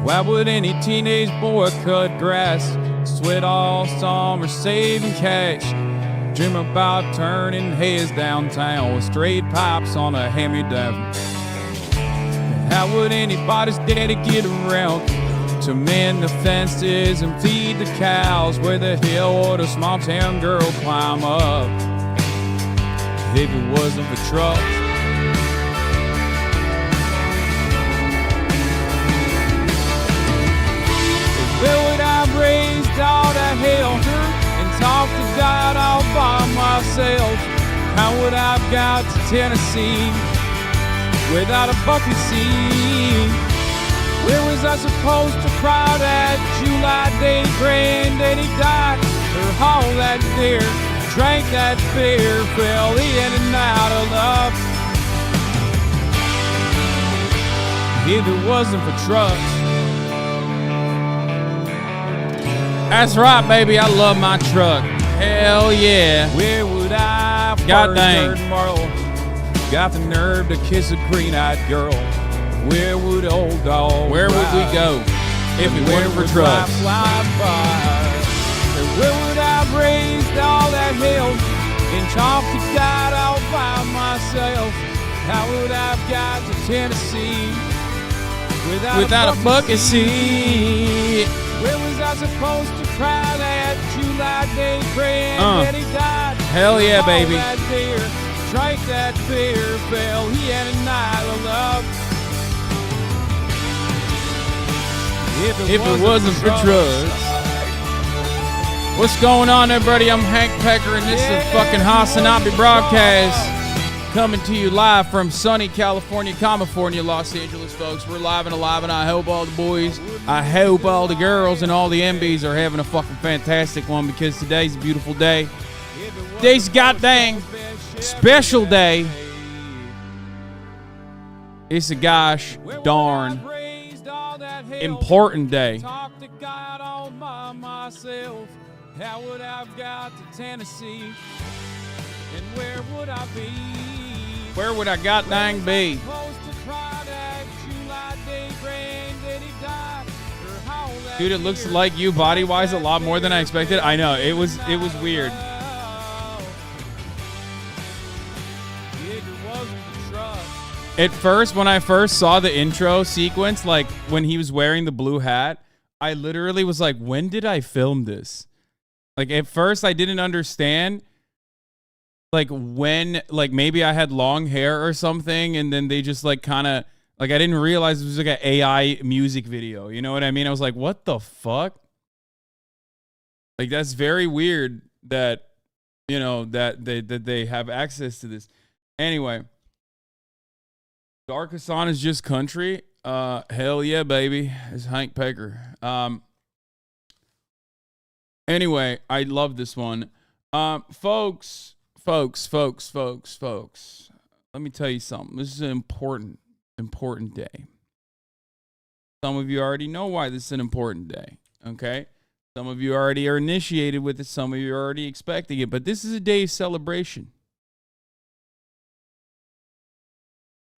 Why would any teenage boy cut grass, sweat all summer saving cash, dream about turning heads downtown with straight pipes on a hand-me-down? How would anybody's daddy get around to mend the fences and feed the cows? Where the hell would a small town girl climb up if it wasn't for trucks? Where would I raised all that hell and talked to God all by myself? How would I have got to Tennessee without a bucket seat? Where was I supposed to cry that July day granddaddy died? Or haul that deer, drank that beer, fell in and out of love? If it wasn't for trucks. That's right, baby, I love my truck. Hell yeah. Where would I God dang. Got the nerve to kiss a green-eyed girl? Where would old dog Where would we go if it weren't for trucks? Where would I have raised all that hell and talked to God all by myself? How would I have got to Tennessee without a bucket seat? Where was I supposed to cry that July day granddaddy died? Hell yeah, baby. That deer, drank that beer, fell he had a night of love. If it wasn't for trucks. What's going on, everybody? I'm Hank Pecker, and this is the fucking HasanAbi broadcast. Coming to you live from sunny California, Los Angeles, folks. We're live and alive, and I hope all the boys, I hope all the girls, and all the MBs are having a fucking fantastic one, because today's a beautiful day. Today's a goddamn special day. It's a gosh darn important day. How would I have got to Tennessee? And where would I be? Where would I god dang be? Dude, it looks like you body-wise a lot more than I expected. I know, it was weird. At first, when I first saw the intro sequence, like when he was wearing the blue hat, I literally was like, when did I film this? Like at first I didn't understand. Like when, like maybe I had long hair or something, and then they just like kind of, like I didn't realize it was like an AI music video. You know what I mean? I was like, what the fuck? Like that's very weird that, you know, that they have access to this. Anyway, Dark Hasan is just country. Hell yeah, baby. It's Hank Pecker. Anyway, I love this one. Folks. Let me tell you something. This is an important day. Some of you already know why this is an important day, okay? Some of you already are initiated with it. Some of you are already expecting it. But this is a day of celebration.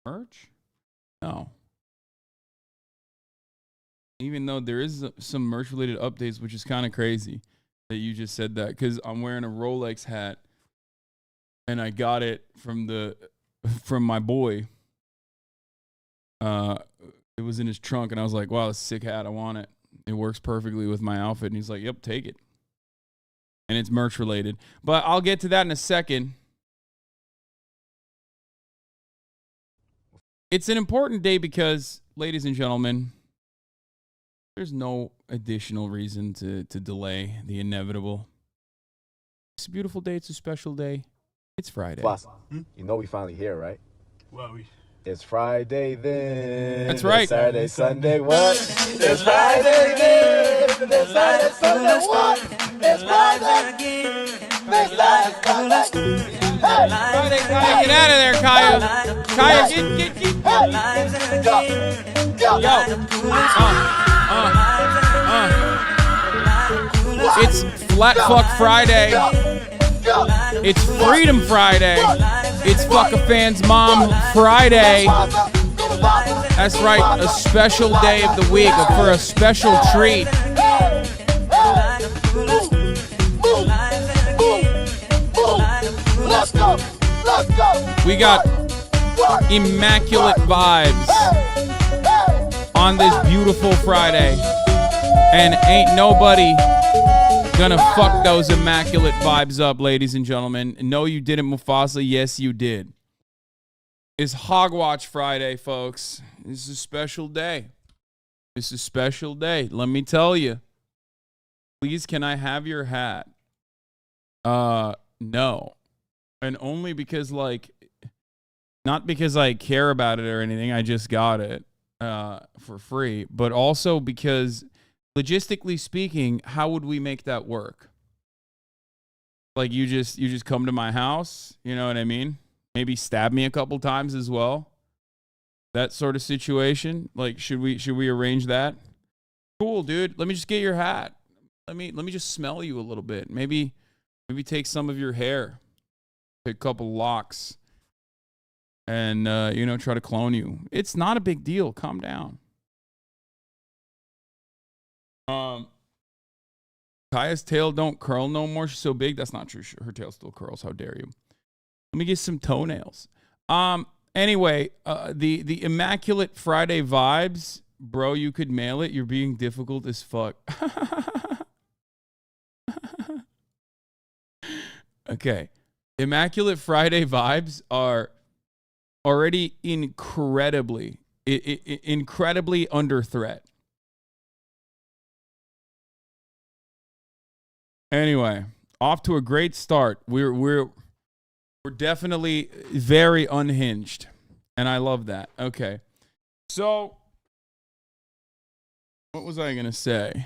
Merch? No. Even though there is some merch-related updates, which is kind of crazy that you just said that, because I'm wearing a Rolex hat. And I got it from my boy. It was in his trunk, and I was like, wow, that's a sick hat. I want it. It works perfectly with my outfit. And he's like, yep, take it. And it's merch related. But I'll get to that in a second. It's an important day because, ladies and gentlemen, there's no additional reason to delay the inevitable. It's a beautiful day. It's a special day. It's Friday. You know we finally here, right? Well, It's Friday then. That's right. It's Saturday, Sunday, what? It's Friday then. It's Saturday, Sunday, what? It's Friday again. It's Friday, Sunday. Hey! Friday, Kaya, get out of there, Kaya. Kaya, get. Yo. It's Flat Fuck Friday. It's Freedom Friday. It's Fuck a Fan's Mom Friday. That's right, a special day of the week for a special treat. Let's go. Let's go. We got immaculate vibes on this beautiful Friday. And ain't nobody gonna fuck those immaculate vibes up, ladies and gentlemen. No, you didn't, Mufasa. Yes, you did. It's Hogwatch Friday, folks. This is a special day. This is a special day. Let me tell you. Please, can I have your hat? No. And only because, like, not because I care about it or anything. I just got it for free. But also because, logistically speaking, how would we make that work? Like, you just come to my house, you know what I mean? Maybe stab me a couple times as well. That sort of situation. Like, should we arrange that? Cool, dude. Let me just get your hat. Let me just smell you a little bit. Maybe take some of your hair. Take a couple locks. And try to clone you. It's not a big deal. Calm down. Kaya's tail don't curl no more. She's so big. That's not true. Her tail still curls. How dare you? Let me get some toenails. Anyway, the Immaculate Friday vibes, bro, you could mail it. You're being difficult as fuck. Okay. Immaculate Friday vibes are already incredibly under threat. Anyway, off to a great start. We're definitely very unhinged, and I love that. Okay, so what was I gonna say?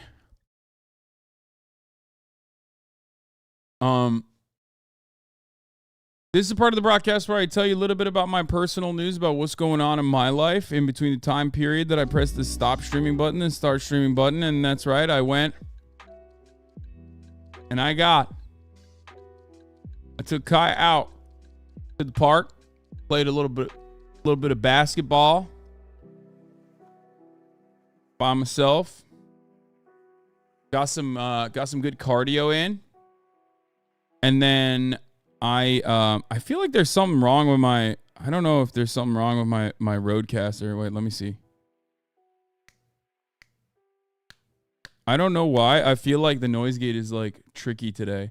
This is a part of the broadcast where I tell you a little bit about my personal news about what's going on in my life in between the time period that I pressed the stop streaming button and start streaming button. And that's right, I went and I took Kai out to the park, played a little bit of basketball by myself, got some good cardio in, and then I feel like there's something wrong with my, I don't know if there's something wrong with my Rodecaster. Wait, let me see. I don't know why. I feel like the noise gate is like tricky today.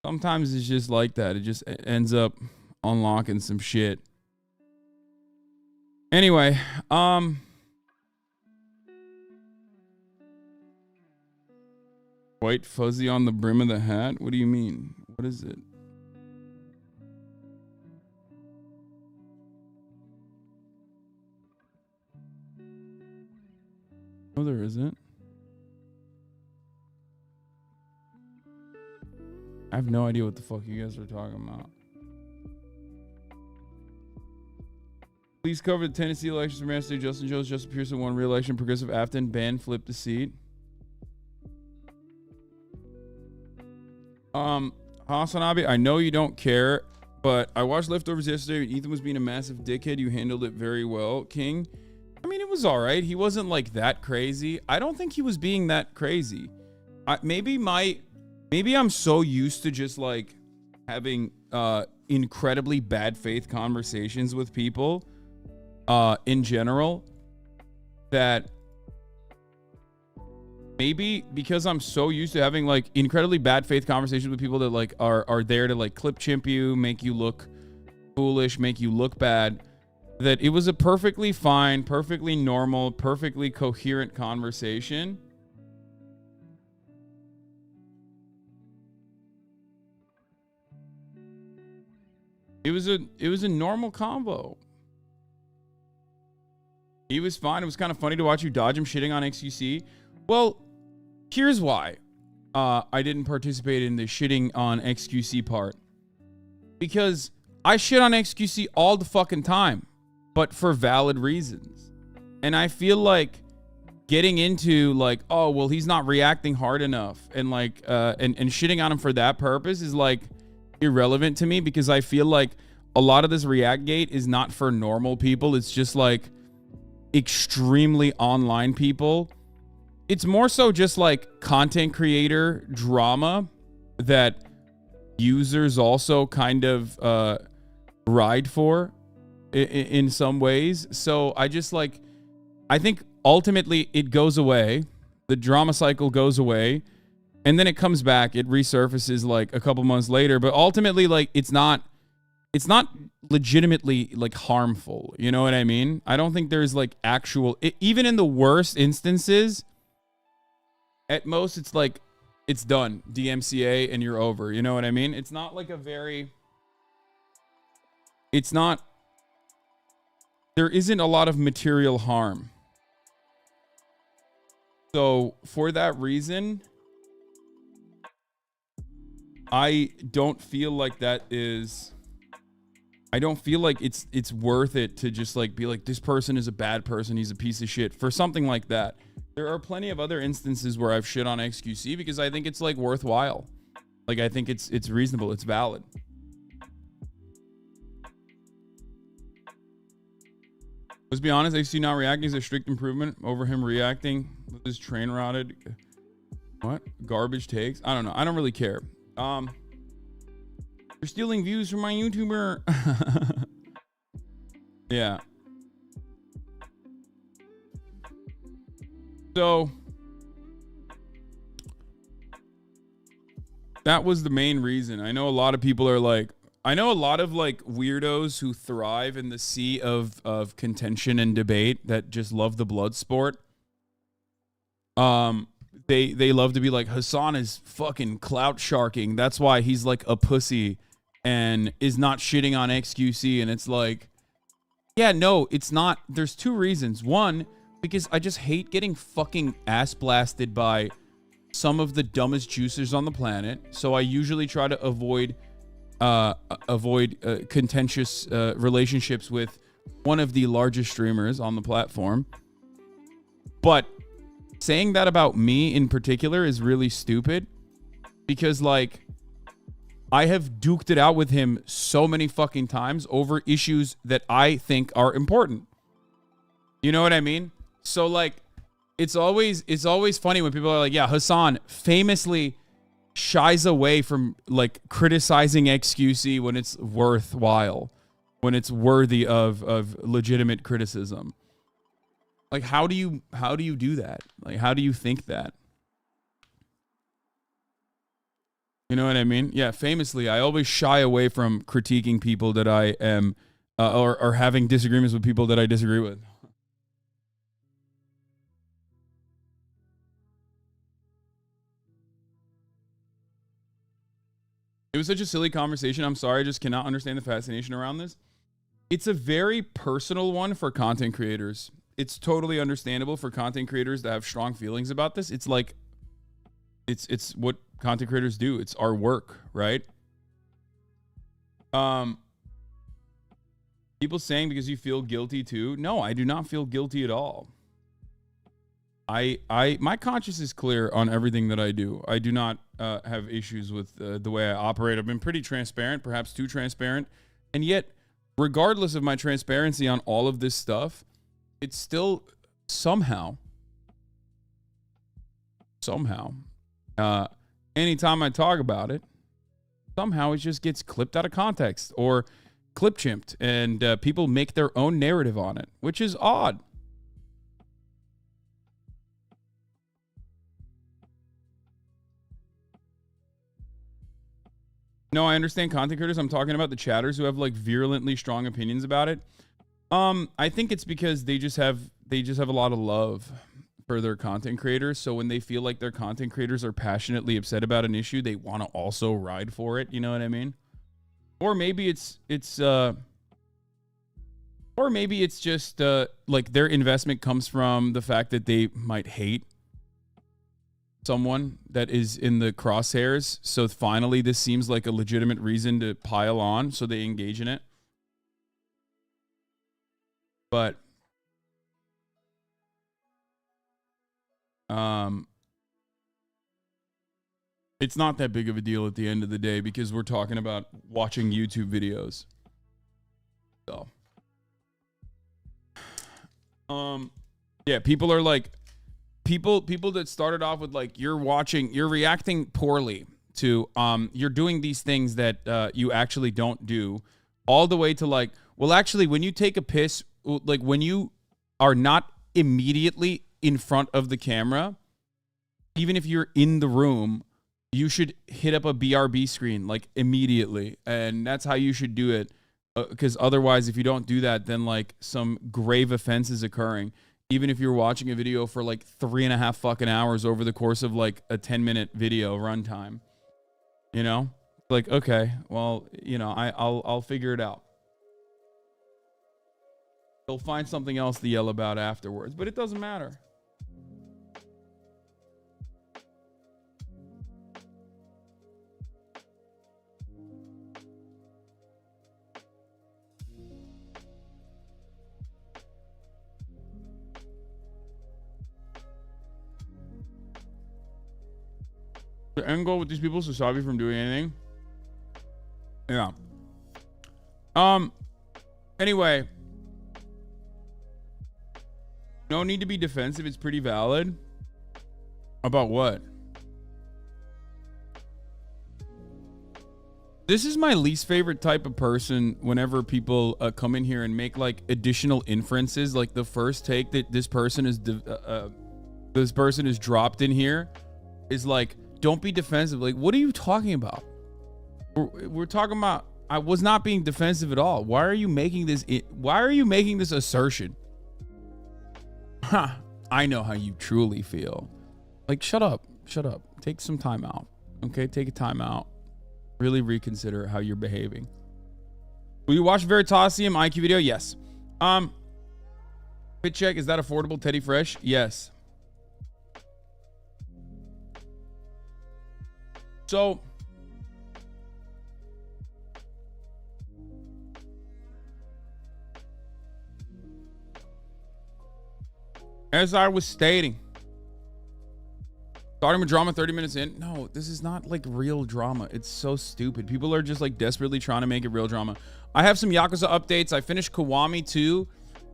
Sometimes it's just like that. It just ends up unlocking some shit. Anyway, white fuzzy on the brim of the hat? What do you mean? What is it? No, there isn't. I have no idea what the fuck you guys are talking about. Please cover the Tennessee elections for Mayor State. Justin Jones, Justin Pearson won re-election. Progressive Afton ban flipped the seat. HasanAbi, I know you don't care, but I watched Leftovers yesterday. Ethan was being a massive dickhead. You handled it very well, King. I mean, it was all right. He wasn't like that crazy. I don't think he was being that crazy. Maybe I'm so used to just like having incredibly bad faith conversations with people in general that maybe because I'm so used to having like incredibly bad faith conversations with people that like are there to like clip chimp you, make you look foolish, make you look bad, that it was a perfectly fine, perfectly normal, perfectly coherent conversation. It was a normal combo. He was fine. It was kind of funny to watch you dodge him shitting on XQC. Well, here's why I didn't participate in the shitting on XQC part. Because I shit on XQC all the fucking time, but for valid reasons. And I feel like getting into like, oh, well, he's not reacting hard enough, and like and shitting on him for that purpose is like irrelevant to me, because I feel like a lot of this React gate is not for normal people. It's just like extremely online people. It's more so just like content creator drama that users also kind of ride for in some ways. So I just like, I think ultimately it goes away. The drama cycle goes away and then it comes back. It resurfaces like a couple months later, but ultimately like it's not legitimately like harmful. You know what I mean? I don't think there's like actual, even in the worst instances, at most it's like, it's done, DMCA, and you're over. You know what I mean? It's not like a very, it's not, there isn't a lot of material harm. So for that reason, I don't feel like that is, I don't feel like it's worth it to just like be like, this person is a bad person, he's a piece of shit, for something like that. There are plenty of other instances where I've shit on XQC because I think it's like worthwhile. Like I think it's reasonable, it's valid. Let's be honest, XQC not reacting is a strict improvement over him reacting with his train rotted. What? Garbage takes? I don't know. I don't really care. You're stealing views from my YouTuber. Yeah. So that was the main reason. I know a lot of people are like, I know a lot of like weirdos who thrive in the sea of contention and debate that just love the blood sport. They love to be like, Hasan is fucking clout sharking. That's why he's like a pussy and is not shitting on XQC. And it's like, yeah, no, it's not. There's two reasons. One, because I just hate getting fucking ass blasted by some of the dumbest juicers on the planet. So I usually try to avoid contentious relationships with one of the largest streamers on the platform. But saying that about me in particular is really stupid because like I have duked it out with him so many fucking times over issues that I think are important. You know what I mean? So like it's always funny when people are like, yeah, Hasan famously shies away from like criticizing XQC when it's worthwhile, when it's worthy of legitimate criticism. Like how do you do that? Like how do you think that? You know what I mean? Yeah, famously, I always shy away from critiquing people that I am or having disagreements with people that I disagree with. It was such a silly conversation. I'm sorry. I just cannot understand the fascination around this. It's a very personal one for content creators. It's totally understandable for content creators to have strong feelings about this. It's like, it's what content creators do. It's our work, right? People saying because you feel guilty too. No, I do not feel guilty at all. My conscience is clear on everything that I do. I do not have issues with the way I operate. I've been pretty transparent, perhaps too transparent. And yet, regardless of my transparency on all of this stuff, it's still somehow, anytime I talk about it, somehow it just gets clipped out of context or clip chimped and people make their own narrative on it, which is odd. No, I understand content creators. I'm talking about the chatters who have like virulently strong opinions about it. I think it's because they just have a lot of love for their content creators. So when they feel like their content creators are passionately upset about an issue, they want to also ride for it. You know what I mean? Or maybe it's just like their investment comes from the fact that they might hate someone that is in the crosshairs. So finally, this seems like a legitimate reason to pile on. So they engage in it. But it's not that big of a deal at the end of the day because we're talking about watching YouTube videos. So Yeah, people are like, people that started off with like, you're reacting poorly to, you're doing these things that you actually don't do, all the way to like, well, actually, when you take a piss, like when you are not immediately in front of the camera, even if you're in the room, you should hit up a BRB screen like immediately. And that's how you should do it. Because otherwise, if you don't do that, then like some grave offense is occurring. Even if you're watching a video for like 3.5 fucking hours over the course of like a 10-minute video runtime, you know, like, okay, well, you know, I'll figure it out. They'll find something else to yell about afterwards, but it doesn't matter. The end goal with these people is to stop you from doing anything. Yeah. Anyway. No need to be defensive. It's pretty valid. About what? This is my least favorite type of person whenever people come in here and make like additional inferences. Like the first take that this person is dropped in here is like, don't be defensive. Like, what are you talking about? We're talking about, I was not being defensive at all. Why are you making this? Why are you making this assertion? Huh. I know how you truly feel. Like, shut up. Shut up. Take some time out. Okay? Take a time out. Really reconsider how you're behaving. Will you watch Veritasium IQ video? Yes. Fit check. Is that affordable? Teddy Fresh? Yes. So, as I was stating, starting with drama 30 minutes in. No, this is not like real drama. It's so stupid. People are just like desperately trying to make it real drama. I have some Yakuza updates. I finished Kiwami 2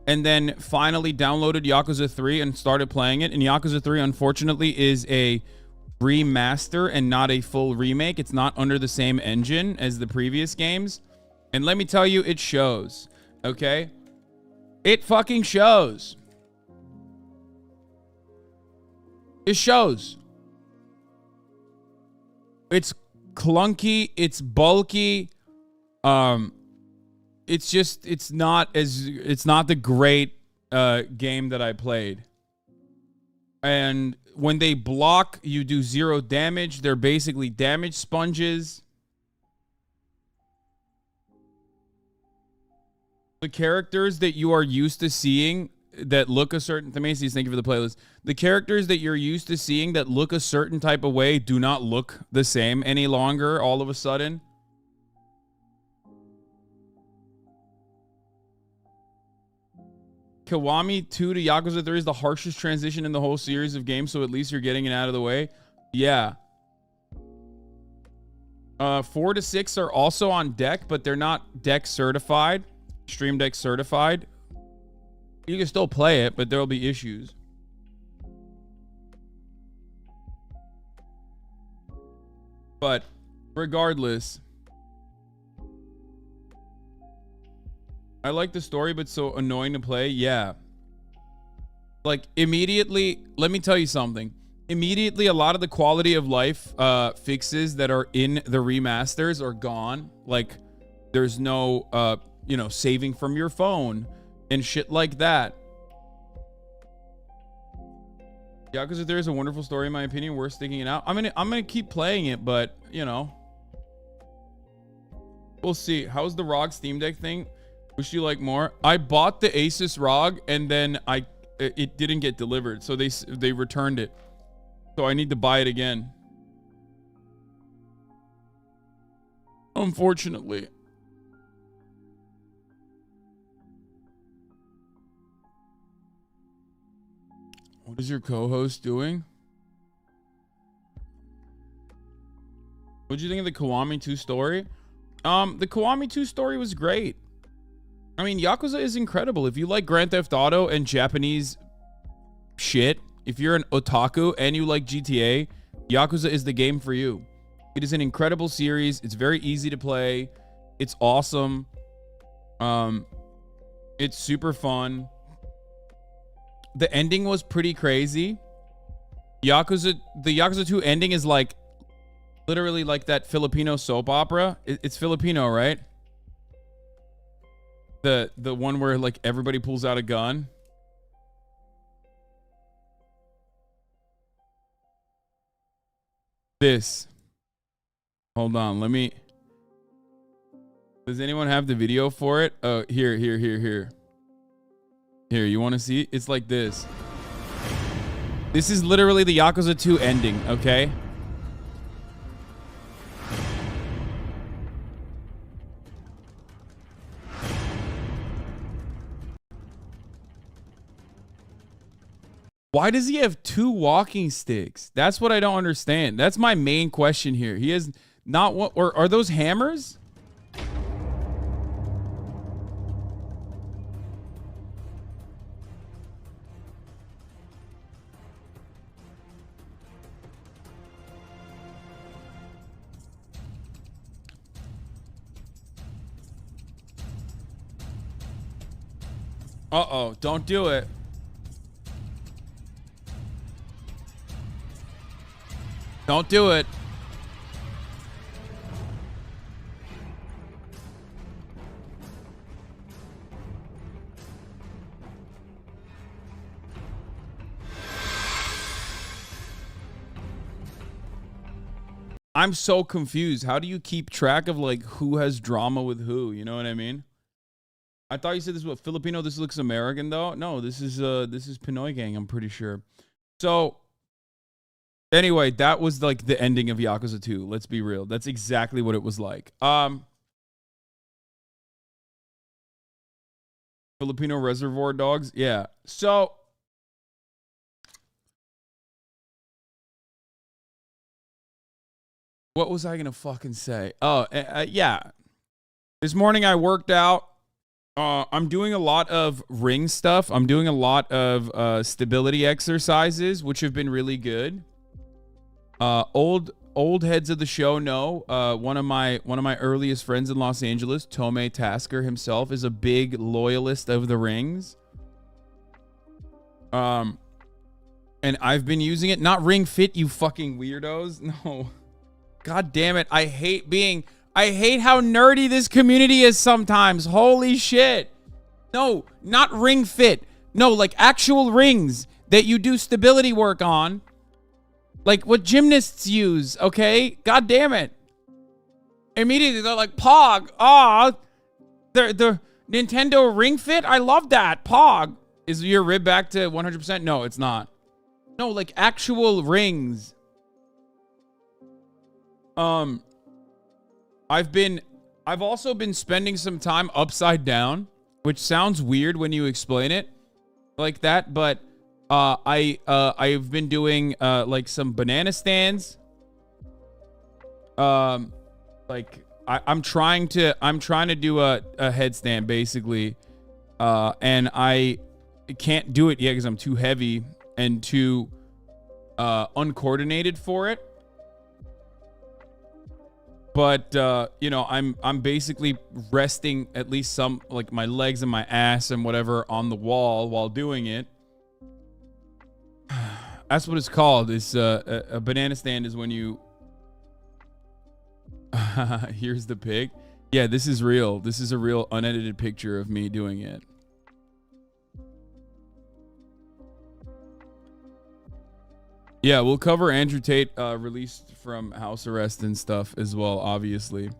and then finally downloaded Yakuza 3 and started playing it. And Yakuza 3, unfortunately, is a remaster and not a full remake. It's not under the same engine as the previous games. And let me tell you, it shows. Okay? It fucking shows. It shows. It's clunky, it's bulky. It's not the great game that I played. And when they block, you do 0 damage. They're basically damage sponges. The characters that you are used to seeing that look a certain... Macy's, thank you for the playlist. The characters that you're used to seeing that look a certain type of way do not look the same any longer all of a sudden. Kiwami 2 to Yakuza 3 is the harshest transition in the whole series of games, so at least you're getting it out of the way. Yeah. 4 to 6 are also on deck, but they're not deck certified. Stream Deck certified. You can still play it, but there'll be issues. But regardless, I like the story, but so annoying to play. Yeah. Like immediately, let me tell you something. Immediately, a lot of the quality of life fixes that are in the remasters are gone. Like there's no, saving from your phone and shit like that. Yakuza 3 is a wonderful story, in my opinion. Worth sticking it out. I'm gonna keep playing it, but we'll see. How's the ROG Steam Deck thing? Wish you like more. I bought the Asus ROG and then it didn't get delivered, so they returned it. So I need to buy it again. Unfortunately. What is your co-host doing? What did you think of the Kiwami 2 story? The Kiwami 2 story was great. I mean, Yakuza is incredible. If you like Grand Theft Auto and Japanese shit, if you're an otaku and you like GTA, Yakuza is the game for you. It is an incredible series. It's very easy to play. It's awesome. It's super fun. The ending was pretty crazy. The Yakuza 2 ending is like literally like that Filipino soap opera. It's Filipino, right? The one where like everybody pulls out a gun. This. Hold on, let me. Does anyone have the video for it? Oh, here. Here, you want to see? It's like this. This is literally the Yakuza 2 ending, okay? Why does he have 2 walking sticks? That's what I don't understand. That's my main question here. He has not what, or are those hammers? Uh-oh, don't do it. Don't do it. I'm so confused. How do you keep track of like who has drama with who? You know what I mean? I thought you said this was Filipino. This looks American though. No, this is Pinoy Gang, I'm pretty sure. So anyway, that was like the ending of Yakuza 2. Let's be real. That's exactly what it was like. Filipino Reservoir Dogs. Yeah. So what was I going to fucking say? Oh, yeah. This morning I worked out. I'm doing a lot of ring stuff. I'm doing a lot of stability exercises, which have been really good. Old heads of the show know one of my earliest friends in Los Angeles, Tome Tasker himself, is a big loyalist of the rings. And I've been using it. Not Ring Fit, you fucking weirdos. No. God damn it. I hate how nerdy this community is sometimes. Holy shit. No, not Ring Fit. No, like actual rings that you do stability work on. Like what gymnasts use, okay? God damn it. Immediately they're like, Pog. Aw. The Nintendo Ring Fit? I love that. Pog. Is your rib back to 100%? No, it's not. No, like actual rings. I've also been spending some time upside down, which sounds weird when you explain it like that, but I've been doing like some banana stands. Like I'm trying to do a headstand basically, and I can't do it yet because I'm too heavy and too uncoordinated for it. But you know, I'm basically resting at least some, like my legs and my ass and whatever on the wall while doing it. That's what it's called. It's a banana stand is when you. Here's the pic. Yeah, this is real. This is a real unedited picture of me doing it. Yeah, we'll cover Andrew Tate released from house arrest and stuff as well, obviously.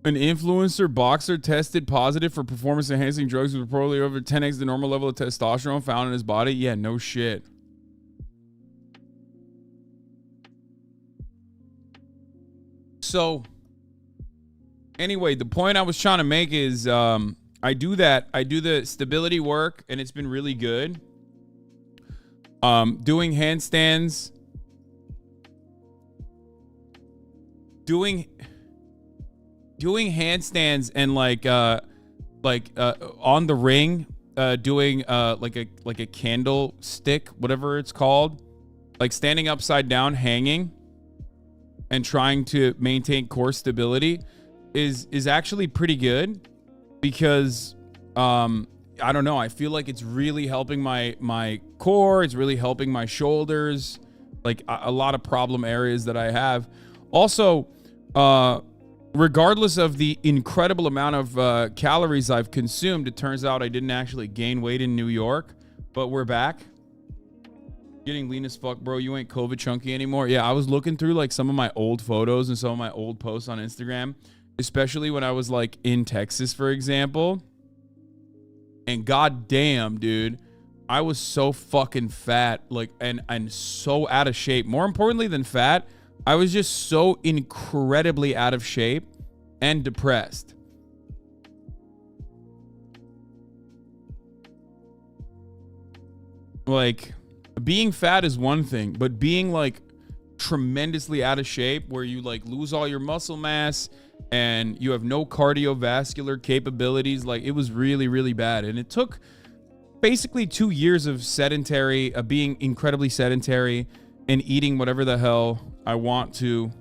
An influencer boxer tested positive for performance-enhancing drugs with reportedly over 10x the normal level of testosterone found in his body. Yeah, no shit. So anyway, the point I was trying to make is I do the stability work, and it's been really good. Doing handstands, doing handstands, and like on the ring, doing like a candlestick, whatever it's called, like standing upside down, hanging, and trying to maintain core stability is actually pretty good, because I don't know, I feel like it's really helping my core, it's really helping my shoulders, like a lot of problem areas that I have. Also, regardless of the incredible amount of calories I've consumed, it turns out I didn't actually gain weight in New York, but we're back. Getting lean as fuck, bro. You ain't COVID chunky anymore. Yeah, I was looking through like some of my old photos and some of my old posts on Instagram, especially when I was like in Texas, for example. And goddamn, dude, I was so fucking fat, like, and so out of shape. More importantly than fat, I was just so incredibly out of shape and depressed. Like, being fat is one thing, but being like tremendously out of shape, where you like lose all your muscle mass and you have no cardiovascular capabilities, like it was really, really bad. And it took basically 2 years of being incredibly sedentary and eating whatever the hell I want to.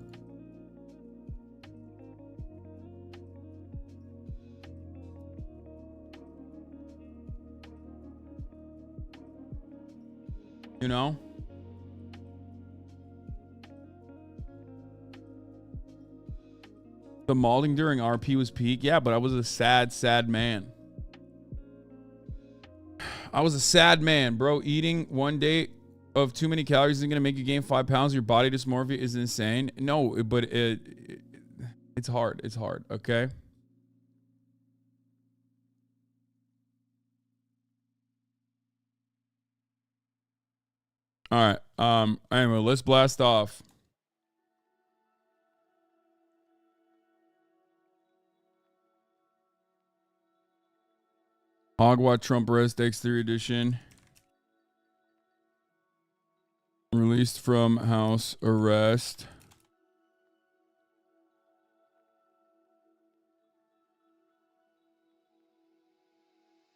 You know? The mauling during RP was peak. Yeah, but I was a sad, sad man. I was a sad man, bro. Eating one day of too many calories isn't going to make you gain 5 pounds. Your body dysmorphia is insane. No, but it's hard. It's hard, okay? All right. Anyway, let's blast off. Hogwatt Trump Arrest X3 edition. Released from house arrest.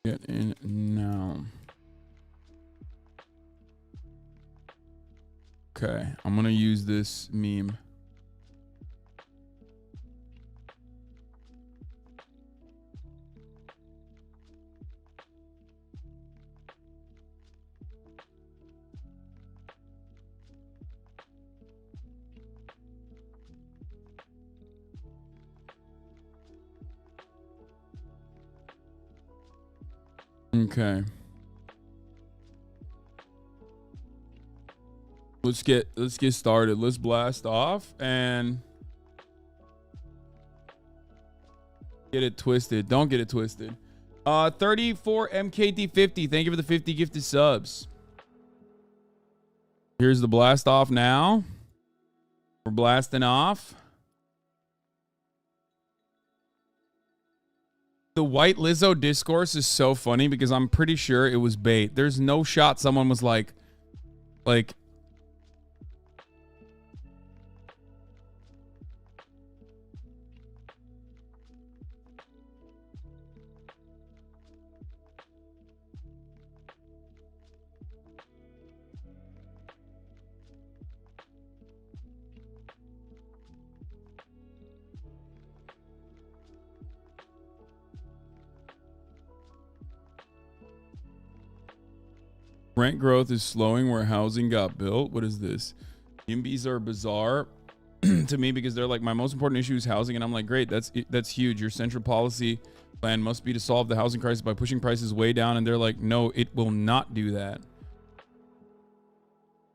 Get in now. Okay, I'm gonna use this meme. Okay. Let's get started. Let's blast off and get it twisted. Don't get it twisted. 34 MKT50. Thank you for the 50 gifted subs. Here's the blast off now. We're blasting off. The white Lizzo discourse is so funny because I'm pretty sure it was bait. There's no shot someone was like rent growth is slowing where housing got built. What is this? Yimbys are bizarre to me because they're like, my most important issue is housing, and I'm like, great, that's huge. Your central policy plan must be to solve the housing crisis by pushing prices way down, and they're like, no, it will not do that.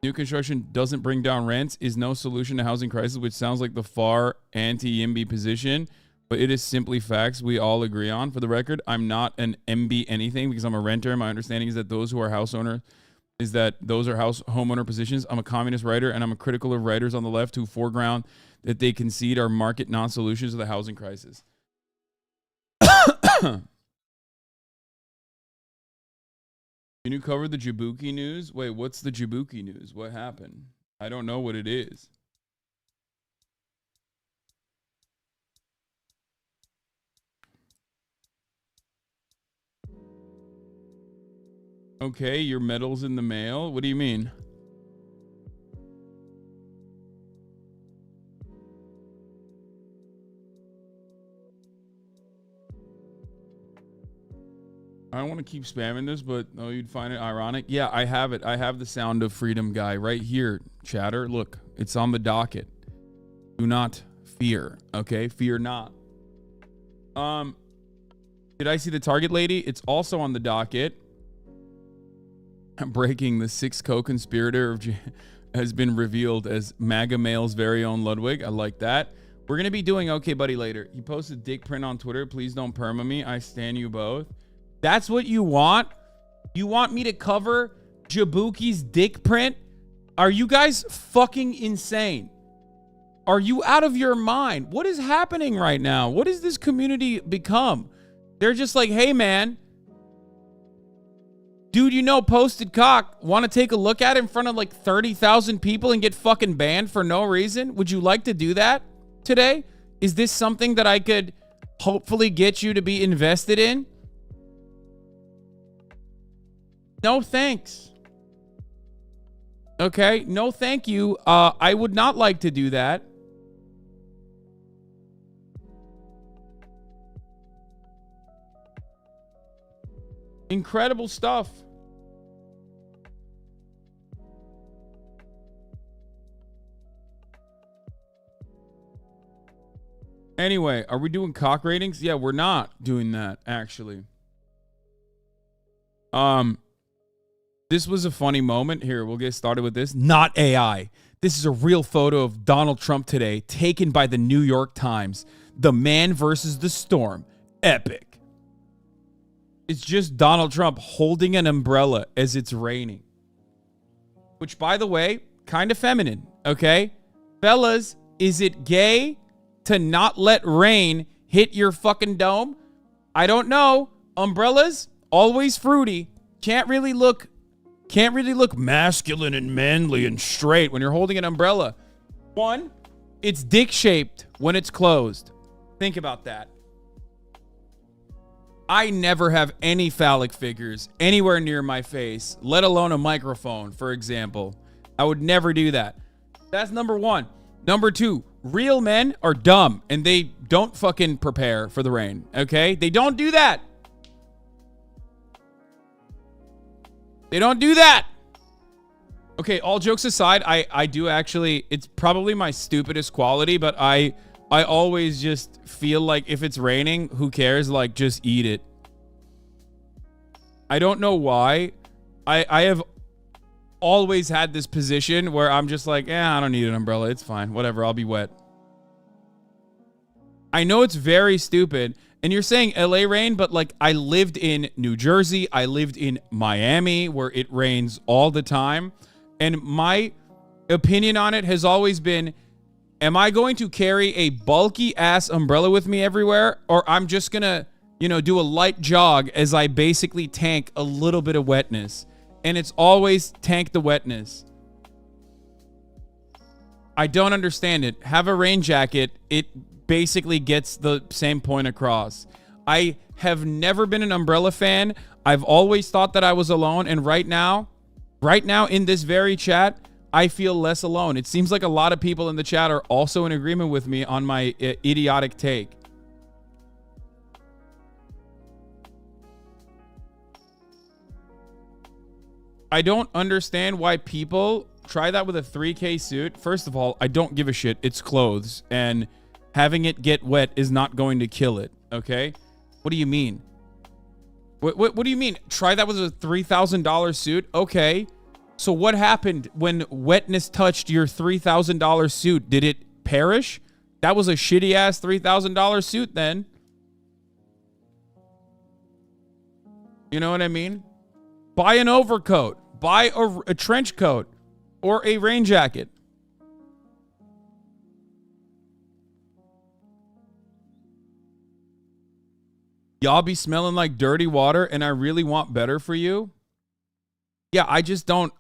New construction doesn't bring down rents is no solution to housing crisis, which sounds like the far anti-YIMBY position, but it is simply facts we all agree on. For the record, I'm not an MB anything because I'm a renter. My understanding is that those who are house owners is that those are homeowner positions. I'm a communist writer, and I'm critical of writers on the left who foreground that they concede are market non-solutions to the housing crisis. Can you cover the Jabuki news? Wait, what's the Jabuki news? What happened? I don't know what it is. Okay, your medal's in the mail. What do you mean? I don't want to keep spamming this, but oh, you'd find it ironic. Yeah, I have it. I have the Sound of Freedom guy right here, chatter. Look, it's on the docket. Do not fear, okay? Fear not. Did I see the Target lady? It's also on the docket. Breaking, the sixth co-conspirator of has been revealed as MAGA Male's very own Ludwig. I like that. We're going to be doing Okay Buddy later. He posted dick print on Twitter. Please don't perma me. I stan you both. That's what you want? You want me to cover Jabuki's dick print? Are you guys fucking insane? Are you out of your mind? What is happening right now? What has this community become? They're just like, hey, man. Dude, you know, posted cock. Want to take a look at it in front of like 30,000 people and get fucking banned for no reason? Would you like to do that today? Is this something that I could hopefully get you to be invested in? No, thanks. Okay, no, thank you. I would not like to do that. Incredible stuff. Anyway, are we doing cock ratings? Yeah, we're not doing that, actually. This was a funny moment. Here, we'll get started with this. Not AI. This is a real photo of Donald Trump today, taken by the New York Times. The man versus the storm. Epic. It's just Donald Trump holding an umbrella as it's raining. Which, by the way, kind of feminine, okay? Fellas, is it gay to not let rain hit your fucking dome? I don't know. Umbrellas, always fruity. Can't really look masculine and manly and straight when you're holding an umbrella. One, it's dick-shaped when it's closed. Think about that. I never have any phallic figures anywhere near my face, let alone a microphone, for example. I would never do that. That's number one. Number two, real men are dumb and they don't fucking prepare for the rain, okay? They don't do that. They don't do that. Okay, all jokes aside, I do actually, it's probably my stupidest quality, but I always just feel like if it's raining, who cares? Like, just eat it. I don't know why. I have always had this position where I'm just like, I don't need an umbrella. It's fine. Whatever. I'll be wet. I know it's very stupid. And you're saying LA rain, but like I lived in New Jersey. I lived in Miami where it rains all the time. And my opinion on it has always been, am I going to carry a bulky ass umbrella with me everywhere? Or I'm just going to, do a light jog as I basically tank a little bit of wetness. And it's always tank the wetness. I don't understand it. Have a rain jacket. It basically gets the same point across. I have never been an umbrella fan. I've always thought that I was alone. And right now in this very chat, I feel less alone. It seems like a lot of people in the chat are also in agreement with me on my idiotic take. I don't understand why people try that with a 3K suit. First of all, I don't give a shit. It's clothes. And having it get wet is not going to kill it. Okay? What do you mean? What do you mean? Try that with a $3,000 suit? Okay. So what happened when wetness touched your $3,000 suit? Did it perish? That was a shitty ass $3,000 suit then. You know what I mean? Buy an overcoat. buy a trench coat or a rain jacket. Y'all be smelling like dirty water and I really want better for you. Yeah, I don't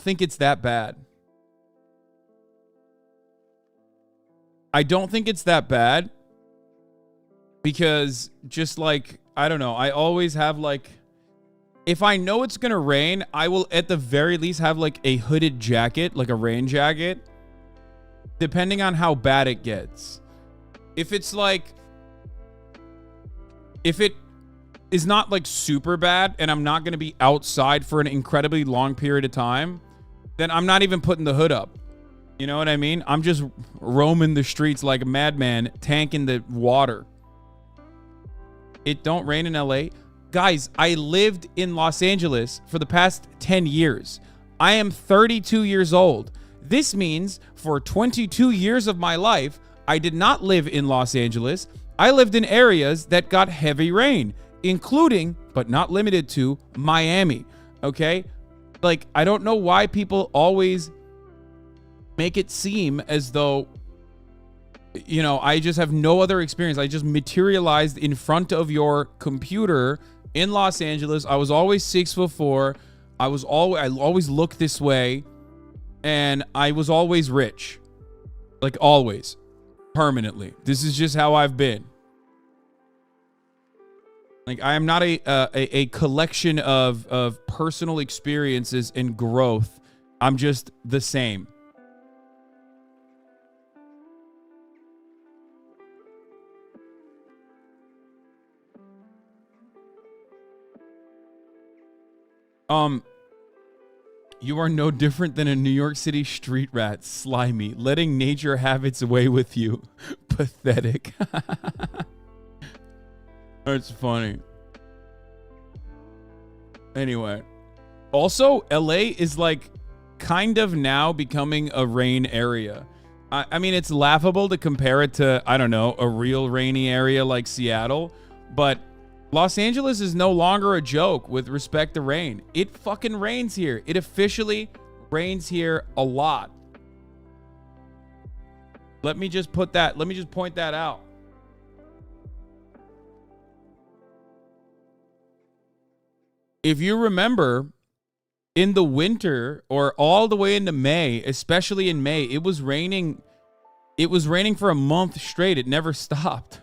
think it's that bad. I don't think it's that bad because just like, I don't know, I always have like, if I know it's going to rain, I will at the very least have like a hooded jacket, like a rain jacket, depending on how bad it gets. If it's like, if it is not like super bad and I'm not going to be outside for an incredibly long period of time, then I'm not even putting the hood up. You know what I mean? I'm just roaming the streets like a madman, tanking the water. It don't rain in LA. Guys, I lived in Los Angeles for the past 10 years. I am 32 years old. This means for 22 years of my life, I did not live in Los Angeles. I lived in areas that got heavy rain, including, but not limited to, Miami. Okay? Like, I don't know why people always make it seem as though, you know, I just have no other experience. I just materialized in front of your computer in Los Angeles. I was always 6'4". I always looked this way, and I was always rich, like always, permanently. This is just how I've been. Like, I am not a collection of personal experiences and growth. I'm just the same. You are no different than a New York City street rat, slimy, letting nature have its way with you. Pathetic. That's funny. Anyway. Also, LA is like kind of now becoming a rain area. I mean, it's laughable to compare it to, I don't know, a real rainy area like Seattle, but Los Angeles is no longer a joke with respect to rain. It fucking rains here. It officially rains here a lot. Let me just point that out. If you remember, in the winter or all the way into May, especially in May, it was raining for a month straight. It never stopped.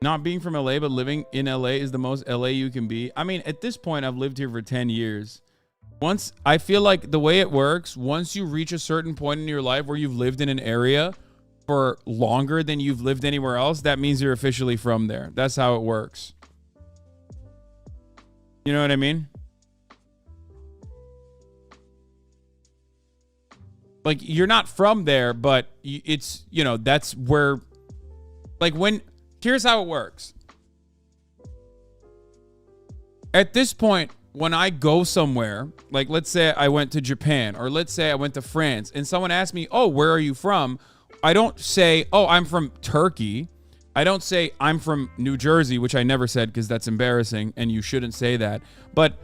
Not being from LA, but living in LA is the most LA you can be. I mean, at this point, I've lived here for 10 years. I feel like the way it works, once you reach a certain point in your life where you've lived in an area for longer than you've lived anywhere else, that means you're officially from there. That's how it works. You know what I mean? Like, you're not from there, but it's, you know, that's where, like, here's how it works. At this point, when I go somewhere, like let's say I went to Japan or let's say I went to France and someone asked me, oh, where are you from? I don't say, oh, I'm from Turkey. I don't say I'm from New Jersey, which I never said because that's embarrassing and you shouldn't say that. But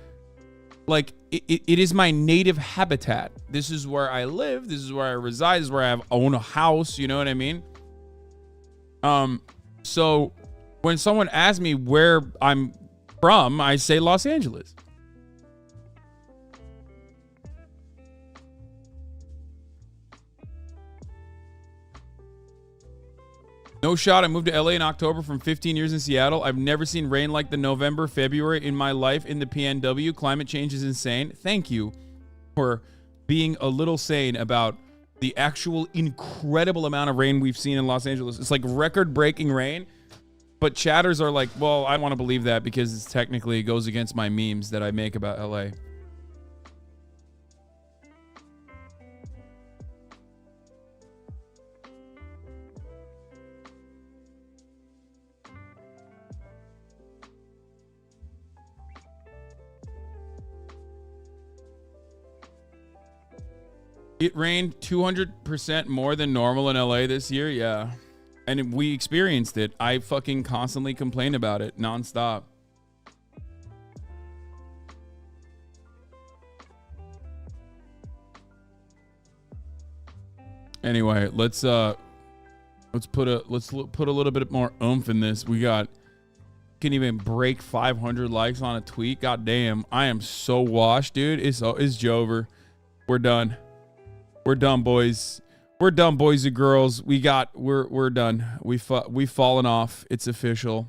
like it is my native habitat. This is where I live. This is where I reside. This is where I own a house. You know what I mean? So when someone asks me where I'm from, I say Los Angeles. No shot. I moved to LA in October from 15 years in Seattle. I've never seen rain like the November, February in my life in the PNW. Climate change is insane. Thank you for being a little sane about the actual incredible amount of rain we've seen in Los Angeles. It's like record-breaking rain, but chatters are like, well, I want to believe that because it technically goes against my memes that I make about LA. It rained 200% more than normal in LA this year. Yeah. And we experienced it. I fucking constantly complain about it nonstop. Anyway, let's put a little bit more oomph in this. We got can even break 500 likes on a tweet. God damn, I am so washed, dude. It's Jover. We're done. We're done, boys. We're done, boys and girls. We're done. We've fallen off. It's official.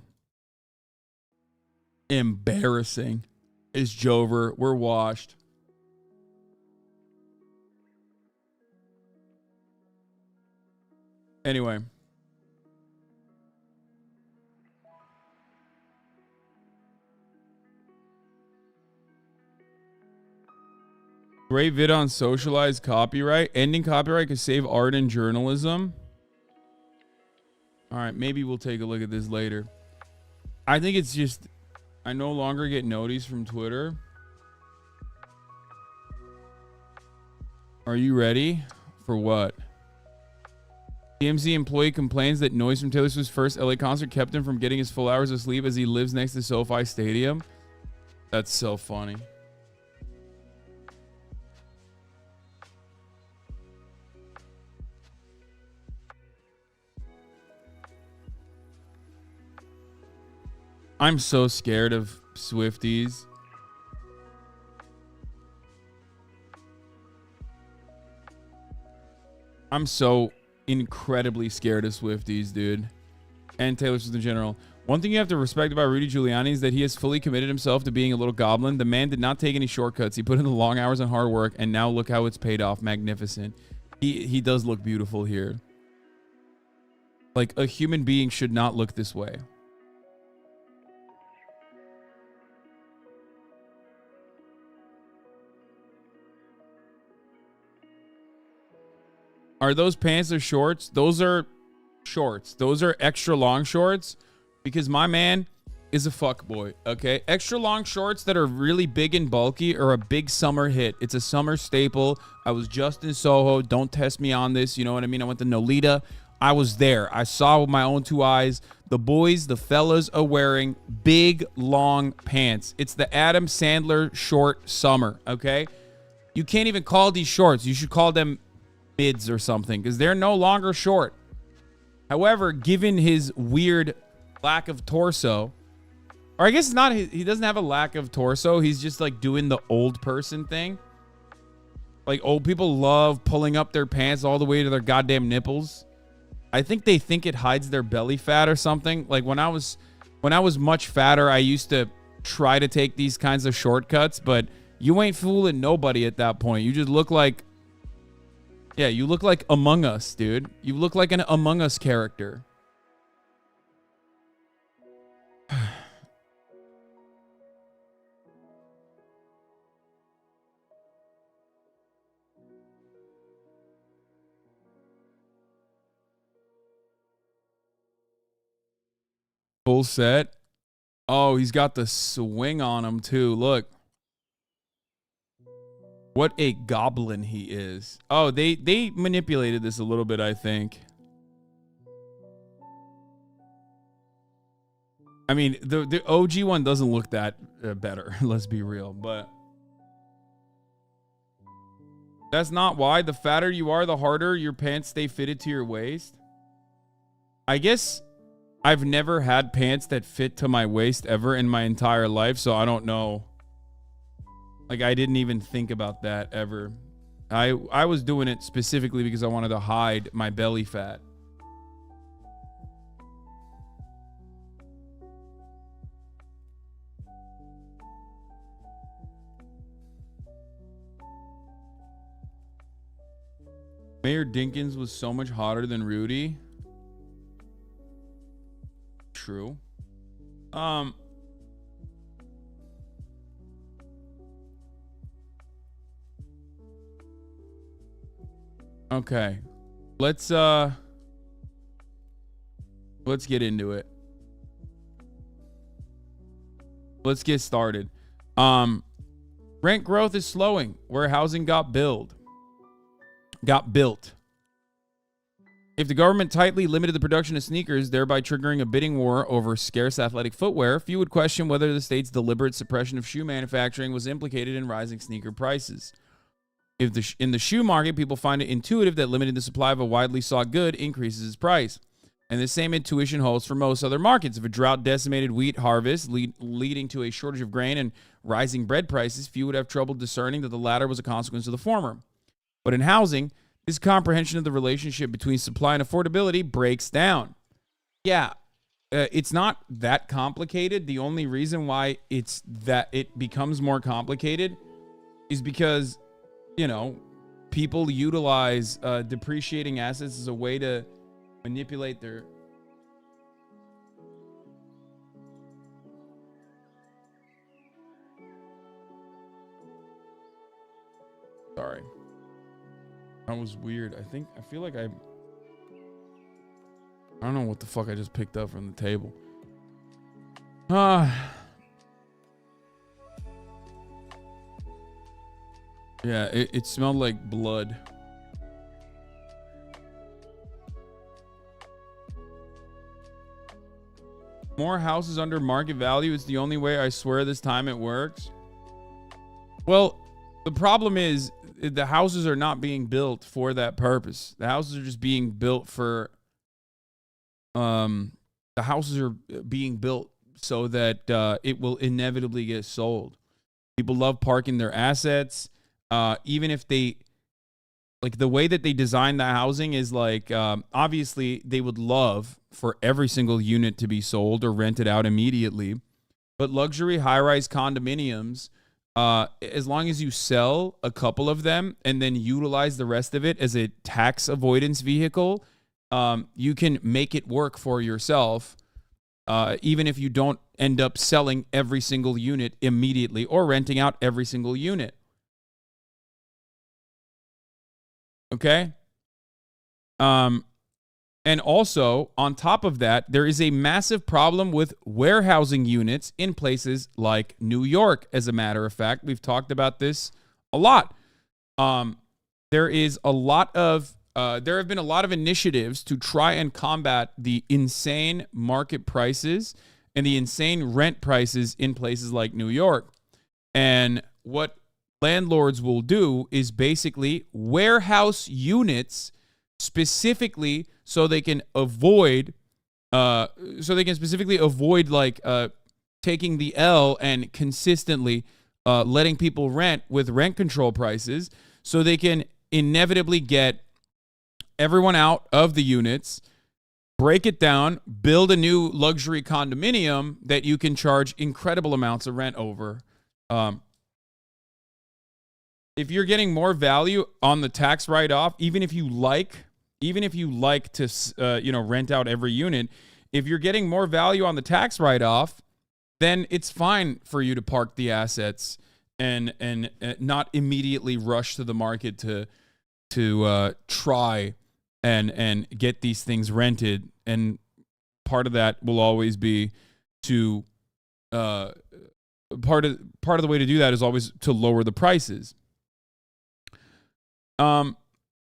Embarrassing. It's Jover. We're washed. Anyway. Great vid on socialized copyright. Ending copyright could save art and journalism. All right, maybe we'll take a look at this later. I think it's just, I no longer get notice from Twitter. Are you ready for what? TMZ employee complains that noise from Taylor Swift's first LA concert kept him from getting his full hours of sleep as he lives next to SoFi Stadium. That's so funny. I'm so scared of Swifties. I'm so incredibly scared of Swifties, dude. And Taylor Swift in general. One thing you have to respect about Rudy Giuliani is that he has fully committed himself to being a little goblin. The man did not take any shortcuts. He put in the long hours and hard work, and now look how it's paid off. Magnificent. He does look beautiful here. Like, a human being should not look this way. Are those pants or shorts? Those are shorts. Those are extra long shorts because my man is a fuck boy, okay? Extra long shorts that are really big and bulky are a big summer hit. It's a summer staple. I was just in Soho. Don't test me on this. You know what I mean? I went to Nolita. I was there. I saw with my own two eyes. The boys, the fellas are wearing big, long pants. It's the Adam Sandler short summer, okay? You can't even call these shorts. You should call them mids or something because they're no longer short. However, given his weird lack of torso, or I guess it's not, he doesn't have a lack of torso. He's just like doing the old person thing. Like old people love pulling up their pants all the way to their goddamn nipples. I think they think it hides their belly fat or something. Like when I was much fatter, I used to try to take these kinds of shortcuts, but you ain't fooling nobody at that point. You just look like, yeah, you look like Among Us, dude. You look like an Among Us character. Full set. Oh, he's got the swing on him too. Look. What a goblin he is. Oh, they manipulated this a little bit, I think. I mean, the OG one doesn't look that better. Let's be real, but that's not why. The fatter you are, the harder your pants stay fitted to your waist. I guess I've never had pants that fit to my waist ever in my entire life, so I don't know. Like, I didn't even think about that ever. I was doing it specifically because I wanted to hide my belly fat. Mayor Dinkins was so much hotter than Rudy. True. Okay. Let's get into it. Let's get started. Rent growth is slowing where housing got built. If the government tightly limited the production of sneakers, thereby triggering a bidding war over scarce athletic footwear, few would question whether the state's deliberate suppression of shoe manufacturing was implicated in rising sneaker prices. If in the shoe market, people find it intuitive that limiting the supply of a widely sought good increases its price. And the same intuition holds for most other markets. If a drought decimated wheat harvest, leading to a shortage of grain and rising bread prices, few would have trouble discerning that the latter was a consequence of the former. But in housing, this comprehension of the relationship between supply and affordability breaks down. Yeah, it's not that complicated. The only reason why it becomes more complicated is because, people utilize depreciating assets as a way to manipulate their... Sorry. That was weird. I feel like I don't know what the fuck I just picked up from the table. Yeah, it smelled like blood. More houses under market value is the only way. I swear this time it works. Well, the problem is the houses are not being built for that purpose. The houses are just being built for the houses are being built so that it will inevitably get sold. People love parking their assets. Even if they, like, the way that they design the housing is like, obviously they would love for every single unit to be sold or rented out immediately. But luxury high-rise condominiums, as long as you sell a couple of them and then utilize the rest of it as a tax avoidance vehicle, you can make it work for yourself, even if you don't end up selling every single unit immediately or renting out every single unit. Okay? And also, on top of that, there is a massive problem with warehousing units in places like New York. As a matter of fact, we've talked about this a lot. There is a lot of there have been a lot of initiatives to try and combat the insane market prices and the insane rent prices in places like New York. And what landlords will do is basically warehouse units specifically so they can avoid like taking the L and consistently letting people rent with rent control prices, so they can inevitably get everyone out of the units, break it down, build a new luxury condominium that you can charge incredible amounts of rent over. If you're getting more value on the tax write-off, even if you like to rent out every unit, if you're getting more value on the tax write-off, then it's fine for you to park the assets and not immediately rush to the market to try and get these things rented. And part of that will always be to part of the way to do that is always to lower the prices.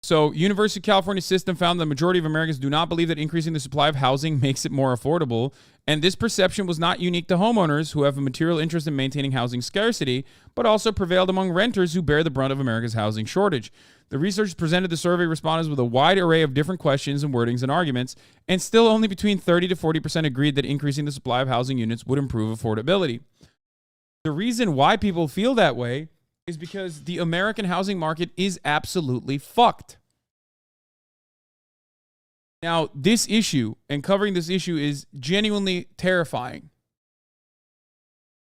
So University of California system found the majority of Americans do not believe that increasing the supply of housing makes it more affordable. And this perception was not unique to homeowners who have a material interest in maintaining housing scarcity, but also prevailed among renters who bear the brunt of America's housing shortage. The researchers presented the survey respondents with a wide array of different questions and wordings and arguments, and still only between 30 to 40% agreed that increasing the supply of housing units would improve affordability. The reason why people feel that way is because the American housing market is absolutely fucked. Now, this issue and covering this issue is genuinely terrifying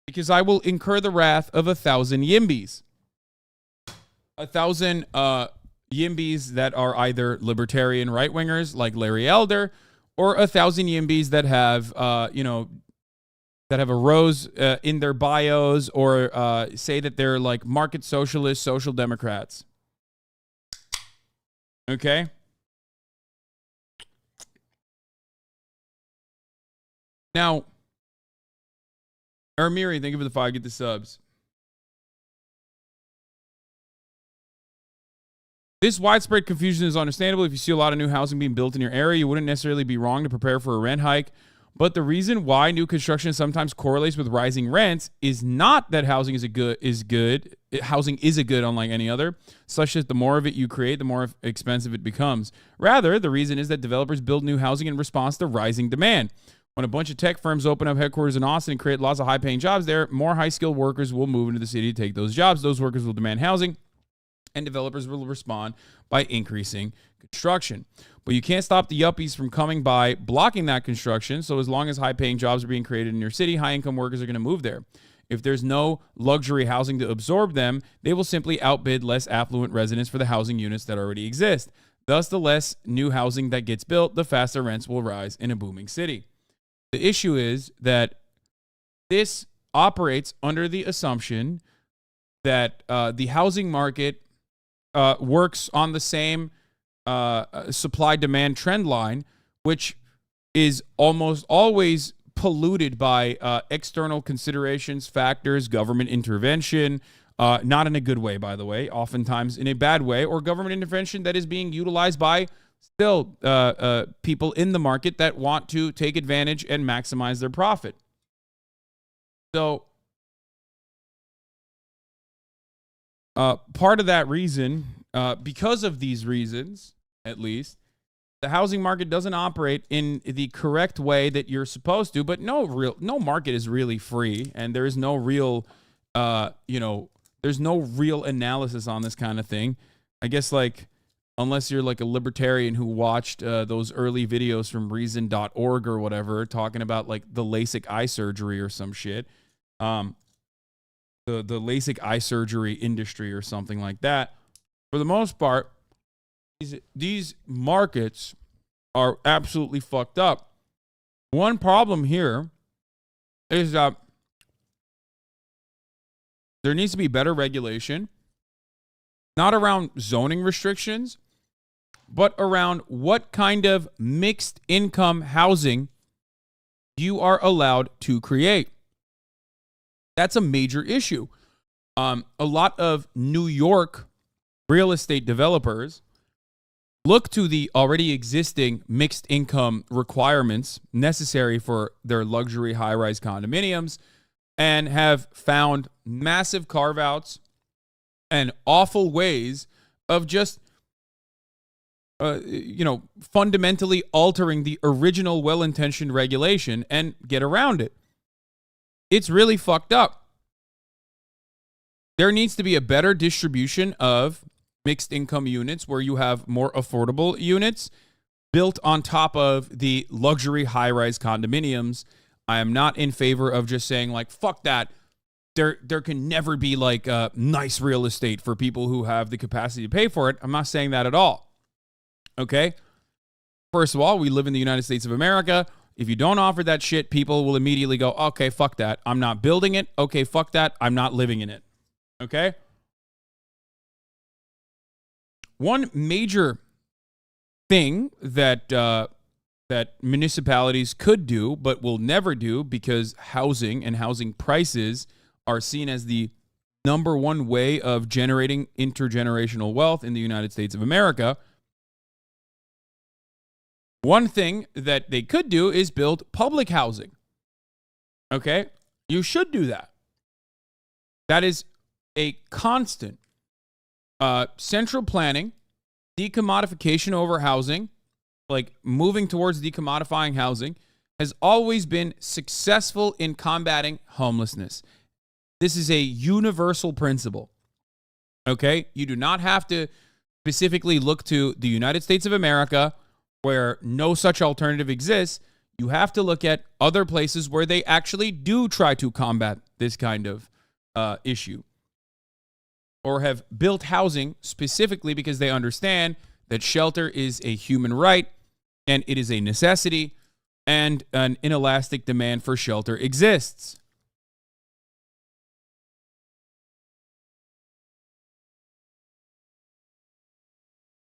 because I will incur the wrath of 1,000 yimbys. 1,000 yimbys that are either libertarian right-wingers like Larry Elder, or 1,000 yimbys that have, that have a rose in their bios, or say that they're like market socialist, social democrats. Okay? Now, Ermiri, thank you for the 5. Get the subs. This widespread confusion is understandable. If you see a lot of new housing being built in your area, you wouldn't necessarily be wrong to prepare for a rent hike. But the reason why new construction sometimes correlates with rising rents is not that housing is a good. Housing is a good unlike any other, such that the more of it you create, the more expensive it becomes. Rather, the reason is that developers build new housing in response to rising demand. When a bunch of tech firms open up headquarters in Austin and create lots of high-paying jobs there, more high-skilled workers will move into the city to take those jobs. Those workers will demand housing, and developers will respond by increasing construction. But you can't stop the yuppies from coming by blocking that construction. So as long as high-paying jobs are being created in your city, high-income workers are going to move there. If there's no luxury housing to absorb them, they will simply outbid less affluent residents for the housing units that already exist. Thus, the less new housing that gets built, the faster rents will rise in a booming city. The issue is that this operates under the assumption that the housing market works on the same supply-demand trend line, which is almost always polluted by external considerations, factors, government intervention, not in a good way, by the way, oftentimes in a bad way, or government intervention that is being utilized by still people in the market that want to take advantage and maximize their profit. So part of that reason, because of these reasons, at least, the housing market doesn't operate in the correct way that you're supposed to. But no market is really free, and there is no real, there's no real analysis on this kind of thing. I guess unless you're like a libertarian who watched those early videos from Reason.org or whatever, talking about like the LASIK eye surgery or some shit, the LASIK eye surgery industry or something like that. For the most part, these markets are absolutely fucked up. One problem here is that there needs to be better regulation, not around zoning restrictions, but around what kind of mixed income housing you are allowed to create. That's a major issue. A lot of New York real estate developers look to the already existing mixed income requirements necessary for their luxury high-rise condominiums and have found massive carve-outs and awful ways of just, fundamentally altering the original well-intentioned regulation and get around it. It's really fucked up. There needs to be a better distribution of mixed income units where you have more affordable units built on top of the luxury high-rise condominiums. I am not in favor of just saying like, fuck that. There can never be like nice real estate for people who have the capacity to pay for it. I'm not saying that at all. Okay? First of all, we live in the United States of America. If you don't offer that shit, people will immediately go, okay, fuck that. I'm not building it. Okay, fuck that. I'm not living in it. Okay? One major thing that that municipalities could do but will never do, because housing and housing prices are seen as the number one way of generating intergenerational wealth in the United States of America. One thing that they could do is build public housing. Okay? You should do that. That is a constant. Central planning, decommodification over housing, like moving towards decommodifying housing, has always been successful in combating homelessness. This is a universal principle. Okay? You do not have to specifically look to the United States of America where no such alternative exists. You have to look at other places where they actually do try to combat this kind of issue, or have built housing specifically because they understand that shelter is a human right and it is a necessity, and an inelastic demand for shelter exists.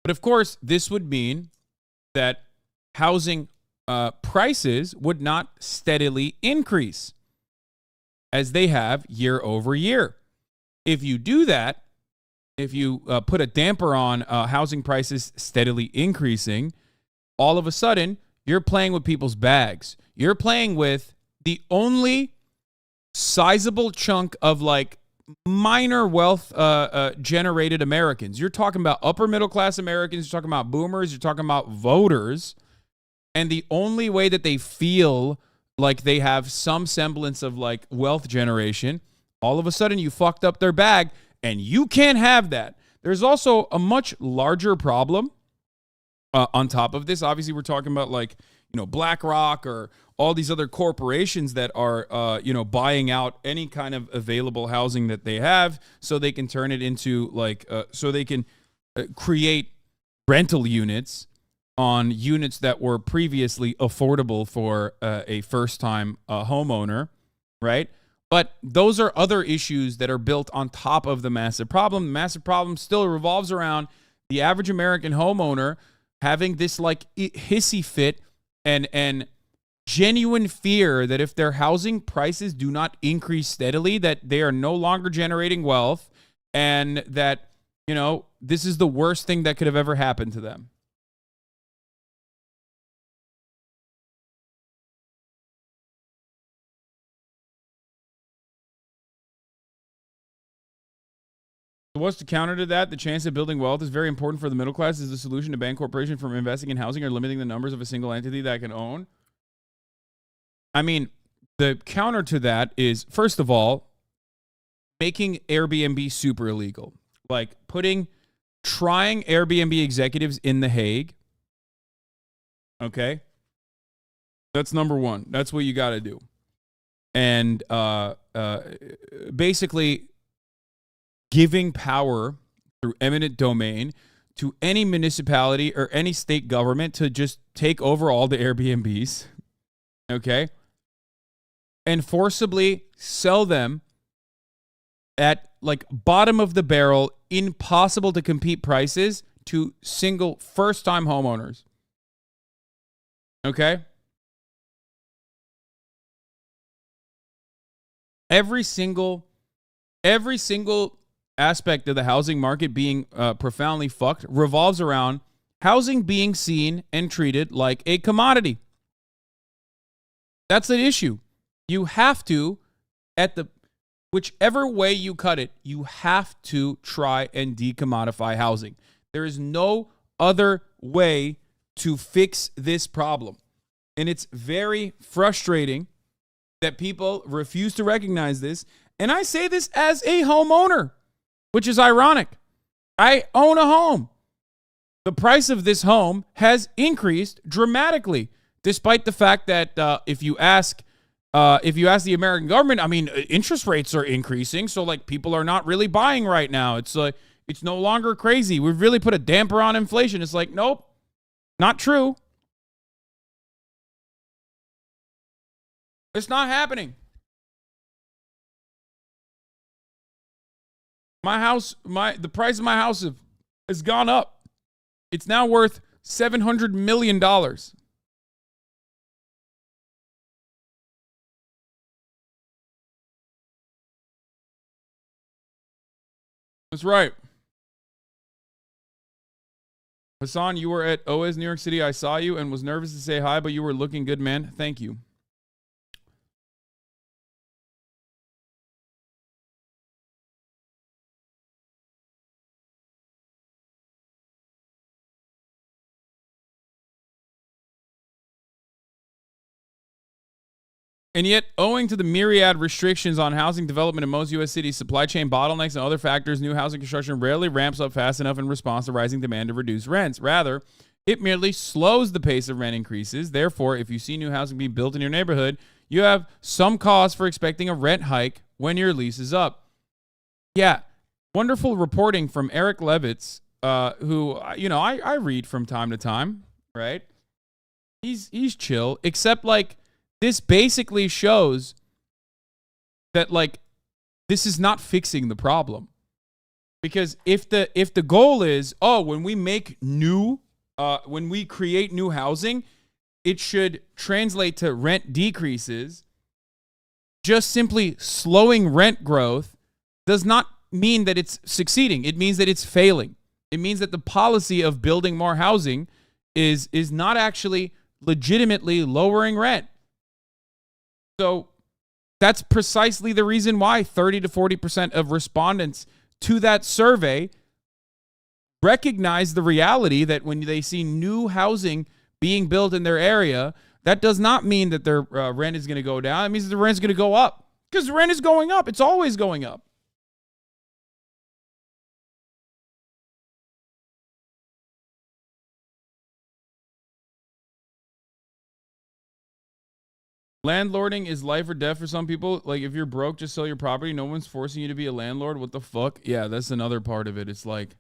But of course, this would mean that housing prices would not steadily increase as they have year over year. If you do that, if you put a damper on housing prices steadily increasing, all of a sudden, you're playing with people's bags. You're playing with the only sizable chunk of like minor wealth generated Americans. You're talking about upper middle class Americans. You're talking about boomers. You're talking about voters. And the only way that they feel like they have some semblance of like wealth generation, all of a sudden you fucked up their bag, and you can't have that. There's also a much larger problem on top of this. Obviously, we're talking about like, BlackRock or all these other corporations that are, buying out any kind of available housing that they have so they can turn it into like, so they can create rental units on units that were previously affordable for a first-time homeowner, right? But those are other issues that are built on top of the massive problem. The massive problem still revolves around the average American homeowner having this like hissy fit and genuine fear that if their housing prices do not increase steadily, that they are no longer generating wealth, and that, this is the worst thing that could have ever happened to them. What's the counter to that? The chance of building wealth is very important for the middle class. Is the solution to ban corporation from investing in housing or limiting the numbers of a single entity that can own? I mean, the counter to that is, first of all, making Airbnb super illegal. Like trying Airbnb executives in The Hague. Okay? That's number one. That's what you got to do. And basically giving power through eminent domain to any municipality or any state government to just take over all the Airbnbs, okay? And forcibly sell them at like bottom of the barrel, impossible to compete prices to single first-time homeowners, okay? Every single aspect of the housing market being profoundly fucked revolves around housing being seen and treated like a commodity. That's an issue. You have to, whichever way you cut it, you have to try and decommodify housing. There is no other way to fix this problem. And it's very frustrating that people refuse to recognize this. And I say this as a homeowner, which is ironic. I own a home. The price of this home has increased dramatically, despite the fact that if you ask the American government, I mean, interest rates are increasing, so like people are not really buying right now. It's like it's no longer crazy. We've really put a damper on inflation. It's like, nope, not true. It's not happening. The price of my house has gone up. It's now worth $700 million. That's right. Hasan, you were at OAS New York City. I saw you and was nervous to say hi, but you were looking good, man. Thank you. And yet, owing to the myriad restrictions on housing development in most U.S. cities, supply chain bottlenecks, and other factors, new housing construction rarely ramps up fast enough in response to rising demand to reduce rents. Rather, it merely slows the pace of rent increases. Therefore, if you see new housing being built in your neighborhood, you have some cause for expecting a rent hike when your lease is up. Yeah, wonderful reporting from Eric Levitz, who, I read from time to time, right? He's chill, except like, this basically shows that like this is not fixing the problem. Because if the goal is, when we create new housing, it should translate to rent decreases, just simply slowing rent growth does not mean that it's succeeding. It means that it's failing. It means that the policy of building more housing is not actually legitimately lowering rent. So that's precisely the reason why 30 to 40% of respondents to that survey recognize the reality that when they see new housing being built in their area, that does not mean that their rent is going to go down. It means that the rent is going to go up, because the rent is going up. It's always going up. Landlording is life or death for some people. Like, if you're broke, just sell your property. No one's forcing you to be a landlord. What the fuck? Yeah, that's another part of it. It's like,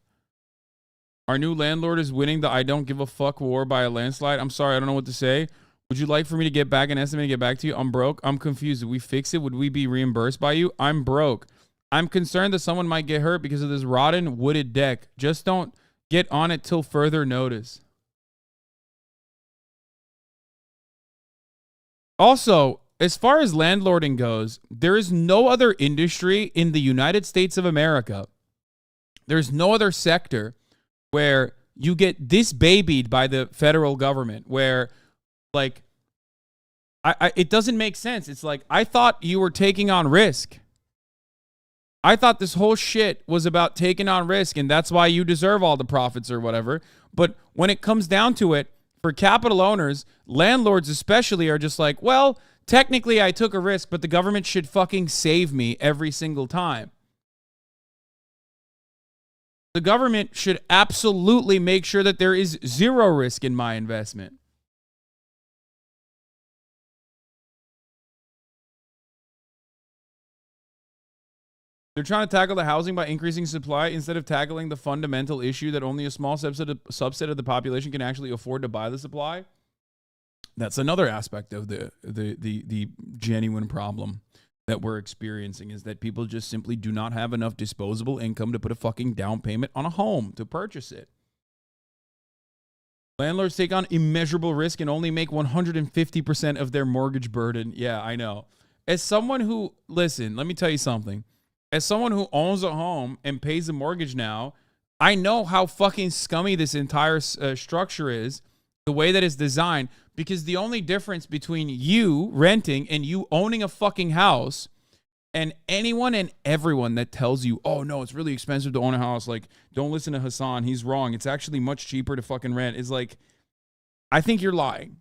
our new landlord is winning the I don't give a fuck war by a landslide. I'm sorry, I don't know what to say. Would you like for me to get back an estimate and get back to you? I'm broke. I'm confused. Did we fix it? Would we be reimbursed by you? I'm broke. I'm concerned that someone might get hurt because of this rotten wooded deck. Just don't get on it till further notice. Also, as far as landlording goes, there is no other industry in the United States of America. There's no other sector where you get this babied by the federal government, where, like, it doesn't make sense. It's like, I thought you were taking on risk. I thought this whole shit was about taking on risk, and that's why you deserve all the profits or whatever. But when it comes down to it, for capital owners, landlords especially, are just like, well, technically I took a risk, but the government should fucking save me every single time. The government should absolutely make sure that there is zero risk in my investment. They're trying to tackle the housing by increasing supply instead of tackling the fundamental issue that only a small subset of the population can actually afford to buy the supply. That's another aspect of the genuine problem that we're experiencing, is that people just simply do not have enough disposable income to put a fucking down payment on a home to purchase it. Landlords take on immeasurable risk and only make 150% of their mortgage burden. Yeah, I know. As someone who, listen, let me tell you something. As someone who owns a home and pays a mortgage now, I know how fucking scummy this entire structure is, the way that it's designed, because the only difference between you renting and you owning a fucking house, and anyone and everyone that tells you, oh no, it's really expensive to own a house, like, don't listen to Hasan, he's wrong, it's actually much cheaper to fucking rent, is like, I think you're lying.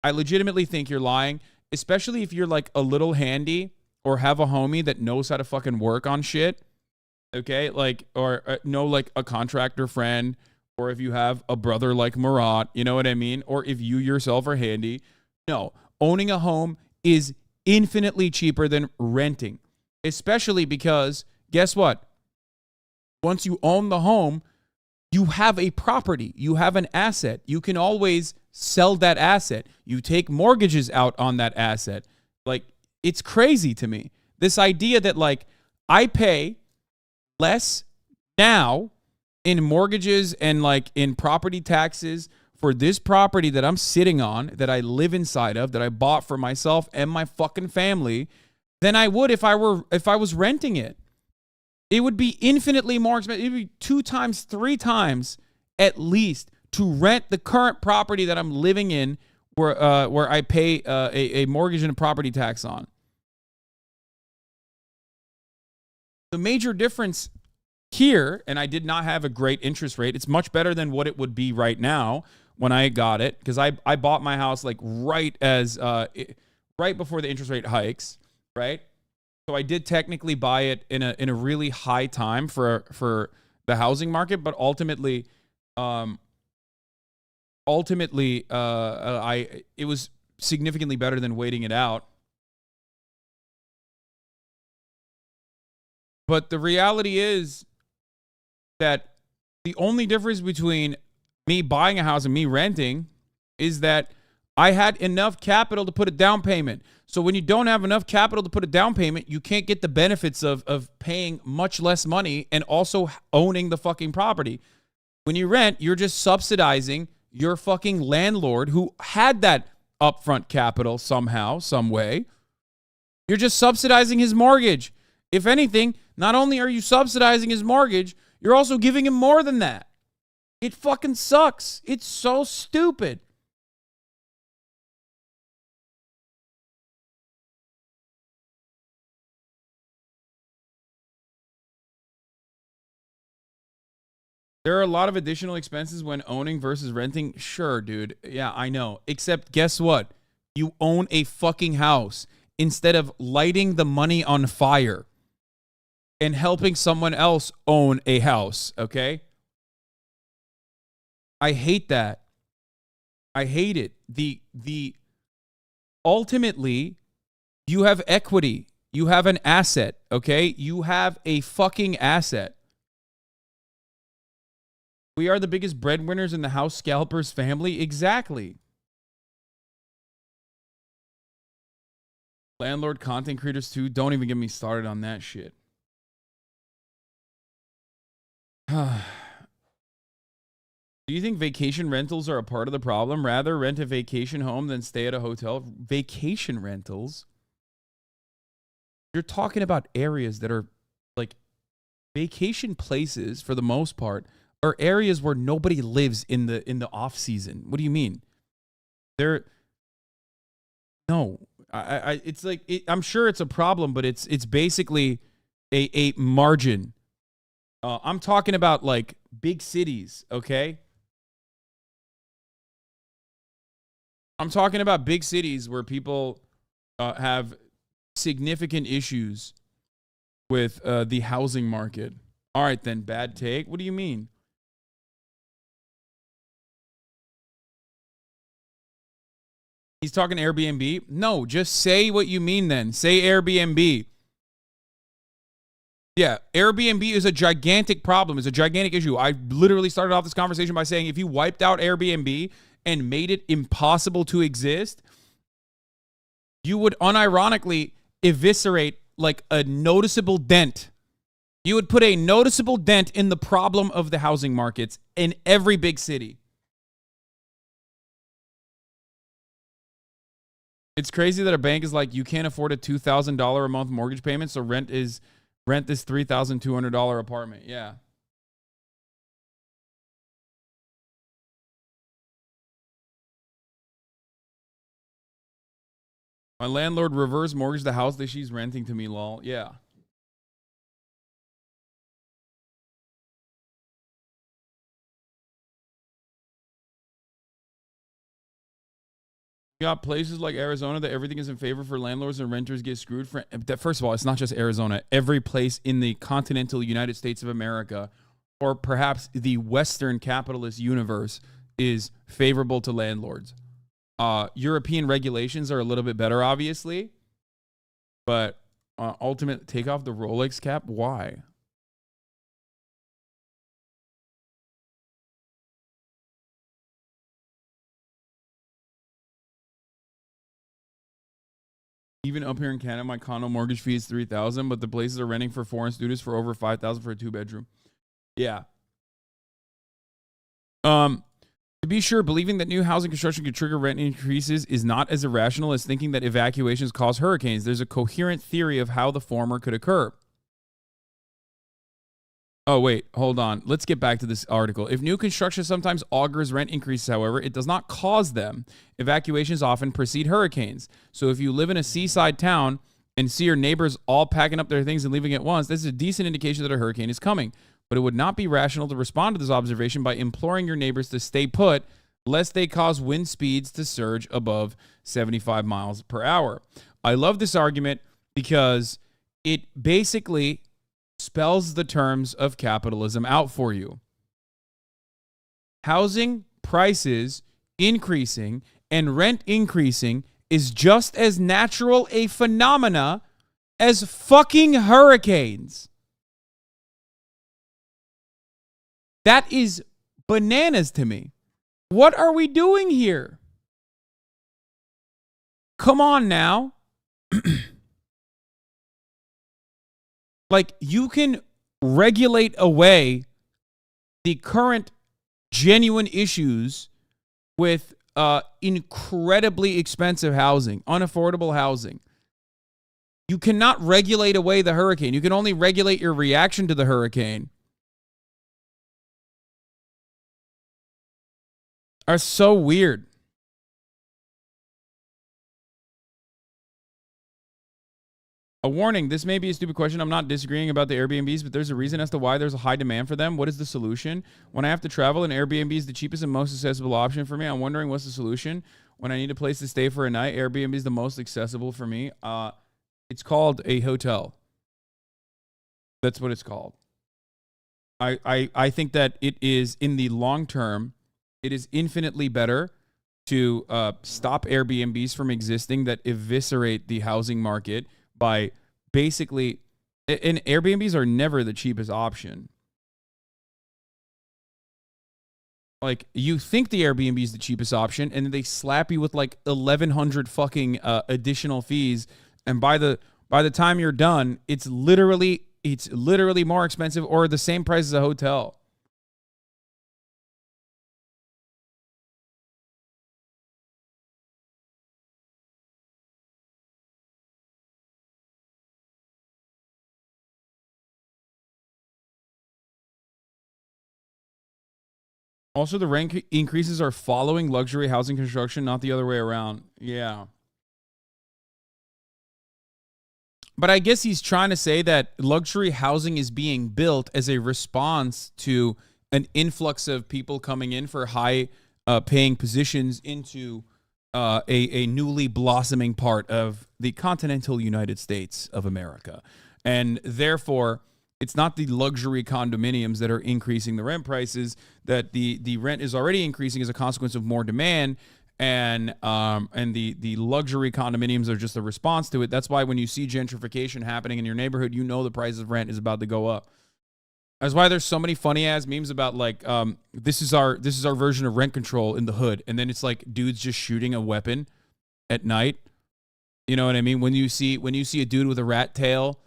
I legitimately think you're lying, especially if you're like a little handy or have a homie that knows how to fucking work on shit, okay? Like, or know like a contractor friend, or if you have a brother like Murat, you know what I mean? Or if you yourself are handy. No, owning a home is infinitely cheaper than renting, especially because, guess what? Once you own the home, you have a property, you have an asset. You can always sell that asset. You take mortgages out on that asset. Like, it's crazy to me. This idea that, like, I pay less now in mortgages and like in property taxes for this property that I'm sitting on, that I live inside of, that I bought for myself and my fucking family, than I would if I was renting it. It would be infinitely more expensive. It would be 2 times, 3 times at least to rent the current property that I'm living in, where I pay a mortgage and a property tax on. The major difference here, and I did not have a great interest rate. It's much better than what it would be right now when I got it, because I bought my house like right before the interest rate hikes, right? So I did technically buy it in a really high time for the housing market, but ultimately it was significantly better than waiting it out. But the reality is that the only difference between me buying a house and me renting is that I had enough capital to put a down payment. So when you don't have enough capital to put a down payment, you can't get the benefits of paying much less money and also owning the fucking property. When you rent, you're just subsidizing your fucking landlord who had that upfront capital somehow, some way. You're just subsidizing his mortgage. If anything, not only are you subsidizing his mortgage, you're also giving him more than that. It fucking sucks. It's so stupid. There are a lot of additional expenses when owning versus renting. Sure, dude. Yeah, I know. Except guess what? You own a fucking house instead of lighting the money on fire and helping someone else own a house, okay? I hate that. I hate it. The ultimately you have equity. You have an asset, okay? You have a fucking asset. We are the biggest breadwinners in the house scalpers family. Exactly. Landlord content creators too. Don't even get me started on that shit. Do you think vacation rentals are a part of the problem? Rather rent a vacation home than stay at a hotel? Vacation rentals? You're talking about areas that are like vacation places for the most part are areas where nobody lives in the off season. What do you mean? They're no. It's like I'm sure it's a problem, but it's basically a margin. I'm talking about like big cities, okay? I'm talking about big cities where people have significant issues with the housing market. All right, then, bad take. What do you mean? He's talking Airbnb? No, just say what you mean then. Say Airbnb. Yeah, Airbnb is a gigantic problem. It's a gigantic issue. I literally started off this conversation by saying if you wiped out Airbnb and made it impossible to exist, you would unironically eviscerate like a noticeable dent. You would put a noticeable dent in the problem of the housing markets in every big city. It's crazy that a bank is like, you can't afford a $2,000 a month mortgage payment, so rent this $3,200 apartment. Yeah. My landlord reverse mortgaged the house that she's renting to me, lol. Yeah. You got places like Arizona that everything is in favor for landlords and renters get screwed. First of all, it's not just Arizona. Every place in the continental United States of America, or perhaps the Western capitalist universe, is favorable to landlords. European regulations are a little bit better, obviously. But ultimate take off the Rolex cap? Why? Even up here in Canada, my condo mortgage fee is $3,000, but the places are renting for foreign students for over $5,000 for a 2-bedroom. Yeah. To be sure, believing that new housing construction could trigger rent increases is not as irrational as thinking that evacuations cause hurricanes. There's a coherent theory of how the former could occur. Oh, wait, hold on. Let's get back to this article. If new construction sometimes augurs rent increases, however, it does not cause them. Evacuations often precede hurricanes. So if you live in a seaside town and see your neighbors all packing up their things and leaving at once, this is a decent indication that a hurricane is coming. But it would not be rational to respond to this observation by imploring your neighbors to stay put, lest they cause wind speeds to surge above 75 miles per hour. I love this argument because it basically spells the terms of capitalism out for you. Housing prices increasing and rent increasing is just as natural a phenomena as fucking hurricanes. That is bananas to me. What are we doing here? Come on now. Like, you can regulate away the current genuine issues with incredibly expensive housing, unaffordable housing. You cannot regulate away the hurricane. You can only regulate your reaction to the hurricane. Are so weird. A warning, this may be a stupid question. I'm not disagreeing about the Airbnbs, but there's a reason as to why there's a high demand for them. What is the solution? When I have to travel, and Airbnb is the cheapest and most accessible option for me, I'm wondering what's the solution. When I need a place to stay for a night, Airbnb is the most accessible for me. It's called a hotel. That's what it's called. I think that it is, in the long term, it is infinitely better to stop Airbnbs from existing that eviscerate the housing market by basically, and Airbnbs are never the cheapest option. Like, you think the Airbnb is the cheapest option, and then they slap you with like 1,100 fucking additional fees, and by the time you're done, it's literally more expensive or the same price as a hotel. Also, the rent increases are following luxury housing construction, not the other way around. Yeah. But I guess he's trying to say that luxury housing is being built as a response to an influx of people coming in for high paying positions into a newly blossoming part of the continental United States of America. And therefore, it's not the luxury condominiums that are increasing the rent prices, that the rent is already increasing as a consequence of more demand. And the luxury condominiums are just a response to it. That's why when you see gentrification happening in your neighborhood, you know the price of rent is about to go up. That's why there's so many funny ass memes about like this is our version of rent control in the hood, and then it's like dudes just shooting a weapon at night. You know what I mean? When you see a dude with a rat tail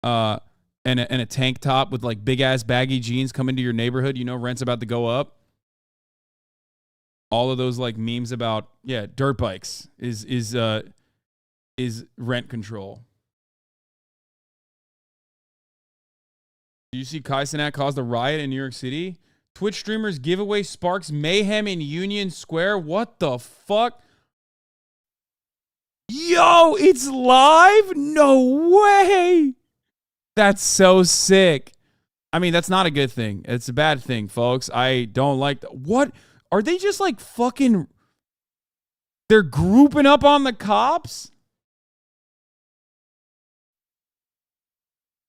and a tank top with like big ass baggy jeans come into your neighborhood, you know rent's about to go up. All of those like memes about dirt bikes is rent control. Do you see Cenat caused a riot in New York City? Twitch streamers giveaway sparks mayhem in Union Square. What the fuck? Yo, it's live? No way. That's so sick. I mean, that's not a good thing. It's a bad thing, folks. I don't like what? Are they just like fucking... They're grouping up on the cops?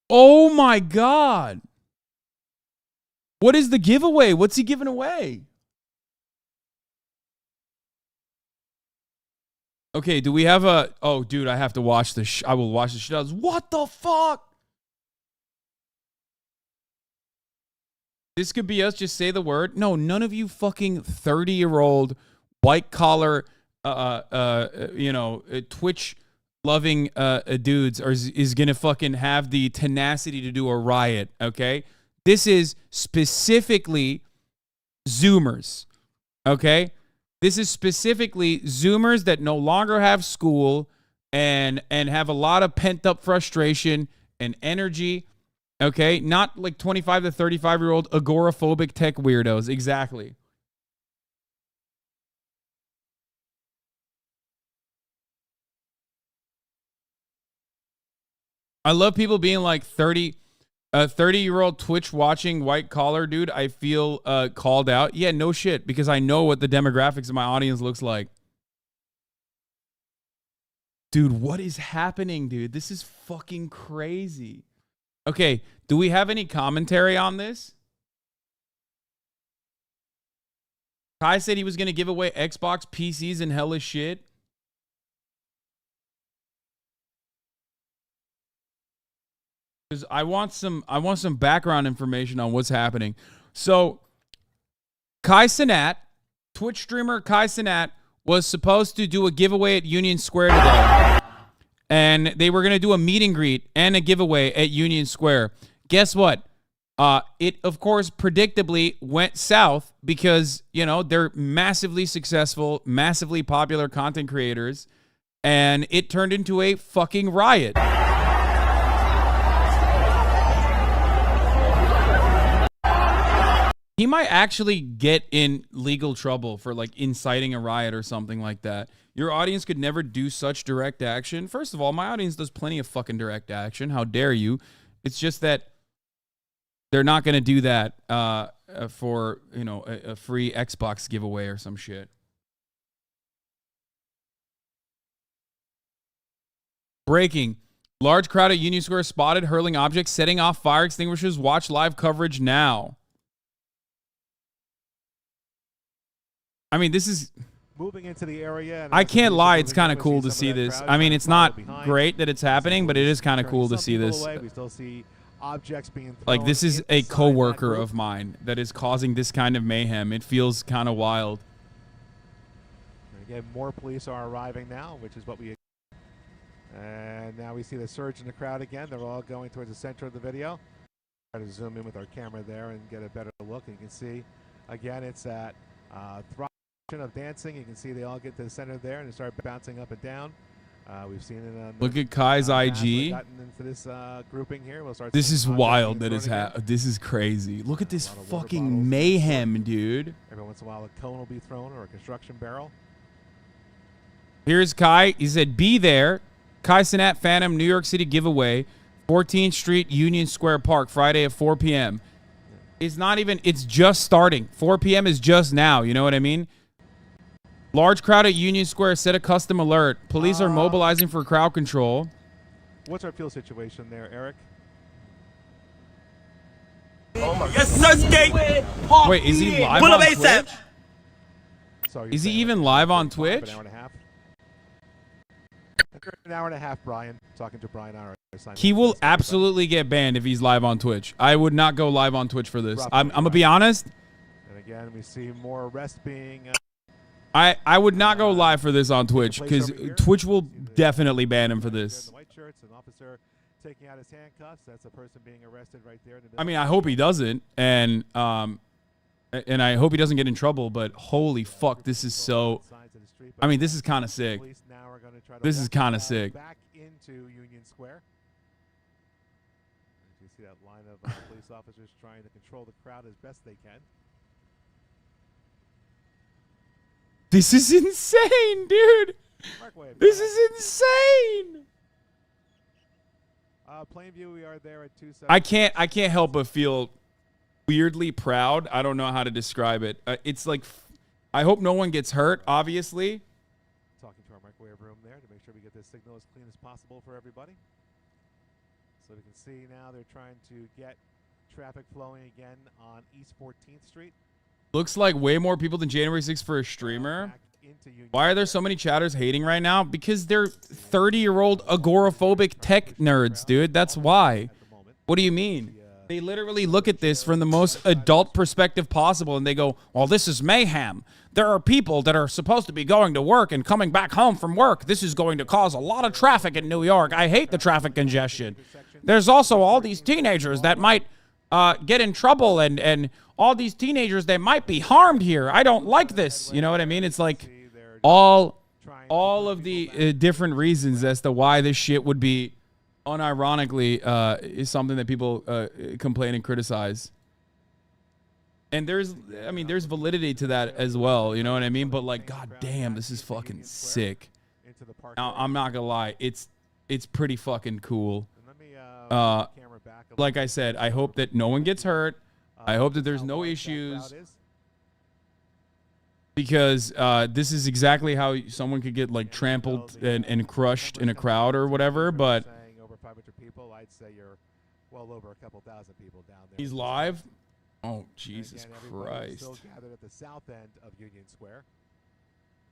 Oh my God. What is the giveaway? What's he giving away? Okay, do we have a... Oh, dude, I have to watch this. I will watch the shit out. What the fuck? This could be us. Just say the word. No, none of you fucking 30-year-old white-collar, Twitch-loving dudes is going to fucking have the tenacity to do a riot, okay? This is specifically Zoomers, okay? This is specifically Zoomers that no longer have school and have a lot of pent-up frustration and energy. Okay, not like 25 to 35-year-old agoraphobic tech weirdos. Exactly. I love people being like 30-year-old Twitch watching white collar dude. I feel called out. Yeah, no shit, because I know what the demographics of my audience looks like. Dude, what is happening, dude? This is fucking crazy. Okay, do we have any commentary on this? Kai said he was going to give away Xbox, PCs, and hella shit. Because I want some background information on what's happening. So, Cenat, Twitch streamer Cenat, was supposed to do a giveaway at Union Square today. And they were going to do a meet and greet and a giveaway at Union Square. Guess what? It, of course, predictably went south because, you know, they're massively successful, massively popular content creators. And it turned into a fucking riot. He might actually get in legal trouble for like inciting a riot or something like that. Your audience could never do such direct action. First of all, my audience does plenty of fucking direct action. How dare you? It's just that they're not going to do that for, you know, a free Xbox giveaway or some shit. Breaking. Large crowd at Union Square spotted hurling objects, setting off fire extinguishers. Watch live coverage now. I mean, this is... Moving into the area. And I can't lie, it's kind of cool to see this. I mean, it's not great that it's happening, but it is kind of cool to see this. We still see objects being thrown. Like, this is a coworker of mine that is causing this kind of mayhem. It feels kind of wild. And again, more police are arriving now, which is what we... And now we see the surge in the crowd again. They're all going towards the center of the video. Try to zoom in with our camera there and get a better look. And you can see, again, it's that of dancing. You can see they all get to the center there and they start bouncing up and down. We've seen it on look at Kai's IG. This grouping here. We'll start this is wild that is this is crazy. Look at this fucking mayhem, dude. Every once in a while a cone will be thrown or a construction barrel. Here's Kai. He said, be there. Kai Cenat Phantom New York City giveaway. 14th Street, Union Square Park, Friday at 4 p.m. It's not even, it's just starting. 4 p.m. is just now. You know what I mean? Large crowd at Union Square, set a custom alert. Police are mobilizing for crowd control. What's our field situation there, Eric? Yes, sir, skate. Wait, is he live on Twitch? So is he even live on Twitch? An hour and a half, Brian. Talking to Brian. He will absolutely get banned if he's live on Twitch. I would not go live on Twitch for this. I'm going to be honest. And again, we see more arrests being... I would not go live for this on Twitch because Twitch will definitely ban him for this. The white shirts, an officer taking out his handcuffs. That's a person being arrested right there. I mean, I hope he doesn't, and I hope he doesn't get in trouble. But holy fuck, this is so. I mean, this is kind of sick. This is kind of sick. Back into Union Square. You see that line of police officers trying to control the crowd as best they can. This is insane, dude. This is insane. Plainview, we are there at 2:7. I can't help but feel weirdly proud. I don't know how to describe it. It's like, I hope no one gets hurt, obviously. Talking to our microwave room there to make sure we get this signal as clean as possible for everybody. So we can see now they're trying to get traffic flowing again on East 14th Street. Looks like way more people than January 6th for a streamer. Why are there so many chatters hating right now? Because they're 30-year-old agoraphobic tech nerds, dude. That's why. What do you mean? They literally look at this from the most adult perspective possible, and they go, well, this is mayhem. There are people that are supposed to be going to work and coming back home from work. This is going to cause a lot of traffic in New York. I hate the traffic congestion. There's also all these teenagers that might get in trouble and all these teenagers that might be harmed here. I don't like this. You know what I mean? It's like all of the different reasons as to why this shit would be unironically is something that people complain and criticize. And there's validity to that as well. You know what I mean? But like, god damn, this is fucking sick. Now, I'm not gonna lie. It's pretty fucking cool. Like I said, I hope that no one gets hurt. I hope that there's no issues, because this is exactly how someone could get like trampled and crushed in a crowd or whatever. But over 500 people, I'd say you're well over a couple thousand people down there. He's live. Oh, Jesus Christ! Still gathered at the south end of Union Square.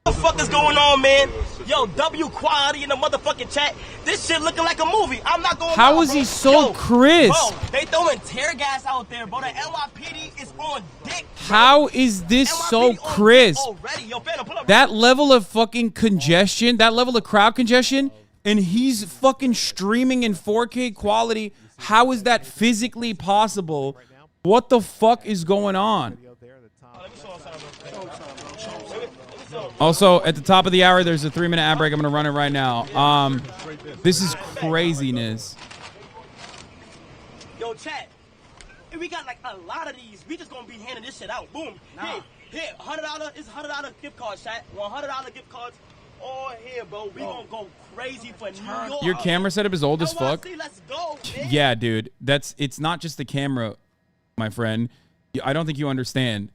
What the fuck is going on, man? Yo, W quality in the motherfucking chat. This shit looking like a movie. I'm not going. How is he so crisp? Bro, they throwing tear gas out there, bro. The NYPD is on dick. Bro. How is this so crisp? Yo, Phantom, pull up. That level of fucking congestion, that level of crowd congestion, and he's fucking streaming in 4K quality. How is that physically possible? What the fuck is going on? Also, at the top of the hour, there's a 3-minute ad break. I'm going to run it right now. This is craziness. Yo, chat. And we got like a lot of these. We just gonna be handing this shit out. Boom. Nah. Here, $100. It's $100 gift card, chat. $100 gift cards. All here, bro. We gonna go crazy for New York. Your camera setup is old as fuck. NYC, let's go, man. Yeah, dude. It's not just the camera, my friend. I don't think you understand.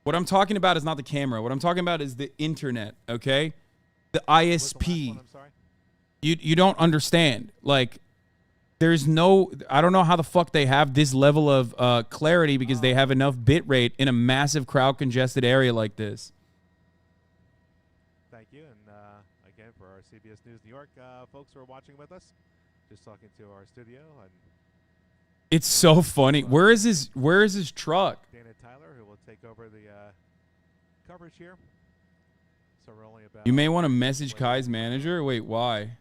What I'm talking about is not the camera. What I'm talking about is the internet, okay? The ISP. I'm sorry. You don't understand. Like, there's no, I don't know how the fuck they have this level of clarity because they have enough bit rate in a massive crowd congested area like this. Thank you. And again, for our CBS News New York folks who are watching with us, just talking to our studio and It's so funny. Where is his truck? Dana Tyler, who will take over the coverage here. So we're only about. You may want to message Kai's manager. Wait, why?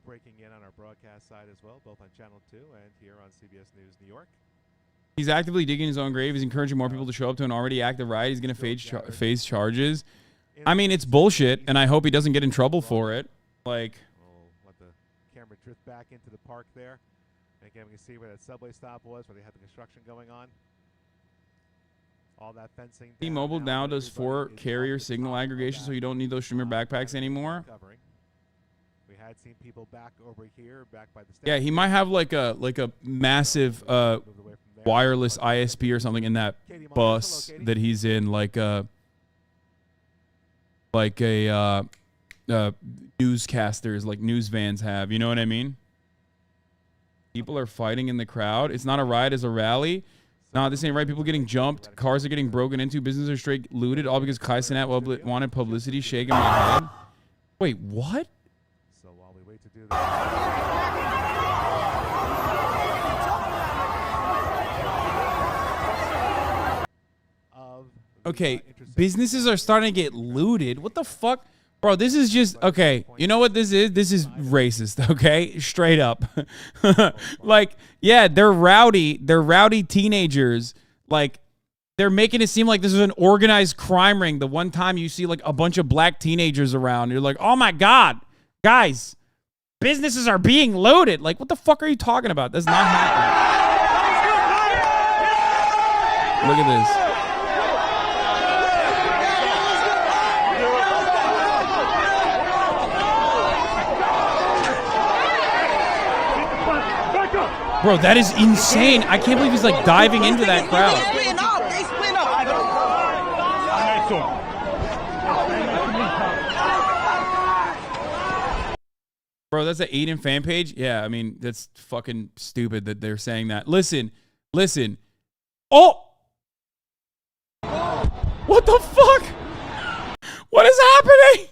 Breaking in on our broadcast side as well, both on Channel 2 and here on CBS News New York. He's actively digging his own grave. He's encouraging more people to show up to an already active riot. He's going to face charges. I mean, it's bullshit, and I hope he doesn't get in trouble for it. Like, We'll let the camera drift back into the park there. And again, we can see where that subway stop was, where they had the construction going on. All that fencing. T-Mobile now does 4 carrier signal aggregation, so you don't need those streamer backpacks anymore. We had seen people back over here, back by the Yeah, he might have like a massive wireless ISP or something in that bus that he's in, like a newscasters, like news vans have. You know what I mean? People are fighting in the crowd. It's not a riot, it's a rally. No, this ain't right. People getting jumped. Cars are getting broken into. Businesses are straight looted. All because Cenat wanted publicity. Shaking my head. Wait, what? So while we wait to do that. Okay, businesses are starting to get looted. What the fuck? Bro, this is just, okay, you know what this is? This is racist, okay? Straight up. Like, yeah, they're rowdy. They're rowdy teenagers. Like, they're making it seem like this is an organized crime ring. The one time you see, like, a bunch of black teenagers around, you're like, oh, my God. Guys, businesses are being looted. Like, what the fuck are you talking about? That's not happening. Look at this. Bro, that is insane. I can't believe he's like diving into that crowd. They split up. Bro, that's an Aiden fan page? Yeah, I mean, that's fucking stupid that they're saying that. Listen. Oh! What the fuck? What is happening?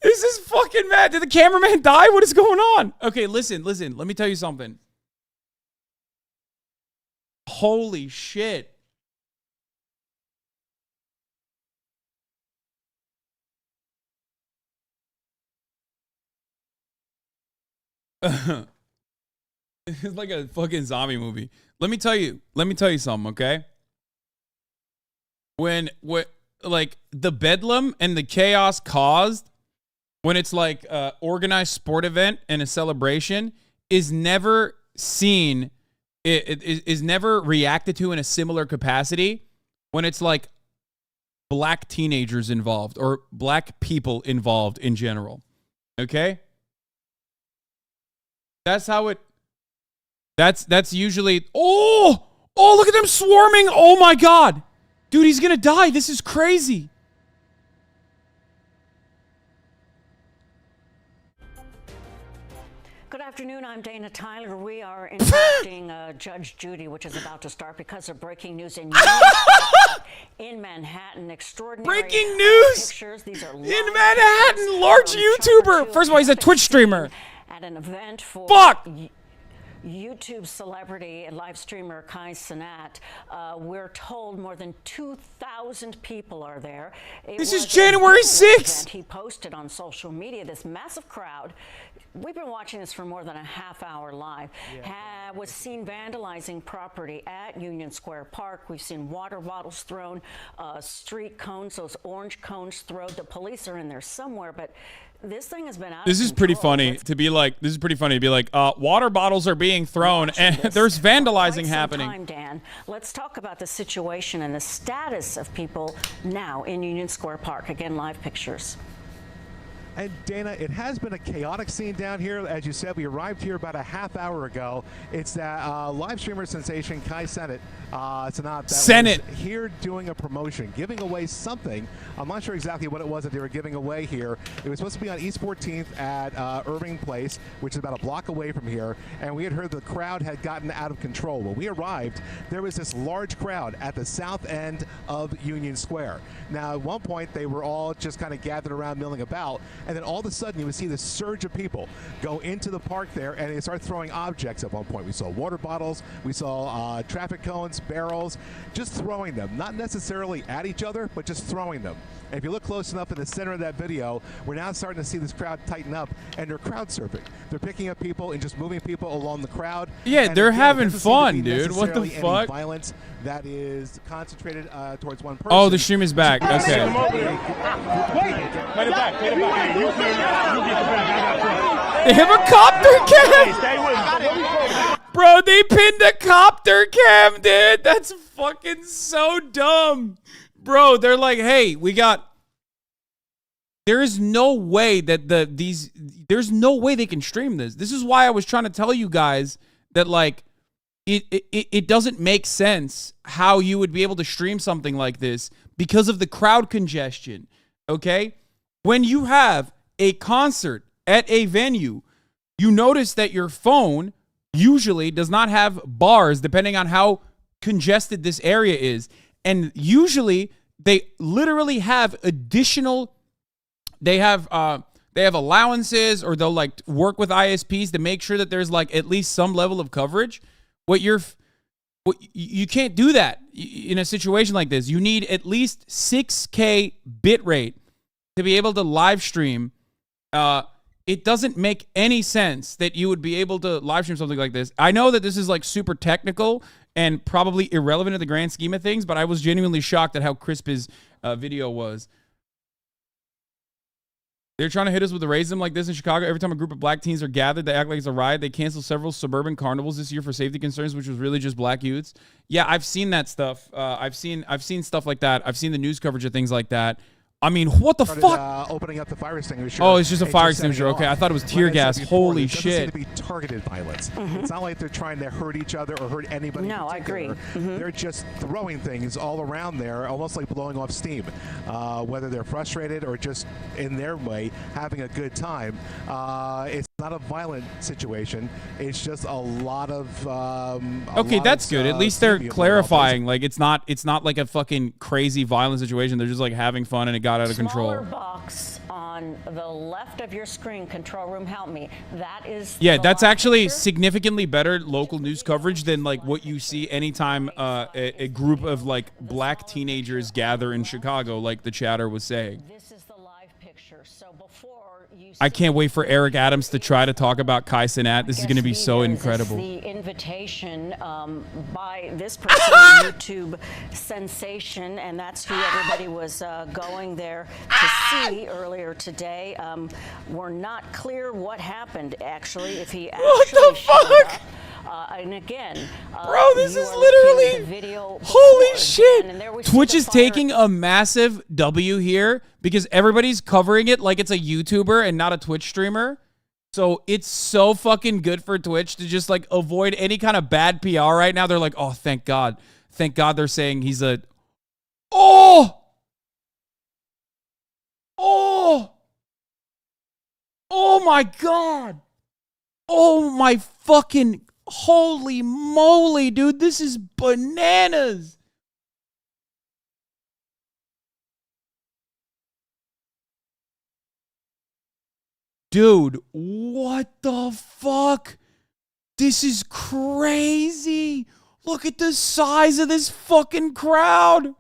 This is fucking mad. Did the cameraman die? What is going on? Okay, listen. Let me tell you something. Holy shit. It's like a fucking zombie movie. Let me tell you something, okay? When like the bedlam and the chaos caused when it's like a organized sport event and a celebration is never seen. It is never reacted to in a similar capacity when it's like black teenagers involved or black people involved in general. Okay? That's how it. That's usually. Oh, look at them swarming. Oh my God. Dude, he's gonna die. This is crazy. Good afternoon. I'm Dana Tyler. We are interrupting Judge Judy, which is about to start because of breaking news in in Manhattan. Extraordinary breaking news pictures. These are in Manhattan. Large YouTuber. First of all, he's a Twitch streamer. At an event for YouTube celebrity and live streamer Cenat. We're told more than 2,000 people are there. This is January 6th. He posted on social media this massive crowd. We've been watching this for more than a half hour live. Was seen vandalizing property at Union Square Park. We've seen water bottles thrown, street cones, those orange cones thrown. The police are in there somewhere, but this thing has been out. This is pretty funny to be like. This is pretty funny to be like. Water bottles are being thrown, and there's vandalizing happening. Time, Dan. Let's talk about the situation and the status of people now in Union Square Park. Again, live pictures. And Dana, it has been a chaotic scene down here. As you said, we arrived here about a half hour ago. It's that live streamer sensation, Cenat Cenat was here doing a promotion, giving away something. I'm not sure exactly what it was that they were giving away here. It was supposed to be on East 14th at Irving Place, which is about a block away from here. And we had heard the crowd had gotten out of control. When we arrived, there was this large crowd at the south end of Union Square. Now, at one point, they were all just kind of gathered around, milling about. And then all of a sudden, you would see this surge of people go into the park there, and they start throwing objects at one point. We saw water bottles, we saw traffic cones, barrels, just throwing them. Not necessarily at each other, but just throwing them. And if you look close enough in the center of that video, we're now starting to see this crowd tighten up, and they're crowd surfing. They're picking up people and just moving people along the crowd. Yeah, and they're again, having fun, dude. What the fuck? Violence that is concentrated towards one person. Oh, the stream is back. Okay. They have a copter cam. Bro, they pinned a copter cam, dude. That's fucking so dumb. Bro, they're like, hey, we got. There is no way that there's no way they can stream this. This is why I was trying to tell you guys that, like, it doesn't make sense how you would be able to stream something like this because of the crowd congestion. Okay? When you have a concert at a venue, you notice that your phone usually does not have bars depending on how congested this area is. And usually they literally have additional, they have allowances, or they'll like work with ISPs to make sure that there's like at least some level of coverage. You can't do that in a situation like this. You need at least 6K bit rate to be able to live stream. It doesn't make any sense that you would be able to live stream something like this. I know that this is like super technical and probably irrelevant in the grand scheme of things, but I was genuinely shocked at how crisp his video was. They're trying to hit us with a racism like this in Chicago. Every time a group of black teens are gathered, they act like it's a riot. They canceled several suburban carnivals this year for safety concerns, which was really just black youths. Yeah, I've seen that stuff. I've seen stuff like that. I've seen the news coverage of things like that. I mean, what the fuck? Opening up the fire extinguisher. Oh, it's just a fire extinguisher. Okay, I thought it was tear gas. Holy shit. It doesn't seem to be targeted violence. It's not like they're trying to hurt each other or hurt anybody. No, I agree. They're just throwing things all around there, almost like blowing off steam. Whether they're frustrated or just in their way having a good time. It's not a violent situation. It's just a lot of. Okay, that's good. At least they're clarifying. Like it's not like a fucking crazy violent situation. They're just like having fun and it got out of control. Smaller box on the left of your screen, control room, help me. That is. Yeah, that's actually significantly better local news coverage than like what you see anytime a group of like black teenagers gather in Chicago, like the chatter was saying. This is the live picture. So before you. I can't wait for Eric Adams to try to talk about Cenat. This is going to be so incredible. The invitation by this person, a YouTube sensation, and that's who everybody was going there to see earlier today. We're not clear what happened, actually, if he actually what the fuck? Up. And again, bro, this is literally holy shit. Twitch is taking a massive W here because everybody's covering it like it's a YouTuber and not a Twitch streamer. So it's so fucking good for Twitch to just like avoid any kind of bad PR right now. They're like, oh, thank God. Thank God they're saying he's a. Oh my God. Oh my fucking. Holy moly, dude. This is bananas. Dude, what the fuck? This is crazy. Look at the size of this fucking crowd.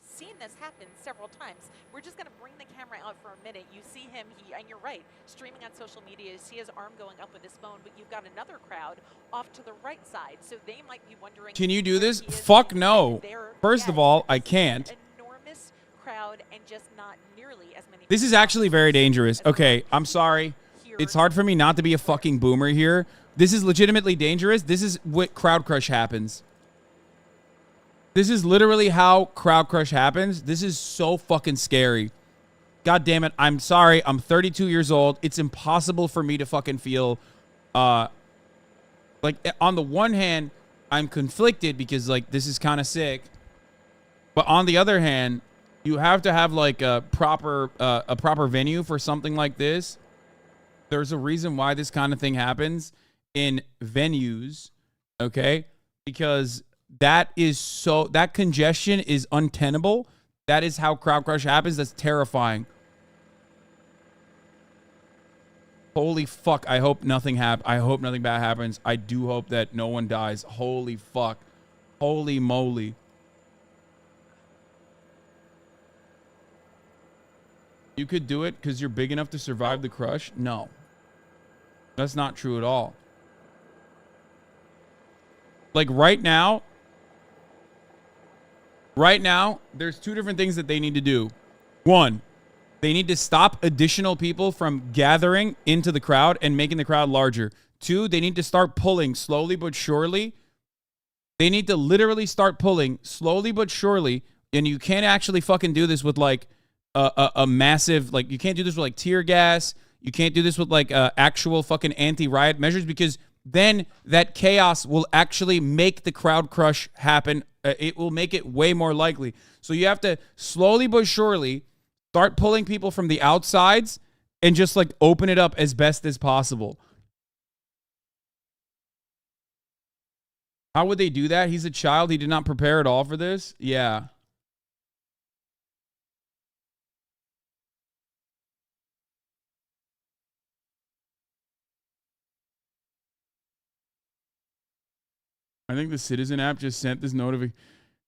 Seen this happen several times. We're just going to bring the camera out for a minute. You see him, and you're right, streaming on social media. You see his arm going up with his phone, but you've got another crowd off to the right side. So they might be wondering. Can you do this? Fuck no. First of all, I can't. crowd and just not nearly as many. This is actually very dangerous. Okay, I'm sorry. It's hard for me not to be a fucking boomer here. This is legitimately dangerous. This is what crowd crush happens. This is literally how crowd crush happens. This is so fucking scary. God damn it. I'm sorry. I'm 32 years old. It's impossible for me to fucking feel like, on the one hand, I'm conflicted because like this is kind of sick. But on the other hand, you have to have like a proper venue for something like this. There's a reason why this kind of thing happens in venues, okay? Because that congestion is untenable. That is how crowd crush happens. That's terrifying. Holy fuck, I hope nothing bad happens. I do hope that no one dies. Holy fuck. Holy moly. You could do it because you're big enough to survive the crush? No. That's not true at all. Like right now, there's two different things that they need to do. One, they need to stop additional people from gathering into the crowd and making the crowd larger. Two, they need to start pulling slowly but surely. They need to literally start pulling slowly but surely. And you can't actually fucking do this with like a massive, like you can't do this with like tear gas. You can't do this with like actual fucking anti-riot measures because then that chaos will actually make the crowd crush happen. It will make it way more likely. So you have to slowly but surely start pulling people from the outsides and just like open it up as best as possible. How would they do that? He's a child. He did not prepare at all for this. Yeah. I think the Citizen app just sent this notification.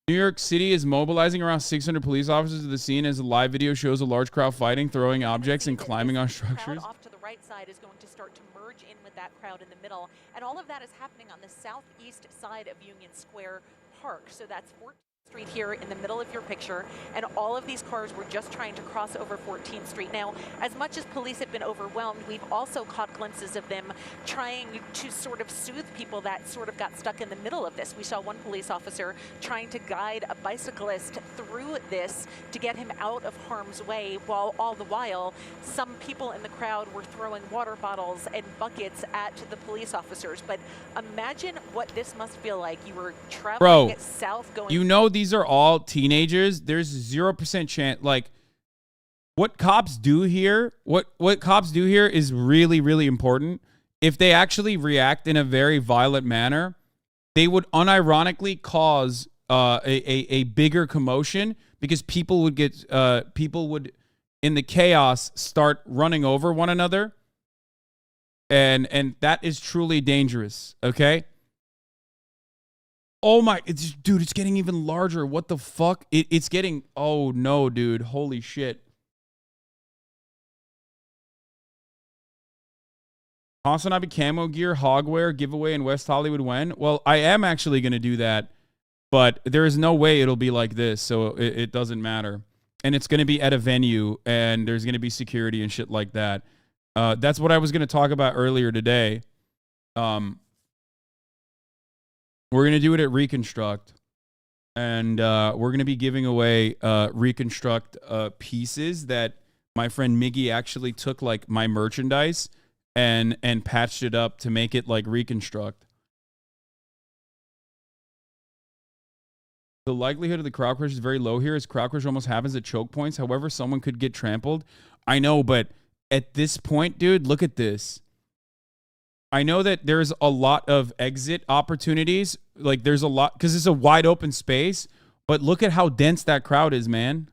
New York City is mobilizing around 600 police officers to the scene as a live video shows a large crowd fighting, throwing objects, and climbing on structures. Off to the right side is going to start to merge in with that crowd in the middle, and all of that is happening on the southeast side of Union Square Park. So that's 14th Street here in the middle of your picture, and all of these cars were just trying to cross over 14th Street. Now, as much as police have been overwhelmed, we've also caught glimpses of them trying to sort of soothe people that sort of got stuck in the middle of this. We saw one police officer trying to guide a bicyclist through this to get him out of harm's way, while all the while, some people in the crowd were throwing water bottles and buckets at the police officers. But imagine what this must feel like. You were traveling south going... You know these are all teenagers. There's 0% chance. Like, what cops do here, what cops do here is really, really important. If they actually react in a very violent manner, they would unironically cause a bigger commotion because people would in the chaos start running over one another, and that is truly dangerous. Okay. Oh my, dude, it's getting even larger. What the fuck? It's getting, oh no, dude. Holy shit. HasanAbi camo gear, hogwear, giveaway in West Hollywood when? Well, I am actually going to do that, but there is no way it'll be like this, so it doesn't matter. And it's going to be at a venue, and there's going to be security and shit like that. That's what I was going to talk about earlier today. We're going to do it at Reconstruct, and we're going to be giving away Reconstruct pieces that my friend Miggy actually took, like, my merchandise and patched it up to make it like Reconstruct. The likelihood of the crowd crush is very low here, as crowd crush almost happens at choke points. However, someone could get trampled. I know, but at this point, dude, look at this. I know that there's a lot of exit opportunities. Like, there's a lot, because it's a wide open space, but look at how dense that crowd is, man.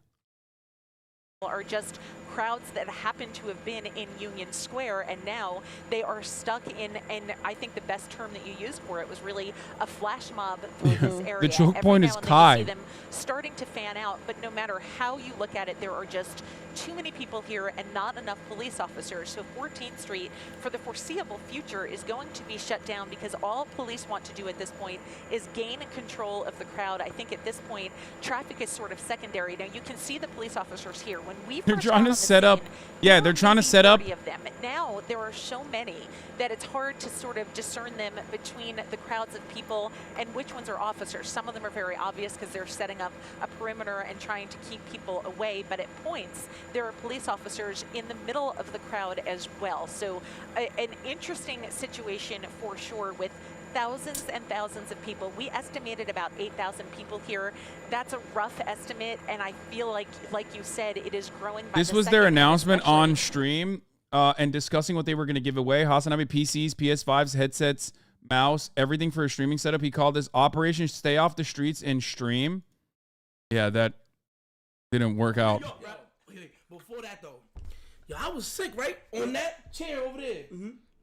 Are just crowds that happen to have been in Union Square, and now they are stuck in, and I think the best term that you used for it was really a flash mob through this area. The choke Every point now is and then Kai. you see them starting to fan out, but no matter how you look at it, there are just too many people here and not enough police officers. So 14th Street, for the foreseeable future, is going to be shut down because all police want to do at this point is gain control of the crowd. I think at this point, traffic is sort of secondary. Now, you can see the police officers here. When we They're first trying got to on the set up. scene, Yeah, there they're were trying to maybe set up. 30 of them. Now, there are so many that it's hard to sort of discern them between the crowds of people and which ones are officers. Some of them are very obvious because they're setting up a perimeter and trying to keep people away, but at points, there are police officers in the middle of the crowd as well. So an interesting situation for sure, with thousands and thousands of people. We estimated about 8,000 people here. That's a rough estimate, and I feel like you said, it is growing by This the was their second, announcement especially on stream and discussing what they were going to give away. HasanAbi PCs, PS5s, headsets, mouse, everything for a streaming setup. He called this Operation Stay Off the Streets and Stream. Yeah, that didn't work out. Yo, before that, though, yo, I was sick, right? On that chair over there.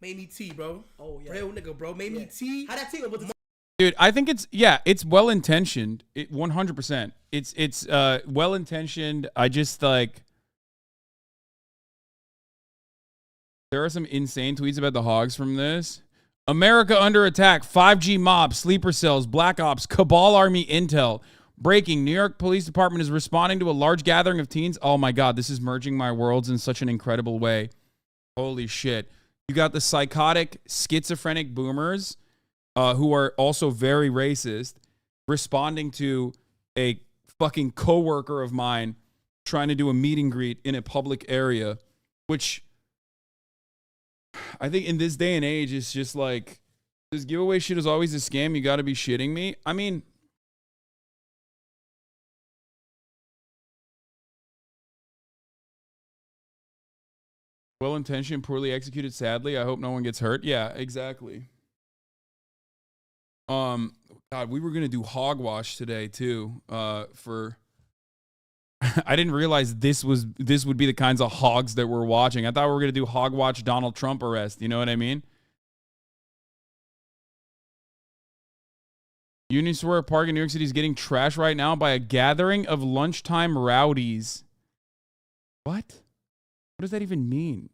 Made me tea, bro. Oh, yeah. Real nigga, bro. Made me tea. How that tea go? Dude, I think it's well intentioned. 100%. It's well intentioned. I just like, there are some insane tweets about the hogs from this. America under attack. 5G mob, sleeper cells, black ops, cabal army intel. Breaking. New York Police Department is responding to a large gathering of teens. Oh my God, this is merging my worlds in such an incredible way. Holy shit. You got the psychotic, schizophrenic boomers who are also very racist responding to a fucking coworker of mine trying to do a meet and greet in a public area, which I think in this day and age is just like, this giveaway shit is always a scam. You got to be shitting me. I mean, well-intentioned, poorly executed, sadly. I hope no one gets hurt. Yeah, exactly. God, we were gonna do hogwash today too. For I didn't realize this would be the kinds of hogs that we're watching. I thought we were gonna do hogwatch Donald Trump arrest. You know what I mean? Union Square Park in New York City is getting trashed right now by a gathering of lunchtime rowdies. What? What does that even mean?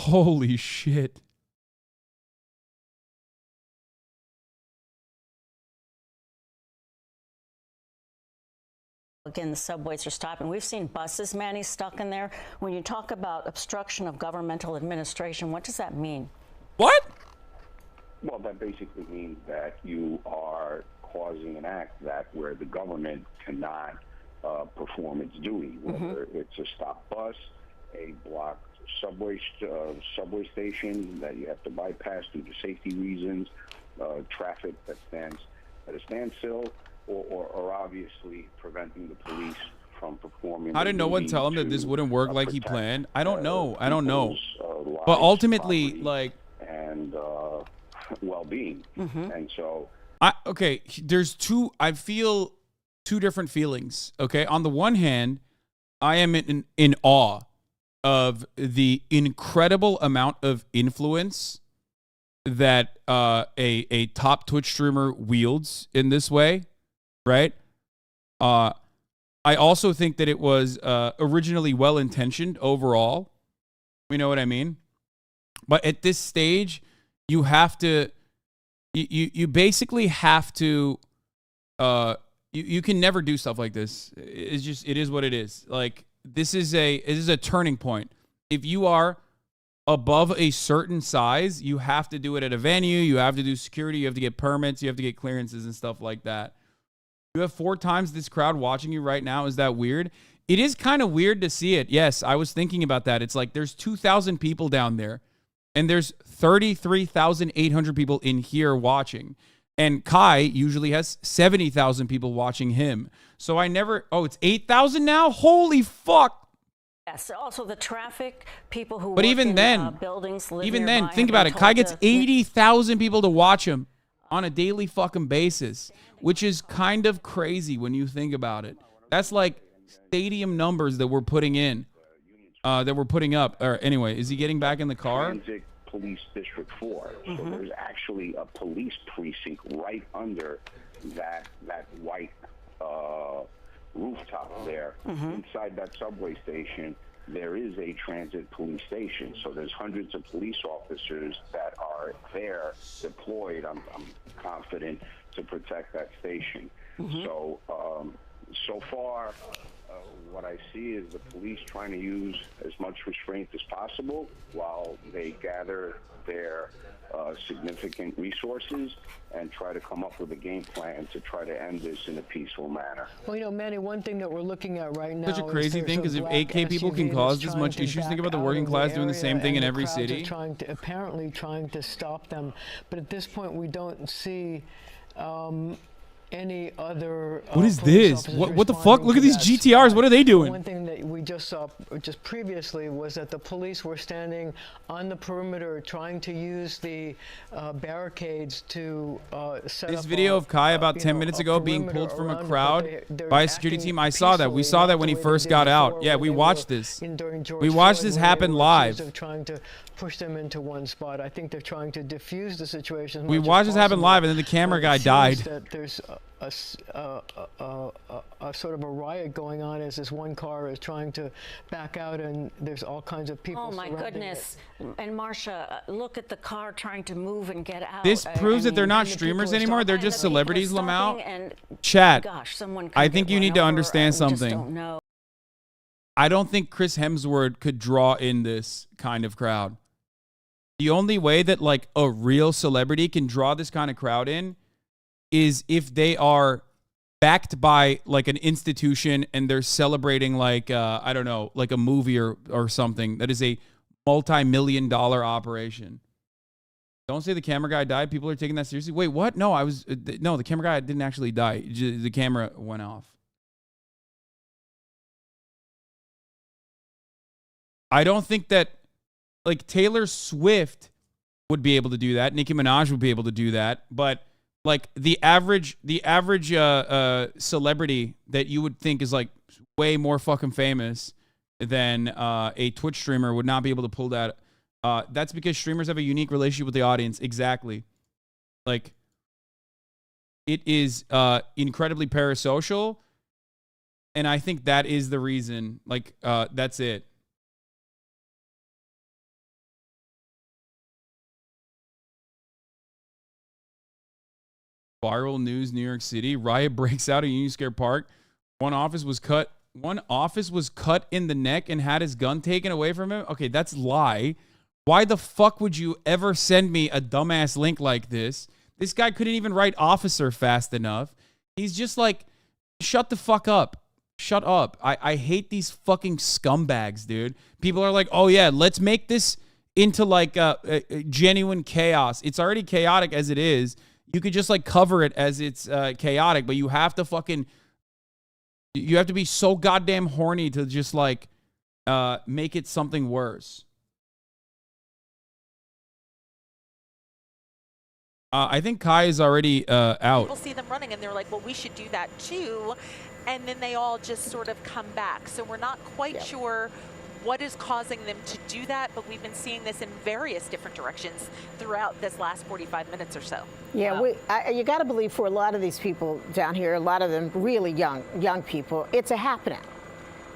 Holy shit. Again, the subways are stopping. We've seen buses, Manny, stuck in there. When you talk about obstruction of governmental administration, what does that mean? What? Well, that basically means that you are causing an act that where the government cannot perform its duty, whether it's a stopped bus, a blocked subway station that you have to bypass due to safety reasons, traffic that stands at a standstill, or obviously preventing the police from performing. How did no one tell him that this wouldn't work like he planned? I don't know. I don't know. Lives, but ultimately, property, like, and well-being, and so okay, there's I feel two different feelings. Okay, on the one hand, I am in awe of the incredible amount of influence that a top Twitch streamer wields in this way, right? I also think that it was originally well-intentioned overall. You know what I mean? But at this stage, you have to, you basically have to, you can never do stuff like this. It's just, it is what it is. Like, this is a turning point. If you are above a certain size, you have to do it at a venue. You have to do security. You have to get permits. You have to get clearances and stuff like that. You have 4 times this crowd watching you right now. Is that weird? It is kind of weird to see it. Yes, I was thinking about that. It's like there's 2,000 people down there, and there's 33,800 people in here watching. And Kai usually has 70,000 people watching him. So I never, it's 8,000 now? Holy fuck. Yes, also the traffic, people who But work even in, then, buildings live even nearby then, think have about been it. Kai told gets to- 80,000 people to watch him. on a daily fucking basis, which is kind of crazy when you think about it. That's like stadium numbers that we're putting in, that we're putting up. Or anyway, is he getting back in the car? Transit Police District 4. So there's actually a police precinct right under that white rooftop there. Inside that subway station, there is a transit police station. So there's hundreds of police officers that are there deployed, I'm confident, to protect that station. So, so far, what I see is the police trying to use as much restraint as possible while they gather their significant resources and try to come up with a game plan to try to end this in a peaceful manner. Well, you know, Manny, one thing that we're looking at right now. Such a crazy thing, because if 8K people can cause this much issues, think about the working class doing the same thing in every city. Apparently trying to stop them, but at this point we don't see any other. What is this? What the fuck? Look at these GTRs. What are they doing? One thing that we just saw just previously was that the police were standing on the perimeter trying to use the barricades to set up. This video of Kai about 10 minutes ago being pulled from a crowd by a security team. I saw that. We saw that when he first got out. Yeah, we watched this. We watched this happen live. Trying to push them into one spot. I think they're trying to diffuse the situation. We watched this happen live, and then the camera guy died. There's a sort of a riot going on as this one car is trying to back out, and there's all kinds of people. Oh my goodness! And Marsha, look at the car trying to move and get out. This proves that they're not streamers anymore. They're just celebrities, Lamau. Chat. Gosh, someone I think you need to understand something. I don't think Chris Hemsworth could draw in this kind of crowd. The only way that like a real celebrity can draw this kind of crowd in is if they are backed by like an institution and they're celebrating like, I don't know, like a movie or something that is a multi-million-dollar operation. Don't say the camera guy died. People are taking that seriously. Wait, what? No, no, the camera guy didn't actually die. The camera went off. I don't think that like Taylor Swift would be able to do that. Nicki Minaj would be able to do that. But like the average celebrity that you would think is like way more fucking famous than a Twitch streamer would not be able to pull that. That's because streamers have a unique relationship with the audience. Exactly. Like it is incredibly parasocial. And I think that is the reason. Like that's it. Viral news, New York City. Riot breaks out at Union Square Park. One officer was cut in the neck and had his gun taken away from him. Okay, that's lie. Why the fuck would you ever send me a dumbass link like this? This guy couldn't even write officer fast enough. He's just like, shut the fuck up. Shut up. I hate these fucking scumbags, dude. People are like, oh yeah, let's make this into like a genuine chaos. It's already chaotic as it is. You could just like cover it as it's chaotic, but you have to be so goddamn horny to just like make it something worse. I think Kai is already out. People see them running and they're like, well, we should do that too. And then they all just sort of come back. So we're not quite sure what is causing them to do that, but we've been seeing this in various different directions throughout this last 45 minutes or so. Yeah, you got to believe for a lot of these people down here, a lot of them really young people, it's a happening.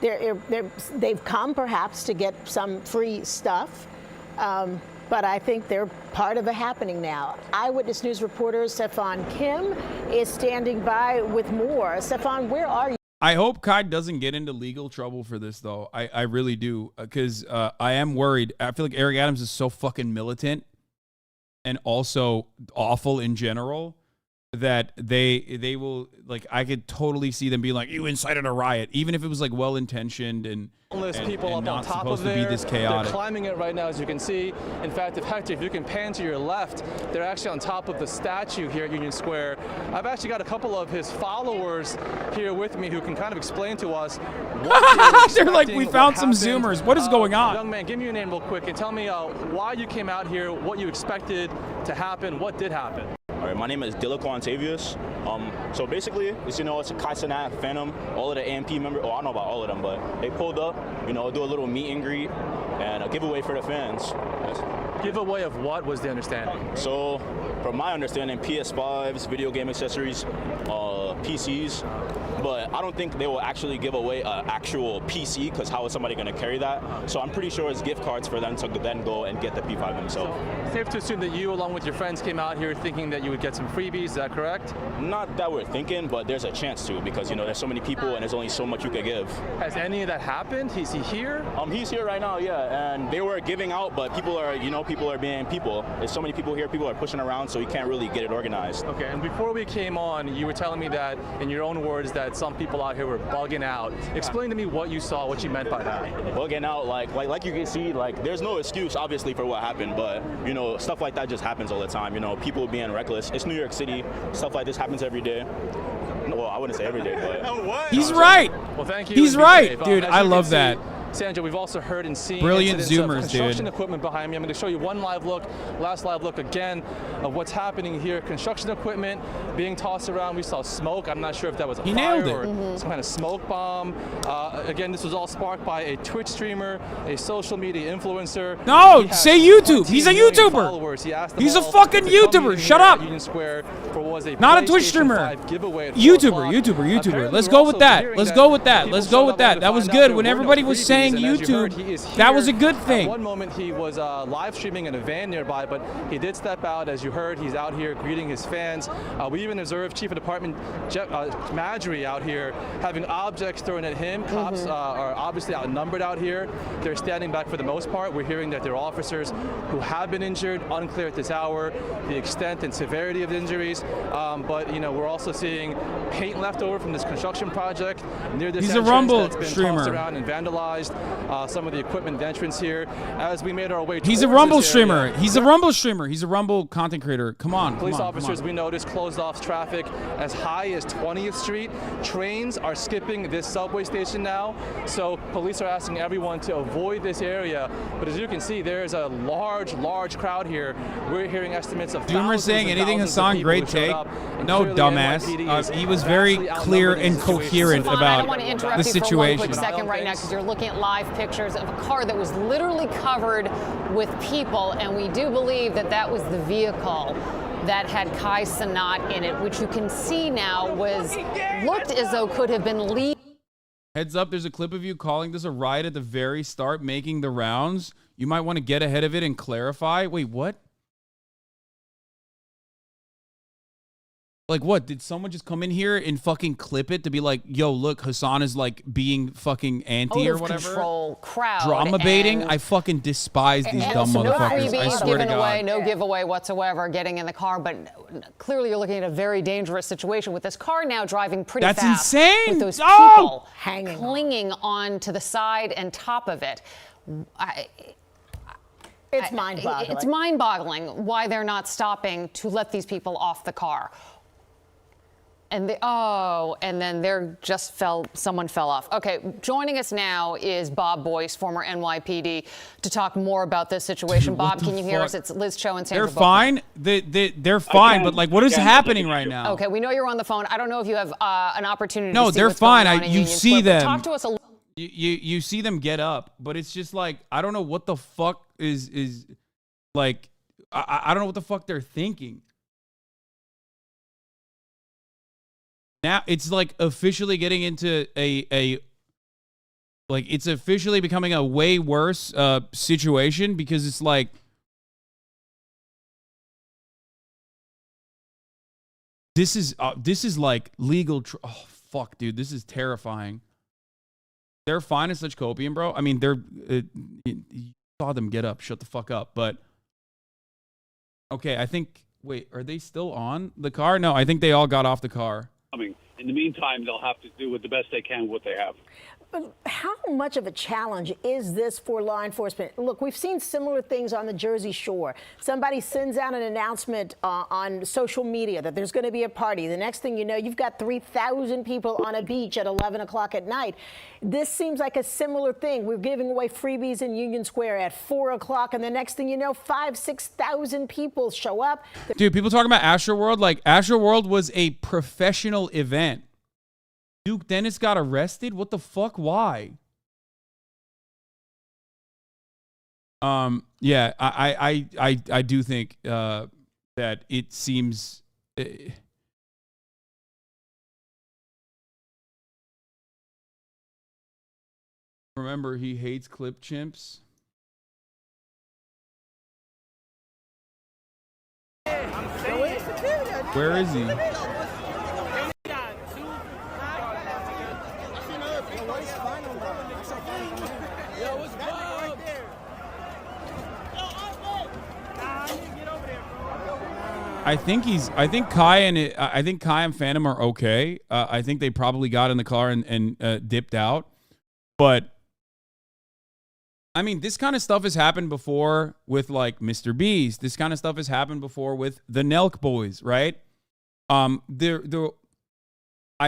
They've come perhaps to get some free stuff, but I think they're part of a happening now. Eyewitness News reporter Stefan Kim is standing by with more. Stefan, where are you? I hope Kai doesn't get into legal trouble for this, though. I really do, because I am worried. I feel like Eric Adams is so fucking militant and also awful in general that they will, like, I could totally see them being like, you incited a riot, even if it was like well-intentioned and people up not on top supposed of to be this chaotic. They're climbing it right now, as you can see. In fact, if you can pan to your left, they're actually on top of the statue here at Union Square. I've actually got a couple of his followers here with me who can kind of explain to us what they're like, we found some Zoomers. What is going on? Young man, give me your name real quick and tell me why you came out here, what you expected to happen, what did happen. All right, my name is Dilaquan Tavius. So basically, it's, it's a Cenat Phantom. All of the AMP members, I don't know about all of them, but they pulled up, do a little meet and greet and a giveaway for the fans. Giveaway of what was the understanding? So, from my understanding, PS5s, video game accessories, PCs. But I don't think they will actually give away an actual PC, because how is somebody going to carry that? So I'm pretty sure it's gift cards for them to then go and get the P5 themselves. So, safe to assume that you, along with your friends, came out here thinking that you would get some freebies. Is that correct? Not that we're thinking, but there's a chance to, because there's so many people and there's only so much you could give. Has any of that happened? Is he here? He's here right now, yeah. And they were giving out, but people are, people are being people. There's so many people here. People are pushing around, so you can't really get it organized. Okay. And before we came on, you were telling me that, in your own words, that some people out here were bugging out. Explain to me what you saw, what you meant by that. Bugging out, like you can see, there's no excuse, obviously, for what happened, but, stuff like that just happens all the time. People being reckless. It's New York City. Stuff like this happens every day. Well, I wouldn't say every day, but... He's right. Well, thank you. He's right, dude. I love that. Sandra, we've also heard and seen brilliant zoomers, of construction equipment behind me. I'm going to show you one live look, last live look again of what's happening here. Construction equipment being tossed around. We saw smoke. I'm not sure if that was a fire or some kind of smoke bomb. Again, this was all sparked by a Twitch streamer, a social media influencer. No, say YouTube. He's a YouTuber. He's a fucking YouTuber. Shut up. Union Square for what was a not a Twitch streamer. YouTuber. Let's go with that. Let's go with that. Let's go with that. That was good. When everybody was saying YouTube, that was a good thing. At one moment he was live streaming in a van nearby, but he did step out. As you heard, he's out here greeting his fans. We even observed Chief of Department Madry out here having objects thrown at him. Cops are obviously outnumbered out here. They're standing back for the most part. We're hearing that there are officers who have been injured. Unclear at this hour the extent and severity of the injuries. But we're also seeing paint left over from this construction project near this entrance. He's a Rumble that's been streamer. Tossed around and vandalized some of the equipment entrance here. As we made our way, he's a Rumble streamer. He's a Rumble streamer. He's a Rumble content creator. Come on. Police officers, we noticed, closed off traffic as high as 20th Street. Trains are skipping this subway station now, so police are asking everyone to avoid this area. But as you can see, there is a large crowd here. We're hearing estimates of Doomer saying anything Hasan, great take. No, dumbass. He was very clear and coherent about the situation. Quick second right now, because you're looking at live pictures of a car that was literally covered with people, and we do believe that that was the vehicle that had Kai Cenat in it, which you can see now looked as though could have been leaving. Heads up, there's a clip of you calling this a riot at the very start, making the rounds. You might want to get ahead of it and clarify. Wait, what? Like what? Did someone just come in here and fucking clip it to be like, yo, look, Hasan is like being fucking anti or whatever? Control crowd. Drama baiting? I fucking despise these dumb motherfuckers. No I swear to God. Away, no giveaway whatsoever, getting in the car. But clearly you're looking at a very dangerous situation with this car now driving pretty fast. That's insane. With those people clinging on to the side and top of it. It's mind-boggling. It's mind-boggling why they're not stopping to let these people off the car. And then someone fell off. Okay, joining us now is Bob Boyce, former NYPD, to talk more about this situation. Bob, can you hear us? It's Liz Cho and Sandra. They're fine. They're fine, but like, what is happening right now? Okay, we know you're on the phone. I don't know if you have an opportunity to see they're what's fine. going on in You Union see Square, them. Talk to us a little. You see them get up, but it's just like, I don't know what the fuck is like, I don't know what the fuck they're thinking. Now it's like officially getting into it's officially becoming a way worse situation, because it's like this is like legal. Oh fuck, dude, this is terrifying. They're fine as such copium, bro. I mean, you saw them get up. Shut the fuck up. But okay, I think. Wait, are they still on the car? No, I think they all got off the car. In the meantime, they'll have to do with the best they can what they have. how much of a challenge is this for law enforcement? Look, we've seen similar things on the Jersey Shore. Somebody sends out an announcement on social media that there's going to be a party. The next thing you know, you've got 3,000 people on a beach at 11 o'clock at night. This seems like a similar thing. We're giving away freebies in Union Square at 4 o'clock, and the next thing you know, 5,000, 6,000 people show up. Dude, people talking about Astroworld, like Astroworld was a professional event. Duke Dennis got arrested? What the fuck? Why? Yeah, I do think that it seems remember, he hates clip chimps. Where is he? I think Kai and Phantom are okay. I think they probably got in the car and dipped out. But I mean, this kind of stuff has happened before with like Mr. Beast. This kind of stuff has happened before with the Nelk Boys, right? I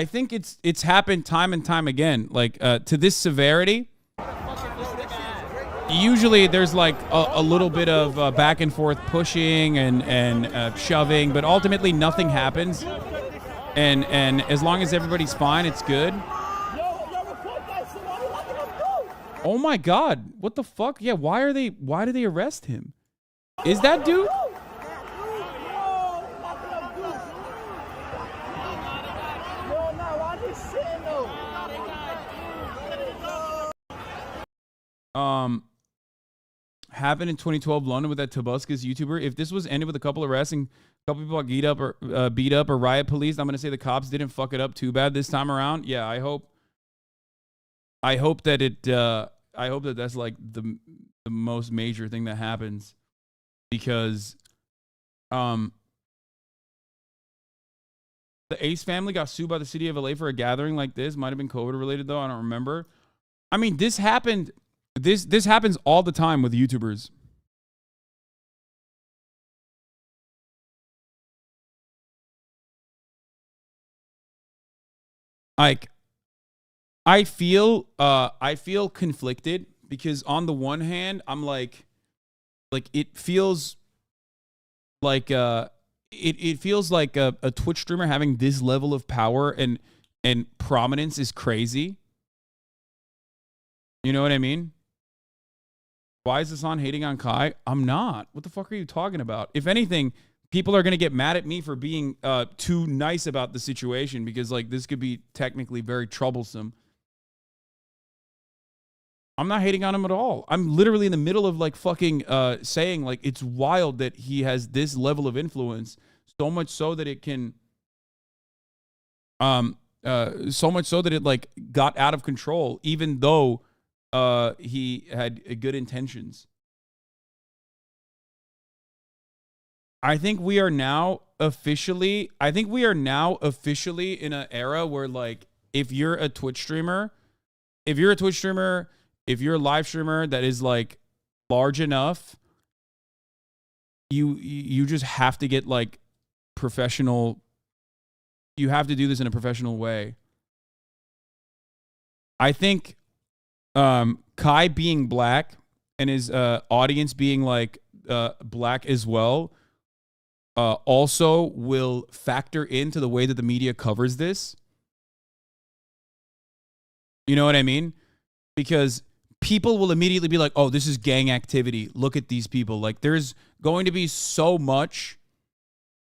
think it's happened time and time again, like to this severity. Usually there's like a little bit of back and forth pushing and shoving, but ultimately nothing happens. And as long as everybody's fine, it's good. Oh my God, what the fuck? Yeah, why did they arrest him? Is that Duke? Happened in 2012 London with that Tobuscus YouTuber. If this was ended with a couple arrests and a couple people got beat up or riot police, I'm gonna say the cops didn't fuck it up too bad this time around. Yeah, I hope that that's like the most major thing that happens, because the Ace family got sued by the city of LA for a gathering like this. Might have been COVID related though, I don't remember. I mean, this happened. This happens all the time with YouTubers. Like, I feel conflicted, because on the one hand, I'm like it feels like it feels like a Twitch streamer having this level of power and prominence is crazy. You know what I mean? Why is Hasan hating on Kai? I'm not. What the fuck are you talking about? If anything, people are going to get mad at me for being too nice about the situation, because like this could be technically very troublesome. I'm not hating on him at all. I'm literally in the middle of like fucking saying like it's wild that he has this level of influence, so much so that it can so much so that it like got out of control, even though he had good intentions. I think we are now officially in an era where like if you're a Twitch streamer, if you're a live streamer that is like large enough, you just have to get like professional. You have to do this in a professional way. I think Kai being black and his audience being like black as well also will factor into the way that the media covers this. You know what I mean? Because people will immediately be like, oh, this is gang activity. Look at these people. Like, there's going to be so much.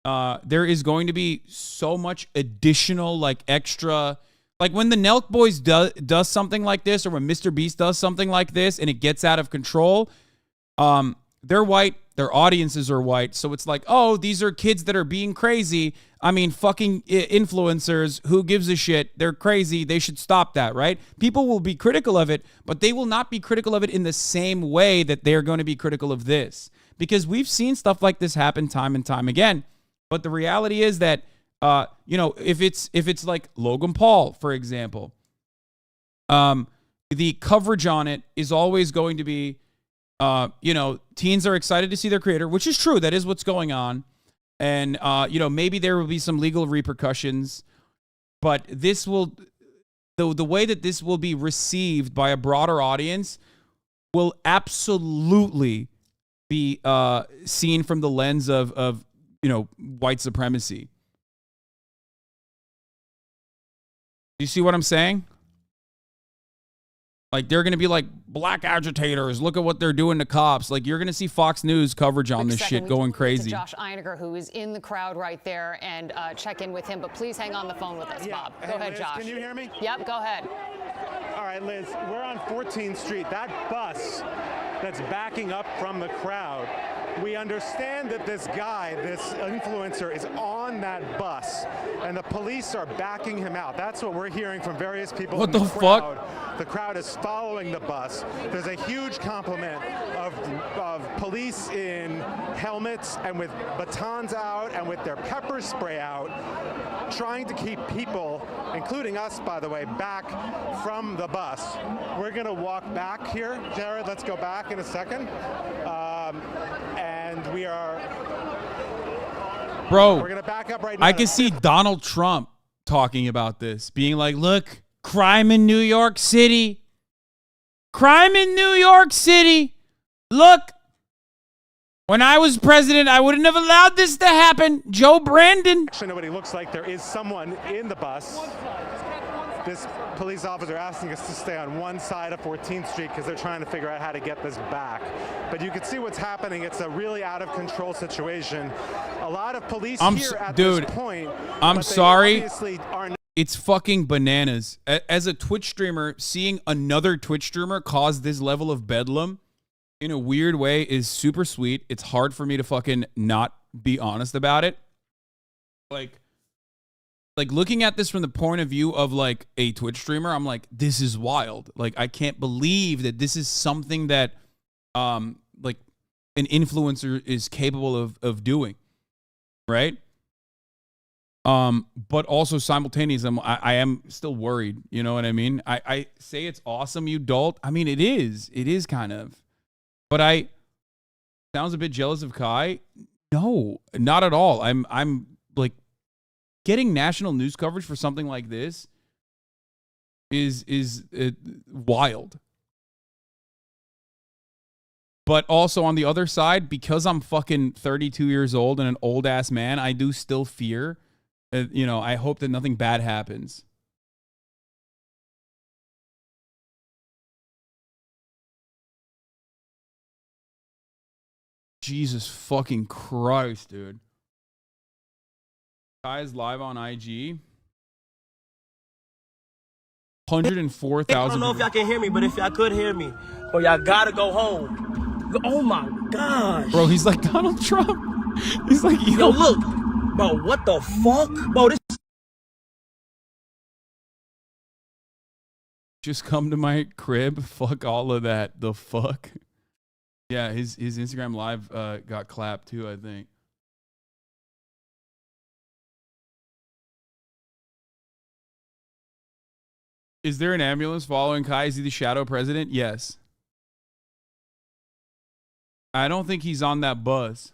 There is going to be so much additional, like, extra. Like, when the Nelk Boys does something like this, or when Mr. Beast does something like this, and it gets out of control, they're white. Their audiences are white. So it's like, oh, these are kids that are being crazy. I mean, fucking influencers. Who gives a shit? They're crazy. They should stop that, right? People will be critical of it, but they will not be critical of it in the same way that they're going to be critical of this. Because we've seen stuff like this happen time and time again. But the reality is that, you know, if it's like Logan Paul, for example, the coverage on it is always going to be, you know, teens are excited to see their creator, which is true. That is what's going on. And, you know, maybe there will be some legal repercussions, but this will, the way that this will be received by a broader audience will absolutely be seen from the lens of, you know, white supremacy. Do you see what I'm saying? Like, they're going to be like, black agitators, look at what they're doing to cops. Like, you're going to see Fox News coverage on this shit going crazy. Josh Einiger, who is in the crowd right there, and check in with him. But please hang on the phone with us, Bob. Go ahead, Liz, Josh. Can you hear me? Yep, go ahead. All right, Liz, we're on 14th Street. That bus that's backing up from the crowd, we understand that this guy, this influencer, is on that bus, and the police are backing him out. That's what we're hearing from various people. What in the crowd. fuck? The crowd is following the bus. There's a huge complement of police in helmets and with batons out and with their pepper spray out, trying to keep people, including us, by the way, back from the bus. We're going to walk back here. Jared, let's go back in a second. And we are... Bro, we're going to back up right now. I can see Donald Trump talking about this, being like, look, crime in New York City. Crime in New York City. Look, when I was president, I wouldn't have allowed this to happen. Joe Brandon. Actually, nobody looks like there is someone in the bus. This police officer asking us to stay on one side of 14th Street because they're trying to figure out how to get this back. But you can see what's happening. It's a really out of control situation. A lot of police here at this point. I'm but they sorry. obviously are not. It's fucking bananas. As a Twitch streamer, seeing another Twitch streamer cause this level of bedlam in a weird way is super sweet. It's hard for me to fucking not be honest about it. Like looking at this from the point of view of like a Twitch streamer, I'm like, this is wild. Like, I can't believe that this is something that like an influencer is capable of doing. Right? But also simultaneously, I am still worried. You know what I mean? I say it's awesome, you dolt. I mean, it is kind of, but sounds a bit jealous of Kai. No, not at all. I'm like, getting national news coverage for something like this is wild. But also on the other side, because I'm fucking 32 years old and an old ass man, I do still fear. You know, I hope that nothing bad happens. Jesus fucking Christ, dude. Kai's live on IG. 104,000. I don't know if y'all can hear me, but if y'all could hear me, or y'all gotta go home. Oh my gosh. Bro, he's like Donald Trump. He's like, yo, look. Bro, what the fuck? Bro, this. Just come to my crib. Fuck all of that. The fuck? Yeah, his Instagram live got clapped too, I think. Is there an ambulance following Kai? Is he the shadow president? Yes. I don't think he's on that bus.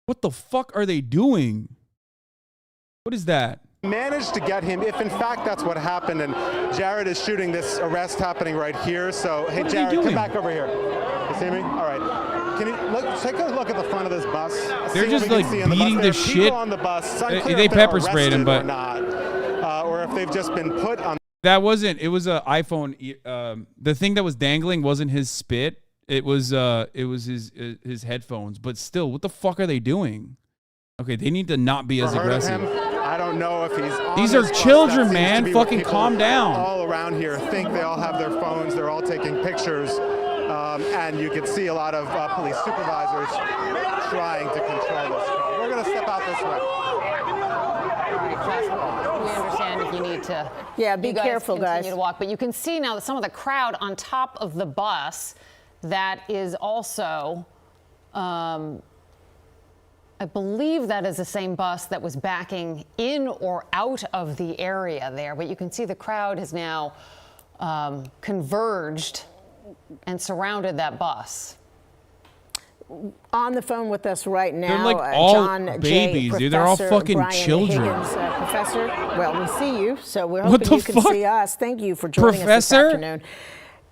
What the fuck are they doing? What is that? Managed to get him, if in fact that's what happened, and Jared is shooting this arrest happening right here. So, hey, Jared, come back over here. You see me? All right. Can you take a look at the front of this bus? They're just like beating the shit. On the bus. They pepper sprayed him, but or if they've just been put on. That wasn't. It was an iPhone. The thing that was dangling wasn't his spit. It was his headphones. But still, what the fuck are they doing? Okay, they need to not be as aggressive. I don't know if he's on These are children, man. Fucking calm down. All around here think they all have their phones. They're all taking pictures. And you can see a lot of police supervisors trying to control this crowd. We're going to step out this way. All right, Josh, we understand if you need to. Yeah, be careful, guys. Continue to walk, but you can see now that some of the crowd on top of the bus that is also, I believe that is the same bus that was backing in or out of the area there. But you can see the crowd has now converged and surrounded that bus. On the phone with us right now, They're like all John babies, J. dude. They're all Professor fucking Brian children. Higgins, Professor, well, we see you, so we're What hoping the you can fuck? see us. Thank you for joining us this Professor? afternoon.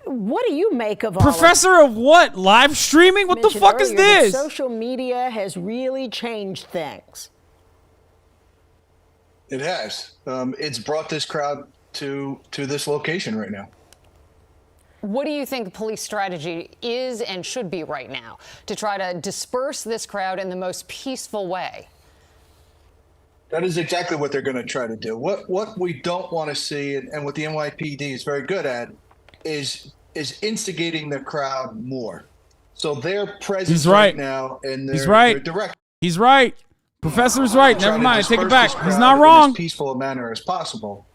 What do you make of all Professor of what? Live streaming? What the mentioned fuck is earlier that this? social media has really changed things. It has. It's brought this crowd to this location right now. What do you think police strategy is and should be right now to try to disperse this crowd in the most peaceful way? That is exactly what they're going to try to do. What we don't want to see, and what the NYPD is very good at, is instigating the crowd more. So their presence right now and their, He's right. their direct. He's right. Professor's right. trying Never to mind. I take it disperse back. this He's crowd not in wrong. as peaceful a manner as possible.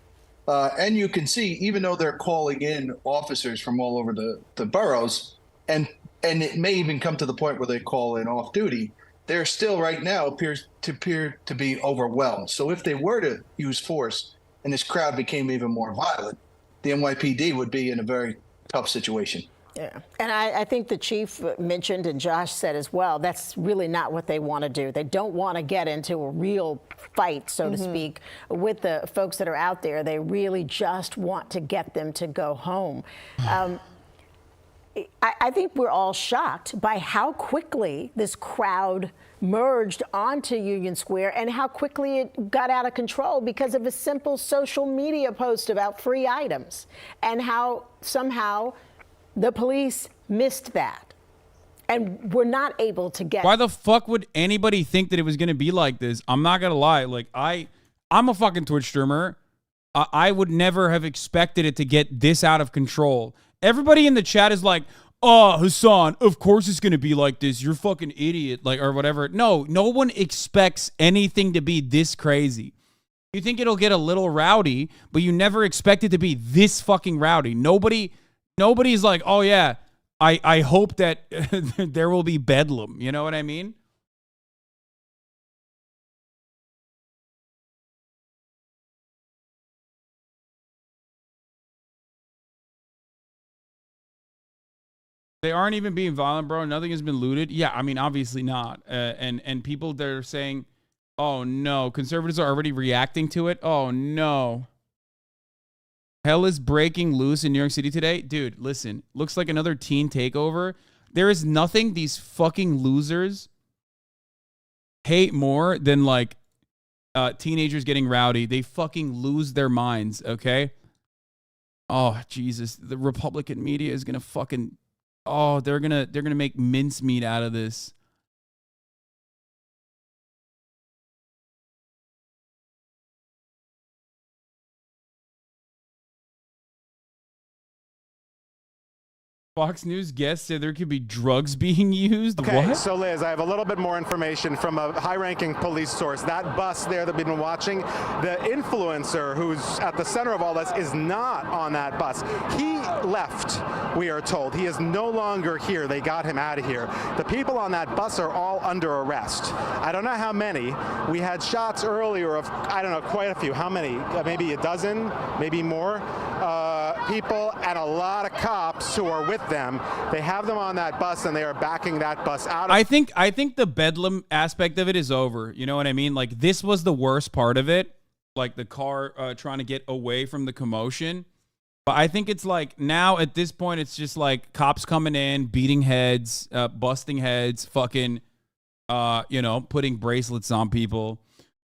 And you can see, even though they're calling in officers from all over the boroughs, and it may even come to the point where they call in off duty, they're still right now appear to be overwhelmed. So if they were to use force and this crowd became even more violent, the NYPD would be in a very tough situation. Yeah, and I think the chief mentioned, and Josh said as well, that's really not what they want to do. They don't want to get into a real fight, so to speak, with the folks that are out there. They really just want to get them to go home. I think we're all shocked by how quickly this crowd merged onto Union Square and how quickly it got out of control because of a simple social media post about free items, and how somehow the police missed that and were not able to get. Why the fuck would anybody think that it was going to be like this? I'm not going to lie. Like, I'm a fucking Twitch streamer. I would never have expected it to get this out of control. Everybody in the chat is like, oh, Hasan, of course it's going to be like this. You're fucking idiot, like, or whatever. No one expects anything to be this crazy. You think it'll get a little rowdy, but you never expect it to be this fucking rowdy. Nobody's like, oh yeah, I hope that there will be bedlam. You know what I mean? They aren't even being violent, bro. Nothing has been looted. Yeah, I mean, obviously not. And people that are saying, oh no, conservatives are already reacting to it. Oh no. Hell is breaking loose in New York City today. Dude, listen, looks like another teen takeover. There is nothing these fucking losers hate more than like teenagers getting rowdy. They fucking lose their minds, okay? Oh, Jesus. The Republican media is going to fucking... Oh, they're gonna make mincemeat out of this. Fox News guest said there could be drugs being used. Okay, What? so Liz, I have a little bit more information from a high-ranking police source. That bus there that we've been watching, the influencer who's at the center of all this is not on that bus. He left, we are told. He is no longer here. They got him out of here. The people on that bus are all under arrest. I don't know how many. We had shots earlier of, I don't know, quite a few. How many? Maybe a dozen, maybe more people, and a lot of cops who are with them. They have them on that bus, and they are backing that bus out. I think the bedlam aspect of it is over. You know what I mean? Like, this was the worst part of it, like the car trying to get away from the commotion. But I think it's like now at this point, it's just like cops coming in, beating heads, busting heads, fucking, putting bracelets on people.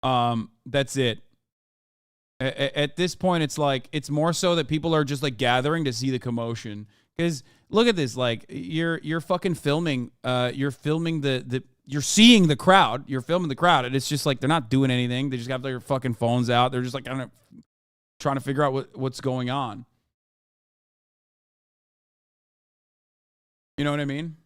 That's it. At this point, it's like, it's more so that people are just like gathering to see the commotion. Because look at this, like you're fucking filming, you're filming you're seeing the crowd, you're filming the crowd, and it's just like they're not doing anything. They just have their fucking phones out. They're just like, I don't know, trying to figure out what's going on. You know what I mean?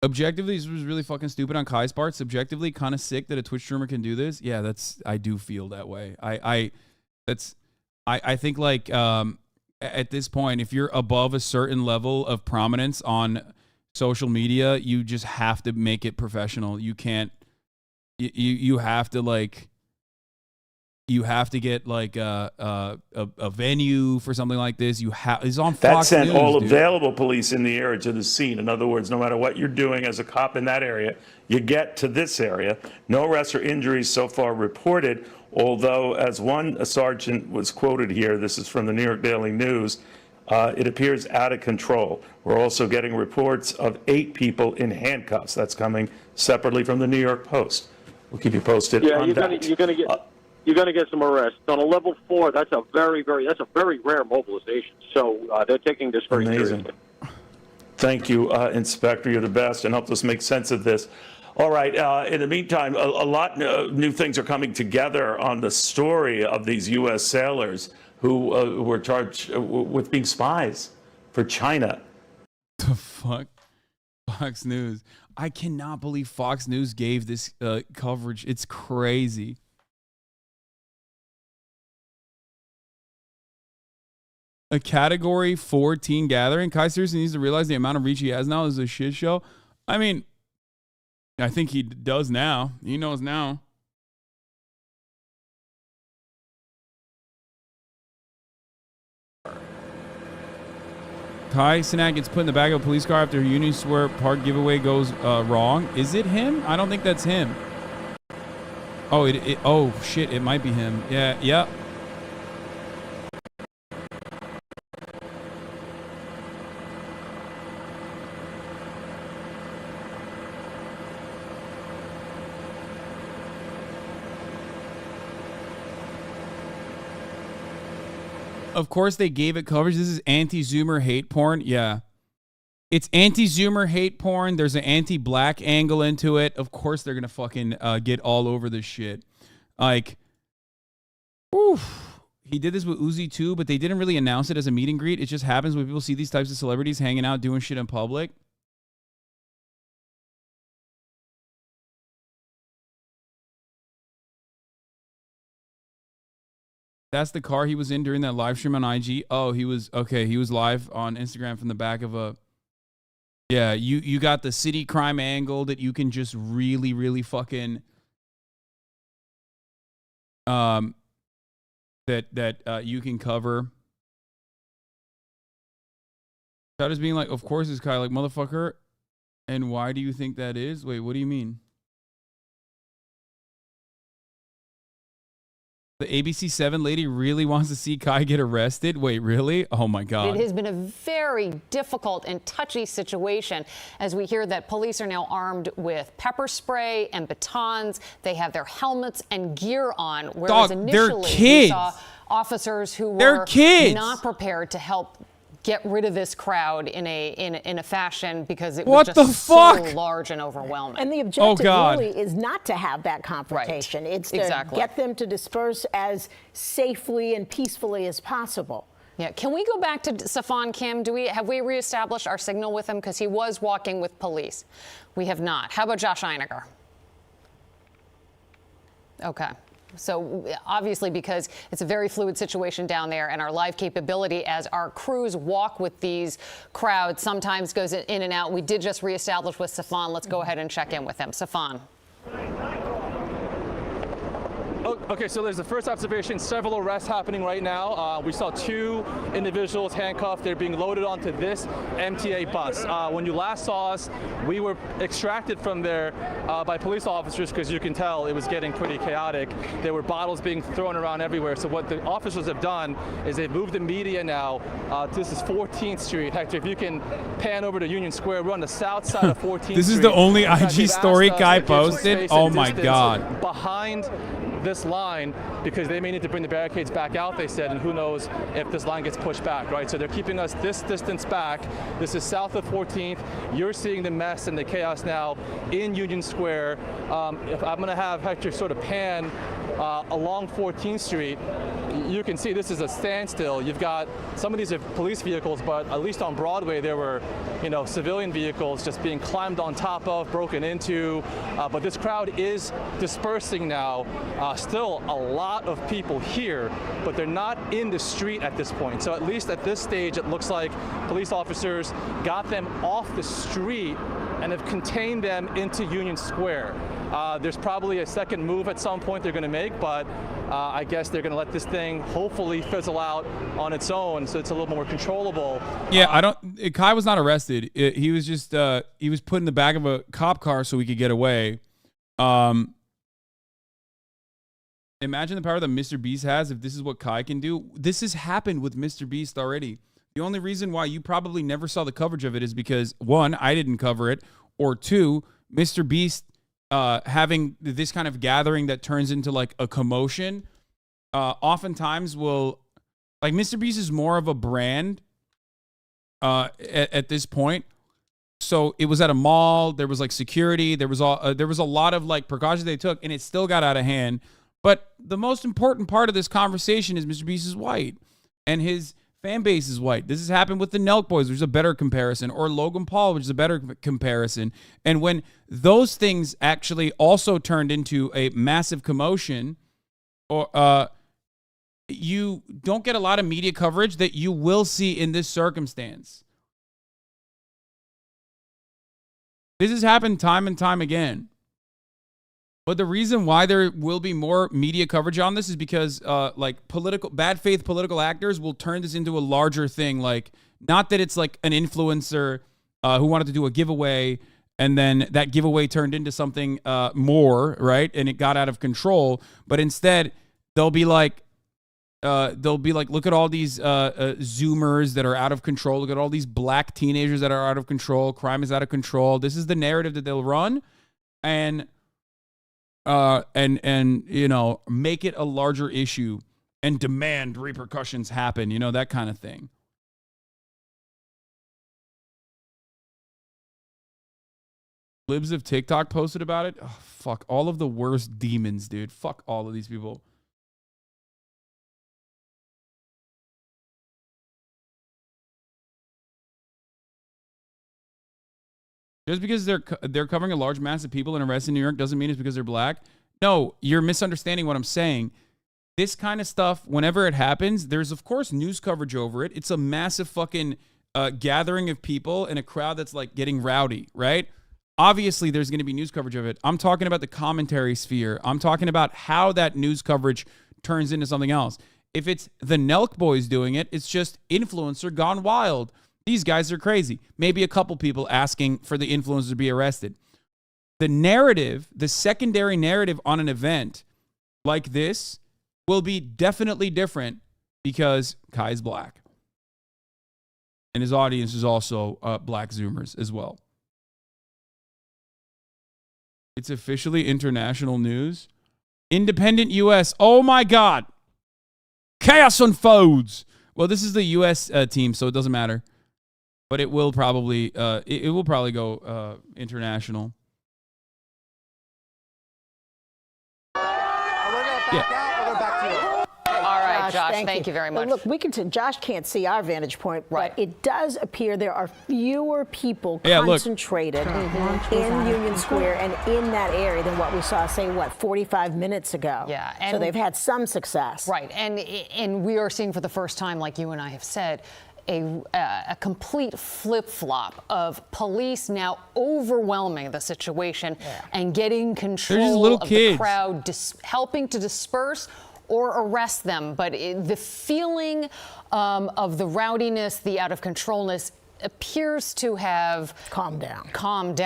Objectively, this was really fucking stupid on Kai's part. Subjectively, kind of sick that a Twitch streamer can do this. Yeah, I do feel that way. I think like at this point, if you're above a certain level of prominence on social media, you just have to make it professional. You can't. You have to like. You have to get like a venue for something like this. It's on Fox That sent News, all dude. available police in the area to the scene. In other words, no matter what you're doing as a cop in that area, you get to this area. No arrests or injuries so far reported, although as one sergeant was quoted here, this is from the New York Daily News, it appears out of control. We're also getting reports of 8 people in handcuffs. That's coming separately from the New York Post. We'll keep you posted on that. You're going to get some arrests. On a level 4, that's a very rare mobilization. So they're taking this very seriously. Thank you, Inspector. You're the best and helped us make sense of this. All right. In the meantime, a lot new things are coming together on the story of these U.S. sailors who were charged with being spies for China. The fuck? Fox News. I cannot believe Fox News gave this coverage. It's crazy. A Category 4 teen gathering. Kai seriously needs to realize the amount of reach he has now is a shit show. I mean, I think he does now. He knows now. Kai Cenat gets put in the back of a police car after a Union Square Park giveaway goes wrong. Is it him? I don't think that's him. Oh, oh shit! It might be him. Yeah. Yep. Of course they gave it coverage. This is anti-Zoomer hate porn. Yeah. It's anti-Zoomer hate porn. There's an anti-black angle into it. Of course they're going to fucking get all over this shit. Like, oof. He did this with Uzi too, but they didn't really announce it as a meet and greet. It just happens when people see these types of celebrities hanging out, doing shit in public. That's the car he was in during that live stream on IG. Oh, he was okay. He was live on Instagram from the back of a. Yeah, you got the city crime angle that you can just really, really fucking. That you can cover. That is being like, of course, this guy like motherfucker. And why do you think that is? Wait, what do you mean? The ABC 7 lady really wants to see Kai get arrested? Wait, really? Oh my God. It has been a very difficult and touchy situation as we hear that police are now armed with pepper spray and batons. They have their helmets and gear on, whereas initially we saw officers who were not prepared to help get rid of this crowd in a fashion because it was just so large and overwhelming. And the objective really is not to have that confrontation. Right. It's to get them to disperse as safely and peacefully as possible. Yeah. Can we go back to Safan Kim? Have we reestablished our signal with him? Because he was walking with police. We have not. How about Josh Einiger? Okay. So obviously, because it's a very fluid situation down there and our live capability as our crews walk with these crowds sometimes goes in and out. We did just reestablish with Safan. Let's go ahead and check in with him. Safan. Okay, so there's the first observation, several arrests happening right now. We saw 2 individuals handcuffed. They're being loaded onto this MTA bus. When you last saw us, we were extracted from there by police officers because you can tell it was getting pretty chaotic. There were bottles being thrown around everywhere. So what the officers have done is they've moved the media now. This is 14th Street. Hector, if you can pan over to Union Square, we're on the south side of 14th Street. This is the only IG story Guy posted? Oh my God. Behind this line because they may need to bring the barricades back out, they said, and who knows if this line gets pushed back, right? So they're keeping us this distance back. This is south of 14th. You're seeing the mess and the chaos now in Union Square. If I'm going to have Hector sort of pan along 14th Street, you can see this is a standstill. You've got some of these are police vehicles, but at least on Broadway there were, civilian vehicles just being climbed on top of, broken into. But this crowd is dispersing now. Still a lot of people here, but they're not in the street at this point. So at least at this stage, it looks like police officers got them off the street and have contained them into Union Square. There's probably a second move at some point they're going to make, but I guess they're going to let this thing hopefully fizzle out on its own, so it's a little more controllable. Yeah, Kai was not arrested. He was just he was put in the back of a cop car so he could get away. Imagine the power that Mr. Beast has if this is what Kai can do. This has happened with Mr. Beast already. The only reason why you probably never saw the coverage of it is because, one, I didn't cover it, or two, Mr. Beast having this kind of gathering that turns into like a commotion, oftentimes will, like, Mr. Beast is more of a brand at this point. So it was at a mall. There was like security. There was a lot of like precautions they took, and it still got out of hand. But the most important part of this conversation is Mr. Beast is white, and his fan base is white. This has happened with the Nelk Boys, which is a better comparison, or Logan Paul, which is a better comparison. And when those things actually also turned into a massive commotion, or you don't get a lot of media coverage that you will see in this circumstance. This has happened time and time again. But the reason why there will be more media coverage on this is because like bad faith political actors will turn this into a larger thing. Like, not that it's like an influencer who wanted to do a giveaway, and then that giveaway turned into something more, right? And it got out of control. But instead, they'll be like, look at all these Zoomers that are out of control. Look at all these black teenagers that are out of control. Crime is out of control. This is the narrative that they'll run, and make it a larger issue and demand repercussions happen, that kind of thing. Libs of TikTok posted about it. Oh, fuck, all of the worst demons, dude. Fuck all of these people. Just because they're covering a large mass of people and arrested in New York doesn't mean it's because they're black. No, you're misunderstanding what I'm saying. This kind of stuff, whenever it happens, there's, of course, news coverage over it. It's a massive fucking gathering of people and a crowd that's, like, getting rowdy, right? Obviously, there's going to be news coverage of it. I'm talking about the commentary sphere. I'm talking about how that news coverage turns into something else. If it's the Nelk Boys doing it, it's just influencer gone wild. These guys are crazy. Maybe a couple people asking for the influencer to be arrested. The narrative, the secondary narrative on an event like this will be definitely different because Kai's black. And his audience is also black Zoomers as well. It's officially international news. Independent U.S. Oh my God. Chaos unfolds. Well, this is the U.S. Team, so it doesn't matter. But it will probably go international. All right, Josh, thank you very much. Look, Josh can't see our vantage point, but it does appear there are fewer people concentrated in Union Square and in that area than what we saw, say, 45 minutes ago. Yeah. So they've had some success. Right. And we are seeing for the first time, like you and I have said, a complete flip-flop of police now overwhelming the situation and getting control of the crowd, helping to disperse or arrest them. But the feeling of the rowdiness, the out-of-controlness appears to have calmed down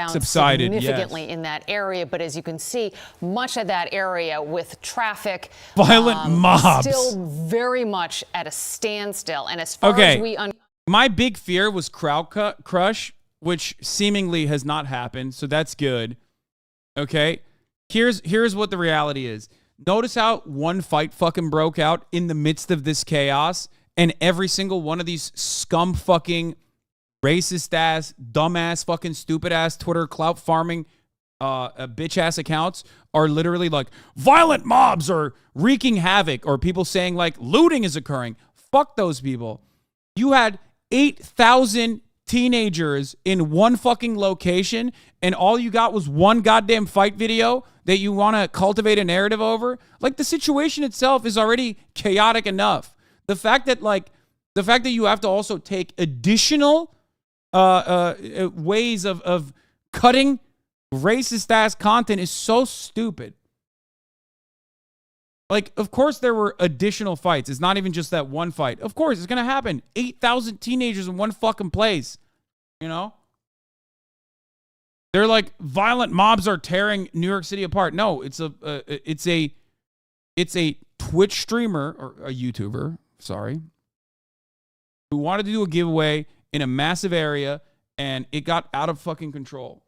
subsided significantly in that area. But as you can see, much of that area with traffic, violent mobs, still very much at a standstill. And as far as my big fear was crowd crush, which seemingly has not happened, so that's good. Okay, here's what the reality is. Notice how one fight fucking broke out in the midst of this chaos, and every single one of these scum fucking racist ass, dumbass, fucking stupid ass Twitter clout farming bitch ass accounts are literally like violent mobs are wreaking havoc, or people saying like looting is occurring. Fuck those people. You had 8,000 teenagers in one fucking location, and all you got was one goddamn fight video that you want to cultivate a narrative over. Like, the situation itself is already chaotic enough. The fact that you have to also take additional ways of cutting racist ass content is so stupid. Like, of course there were additional fights. It's not even just that one fight. Of course, it's going to happen. 8,000 teenagers in one fucking place. You know? They're like, violent mobs are tearing New York City apart. No, it's a Twitch streamer, or a YouTuber, sorry, who wanted to do a giveaway in a massive area, and it got out of fucking control.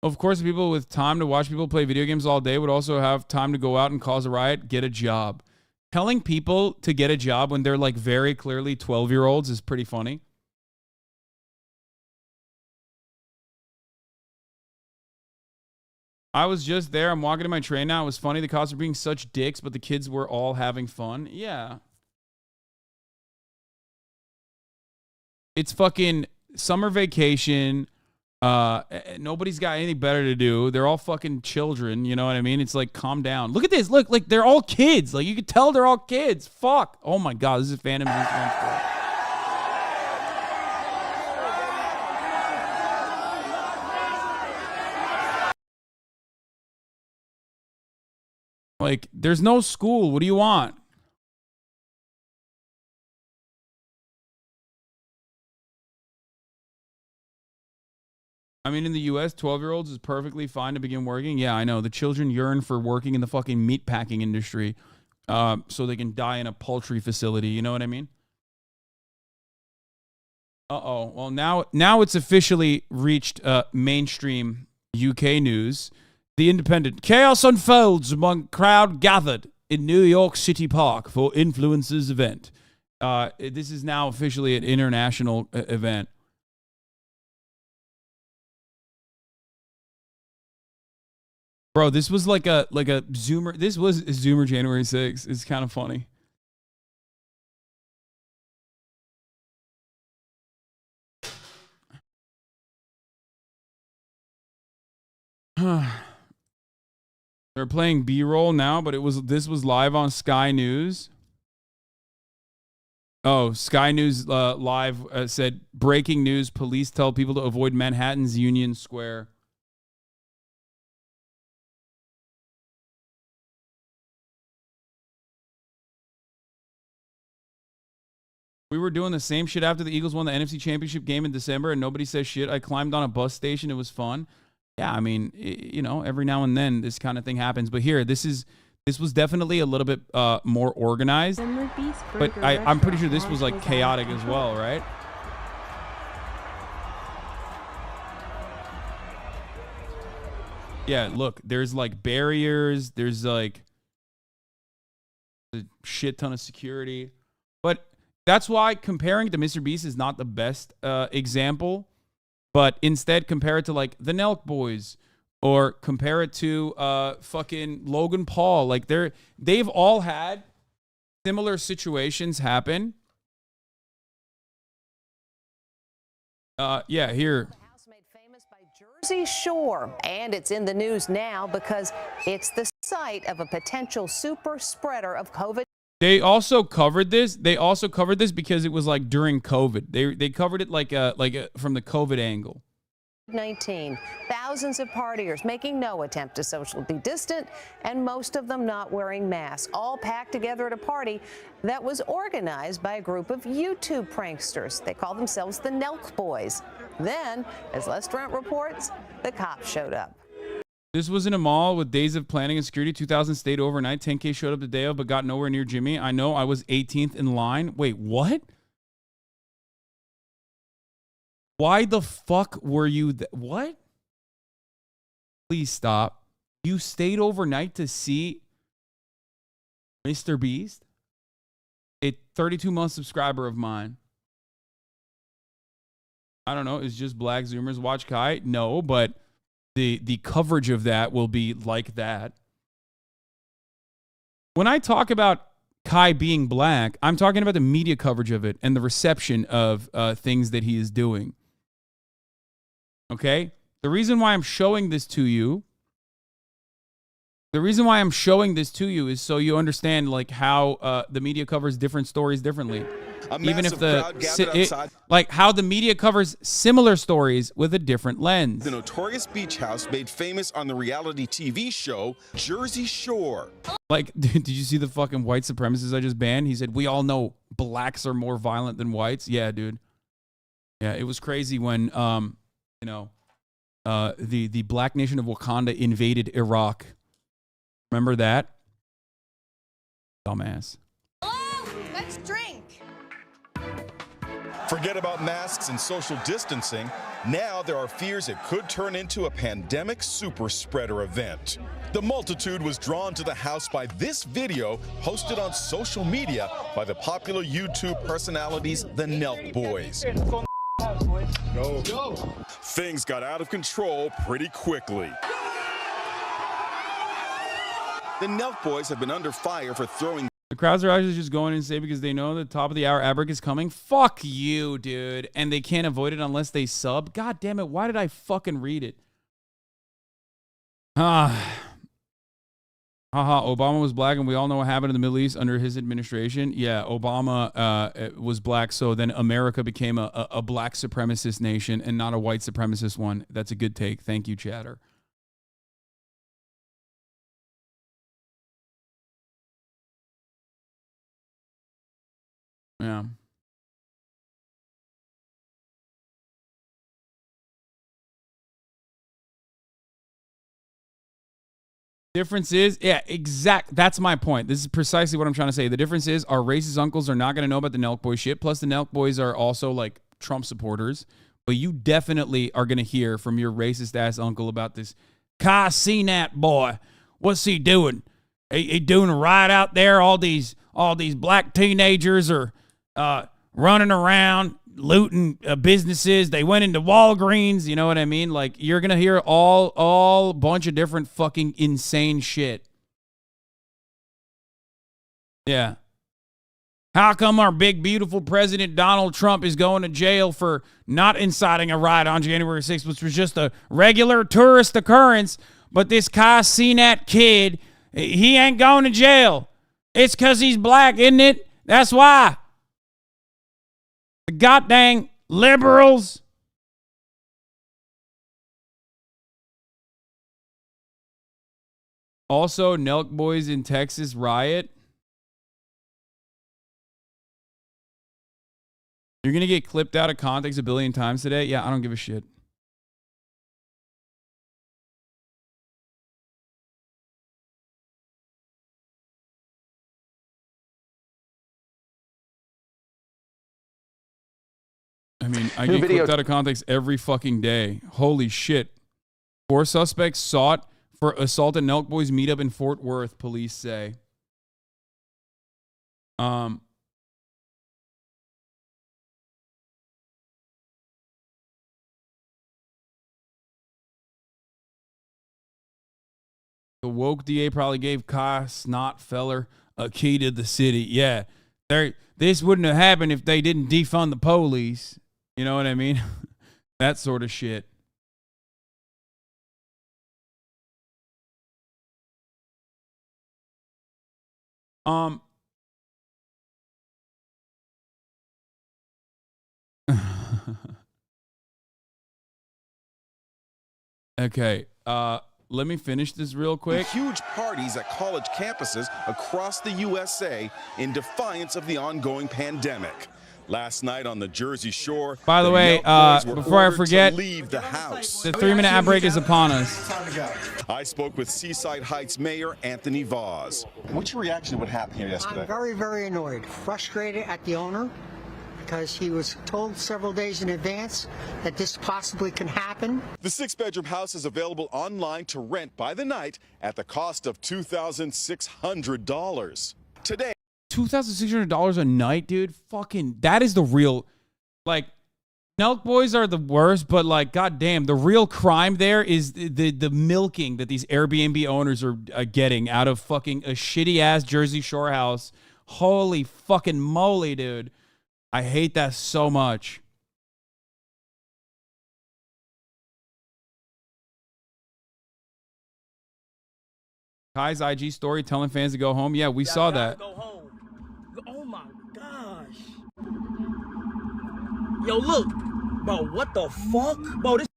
Of course, people with time to watch people play video games all day would also have time to go out and cause a riot, get a job. Telling people to get a job when they're like very clearly 12-year-olds is pretty funny. I was just there. I'm walking to my train now. It was funny. The cops were being such dicks, but the kids were all having fun. Yeah. It's fucking summer vacation. Nobody's got anything better to do. They're all fucking children. You know what I mean? It's like, calm down. Look at this. Look, like, they're all kids. Like, you can tell they're all kids. Fuck. Oh my God. This is Phantom. Like, there's no school. What do you want? I mean, in the U.S., 12-year-olds is perfectly fine to begin working. Yeah, I know. The children yearn for working in the fucking meatpacking industry so they can die in a poultry facility. You know what I mean? Uh-oh. Well, now it's officially reached mainstream UK news. The Independent. Chaos unfolds among crowd gathered in New York City Park for influencers event. This is now officially an international event. Bro, this was like a Zoomer. This was a Zoomer January 6th. It's kind of funny. They're playing B-roll now, but this was live on Sky News. Oh, Sky News Live said, breaking news, police tell people to avoid Manhattan's Union Square. We were doing the same shit after the Eagles won the NFC Championship game in December, and nobody says shit. I climbed on a bus station. It was fun. Yeah, I mean, you know, every now and then this kind of thing happens. But here, this was definitely a little bit more organized. But I'm pretty sure this was like chaotic as well, right? Yeah, look, there's like barriers. There's like a shit ton of security. But that's why comparing it to Mr. Beast is not the best example, but instead compare it to like the Nelk Boys, or compare it to fucking Logan Paul. Like they've all had similar situations happen. Yeah, here. Jersey Shore, and it's in the news now because it's the site of a potential super spreader of COVID. They also covered this. Because it was like during COVID. They covered it like from the COVID angle. 19. Thousands of partiers making no attempt to socially be distant, and most of them not wearing masks, all packed together at a party that was organized by a group of YouTube pranksters. They call themselves the Nelk Boys. Then, as Lestrant reports, the cops showed up. This was in a mall with days of planning and security. 2,000 stayed overnight. 10K showed up the day of, but got nowhere near Jimmy. I know, I was 18th in line. Wait, what? Why the fuck were you? What? Please stop. You stayed overnight to see Mr. Beast, a 32-month subscriber of mine. I don't know. Is just black Zoomers watch Kai? No, but the coverage of that will be like that. When I talk about Kai being black, I'm talking about the media coverage of it and the reception of things that he is doing. Okay? The reason why I'm showing this to you, is so you understand like how the media covers different stories differently. Even if like how the media covers similar stories with a different lens. The notorious beach house made famous on the reality TV show Jersey Shore. Like, did you see the fucking white supremacist I just banned? He said, we all know blacks are more violent than whites. Yeah, dude. Yeah, it was crazy when, the black nation of Wakanda invaded Iraq. Remember that? Dumbass. Let's drink. Forget about masks and social distancing. Now there are fears it could turn into a pandemic super spreader event. The multitude was drawn to the house by this video posted on social media by the popular YouTube personalities, the Nelk Boys. Go. Things got out of control pretty quickly. The Nelk Boys have been under fire for throwing. The crowds are actually just going insane because they know the top of the hour ad break is coming. Fuck you, dude. And they can't avoid it unless they sub. God damn it. Why did I fucking read it? Haha, Obama was black, and we all know what happened in the Middle East under his administration. Yeah, Obama was black, so then America became a black supremacist nation and not a white supremacist one. That's a good take. Thank you, chatter. Yeah. Difference is, yeah, exact. That's my point. This is precisely what I'm trying to say. The difference is our racist uncles are not going to know about the Nelk Boy shit. Plus, the Nelk Boys are also like Trump supporters. But you definitely are going to hear from your racist ass uncle about this Cenat boy. What's he doing? He doing a riot out there. All these black teenagers are running around looting businesses. They went into Walgreens. You know what I mean? Like, you're gonna hear all bunch of different fucking insane shit. Yeah. How come our big beautiful president Donald Trump is going to jail for not inciting a riot on January 6th, which was just a regular tourist occurrence, but this Cenat kid, he ain't going to jail? It's because he's black, isn't it? That's why. The goddamn liberals. Also, Nelk Boys in Texas riot. You're going to get clipped out of context a billion times today? Yeah, I don't give a shit. I mean, I get clipped out of context every fucking day. Holy shit. 4 suspects sought for assault at Nelk Boys meetup in Fort Worth, police say. The woke DA probably gave Kai Snotfeller a key to the city. Yeah, this wouldn't have happened if they didn't defund the police. You know what I mean? That sort of shit. Okay. Let me finish this real quick. Huge parties at college campuses across the USA in defiance of the ongoing pandemic. Last night on the Jersey Shore. By the way, before I forget, leave the house. The 3-minute ad break is upon us. I spoke with Seaside Heights Mayor Anthony Vaz. What's your reaction to what happened here yesterday? I'm very, very annoyed, frustrated at the owner, because he was told several days in advance that this possibly can happen. The 6-bedroom house is available online to rent by the night at the cost of $2,600. Today, $2,600 a night, dude. Fucking, that is the real, like, Nelk boys are the worst, but like, goddamn, the real crime there is the milking that these Airbnb owners are getting out of fucking a shitty ass Jersey Shore house. Holy fucking moly, dude. I hate that so much. Kai's IG story telling fans to go home. Yeah, we saw that. Go home. Oh my gosh. Yo, look. Bro, what the fuck? Bro, this.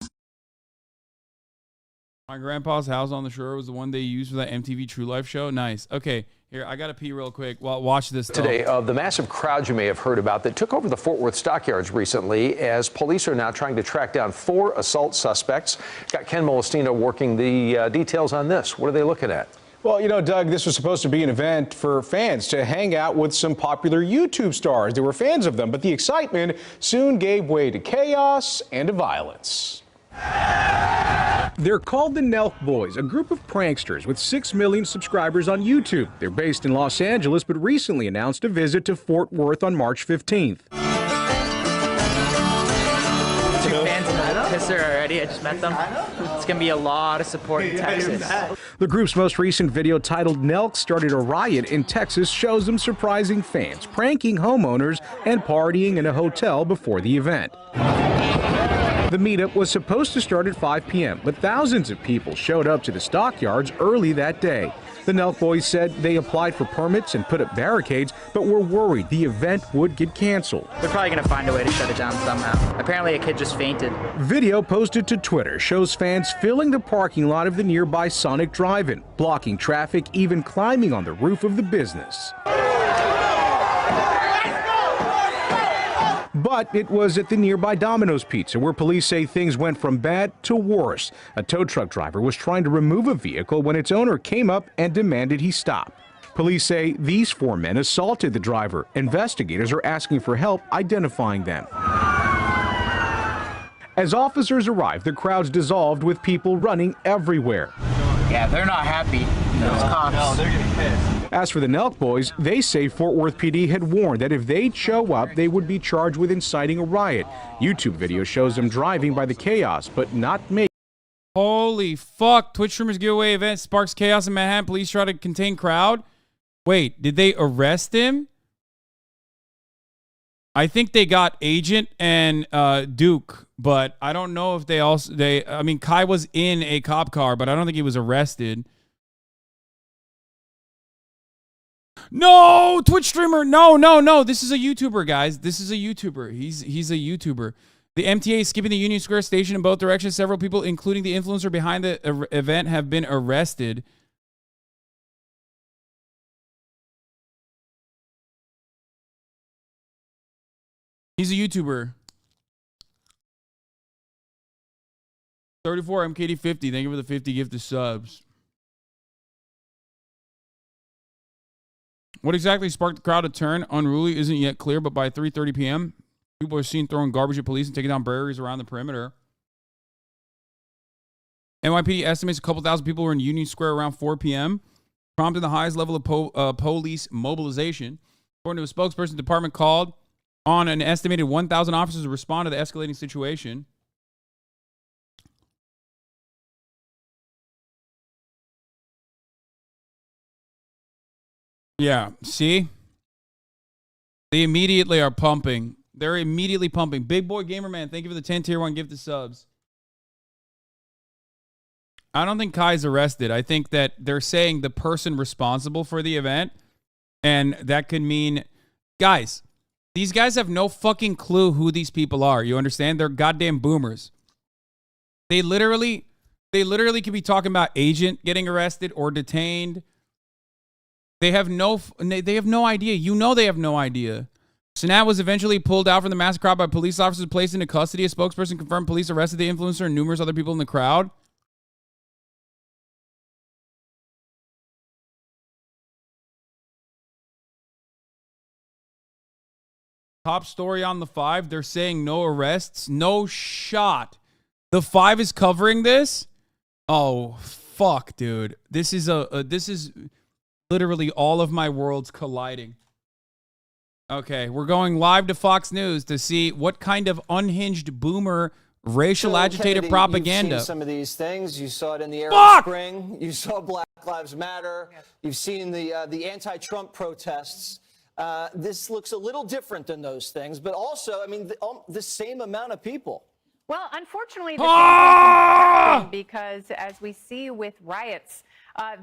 My grandpa's house on the shore was the one they used for that MTV True Life show. Nice. Okay, here, I got to pee real quick. Well, watch this. Today, the massive crowd you may have heard about that took over the Fort Worth stockyards recently as police are now trying to track down 4 assault suspects. Got Ken Molestino working the details on this. What are they looking at? Well, you know, Doug, this was supposed to be an event for fans to hang out with some popular YouTube stars. There were fans of them, but the excitement soon gave way to chaos and to violence. They're called the Nelk Boys, a group of pranksters with 6 million subscribers on YouTube. They're based in Los Angeles, but recently announced a visit to Fort Worth on March 15th. Pisser already. I just met them. It's going to be a lot of support in Texas. The group's most recent video, titled Nelk Started a Riot in Texas, shows them surprising fans, pranking homeowners, and partying in a hotel before the event. The meetup was supposed to start at 5 p.m., but thousands of people showed up to the stockyards early that day. The Nelk Boys said they applied for permits and put up barricades, but were worried the event would get canceled. They're probably going to find a way to shut it down somehow. Apparently a kid just fainted. Video posted to Twitter shows fans filling the parking lot of the nearby Sonic Drive-In, blocking traffic, even climbing on the roof of the business. But it was at the nearby Domino's Pizza where police say things went from bad to worse. A tow truck driver was trying to remove a vehicle when its owner came up and demanded he stop. Police say these 4 men assaulted the driver. Investigators are asking for help identifying them. As officers arrive, the crowds dissolved with people running everywhere. Yeah, they're not happy. Those cops. No, they're getting pissed. As for the Nelk Boys, they say Fort Worth PD had warned that if they'd show up, they would be charged with inciting a riot. YouTube video shows them driving by the chaos, but not making. Holy fuck. Twitch streamers giveaway event sparks chaos in Manhattan. Police try to contain crowd. Wait, did they arrest him? I think they got Agent and Duke, but I don't know if they also, I mean, Kai was in a cop car, but I don't think he was arrested. No, Twitch streamer. No. This is a YouTuber, guys. This is a YouTuber. He's a YouTuber. The MTA is skipping the Union Square station in both directions. Several people, including the influencer behind the event, have been arrested. He's a YouTuber. 34 MKD50. Thank you for the 50 gifted subs. What exactly sparked the crowd to turn unruly isn't yet clear, but by 3:30 p.m., people are seen throwing garbage at police and taking down barriers around the perimeter. NYPD estimates a couple thousand people were in Union Square around 4 p.m., prompting the highest level of police mobilization. According to a spokesperson, the department called on an estimated 1,000 officers to respond to the escalating situation. Yeah, see? They immediately are pumping. They're immediately pumping. Big Boy Gamer Man, thank you for the 10 tier 1 gifted subs. I don't think Kai's arrested. I think that they're saying the person responsible for the event, and that could mean, guys, these guys have no fucking clue who these people are. You understand? They're goddamn boomers. They literally could be talking about Agent getting arrested or detained. They have no idea. You know they have no idea. Cenat was eventually pulled out from the mass crowd by police officers placed into custody. A spokesperson confirmed police arrested the influencer and numerous other people in the crowd. Top story on the 5. They're saying no arrests. No shot. The 5 is covering this? Oh, fuck, dude. This is Literally all of my worlds colliding. Okay, we're going live to Fox News to see what kind of unhinged boomer racial agitated Kennedy, propaganda. You've seen some of these things. You saw it in the Arab Spring. You saw Black Lives Matter. You've seen the anti-Trump protests. This looks a little different than those things, but also, I mean, the same amount of people. Well, unfortunately, the same thing can happen because, as we see with riots,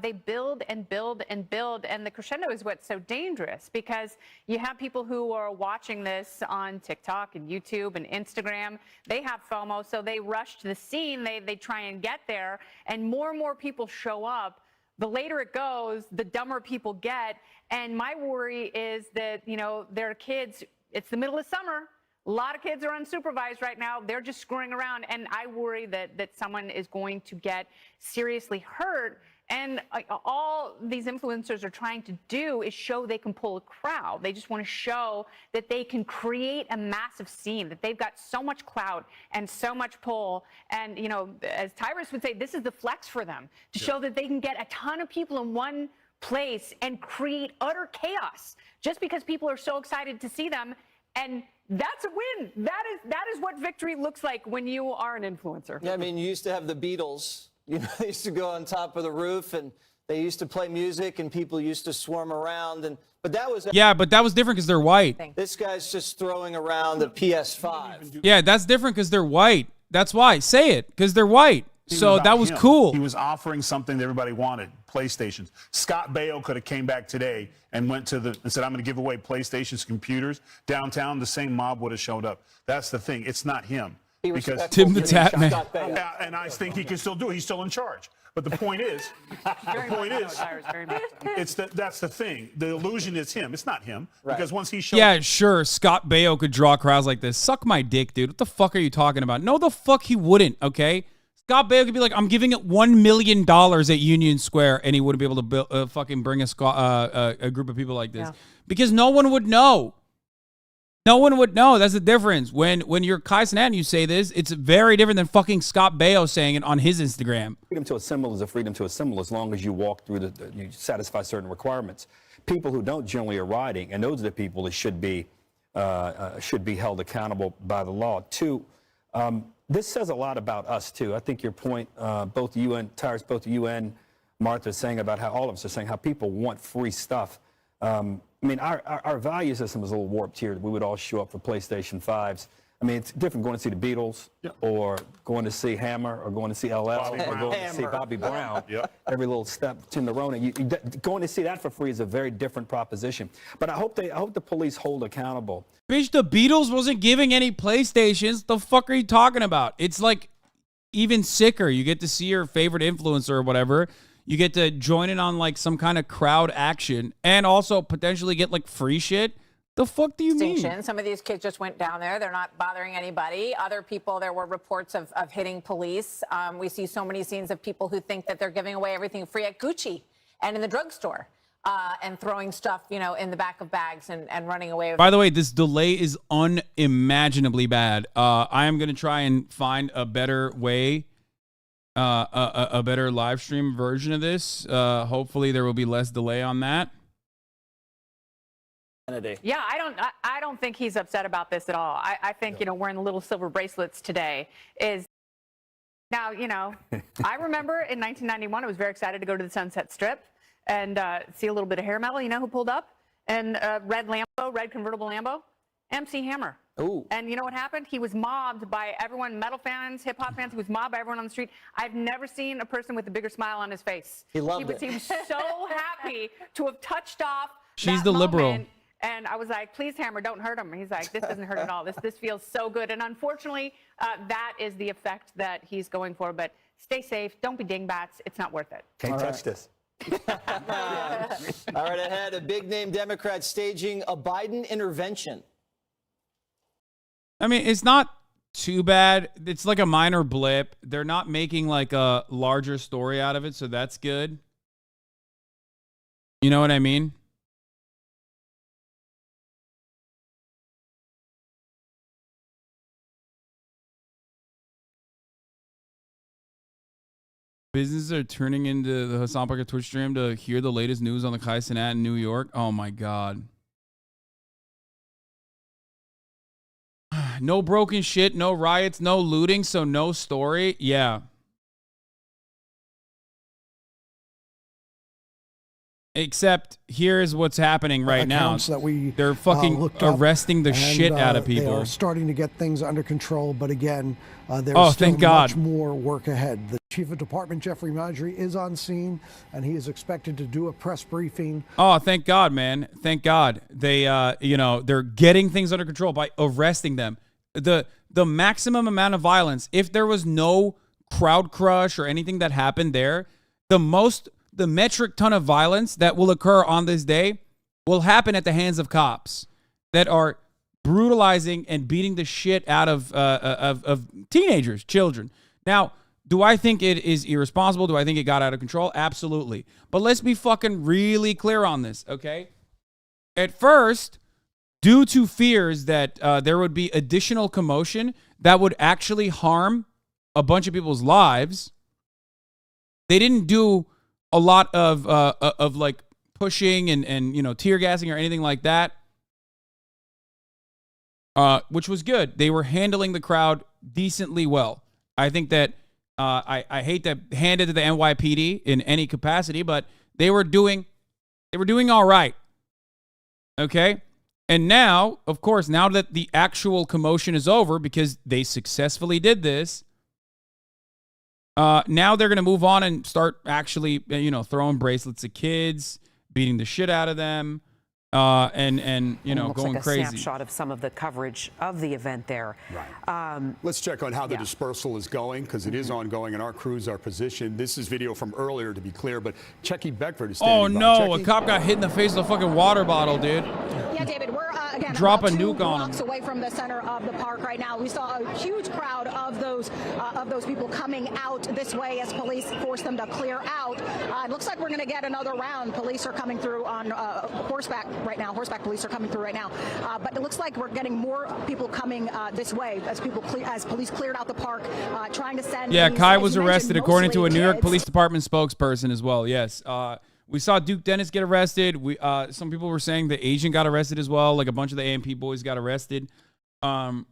they build and build and build, and the crescendo is what's so dangerous because you have people who are watching this on TikTok and YouTube and Instagram. They have FOMO, so they rush to the scene. They try and get there, and more people show up. The later it goes, the dumber people get. And my worry is that, you know, there are kids. It's the middle of summer. A lot of kids are unsupervised right now. They're just screwing around. And I worry that someone is going to get seriously hurt. And all these influencers are trying to do is show they can pull a crowd. They just want to show that they can create a massive scene, that they've got so much clout and so much pull. And, you know, as Tyrus would say, this is the flex for them to show that they can get a ton of people in one place and create utter chaos just because people are so excited to see them. And that's a win. That is what victory looks like when you are an influencer. Yeah, I mean, you used to have the Beatles. You know, they used to go on top of the roof and they used to play music and people used to swarm around. But that was but that was different because they're white. This guy's just throwing around the PS5. Yeah, that's different because they're white. That's why. Say it, because they're white. So that was cool. He was offering something that everybody wanted, PlayStations. Scott Baio could have came back today and went to and said, I'm going to give away PlayStations computers downtown. The same mob would have showed up. That's the thing. It's not him. Because Tim the Tap Man. Yeah, and I think he can still do it. He's still in charge. But the point is, that's the thing. The illusion is him. It's not him. Right. Because once he shows Yeah, sure. Scott Baio could draw crowds like this. Suck my dick, dude. What the fuck are you talking about? No, the fuck he wouldn't, okay? Scott Baio could be like, I'm giving it $1 million at Union Square, and he wouldn't be able to fucking bring a group of people like this. Yeah. Because no one would know. No one would know. That's the difference. When you're Kai Cenat and you say this, it's very different than fucking Scott Baio saying it on his Instagram. Freedom to assemble is a freedom to assemble as long as you walk through you satisfy certain requirements. People who don't generally are rioting, and those are the people that should be held accountable by the law. Two, this says a lot about us too. I think your point, both you and Tyrus, both you and Martha, saying about how all of us are saying how people want free stuff. I mean, our value system is a little warped here. We would all show up for PlayStation 5s. I mean, it's different going to see the Beatles or going to see Hammer or going to see LL or going to see Bobby Brown. Every little step, Tim the Ronin. Going to see that for free is a very different proposition. But I hope the police hold accountable. Bitch, the Beatles wasn't giving any PlayStations. The fuck are you talking about? It's like even sicker. You get to see your favorite influencer or whatever. You get to join in on like some kind of crowd action and also potentially get like free shit. The fuck do you mean? Some of these kids just went down there. They're not bothering anybody. Other people, there were reports of hitting police. We see so many scenes of people who think that they're giving away everything free at Gucci and in the drugstore and throwing stuff, you know, in the back of bags and running away with By the way, this delay is unimaginably bad. I am going to try and find a better way. A better live stream version of this. Hopefully there will be less delay on that. Yeah, I don't think he's upset about this at all. I think, you know, wearing the little silver bracelets today is now, you know, I remember in 1991, I was very excited to go to the Sunset Strip and see a little bit of hair metal. You know who pulled up? And red convertible Lambo, MC Hammer. Ooh. And you know what happened? He was mobbed by everyone, metal fans, hip hop fans. He was mobbed by everyone on the street. I've never seen a person with a bigger smile on his face. He loved it. He was so happy to have touched off. She's that the moment. liberal. And I was like, please, Hammer, don't hurt him. He's like, this doesn't hurt at all. This feels so good. And unfortunately, that is the effect that he's going for. But stay safe. Don't be dingbats. It's not worth it. Can't touch this. All right, ahead, a big-name Democrat staging a Biden intervention. I mean, it's not too bad. It's like a minor blip. They're not making like a larger story out of it, so that's good. You know what I mean? Businesses are turning into the Hasan Pocket Twitch stream to hear the latest news on the Cenat in New York. Oh my God. No broken shit, no riots, no looting, so no story. Yeah. Except here's what's happening right now. That they're fucking arresting the shit out of They people. are starting to get things under control, but again, there's still thank God. much more work ahead. The Chief of Department, Jeffrey Maddrey, is on scene, and he is expected to do a press briefing. Oh, thank God, man. Thank God. They, they're getting things under control by arresting them. The maximum amount of violence, if there was no crowd crush or anything that happened there, the metric ton of violence that will occur on this day will happen at the hands of cops that are brutalizing and beating the shit out of teenagers, children. Now, do I think it is irresponsible? Do I think it got out of control? Absolutely. But let's be fucking really clear on this, okay? At first, due to fears that there would be additional commotion that would actually harm a bunch of people's lives, they didn't do a lot of like pushing and tear gassing or anything like that, which was good. They were handling the crowd decently well. I think that I hate to hand it to the NYPD in any capacity, but they were doing all right. Okay, and now, of course, now that the actual commotion is over because they successfully did this. Now they're going to move on and start actually, throwing bracelets at kids, beating the shit out of them, and going like a crazy. Snapshot of some of the coverage of the event there. Right. Let's check on how the dispersal is going, because it is ongoing, and our crews are positioned. This is video from earlier, to be clear, but Checky Beckford is standing by. Oh, no, Checky? a cop got hit in the face with a fucking water bottle, dude. Yeah, David, we're again Drop about a nuke 2 on blocks him. away from the center of the park right now. We saw a huge crowd of those people coming out this way as police force them to clear out. It looks like we're going to get another round. Police are coming through on horseback right now. Horseback police are coming through right now. But it looks like we're getting more people coming this way as police cleared out the park, trying to send. Yeah, these, Kai as was you arrested mentioned, according to a mostly New York kids. Police Department spokesperson as well. Yes. We saw Duke Dennis get arrested. Some people were saying the Asian got arrested as well. Like a bunch of the AMP boys got arrested. Now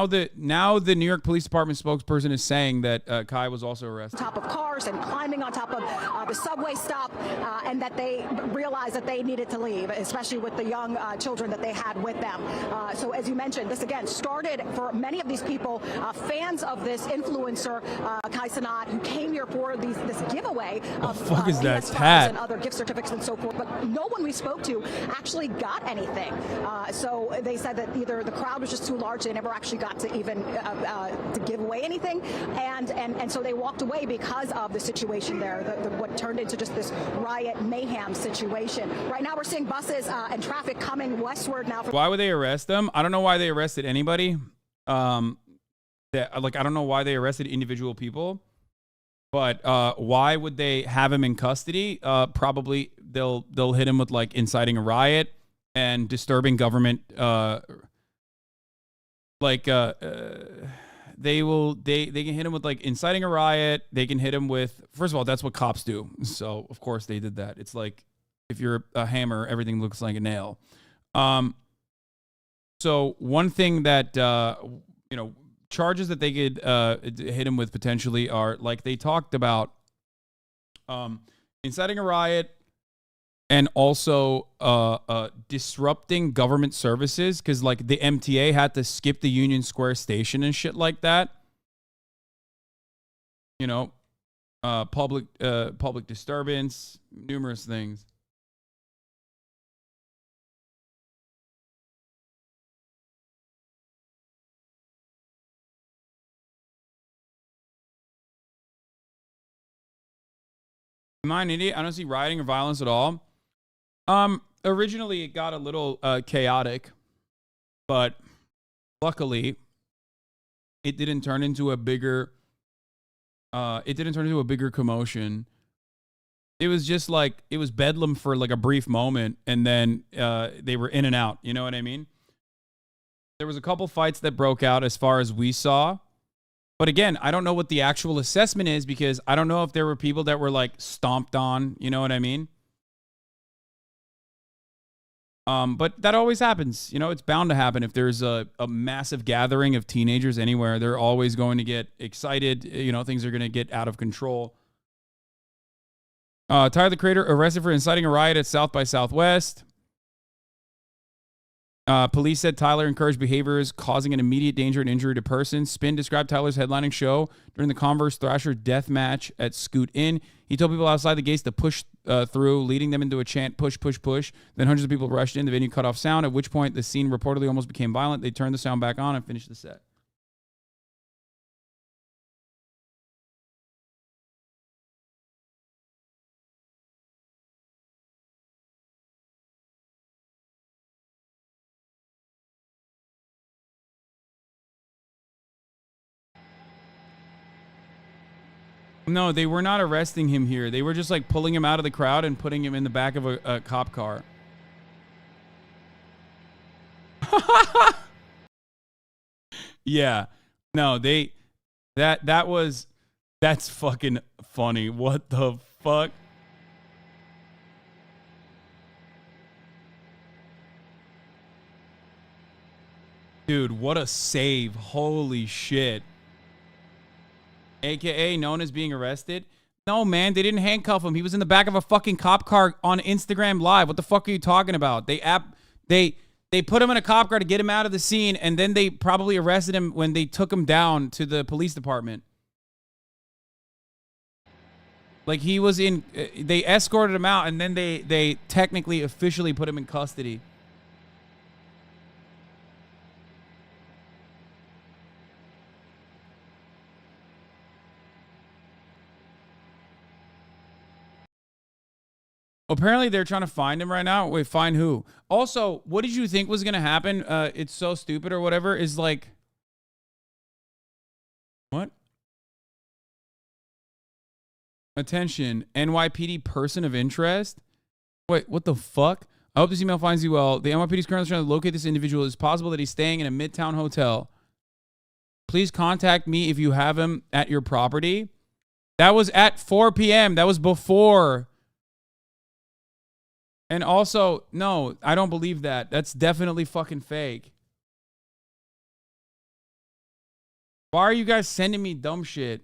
the New York Police Department spokesperson is saying that Kai was also arrested. Top of cars and climbing on top of the subway stop, and that they realized that they needed to leave, especially with the young children that they had with them. So as you mentioned, this again started for many of these people, fans of this influencer, Kai Cenat, who came here for this giveaway of fuck is that PS5s tat? and other gift certificates and so forth, but no one we spoke to actually got anything. So they said that either the crowd was just too large, they never actually got to even to give away anything, and so they walked away because of the situation there, what turned into just this riot mayhem situation. Right now we're seeing buses and traffic coming westward now. Why would they arrest them? I don't know why they arrested anybody. I don't know why they arrested individual people, but why would they have him in custody? Probably they'll hit him with like inciting a riot and disturbing government. They can hit him with like inciting a riot. They can hit him with, first of all, that's what cops do. So of course they did that. It's like if you're a hammer, everything looks like a nail. So one thing that charges that they could hit him with potentially are, like they talked about, inciting a riot and also disrupting government services, because like the MTA had to skip the Union Square station and shit like that. Public disturbance, numerous things. Am I an idiot? I don't see rioting or violence at all. Originally it got a little chaotic, but luckily it didn't turn into a bigger commotion. It was just like, it was bedlam for like a brief moment, and then they were in and out. You know what I mean? There was a couple fights that broke out as far as we saw. But again, I don't know what the actual assessment is because I don't know if there were people that were like stomped on. You know what I mean? But that always happens. You know, it's bound to happen. If there's a massive gathering of teenagers anywhere, they're always going to get excited. You know, things are going to get out of control. Tyler, the Creator, arrested for inciting a riot at South by Southwest. Police said Tyler encouraged behaviors causing an immediate danger and injury to persons. Spin described Tyler's headlining show during the Converse Thrasher death match at Scoot Inn. He told people outside the gates to push through, leading them into a chant, push, push, push. Then hundreds of people rushed in. The venue cut off sound, at which point the scene reportedly almost became violent. They turned the sound back on and finished the set. No, they were not arresting him here. They were just like pulling him out of the crowd and putting him in the back of a cop car. Yeah. No, that's fucking funny. What the fuck? Dude, what a save. Holy shit. AKA known as being arrested. No, man, they didn't handcuff him. He was in the back of a fucking cop car on Instagram Live. What the fuck are you talking about? They put him in a cop car to get him out of the scene, and then they probably arrested him when they took him down to the police department. Like he was in, they escorted him out, and then they technically officially put him in custody. Apparently, they're trying to find him right now. Wait, find who? Also, what did you think was going to happen? It's so stupid or whatever. Is like... What? Attention. NYPD person of interest? Wait, what the fuck? I hope this email finds you well. The NYPD is currently trying to locate this individual. It's possible that he's staying in a Midtown hotel. Please contact me if you have him at your property. That was at 4 p.m. That was before... And also, no, I don't believe that. That's definitely fucking fake. Why are you guys sending me dumb shit?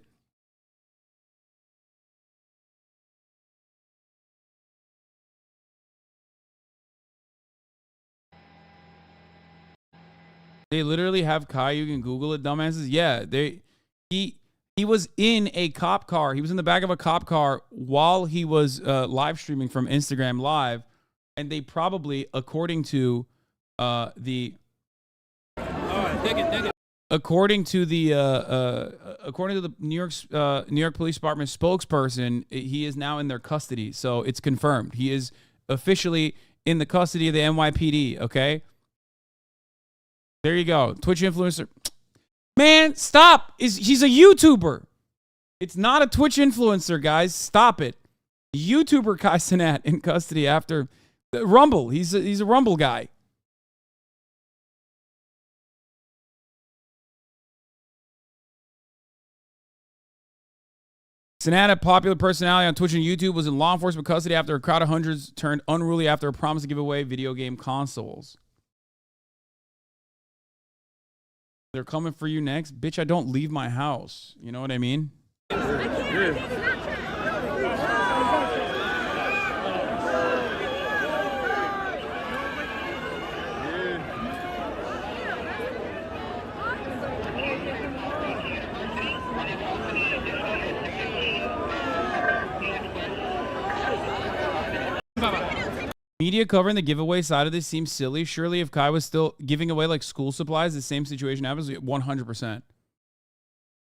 They literally have Kai. You can Google it, dumbasses. Yeah, he was in a cop car. He was in the back of a cop car while he was live streaming from Instagram Live. And they probably, according to the New York Police Department spokesperson, he is now in their custody. So it's confirmed. He is officially in the custody of the NYPD. Okay. There you go. Twitch influencer. Man, stop. He's a YouTuber. It's not a Twitch influencer, guys. Stop it. YouTuber Cenat in custody after Rumble. He's a Rumble guy. Cenat, a popular personality on Twitch and YouTube, was in law enforcement custody after a crowd of hundreds turned unruly after a promise to give away video game consoles. They're coming for you next. Bitch, I don't leave my house. You know what I mean? Media covering the giveaway side of this seems silly. Surely if Kai was still giving away like school supplies, the same situation happens 100%.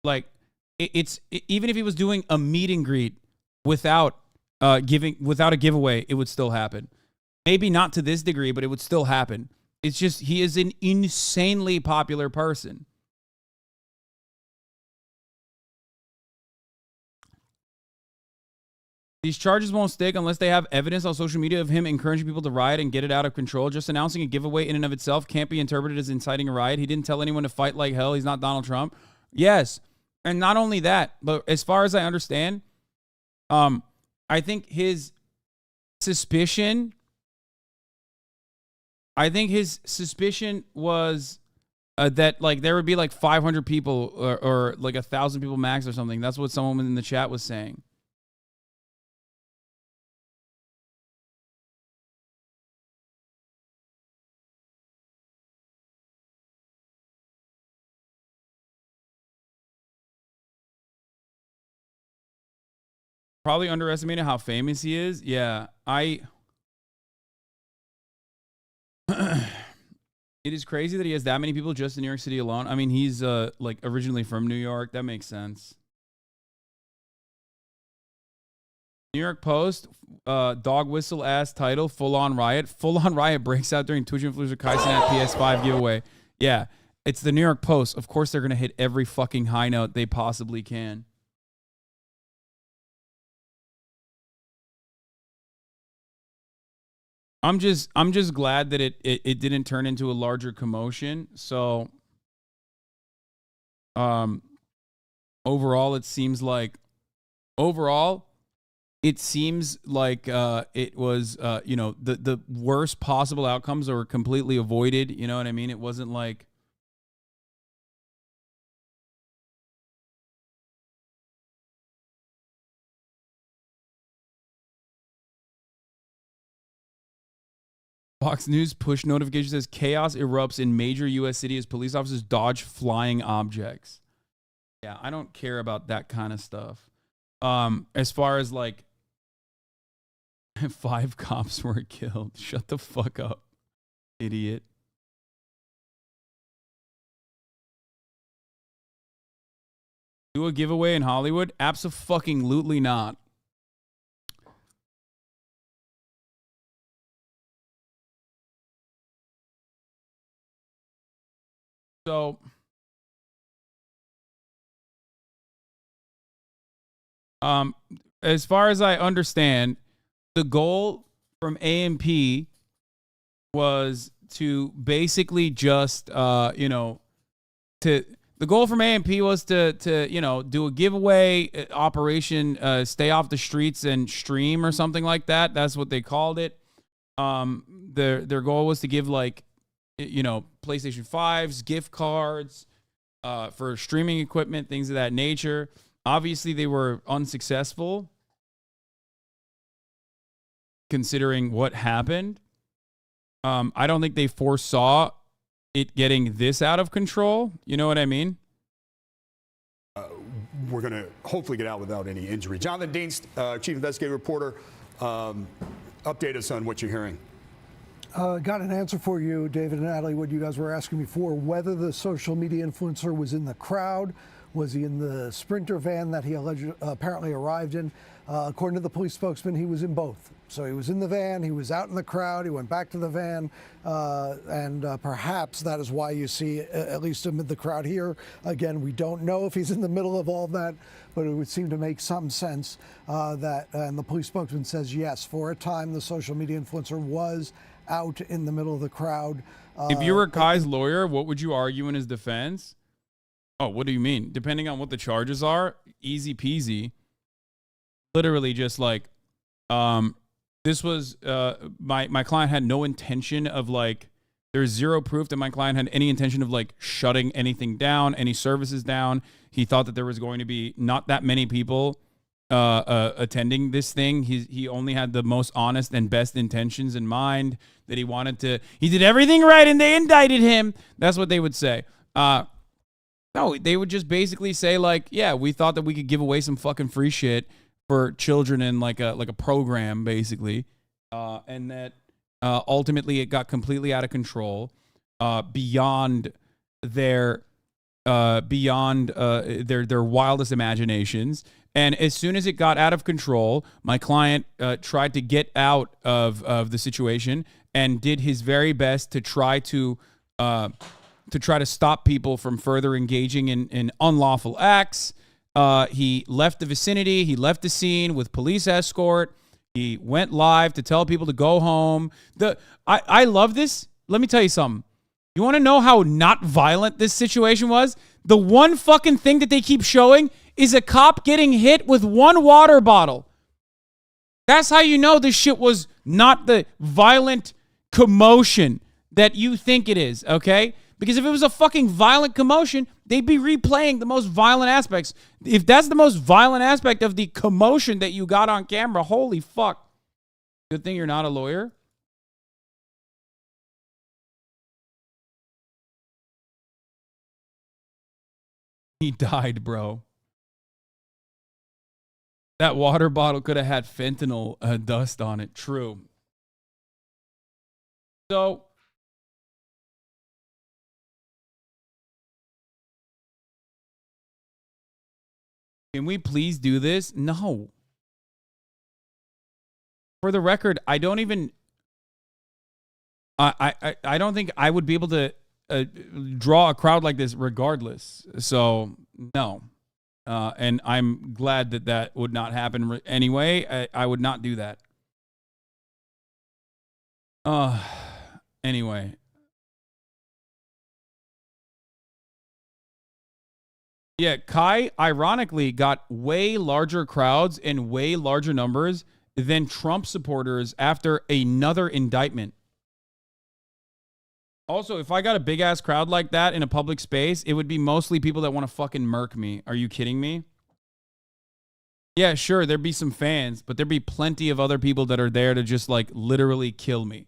Like even if he was doing a meet and greet without a giveaway, it would still happen. Maybe not to this degree, but it would still happen. It's just he is an insanely popular person. These charges won't stick unless they have evidence on social media of him encouraging people to riot and get it out of control. Just announcing a giveaway in and of itself can't be interpreted as inciting a riot. He didn't tell anyone to fight like hell. He's not Donald Trump. Yes. And not only that, but as far as I understand, I think his suspicion was that like there would be like 500 people or like 1,000 people max or something. That's what someone in the chat was saying. Probably underestimated how famous he is. Yeah, it is crazy that he has that many people just in New York City alone. I mean, he's like originally from New York. That makes sense. New York Post, dog whistle ass title, full on riot. Full on riot breaks out during Twitch influencer Cenat PS5 giveaway. Yeah, it's the New York Post. Of course, they're gonna hit every fucking high note they possibly can. I'm just glad that it didn't turn into a larger commotion. So overall it seems like it was you know, the worst possible outcomes were completely avoided, you know what I mean? It wasn't like Fox News push notification says chaos erupts in major U.S. city as police officers dodge flying objects. Yeah, I don't care about that kind of stuff. As far as like 5 cops were killed. Shut the fuck up, idiot. Do a giveaway in Hollywood? Abso-fucking-lutely not. So, as far as I understand, the goal from AMP was to basically just, you know, the goal from AMP was to you know, do a giveaway operation, stay off the streets and stream or something like that. That's what they called it. Their goal was to give like, you know, PlayStation 5s, gift cards, for streaming equipment, things of that nature. Obviously, they were unsuccessful considering what happened. I don't think they foresaw it getting this out of control. You know what I mean? We're going to hopefully get out without any injury. Jonathan Deans, Chief Investigative Reporter, update us on what you're hearing. Got an answer for you, David and Natalie, what you guys were asking before, whether the social media influencer was in the crowd. Was he in the Sprinter van that he apparently arrived in? According to the police spokesman, he was in both. So he was in the van, he was out in the crowd, he went back to the van, and perhaps that is why you see at least amid the crowd here. Again, we don't know if he's in the middle of all of that, but it would seem to make some sense that, and the police spokesman says, yes, for a time the social media influencer was out in the middle of the crowd. If you were Kai's lawyer, what would you argue in his defense? Oh, what do you mean? Depending on what the charges are, easy peasy. Literally just like, this was, my client had no intention of like, there's zero proof that my client had any intention of like shutting anything down, any services down. He thought that there was going to be not that many people attending this thing. He only had the most honest and best intentions in mind, that he did everything right and they indicted him. That's what they would say. No, they would just basically say like, yeah, we thought that we could give away some fucking free shit for children in like a program basically. And that ultimately it got completely out of control, beyond their wildest imaginations. And as soon as it got out of control, my client tried to get out of the situation and did his very best to try to stop people from further engaging in unlawful acts, He left the vicinity. He left the scene with police escort. He went live to tell people to go home. I love this. Let me tell you something. You want to know how not violent this situation was? The one fucking thing that they keep showing is a cop getting hit with one water bottle. That's how you know this shit was not the violent commotion that you think it is, okay? Because if it was a fucking violent commotion, they'd be replaying the most violent aspects. If that's the most violent aspect of the commotion that you got on camera, holy fuck. Good thing you're not a lawyer. He died, bro. That water bottle could have had fentanyl dust on it. True. So, can we please do this? No. For the record, I don't even... I don't think I would be able to draw a crowd like this regardless. So, no. And I'm glad that that would not happen anyway. I would not do that. Anyway. Yeah, Kai, ironically, got way larger crowds and way larger numbers than Trump supporters after another indictment. Also, if I got a big-ass crowd like that in a public space, it would be mostly people that want to fucking murk me. Are you kidding me? Yeah, sure, there'd be some fans, but there'd be plenty of other people that are there to just, like, literally kill me.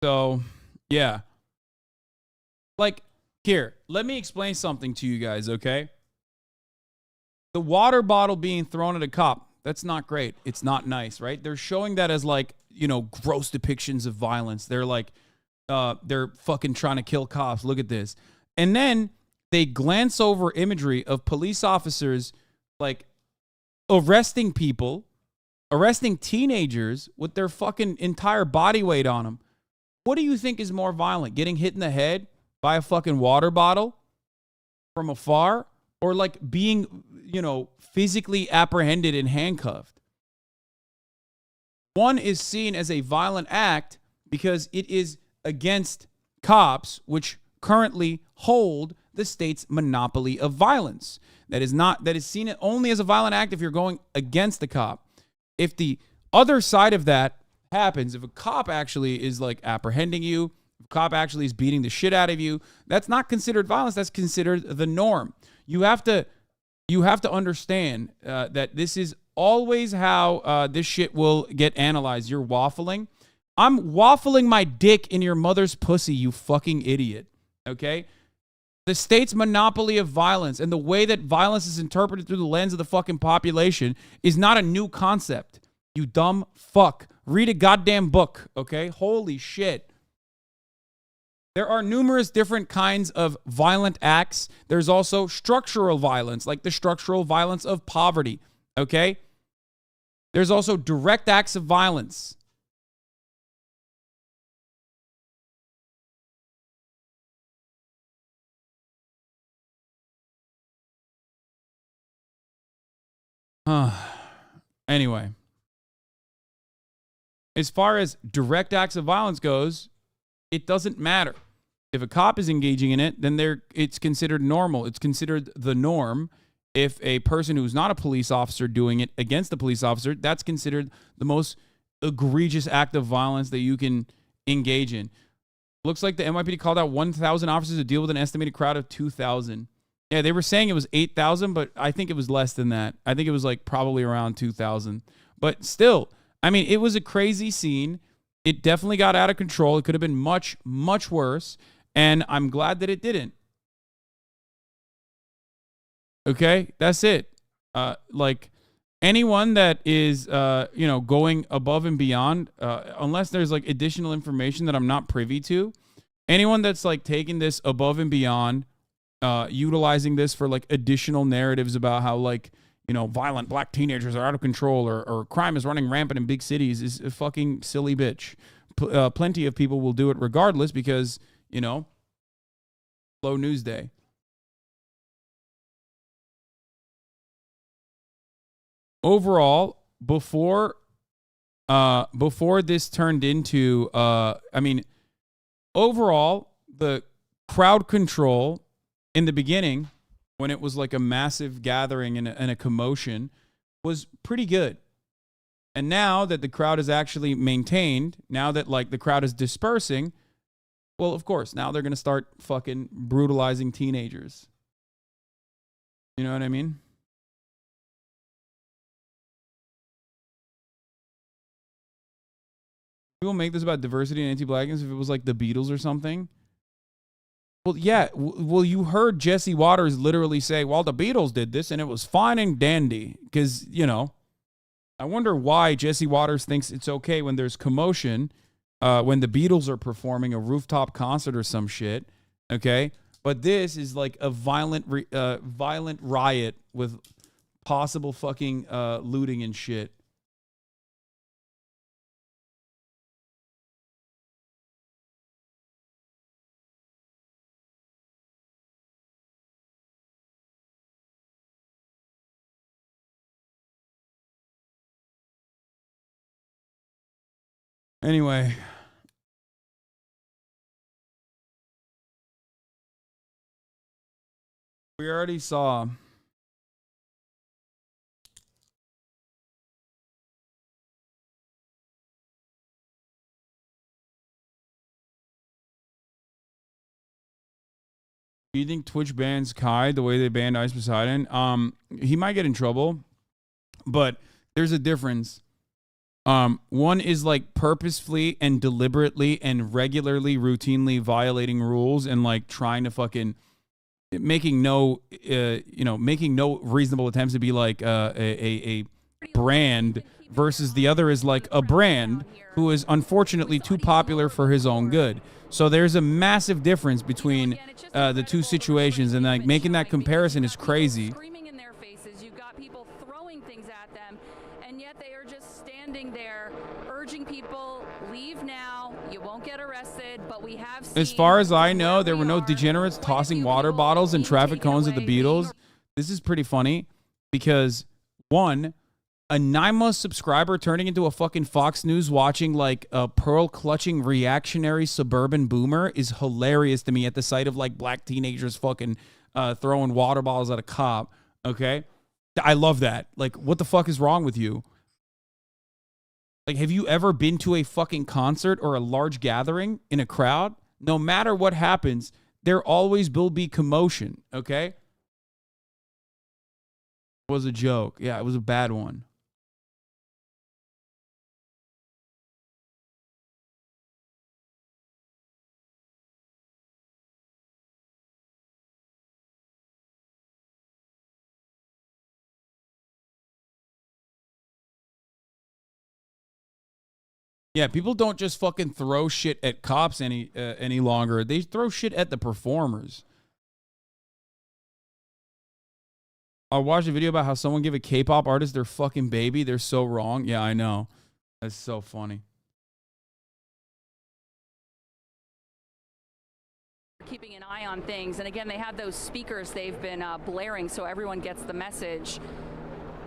So, yeah. Like, here, let me explain something to you guys, okay? The water bottle being thrown at a cop, that's not great. It's not nice, right? They're showing that as, like, you know, gross depictions of violence. They're like, they're fucking trying to kill cops. Look at this. And then they glance over imagery of police officers, like, arresting people, arresting teenagers with their fucking entire body weight on them. What do you think is more violent? Getting hit in the head by a fucking water bottle from afar? Or like being, you know, physically apprehended and handcuffed? One is seen as a violent act because it is against cops, which currently hold the state's monopoly of violence. That is seen only as a violent act if you're going against the cop. If the other side of that happens, if a cop actually is like apprehending you, if a cop actually is beating the shit out of you, that's not considered violence. That's considered the norm. You have to understand that this is always how this shit will get analyzed. You're waffling. I'm waffling my dick in your mother's pussy, you fucking idiot. Okay? The state's monopoly of violence and the way that violence is interpreted through the lens of the fucking population is not a new concept. You dumb fuck. Read a goddamn book, okay? Holy shit. There are numerous different kinds of violent acts. There's also structural violence, like the structural violence of poverty, okay? There's also direct acts of violence. Anyway. As far as direct acts of violence goes, it doesn't matter. If a cop is engaging in it, then it's considered normal. It's considered the norm. If a person who's not a police officer doing it against a police officer, that's considered the most egregious act of violence that you can engage in. Looks like the NYPD called out 1,000 officers to deal with an estimated crowd of 2,000. Yeah, they were saying it was 8,000, but I think it was less than that. I think it was like probably around 2,000. But still, I mean, it was a crazy scene. It definitely got out of control. It could have been much, much worse. And I'm glad that it didn't. Okay, that's it. Like, anyone that is, you know, going above and beyond, unless there's like additional information that I'm not privy to, anyone that's like taking this above and beyond, utilizing this for like additional narratives about how like, you know, violent black teenagers are out of control or crime is running rampant in big cities is a fucking silly bitch. Plenty of people will do it regardless because, you know, slow news day. Overall, before this turned into, I mean, overall, the crowd control in the beginning, when it was like a massive gathering and a commotion, was pretty good. And now that the crowd is actually maintained, now that like the crowd is dispersing, well, of course, now they're going to start fucking brutalizing teenagers. You know what I mean? People make this about diversity and anti-blackness if it was like the Beatles or something. Well, yeah. Well, you heard Jesse Waters literally say, well, the Beatles did this and it was fine and dandy. Because, you know, I wonder why Jesse Waters thinks it's okay when there's commotion, when the Beatles are performing a rooftop concert or some shit. Okay. But this is like a violent riot with possible fucking looting and shit. Anyway, we already saw do you think Twitch bans Kai the way they banned Ice Poseidon? He might get in trouble, but there's a difference. One is like purposefully and deliberately and regularly, routinely violating rules and like trying to fucking making no reasonable attempts to be like a brand, versus the other is like a brand who is unfortunately too popular for his own good. So there's a massive difference between the two situations, and like making that comparison is crazy. There urging people, leave now, you won't get arrested, but we have seen, as far as I know, there were no degenerates tossing water bottles and traffic cones at the Beatles. This is pretty funny because, one, a 9-month subscriber turning into a fucking Fox News watching like a pearl clutching reactionary suburban boomer is hilarious to me at the sight of like black teenagers fucking throwing water bottles at a cop. Okay, I love that. Like, what the fuck is wrong with you? Like, have you ever been to a fucking concert or a large gathering in a crowd? No matter what happens, there always will be commotion, okay? It was a joke. Yeah, it was a bad one. Yeah, people don't just fucking throw shit at cops any longer. They throw shit at the performers. I watched a video about how someone gave a K-pop artist their fucking baby. They're so wrong. Yeah, I know. That's so funny. Keeping an eye on things. And again, they have those speakers they've been blaring so everyone gets the message.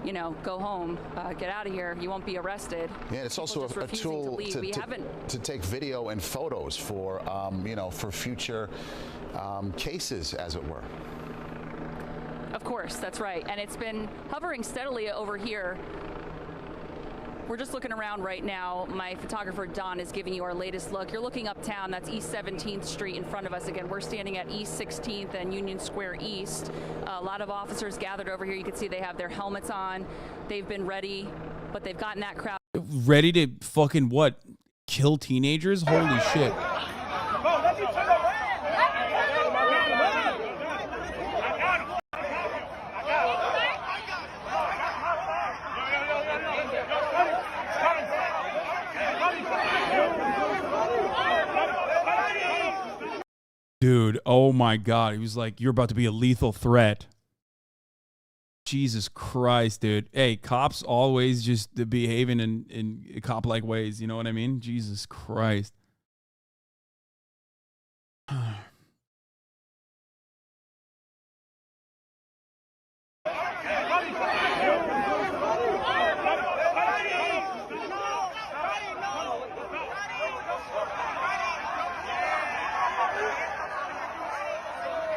You know, go home, get out of here. You won't be arrested. Yeah, it's also a tool to take video and photos for, you know, for future cases, as it were. Of course, that's right. And it's been hovering steadily over here. We're just looking around right now. My photographer, Don, is giving you our latest look. You're looking uptown. That's East 17th Street in front of us. Again, we're standing at East 16th and Union Square East. A lot of officers gathered over here. You can see they have their helmets on. They've been ready, but they've gotten that crowd. Ready to fucking what? Kill teenagers? Holy shit. oh my God. He was like, you're about to be a lethal threat. Jesus Christ, dude. Hey, cops always just behaving in cop-like ways. You know what I mean? Jesus Christ.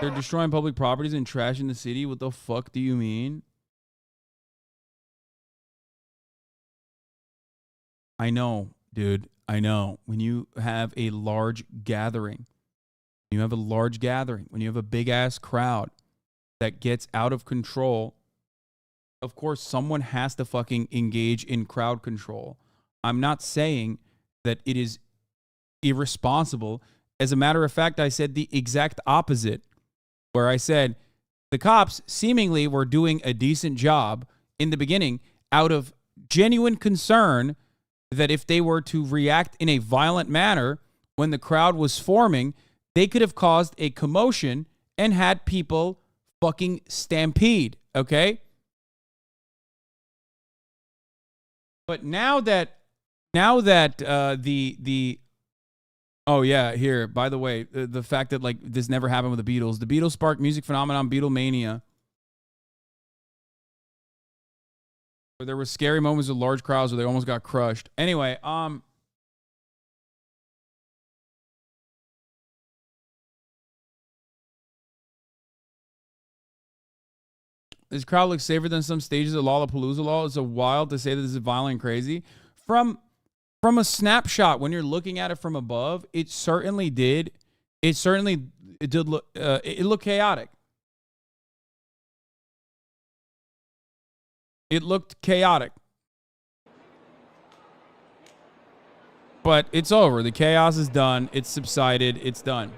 They're destroying public properties and trashing the city. What the fuck do you mean? I know, dude. I know. When you have a large gathering, when you have a big ass crowd that gets out of control, of course, someone has to fucking engage in crowd control. I'm not saying that it is irresponsible. As a matter of fact, I said the exact opposite, where I said the cops seemingly were doing a decent job in the beginning out of genuine concern that if they were to react in a violent manner when the crowd was forming, they could have caused a commotion and had people fucking stampede, okay? But now that oh yeah, here, by the way, the fact that like this never happened with the Beatles sparked music phenomenon Beatlemania, where there were scary moments with large crowds where they almost got crushed. Anyway, this crowd looks safer than some stages of Lollapalooza Law. It's a wild to say that this is violent and crazy. From a snapshot, when you're looking at it from above, it certainly did. It did look. It looked chaotic. It looked chaotic. But it's over. The chaos is done. It's subsided. It's done.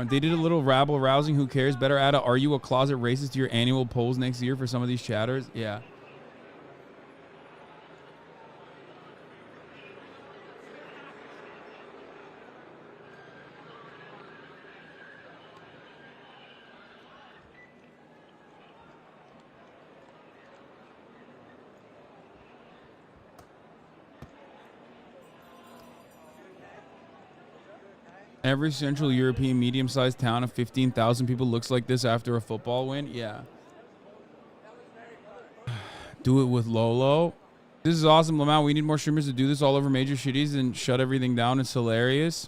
They did a little rabble rousing. Who cares? Better add a "Are you a closet racist" to your annual polls next year for some of these chatters. Yeah. Every Central European medium-sized town of 15,000 people looks like this after a football win. Yeah. Do it with Lolo. This is awesome, Lamau. We need more streamers to do this all over major cities and shut everything down. It's hilarious.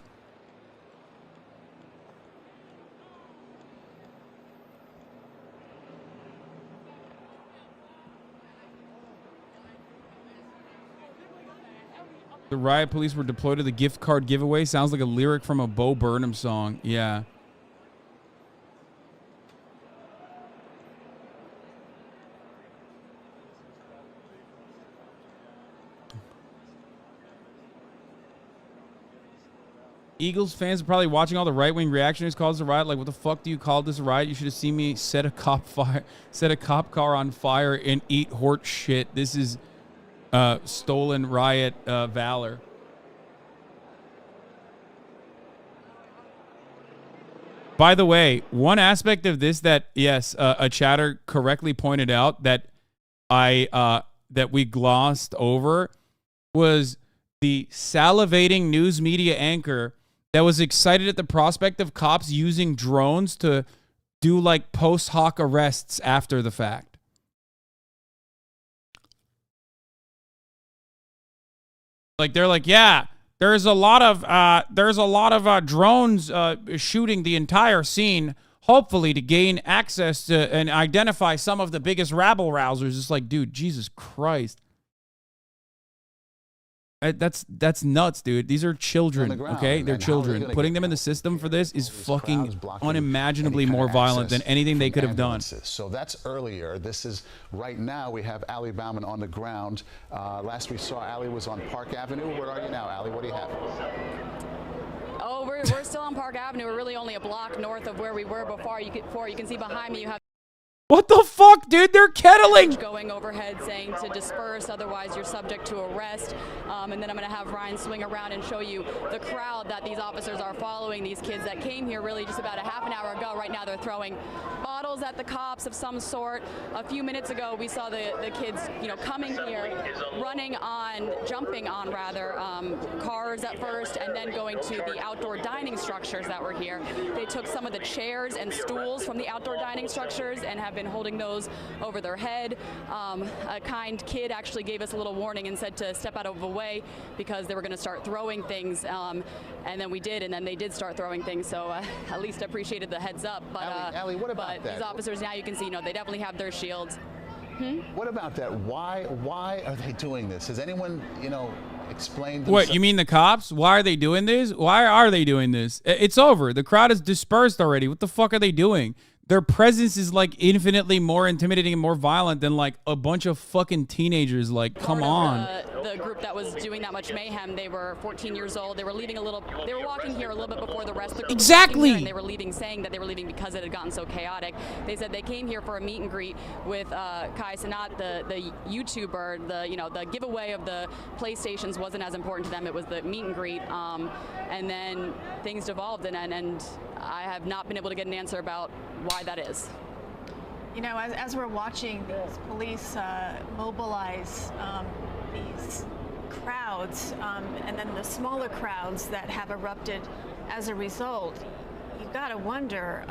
The riot police were deployed to the gift card giveaway. Sounds like a lyric from a Bo Burnham song. Yeah. Eagles fans are probably watching all the right-wing reactionaries call this a riot. Like, what the fuck do you call this a riot? You should have seen me set a cop car on fire and eat horse shit. This is stolen riot valor. By the way, one aspect of this that, yes, a chatter correctly pointed out that that we glossed over was the salivating news media anchor that was excited at the prospect of cops using drones to do like post hoc arrests after the fact. Like they're like, yeah, there's a lot of drones shooting the entire scene, hopefully to gain access to and identify some of the biggest rabble rousers. It's like, dude, Jesus Christ. That's nuts, dude. These are children, okay? They're children. Putting them in the system for this is fucking unimaginably more violent than anything they could have done. So that's earlier. This is right now. We have Ali Bauman on the ground. Last we saw, Ali was on Park Avenue. Where are you now, Ali? What do you have? Oh, we're still on Park Avenue. We're really only a block north of where we were before. You can see behind me you have What the fuck, dude? They're kettling. Going overhead saying to disperse, otherwise you're subject to arrest. And then I'm going to have Ryan swing around and show you the crowd that these officers are following. These kids that came here really just about a half an hour ago. Right now they're throwing bottles at the cops of some sort. A few minutes ago we saw the kids, coming here, jumping on rather, cars at first, and then going to the outdoor dining structures that were here. They took some of the chairs and stools from the outdoor dining structures and have been holding those over their head. A kind kid actually gave us a little warning and said to step out of the way because they were going to start throwing things, and then we did, and then they did start throwing things, so at least appreciated the heads up. But, Allie, what about that? These officers, now you can see, they definitely have their shields. What about that? Why are they doing this? Has anyone, explained? What, you mean the cops? Why are they doing this? Why are they doing this? It's over. The crowd is dispersed already. What the fuck are they doing? Their presence is like infinitely more intimidating and more violent than like a bunch of fucking teenagers. Like, come on. The group that was doing that much mayhem, they were 14 years old. They were walking here a little bit before the rest of the group. Exactly. And they were leaving, saying that they were leaving because it had gotten so chaotic. They said they came here for a meet and greet with Cenat, the YouTuber. The giveaway of the PlayStations wasn't as important to them. It was the meet and greet. And then things devolved, and I have not been able to get an answer about why that is. As we're watching these police mobilize these crowds, and then the smaller crowds that have erupted as a result, you've got to wonder,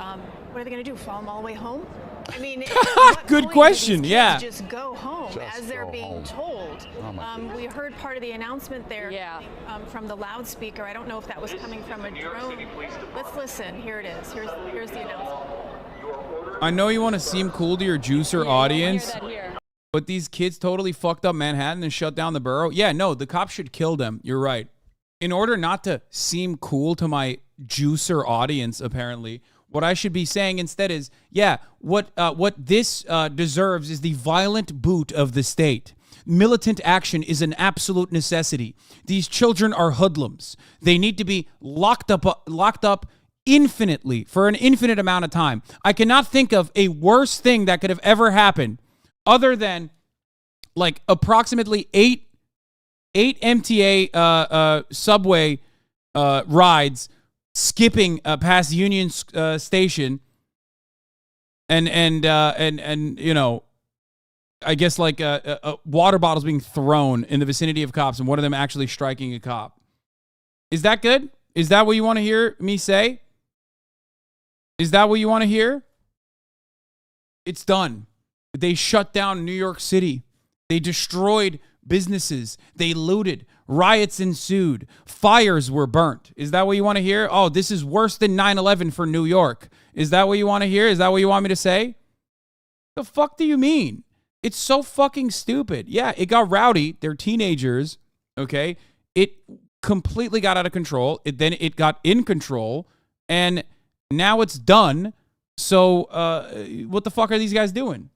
what are they going to do? Follow them all the way home? I mean, good question. Yeah. Just go home as they're being told. We heard part of the announcement there from the loudspeaker. I don't know if that was coming from a drone. Let's listen. Here it is. Here's the announcement. I know you want to seem cool to your juicer audience, but these kids totally fucked up Manhattan and shut down the borough. Yeah, no, the cops should kill them. You're right. In order not to seem cool to my juicer audience, apparently, what I should be saying instead is, what this deserves is the violent boot of the state. Militant action is an absolute necessity. These children are hoodlums. They need to be locked up infinitely for an infinite amount of time. I cannot think of a worse thing that could have ever happened other than like approximately eight MTA subway rides skipping past Union Station and I guess like water bottles being thrown in the vicinity of cops and one of them actually striking a cop. Is that good? Is that what you want to hear me say? Is that what you want to hear? It's done. They shut down New York City. They destroyed businesses. They looted. Riots ensued. Fires were burnt. Is that what you want to hear? Oh, this is worse than 9/11 for New York. Is that what you want to hear? Is that what you want me to say? The fuck do you mean? It's so fucking stupid. Yeah, it got rowdy. They're teenagers. Okay? It completely got out of control. Then it got in control. And now it's done. So what the fuck are these guys doing?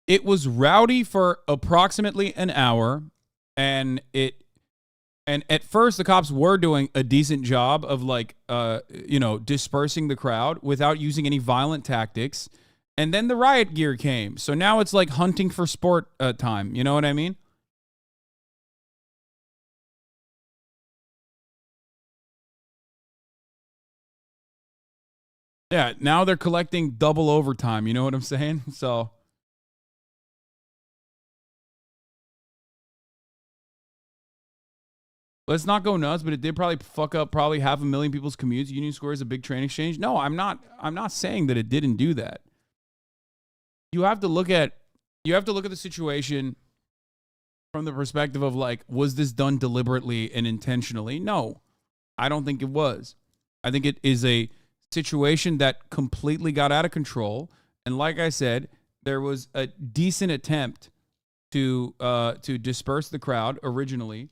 It was rowdy for approximately an hour, and at first the cops were doing a decent job of like dispersing the crowd without using any violent tactics. And then the riot gear came. So now it's like hunting for sport time. You know what I mean? Yeah, now they're collecting double overtime. You know what I'm saying? So let's not go nuts, but it did probably fuck up probably 500,000 people's commutes. Union Square is a big train exchange. No, I'm not saying that it didn't do that. You have to look at the situation from the perspective of like, was this done deliberately and intentionally? No, I don't think it was. I think it is a situation that completely got out of control. And like I said, there was a decent attempt to disperse the crowd originally.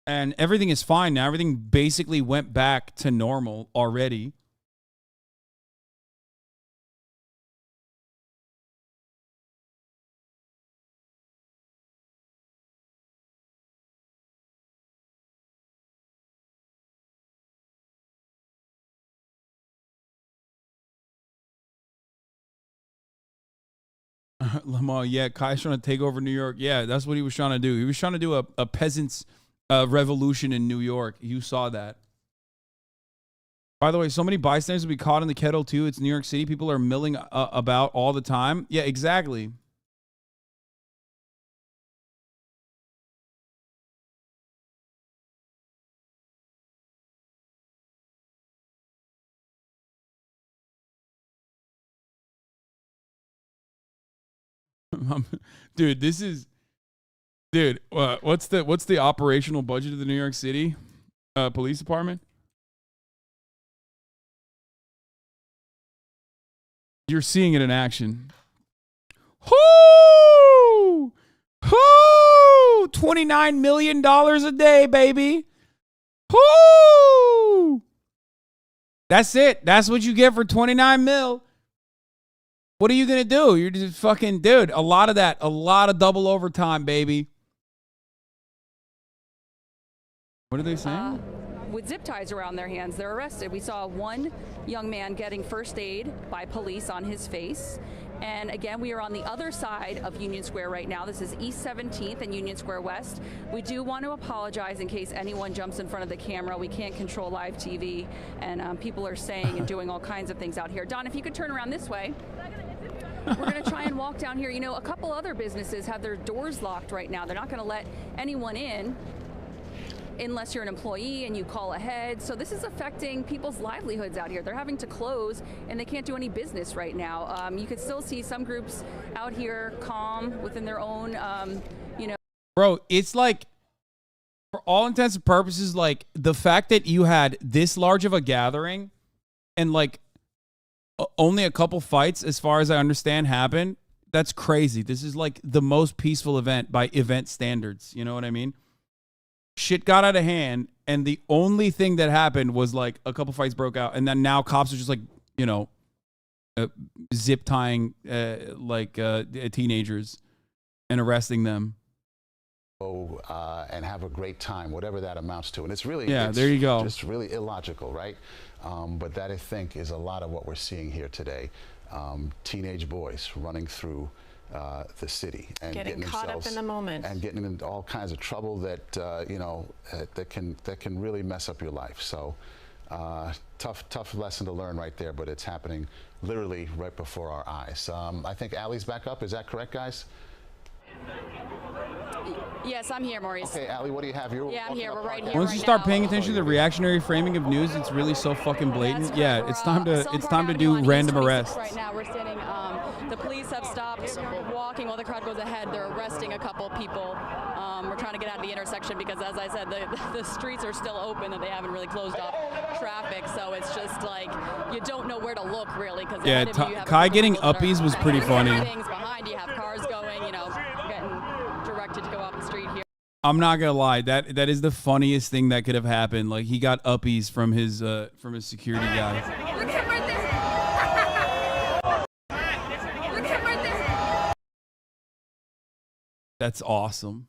And everything is fine now. Everything basically went back to normal already. Lamar, yeah, Kai's trying to take over New York. Yeah, that's what he was trying to do. He was trying to do a peasants' revolution in New York. You saw that. By the way, so many bystanders will be caught in the kettle, too. It's New York City. People are milling about all the time. Yeah, exactly. Dude, this is... Dude, what's the operational budget of the New York City Police Department? You're seeing it in action. Whoo! Whoo! $29 million a day, baby. Whoo! That's it. That's what you get for 29 mil. What are you going to do? You're just fucking, dude, a lot of that. A lot of double overtime, baby. What are they saying? With zip ties around their hands, they're arrested. We saw one young man getting first aid by police on his face. And again, we are on the other side of Union Square right now. This is East 17th and Union Square West. We do want to apologize in case anyone jumps in front of the camera. We can't control live TV, and people are saying and doing all kinds of things out here. Don, if you could turn around this way. We're going to try and walk down here. You know, a couple other businesses have their doors locked right now. They're not going to let anyone in unless you're an employee and you call ahead. So this is affecting people's livelihoods out here. They're having to close and they can't do any business right now. You could still see some groups out here calm within their own, you know. Bro, it's like, for all intents and purposes, like the fact that you had this large of a gathering and like only a couple fights, as far as I understand, happened. That's crazy. This is like the most peaceful event by event standards. You know what I mean? Shit got out of hand, and the only thing that happened was like a couple fights broke out, and then now cops are just like, you know, zip tying teenagers and arresting them. And have a great time, whatever that amounts to. And it's really, there you go. Just really illogical, right? But that, I think, is a lot of what we're seeing here today. Teenage boys running through the city and getting caught up in the moment and getting into all kinds of trouble that you know that can really mess up your life. So tough lesson to learn right there, but it's happening literally right before our eyes. I think Allie's back up. Is that correct, guys? Yes, I'm here, Maurice. Okay, Allie, what do you have? Yeah, I'm here. We're right here. Once you start paying attention to the reactionary framing of news, it's really so fucking blatant. Yeah, it's time to do random arrests. Right now, we're standing. The police have stopped walking while the crowd goes ahead. They're arresting a couple people. We're trying to get out of the intersection because, as I said, the streets are still open and they haven't really closed off traffic. So it's just like you don't know where to look really. Because yeah, Kai getting uppies was pretty funny. Things behind you have cars going, you know, getting directed to go off the street here. I'm not gonna lie, that is the funniest thing that could have happened. Like he got uppies from his security guy. That's awesome.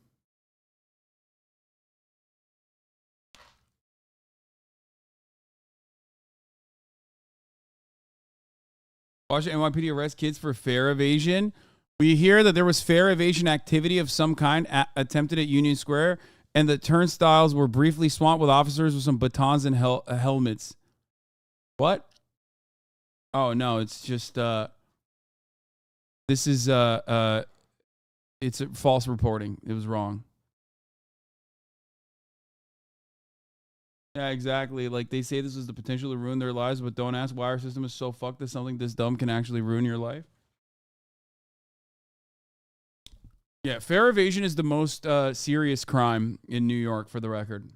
Washington NYPD arrests kids for fare evasion. We hear that there was fare evasion activity of some kind attempted at Union Square, and the turnstiles were briefly swamped with officers with some batons and helmets. What? Oh no, it's just this is it's a false reporting. It was wrong. Yeah, exactly. Like they say this is the potential to ruin their lives, but don't ask why our system is so fucked that something this dumb can actually ruin your life. Yeah, fare evasion is the most serious crime in New York, for the record.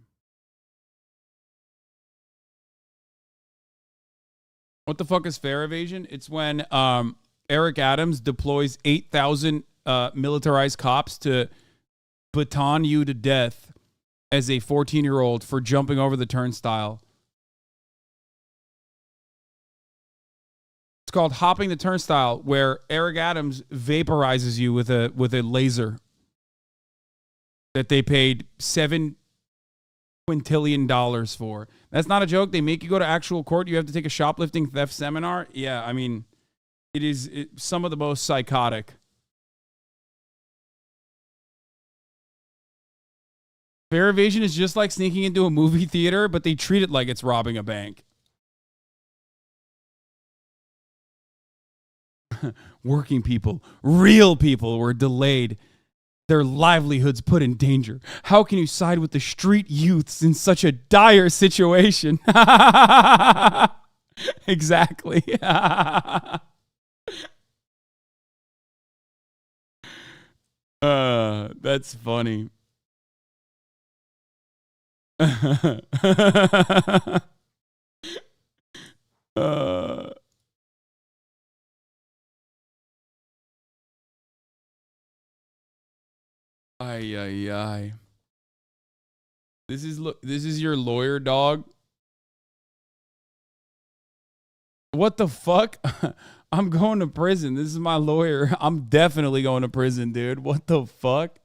What the fuck is fare evasion? It's when Eric Adams deploys 8,000 militarized cops to baton you to death as a 14-year-old for jumping over the turnstile. It's called hopping the turnstile, where Eric Adams vaporizes you with a laser that they paid $7 quintillion for. That's not a joke. They make you go to actual court. You have to take a shoplifting theft seminar. Yeah, I mean, it is some of the most psychotic. Fare evasion is just like sneaking into a movie theater, but they treat it like it's robbing a bank. Working people, real people were delayed. Their livelihoods put in danger. How can you side with the street youths in such a dire situation? Exactly. That's funny. Ay. This is your lawyer, dog. What the fuck? I'm going to prison. This is my lawyer. I'm definitely going to prison, dude. What the fuck?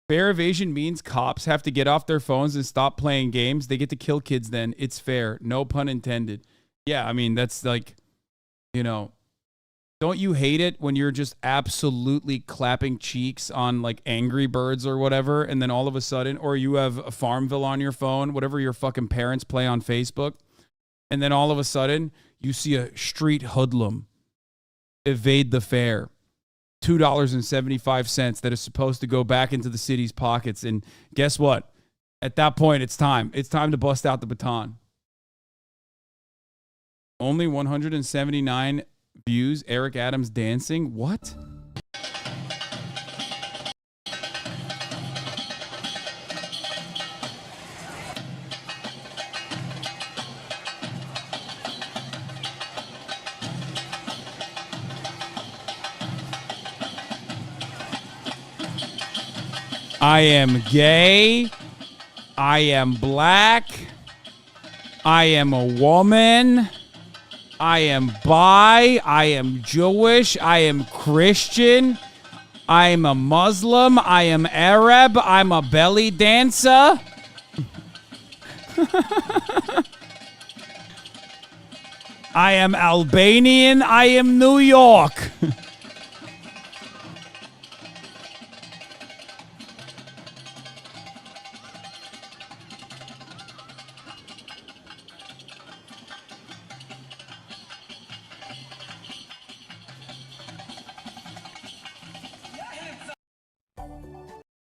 Fair evasion means cops have to get off their phones and stop playing games. They get to kill kids then. It's fair. No pun intended. Yeah, I mean, that's like, you know, don't you hate it when you're just absolutely clapping cheeks on like Angry Birds or whatever, and then all of a sudden, or you have a Farmville on your phone, whatever your fucking parents play on Facebook, and then all of a sudden you see a street hoodlum evade the fare. $2.75 that is supposed to go back into the city's pockets. And guess what? At that point, it's time. It's time to bust out the baton. Only 179 views. Eric Adams dancing. What? I am gay. I am black. I am a woman. I am bi. I am Jewish. I am Christian. I am a Muslim. I am Arab. I'm a belly dancer. I am Albanian. I am New York.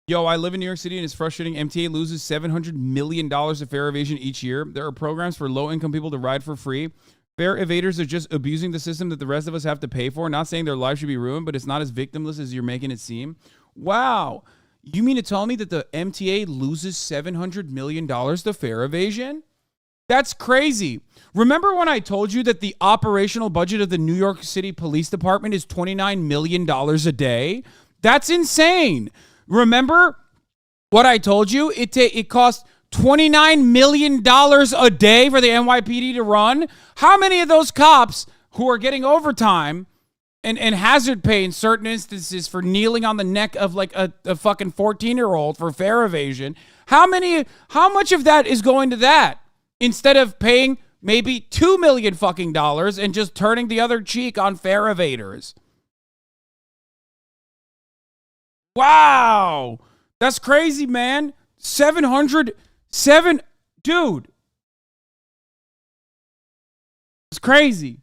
Yo, I live in New York City and it's frustrating. MTA loses $700 million of fare evasion each year. There are programs for low-income people to ride for free. Fare evaders are just abusing the system that the rest of us have to pay for. Not saying their lives should be ruined, but it's not as victimless as you're making it seem. Wow. You mean to tell me that the MTA loses $700 million to fare evasion? That's crazy. Remember when I told you that the operational budget of the New York City Police Department is $29 million a day? That's insane. Remember what I told you? It costs $29 million a day for the NYPD to run. How many of those cops who are getting overtime and hazard pay in certain instances for kneeling on the neck of like a fucking 14-year-old for fare evasion, how much of that is going to that instead of paying maybe $2 million fucking dollars and just turning the other cheek on fare evaders? Wow. That's crazy, man. 707, dude. It's crazy.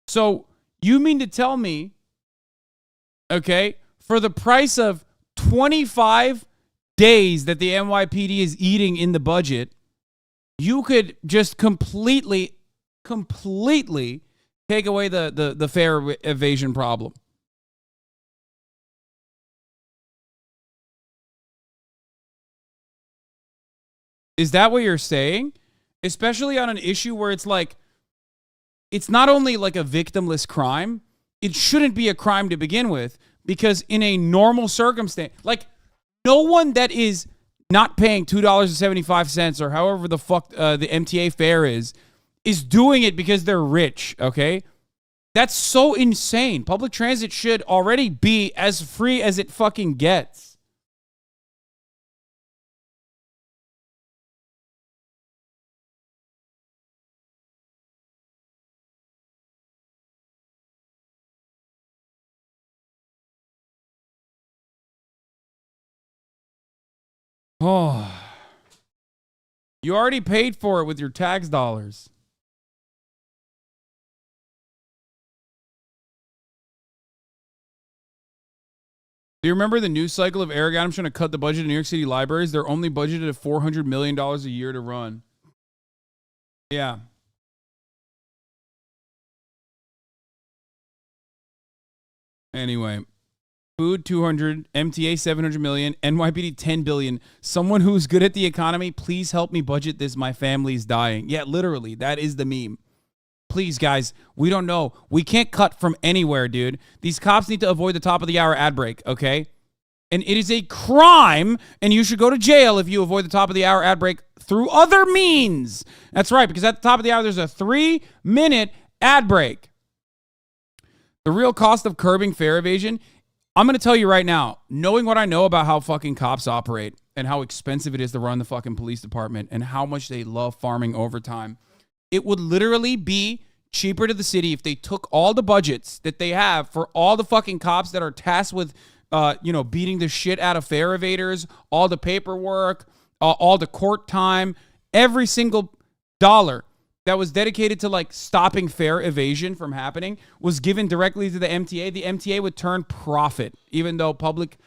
So you mean to tell me, okay, for the price of 25 days that the NYPD is eating in the budget, you could just completely Take away the fare evasion problem. Is that what you're saying? Especially on an issue where it's like, it's not only like a victimless crime, it shouldn't be a crime to begin with, because in a normal circumstance, like no one that is not paying $2.75 or however the fuck the MTA fare is doing it because they're rich, okay? That's so insane. Public transit should already be as free as it fucking gets. Oh, you already paid for it with your tax dollars. Do you remember the news cycle of Eric Adams trying to cut the budget of New York City libraries? They're only budgeted at $400 million a year to run. Yeah. Anyway. Food 200, MTA 700 million, NYPD 10 billion. Someone who's good at the economy, please help me budget this. My family's dying. Yeah, literally, that is the meme. Please, guys, we don't know. We can't cut from anywhere, dude. These cops need to avoid the top of the hour ad break, okay? And it is a crime, and you should go to jail if you avoid the top of the hour ad break through other means. That's right, because at the top of the hour, there's a 3-minute ad break. The real cost of curbing fare evasion, I'm going to tell you right now, knowing what I know about how fucking cops operate and how expensive it is to run the fucking police department and how much they love farming overtime, it would literally be cheaper to the city if they took all the budgets that they have for all the fucking cops that are tasked with, beating the shit out of fare evaders, all the paperwork, all the court time, every single dollar that was dedicated to like stopping fare evasion from happening was given directly to the MTA. The MTA would turn profit, even though public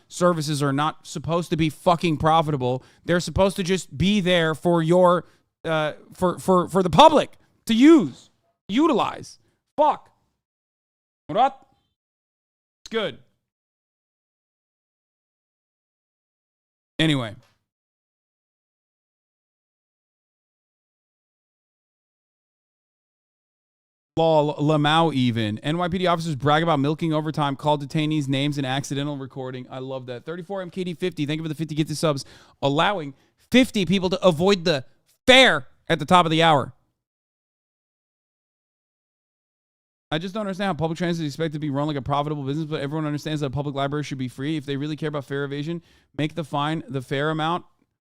services are not supposed to be fucking profitable. They're supposed to just be there for your for the public to utilize. Fuck. What? It's good. Anyway. Lamau even. NYPD officers brag about milking overtime, call detainees names and accidental recording. I love that. 34 MKD50. Thank you for the 50 gifted subs. Allowing 50 people to avoid the fare at the top of the hour. I just don't understand how public transit is expected to be run like a profitable business, but everyone understands that public libraries should be free. If they really care about fare evasion, make the fine the fair amount.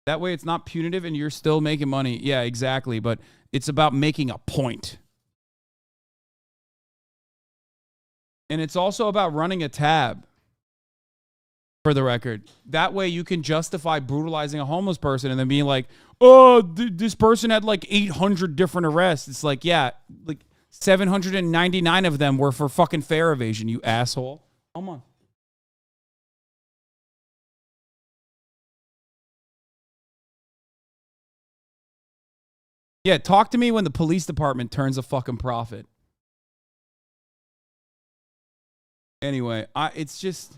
That way it's not punitive and you're still making money. Yeah, exactly. But it's about making a point. And it's also about running a tab, for the record. That way you can justify brutalizing a homeless person and then being like, oh, this person had like 800 different arrests. It's like, yeah, like 799 of them were for fucking fare evasion, you asshole. Come on. Yeah, talk to me when the police department turns a fucking profit. Anyway, it's just...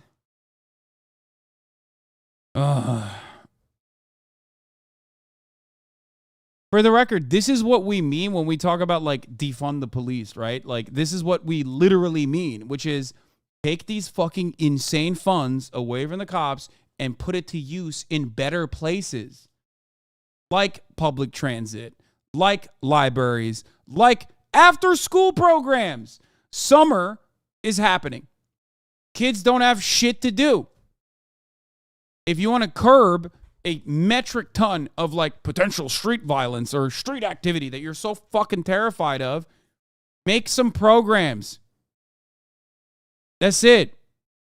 For the record, this is what we mean when we talk about, like, defund the police, right? Like, this is what we literally mean, which is take these fucking insane funds away from the cops and put it to use in better places. Like public transit, like libraries, like after-school programs. Summer is happening. Kids don't have shit to do. If you want to curb a metric ton of like potential street violence or street activity that you're so fucking terrified of, make some programs. That's it.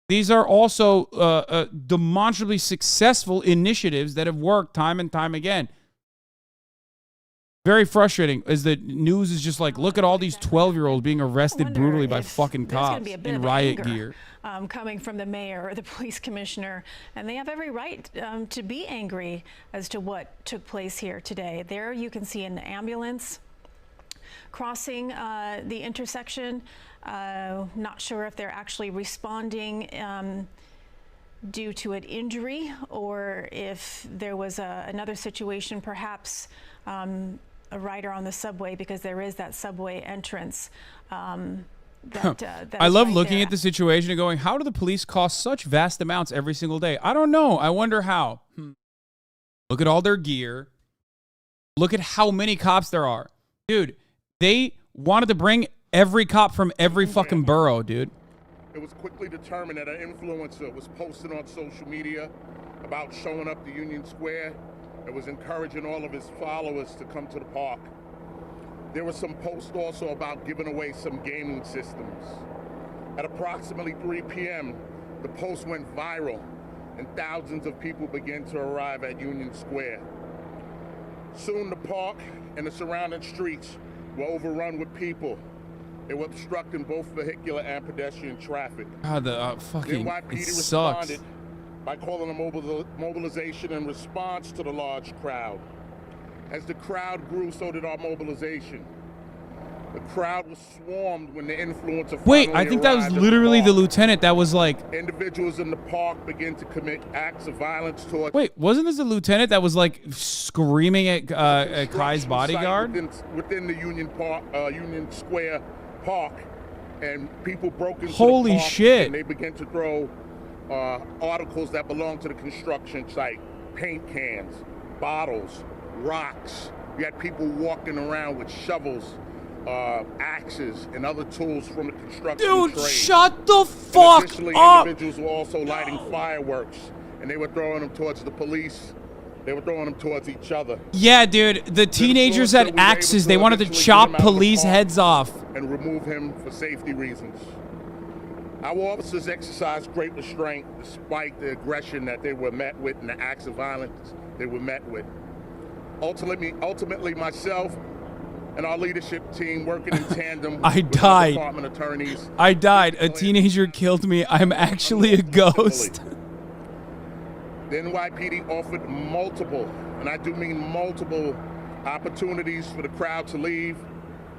These are also demonstrably successful initiatives that have worked time and time again. Very frustrating as the news is just like, look at all these 12-year-olds being arrested brutally by fucking cops in riot gear. Coming from the mayor or the police commissioner, and they have every right to be angry as to what took place here today. There you can see an ambulance crossing the intersection. Not sure if they're actually responding due to an injury or if there was another situation, perhaps a rider on the subway, because there is that subway entrance. I love looking at the situation and going, how do the police cost such vast amounts every single day? I don't know. I wonder how. Look at all their gear. Look at how many cops there are. Dude, they wanted to bring every cop from every fucking borough, dude. It was quickly determined that an influencer was posting on social media about showing up to Union Square and was encouraging all of his followers to come to the park. There was some posts also about giving away some gaming systems. At approximately 3 p.m., the post went viral and thousands of people began to arrive at Union Square. Soon the park and the surrounding streets were overrun with people. They were obstructing both vehicular and pedestrian traffic. God, the fucking, NYPD it sucks. responded by calling a mobilization in response to the large crowd. As the crowd grew, so did our mobilization. The crowd was swarmed when the influencer Wait, finally I think that was arrived at literally park. the lieutenant that was like... Individuals in the park began to commit acts of violence towards... Wait, wasn't this the lieutenant that was like screaming at Kai's bodyguard? Within the Union Square Park, and people broke into Holy the park shit. and they began to throw articles that belonged to the construction site, paint cans, bottles, rocks. We had people walking around with shovels, axes, and other tools from the construction Dude, trade. shut the fuck Additionally, up! individuals were also lighting fireworks, and they were throwing them towards the police. They were throwing them towards each other. Yeah, dude, the teenagers had axes. They wanted to chop police heads off. And remove him for safety reasons. Our officers exercised great restraint despite the aggression that they were met with and the acts of violence they were met with. Ultimately, myself and our leadership team working in tandem I with died. department attorneys. I died. A teenager killed me. I'm actually a ghost. The NYPD offered multiple, and I do mean multiple, opportunities for the crowd to leave.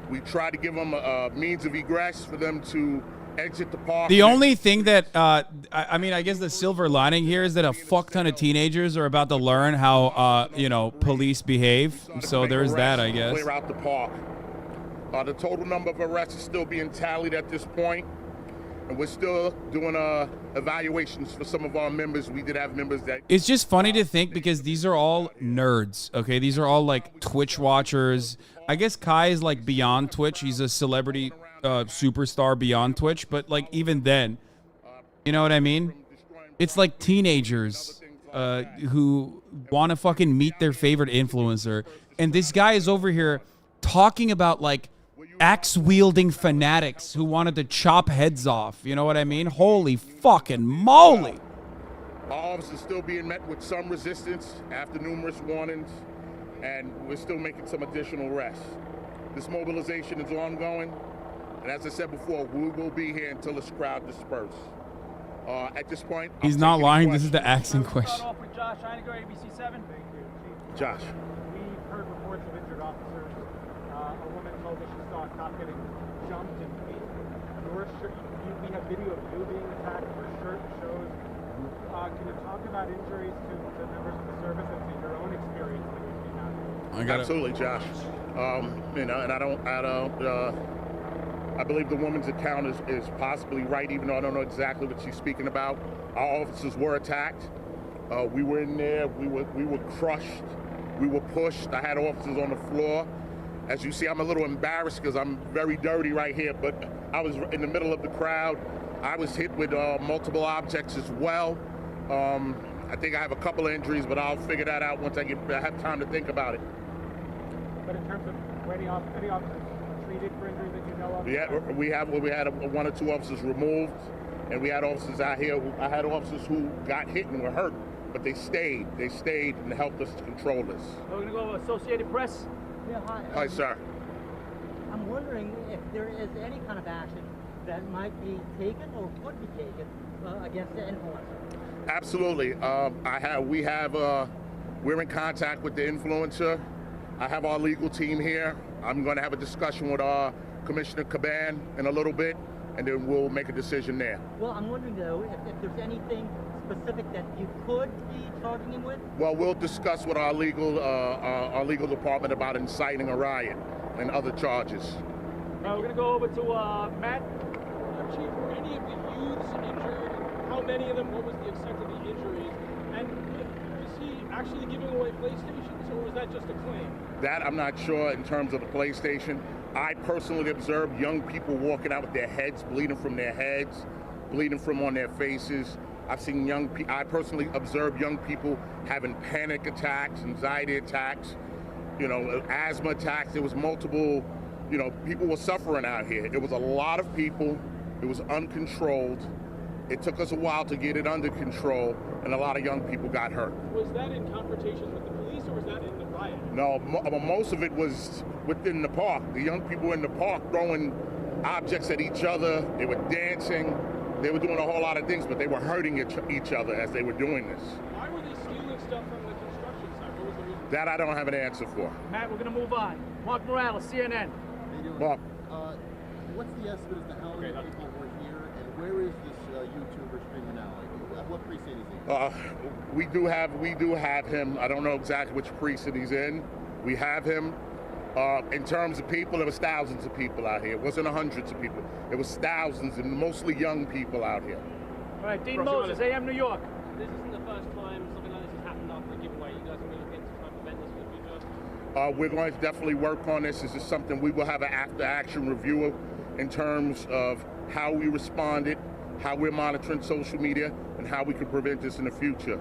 We tried to give them a means of egress for them to exit the park. The only thing that, I mean, I guess the silver lining here is that a fuck ton of teenagers are about to learn how, you know, police behave. So there's that, I guess. Clear out the park. The total number of arrests is still being tallied at this point, and we're still doing evaluations for some of our members. We did have members that... It's just funny to think because these are all nerds, okay? These are all, like, Twitch watchers. I guess Kai is, like, beyond Twitch. He's a celebrity superstar beyond Twitch. But, like, even then, you know what I mean? It's like teenagers who want to fucking meet their favorite influencer. And this guy is over here talking about, like, axe-wielding fanatics who wanted to chop heads off. You know what I mean? Holy fucking moly. Our officers still being met with some resistance after numerous warnings, and we're still making some additional arrests. This mobilization is ongoing, and as I said before, we will be here until this crowd disperses. At this point, He's not lying. This is the axing question. Josh, ABC7. Josh. We've heard reports of injured officers. A woman told us she saw a cop getting jumped and beat. Your shirt, we have video of you being attacked. Your shirt shows. Can you talk about injuries to members of the service and to your own experience when you came out here? Absolutely, Josh. You know, and I believe the woman's account is possibly right, even though I don't know exactly what she's speaking about. Our officers were attacked. We were in there. We were crushed. We were pushed. I had officers on the floor. As you see, I'm a little embarrassed because I'm very dirty right here, but I was in the middle of the crowd. I was hit with multiple objects as well. I think I have a couple of injuries, but I'll figure that out once I have time to think about it. But in terms of any officers treated for injuries that you know of? Yeah, we had one or two officers removed, and we had officers out here. I had officers who got hit and were hurt, but they stayed. They stayed and helped us to control this. We're going to go Associated Press. Yeah, hi. Hi, sir. I'm wondering if there is any kind of action that might be taken or could be taken against the influencer. Absolutely. We're in contact with the influencer. I have our legal team here. I'm going to have a discussion with Commissioner Caban in a little bit, and then we'll make a decision there. Well, I'm wondering, though, if there's anything specific that you could be charging him with? Well, we'll discuss with our legal department about inciting a riot and other charges. We're going to go over to Matt. Chief, were any of the youths injured? How many of them? What was the extent of the injuries? And is he actually giving away PlayStations, or was that just a claim? That I'm not sure in terms of the PlayStation. I personally observed young people walking out with their heads bleeding from their heads, bleeding from on their faces. I've seen I personally observed young people having panic attacks, anxiety attacks, asthma attacks. There was multiple, people were suffering out here. It was a lot of people. It was uncontrolled. It took us a while to get it under control, and a lot of young people got hurt. Was that in confrontation with the police, or was that in the riot? No, most of it was within the park. The young people in the park throwing objects at each other. They were dancing. They were doing a whole lot of things, but they were hurting each other as they were doing this. Why were they stealing stuff from the construction site? What was the reason? That I don't have an answer for. Matt, we're going to move on. Mark Morales, CNN. Mark. What's the estimate as to how many people were here, and where is this YouTuber streaming now? Like, what precinct is he? We do have him. I don't know exactly which precinct he's in. We have him. In terms of people, there was thousands of people out here. It wasn't hundreds of people. It was thousands, and mostly young people out here. All right, Dean Moses, AM New York. This isn't the first time something like this has happened after a giveaway. You guys are going to look into trying to prevent this in the future? We're going to definitely work on this. This is something we will have an after-action review of in terms of how we responded, how we're monitoring social media, and how we can prevent this in the future.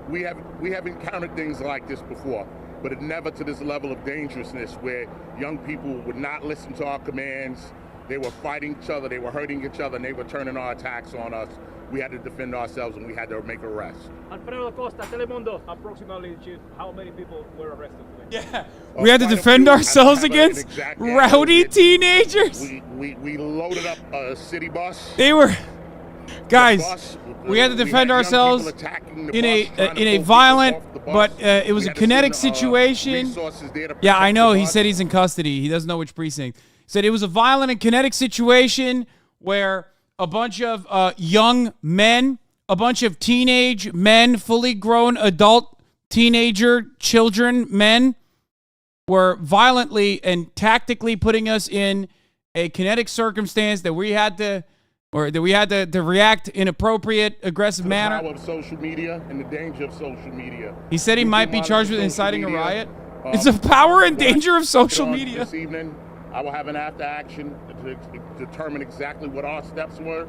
We have encountered things like this before, but it never to this level of dangerousness where young people would not listen to our commands. They were fighting each other, they were hurting each other, and they were turning our attacks on us. We had to defend ourselves, and we had to make arrests. Alfredo Acosta, Telemundo. Approximately, Chief, how many people were arrested today? Yeah. We had to defend ourselves against rowdy teenagers. We loaded up a city bus. They were, guys. We had to defend ourselves in a violent, but it was a kinetic situation. Yeah, I know. He said he's in custody. He doesn't know which precinct. He said it was a violent and kinetic situation where a bunch of young men, a bunch of teenage men, fully grown adult teenager children, men, were violently and tactically putting us in a kinetic circumstance that we had to react in appropriate, aggressive manner. The power of social media and the danger of social media. He said he might be charged with inciting a riot. It's the power and danger of social media. This evening, I will have an after action to determine exactly what our steps were.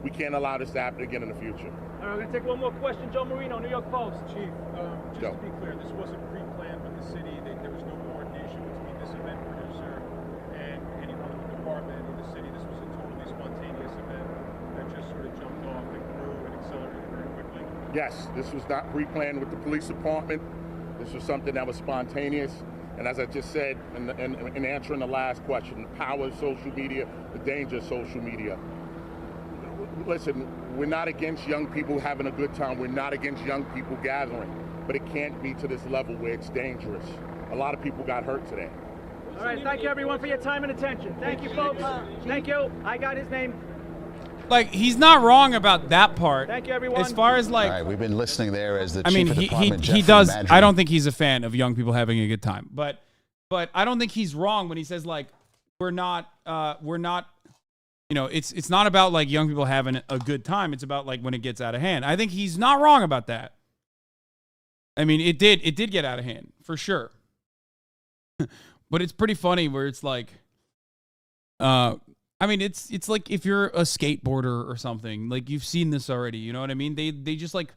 We can't allow this to happen again in the future. All right, we're going to take one more question. Joe Marino, New York Post. Chief, just to be clear, this wasn't pre-planned with the city. There was no coordination between this event producer and anyone in the department or the city. This was a totally spontaneous event that just sort of jumped off and grew and accelerated very quickly. Yes, this was not pre-planned with the police department. This was something that was spontaneous. And as I just said in answering the last question, the power of social media, the danger of social media. Listen, we're not against young people having a good time. We're not against young people gathering. But it can't be to this level where it's dangerous. A lot of people got hurt today. All right, thank you everyone for your time and attention. Thank you, folks. Thank you. I got his name. Like, he's not wrong about that part. Thank you, everyone. As far as like, all right, we've been listening there as the I mean, chief of he department, he Jeffrey does. Madry. I don't think he's a fan of young people having a good time, but I don't think he's wrong when he says like we're not. You know, it's not about like young people having a good time. It's about like when it gets out of hand. I think he's not wrong about that. I mean, it did get out of hand for sure. But it's pretty funny where it's like, I mean, it's like if you're a skateboarder or something, like you've seen this already. You know what I mean? They just like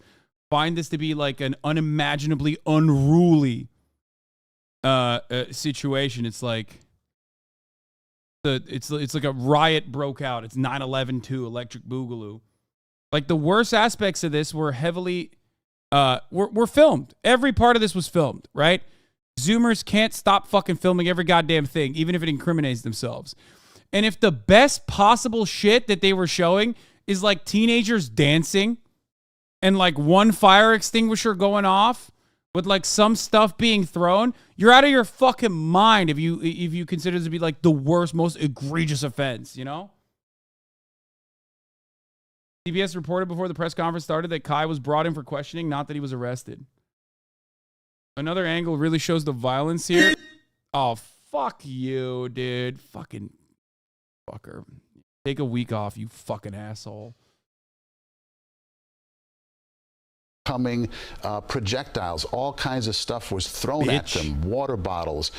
find this to be like an unimaginably unruly situation. It's like. It's like a riot broke out. It's 9/11-2 Electric Boogaloo. Like the worst aspects of this were heavily were filmed. Every part of this was filmed, right? Zoomers can't stop fucking filming every goddamn thing, even if it incriminates themselves. And if the best possible shit that they were showing is like teenagers dancing and like one fire extinguisher going off with like some stuff being thrown, you're out of your fucking mind if you consider this to be like the worst, most egregious offense, you know? CBS reported before the press conference started that Kai was brought in for questioning, not that he was arrested. Another angle really shows the violence here. Oh, fuck you, dude. Fucking fucker. Take a week off, you fucking asshole. Coming projectiles, all kinds of stuff was thrown at them. Water bottles,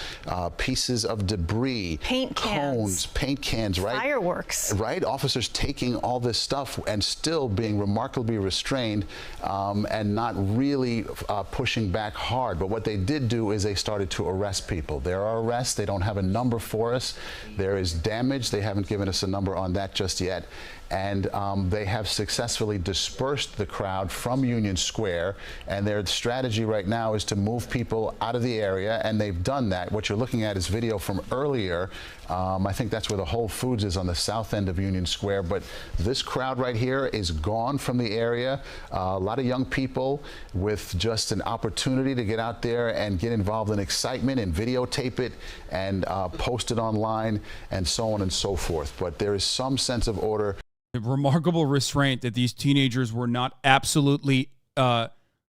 pieces of debris, paint cans, cones, paint cans, right? Fireworks. Right? Officers taking all this stuff and still being remarkably restrained and not really pushing back hard. But what they did do is they started to arrest people. There are arrests. They don't have a number for us. There is damage. They haven't given us a number on that just yet. And they have successfully dispersed the crowd from Union Square, and their strategy right now is to move people out of the area, and they've done that. What you're looking at is video from earlier. I think that's where the Whole Foods is, on the south end of Union Square, but this crowd right here is gone from the area. A lot of young people with just an opportunity to get out there and get involved in excitement and videotape it and post it online and so on and so forth. But there is some sense of order. Remarkable restraint that these teenagers were not absolutely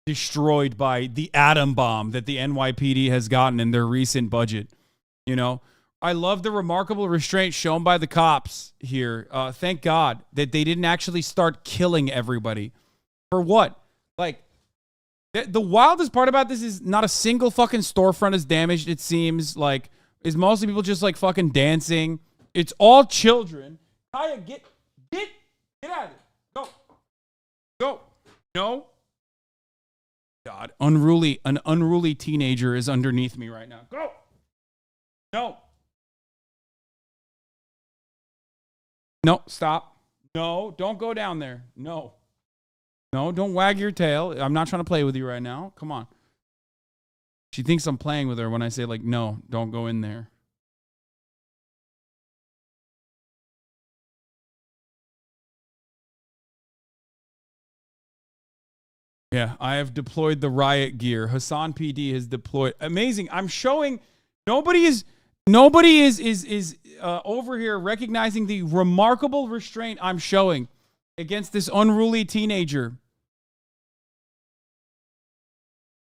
destroyed by the atom bomb that the NYPD has gotten in their recent budget. You know, I love the remarkable restraint shown by the cops here. Thank God that they didn't actually start killing everybody. For what? Like, the wildest part about this is not a single fucking storefront is damaged, it seems. Like, it's mostly people just like fucking dancing. It's all children. Kaya, get out of there. Go. No. God, an unruly teenager is underneath me right now. Go. No, stop. No, don't go down there. No, don't wag your tail. I'm not trying to play with you right now. Come on. She thinks I'm playing with her when I say, like, no, don't go in there. Yeah, I have deployed the riot gear. Hasan PD has deployed. Amazing. I'm showing nobody is over here recognizing the remarkable restraint I'm showing against this unruly teenager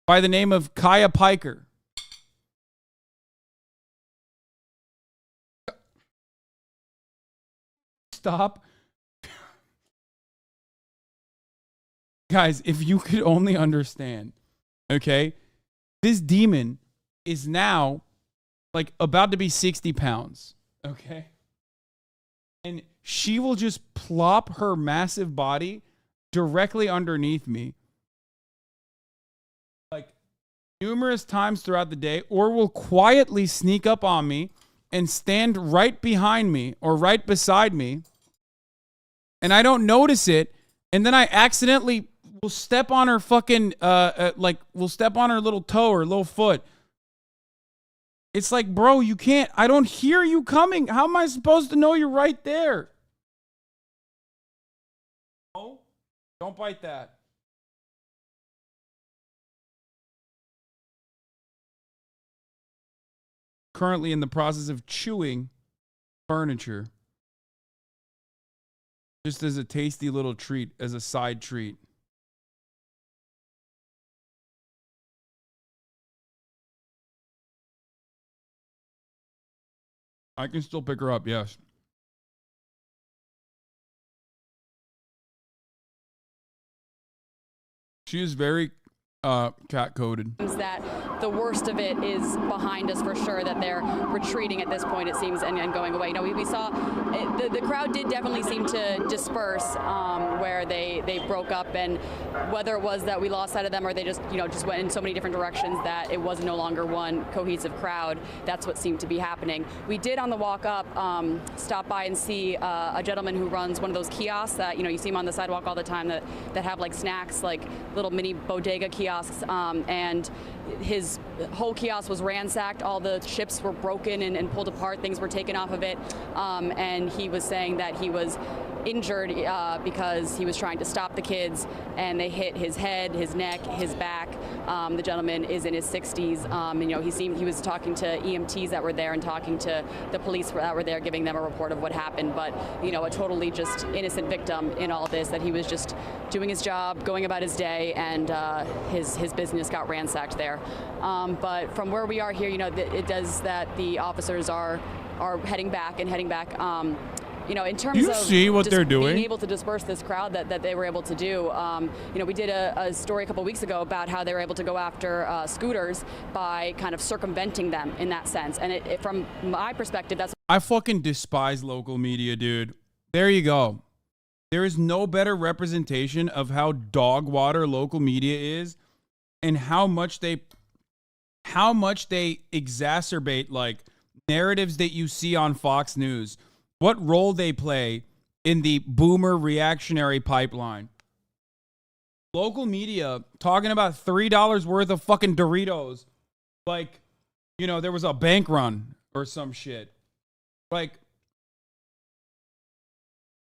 by the name of Kaya Piker. Stop. Guys, if you could only understand, okay? This demon is now like about to be 60 pounds, okay? And she will just plop her massive body directly underneath me like numerous times throughout the day, or will quietly sneak up on me and stand right behind me or right beside me, and I don't notice it, and then I accidentally will step on her fucking, will step on her little toe or little foot. It's like, bro, you can't, I don't hear you coming. How am I supposed to know you're right there? Oh, don't bite that. Currently in the process of chewing furniture. Just as a tasty little treat, as a side treat. I can still pick her up, yes. She is very cat-coded. That the worst of it is behind us for sure, that they're retreating at this point, it seems, and going away. You know, we saw the crowd did definitely seem to disperse where they broke up, and whether it was that we lost sight of them or they just went in so many different directions that it was no longer one cohesive crowd, that's what seemed to be happening. We did on the walk up stop by and see a gentleman who runs one of those kiosks that you see him on the sidewalk all the time that have like snacks, like little mini bodega kiosks. And his whole kiosk was ransacked. All the chips were broken and pulled apart. Things were taken off of it. And he was saying that he was injured because he was trying to stop the kids, and they hit his head, his neck, his back. The gentleman is in his 60s. He was talking to EMTs that were there and talking to the police that were there, giving them a report of what happened. But a totally just innocent victim in all this, that he was just doing his job, going about his day, and his business got ransacked there. But from where we are here, it does that the officers are heading back. In terms Do you of see what they're doing? being able to disperse this crowd that they were able to do, we did a story a couple weeks ago about how they were able to go after scooters by kind of circumventing them in that sense. And from my perspective, that's... I fucking despise local media, dude. There you go. There is no better representation of how dog water local media is, and how much they exacerbate like narratives that you see on Fox News. What role they play in the boomer reactionary pipeline. Local media talking about $3 worth of fucking Doritos. Like, there was a bank run or some shit. Like,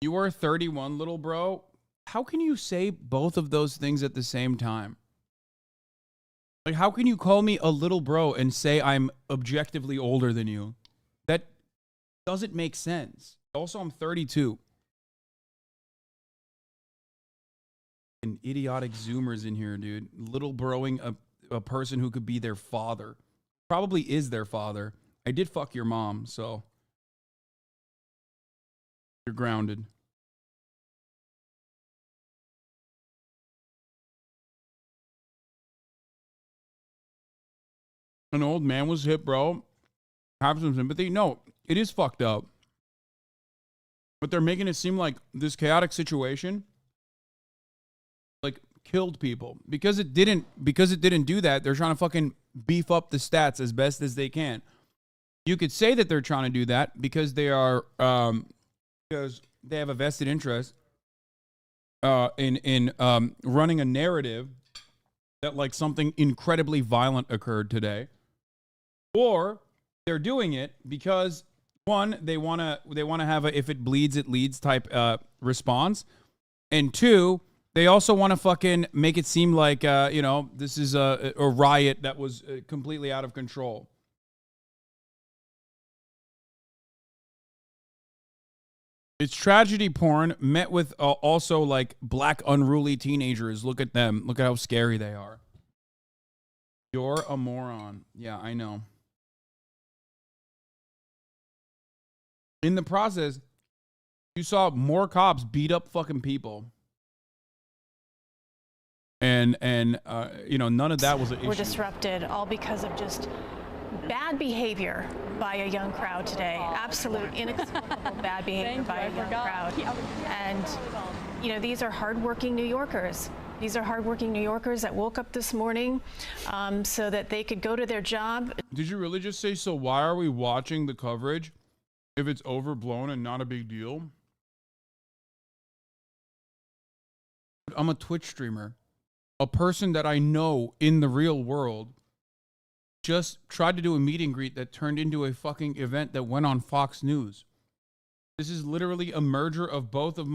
you are 31, little bro. How can you say both of those things at the same time? Like, how can you call me a little bro and say I'm objectively older than you? That doesn't make sense. Also, I'm 32. And idiotic Zoomers in here, dude. Little broing a person who could be their father. Probably is their father. I did fuck your mom, so you're grounded. An old man was hit, bro. Have some sympathy. No, it is fucked up. But they're making it seem like this chaotic situation like killed people. Because it didn't do that, they're trying to fucking beef up the stats as best as they can. You could say that they're trying to do that because they are because they have a vested interest in running a narrative that like something incredibly violent occurred today. Or they're doing it because one, they want to have a if it bleeds it leads type response, and two, they also want to fucking make it seem like this is a riot that was completely out of control. It's tragedy porn met with also like black unruly teenagers. Look at them. Look at how scary they are. You're a moron. Yeah, I know. In the process, you saw more cops beat up fucking people. And none of that was an issue. Were disrupted, all because of just bad behavior by a young crowd today. Absolute inexplicable bad behavior by a young crowd. And, these are hardworking New Yorkers. These are hardworking New Yorkers that woke up this morning so that they could go to their job. Did you really just say, so why are we watching the coverage if it's overblown and not a big deal? I'm a Twitch streamer. A person that I know in the real world just tried to do a meet and greet that turned into a fucking event that went on Fox News. This is literally a merger of both of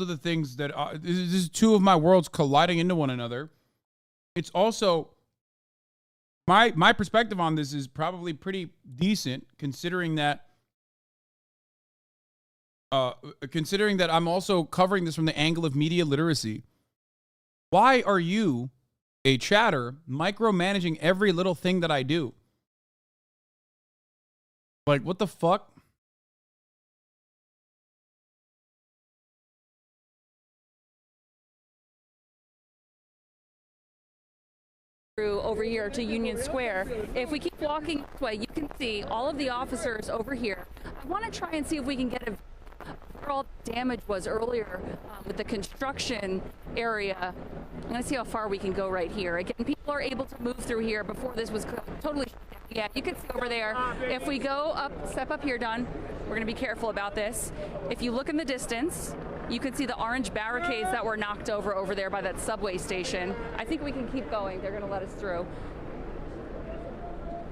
the things that this is two of my worlds colliding into one another. It's also my perspective on this is probably pretty decent considering that I'm also covering this from the angle of media literacy. Why are you, a chatter, micromanaging every little thing that I do? Like, what the fuck? Over here to Union Square. If we keep walking this way, you can see all of the officers over here. I want to try and see if we can get where all the damage was earlier with the construction area. I'm going to see how far we can go right here. Again, people are able to move through here. Before this was totally shut down. Yeah, you can see over there. If we go up, step up here, Don, we're going to be careful about this. If you look in the distance, you can see the orange barricades that were knocked over there by that subway station. I think we can keep going. They're going to let us through.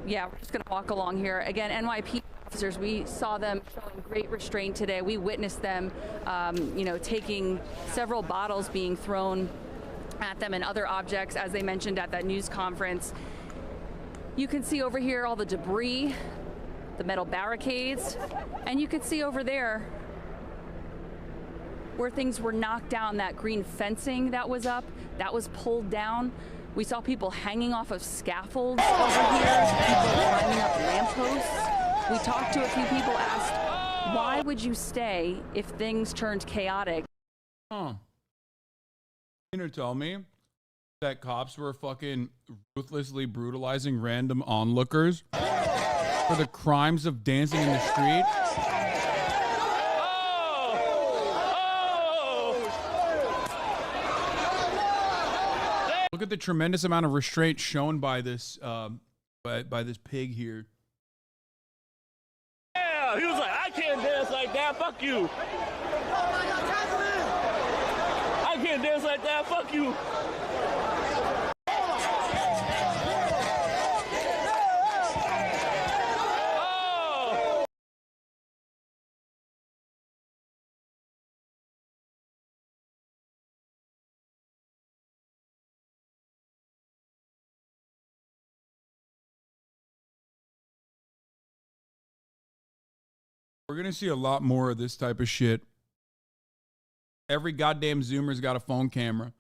Yeah, we're just going to walk along here. Again, NYP officers, we saw them showing great restraint today. We witnessed them, taking several bottles being thrown at them and other objects, as they mentioned at that news conference. You can see over here all the debris, the metal barricades, and you can see over there where things were knocked down, that green fencing that was up, that was pulled down. We saw people hanging off of scaffolds over here, people climbing up lampposts. We talked to a few people, asked, why would you stay if things turned chaotic? You gonna tell me that cops were fucking ruthlessly brutalizing random onlookers for the crimes of dancing in the street? Look at the tremendous amount of restraint shown by this by this pig here. Yeah, he was like, I can't dance like that, fuck you. I can't dance like that, fuck you. We're going to see a lot more of this type of shit. Every goddamn Zoomer's got a phone camera.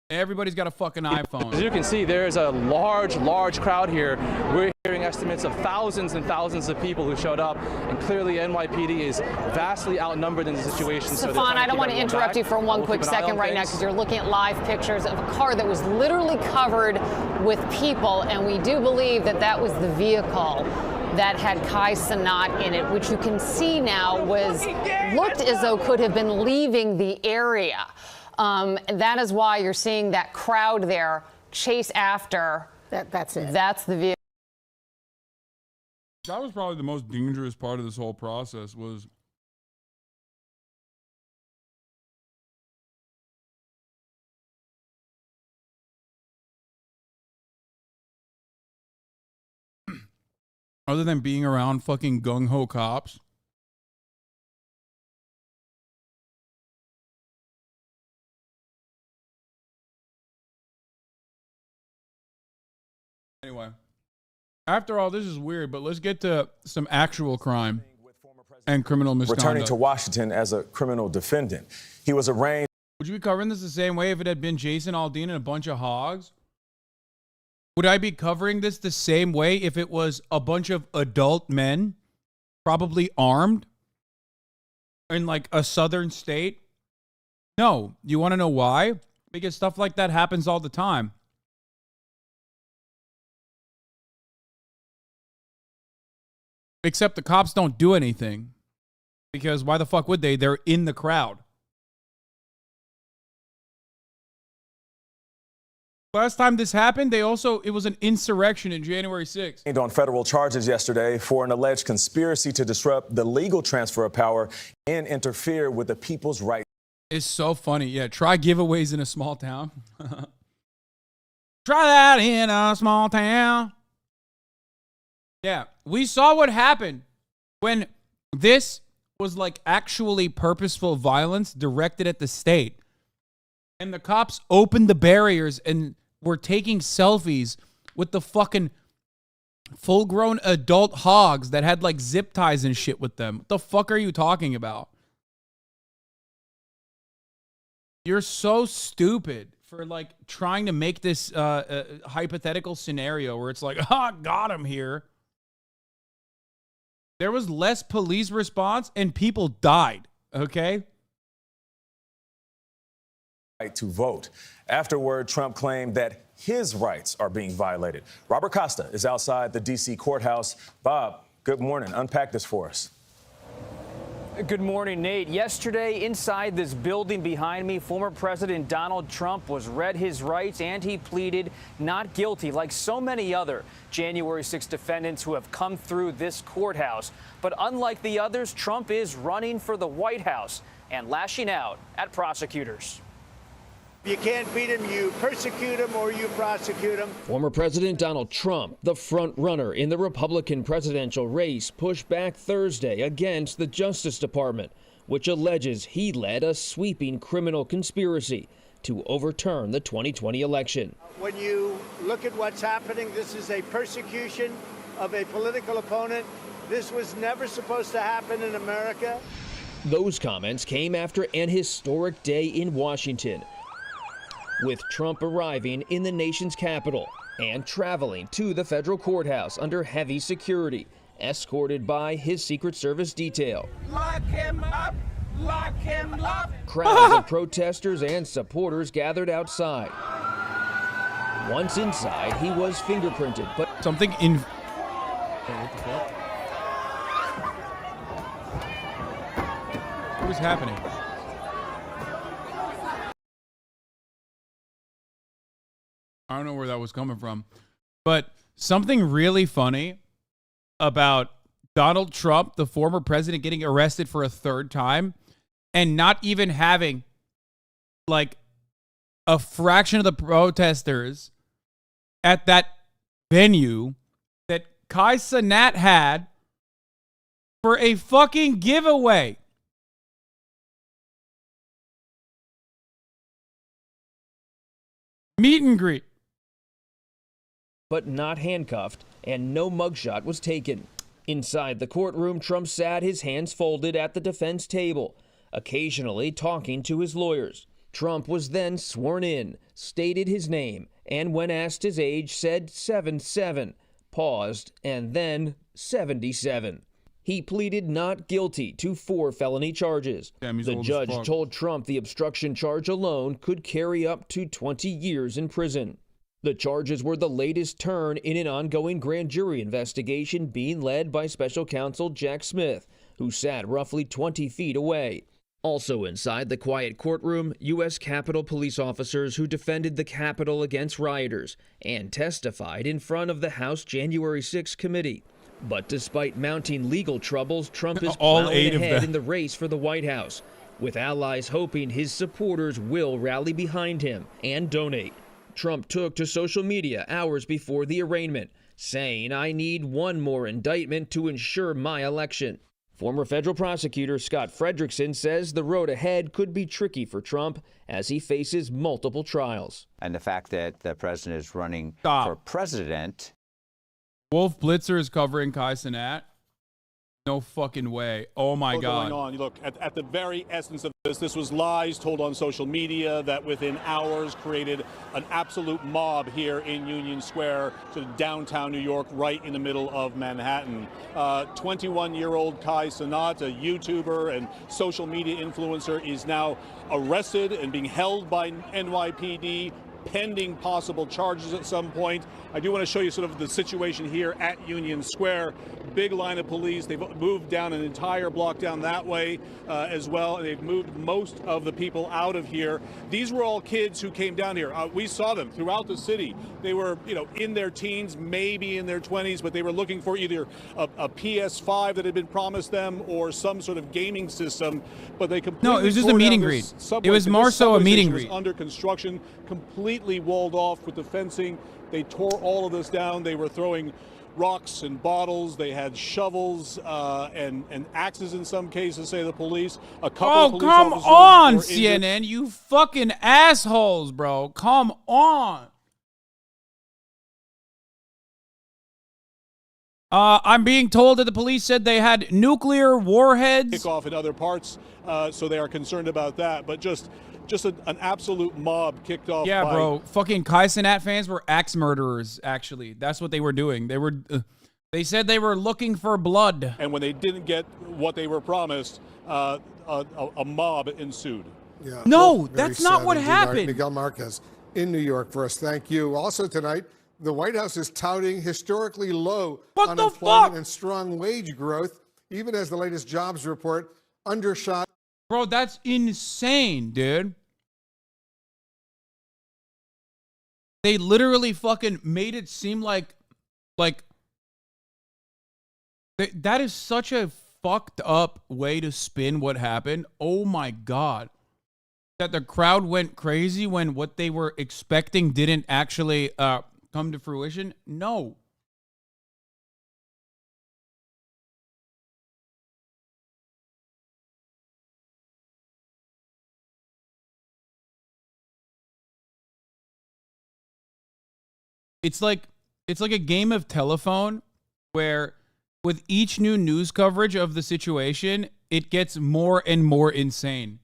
Everybody's got a fucking iPhone. As you can see, there's a large crowd here. We're hearing estimates of thousands and thousands of people who showed up, and clearly NYPD is vastly outnumbered in the situation. Stefan, I don't want to interrupt you for one quick second right now because you're looking at live pictures of a car that was literally covered with people, and we do believe that that was the vehicle that had Cenat in it, which you can see now looked as though could have been leaving the area. That is why you're seeing that crowd there chase after. That's it. That's the vehicle. That was probably the most dangerous part of this whole process was other than being around fucking gung-ho cops. Anyway, after all, this is weird, but let's get to some actual crime and criminal misconduct. Returning to Washington as a criminal defendant. He was arraigned. Would you be covering this the same way if it had been Jason Aldean and a bunch of hogs? Would I be covering this the same way if it was a bunch of adult men, probably armed, in like a southern state? No. You want to know why? Because stuff like that happens all the time. Except the cops don't do anything. Because why the fuck would they? They're in the crowd. Last time this happened, it was an insurrection in January 6th. On federal charges yesterday for an alleged conspiracy to disrupt the legal transfer of power and interfere with the people's rights. It's so funny. Yeah, try giveaways in a small town. Try that in a small town. Yeah, we saw what happened when this was like actually purposeful violence directed at the state. And the cops opened the barriers and were taking selfies with the fucking full-grown adult hogs that had like zip ties and shit with them. What the fuck are you talking about? You're so stupid for like trying to make this hypothetical scenario where it's like, got him here. There was less police response and people died, okay? Right to vote. Afterward, Trump claimed that his rights are being violated. Robert Costa is outside the D.C. courthouse. Bob, good morning. Unpack this for us. Good morning, Nate. Yesterday, inside this building behind me, former President Donald Trump was read his rights and he pleaded not guilty, like so many other January 6 defendants who have come through this courthouse. But unlike the others, Trump is running for the White House and lashing out at prosecutors. You can't beat him, you persecute him or you prosecute him. Former President Donald Trump, the front runner in the Republican presidential race, pushed back Thursday against the Justice Department, which alleges he led a sweeping criminal conspiracy to overturn the 2020 election. When you look at what's happening, this is a persecution of a political opponent. This was never supposed to happen in America. Those comments came after an historic day in Washington, with Trump arriving in the nation's capital and traveling to the federal courthouse under heavy security, escorted by his Secret Service detail. Lock him up! Lock him up! Crowds of protesters and supporters gathered outside. Once inside, he was fingerprinted, but something in... What the fuck? What was happening? I don't know where that was coming from. But something really funny about Donald Trump, the former president, getting arrested for a third time and not even having like a fraction of the protesters at that venue that Cenat had for a fucking giveaway. Meet and greet. But not handcuffed, and no mugshot was taken. Inside the courtroom, Trump sat, his hands folded at the defense table, occasionally talking to his lawyers. Trump was then sworn in, stated his name, and when asked his age, said 77, paused, and then 77. He pleaded not guilty to 4 felony charges. The judge told Trump the obstruction charge alone could carry up to 20 years in prison. The charges were the latest turn in an ongoing grand jury investigation being led by special counsel Jack Smith, who sat roughly 20 feet away. Also inside the quiet courtroom, U.S. Capitol police officers who defended the Capitol against rioters and testified in front of the House January 6 committee. But despite mounting legal troubles, Trump is plowing ahead in the race for the White House, with allies hoping his supporters will rally behind him and donate. Trump took to social media hours before the arraignment, saying, "I need one more indictment to ensure my election." Former federal prosecutor Scott Frederickson says the road ahead could be tricky for Trump as he faces multiple trials. And the fact that the president is running for president. Wolf Blitzer is covering Cenat. No fucking way. Oh my God. Going on. Look, at the very essence of this was lies told on social media that within hours created an absolute mob here in Union Square, sort of downtown New York, right in the middle of Manhattan. 21-year-old Cenat, a YouTuber and social media influencer, is now arrested and being held by NYPD, pending possible charges at some point. I do want to show you sort of the situation here at Union Square. Big line of police. They've moved down an entire block down that way as well, and they've moved most of the people out of here. These were all kids who came down here. We saw them throughout the city. They were, in their teens, maybe in their 20s, but they were looking for either a PS5 that had been promised them or some sort of gaming system. But they completely it was just a meet and greet. It was more so a meet and greet. Under construction, completely walled off with the fencing. They tore all of this down. They were throwing rocks and bottles. They had shovels and axes in some cases, say the police. A couple of police come officers on, were CNN, injured. you fucking assholes, bro. Come on. I'm being told that the police said they had nuclear warheads. Kick off in other parts, so they are concerned about that. But just an absolute mob kicked off. Yeah, by bro. Fucking Cenat fans were axe murderers, actually. That's what they were doing. They said they were looking for blood. And when they didn't get what they were promised, a mob ensued. Yeah, no, that's not what happened. Miguel Marquez in New York for us. Thank you. Also tonight, the White House is touting historically low unemployment and strong wage growth, even as the latest jobs report undershot. Bro, that's insane, dude. They literally fucking made it seem like that is such a fucked up way to spin what happened. Oh my God. that the crowd went crazy when what they were expecting didn't actually come to fruition? No. It's like a game of telephone where with each new news coverage of the situation, it gets more and more insane.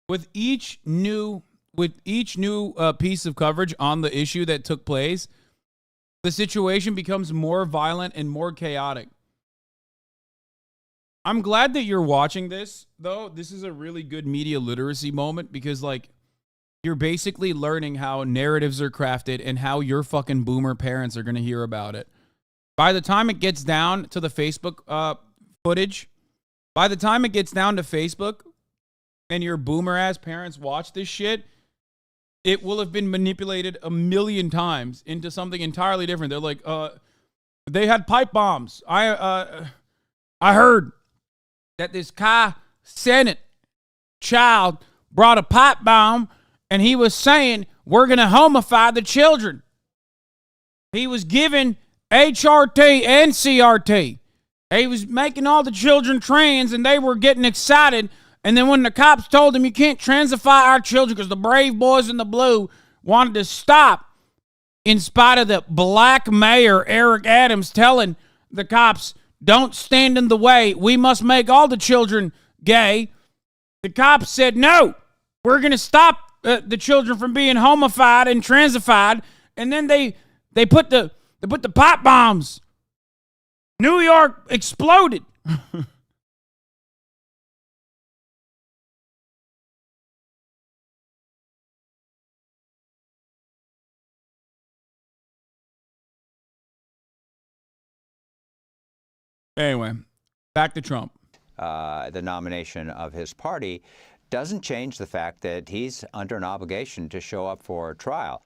With each new piece of coverage on the issue that took place, the situation becomes more violent and more chaotic. I'm glad that you're watching this, though. This is a really good media literacy moment because, like, you're basically learning how narratives are crafted and how your fucking boomer parents are going to hear about it. By the time it gets down to the Facebook footage, by the time it gets down to Facebook and your boomer-ass parents watch this shit, it will have been manipulated a million times into something entirely different. They're like, they had pipe bombs. I heard that this Cenat child brought a pipe bomb and he was saying, we're going to homify the children. He was giving HRT and CRT. He was making all the children trans and they were getting excited. And then when the cops told him you can't transify our children because the brave boys in the blue wanted to stop, in spite of the black mayor, Eric Adams, telling the cops, don't stand in the way. We must make all the children gay. The cops said, no, we're going to stop the children from being homified and transified. And then they put the pipe bombs. New York exploded. Anyway, back to Trump. The nomination of his party doesn't change the fact that he's under an obligation to show up for trial.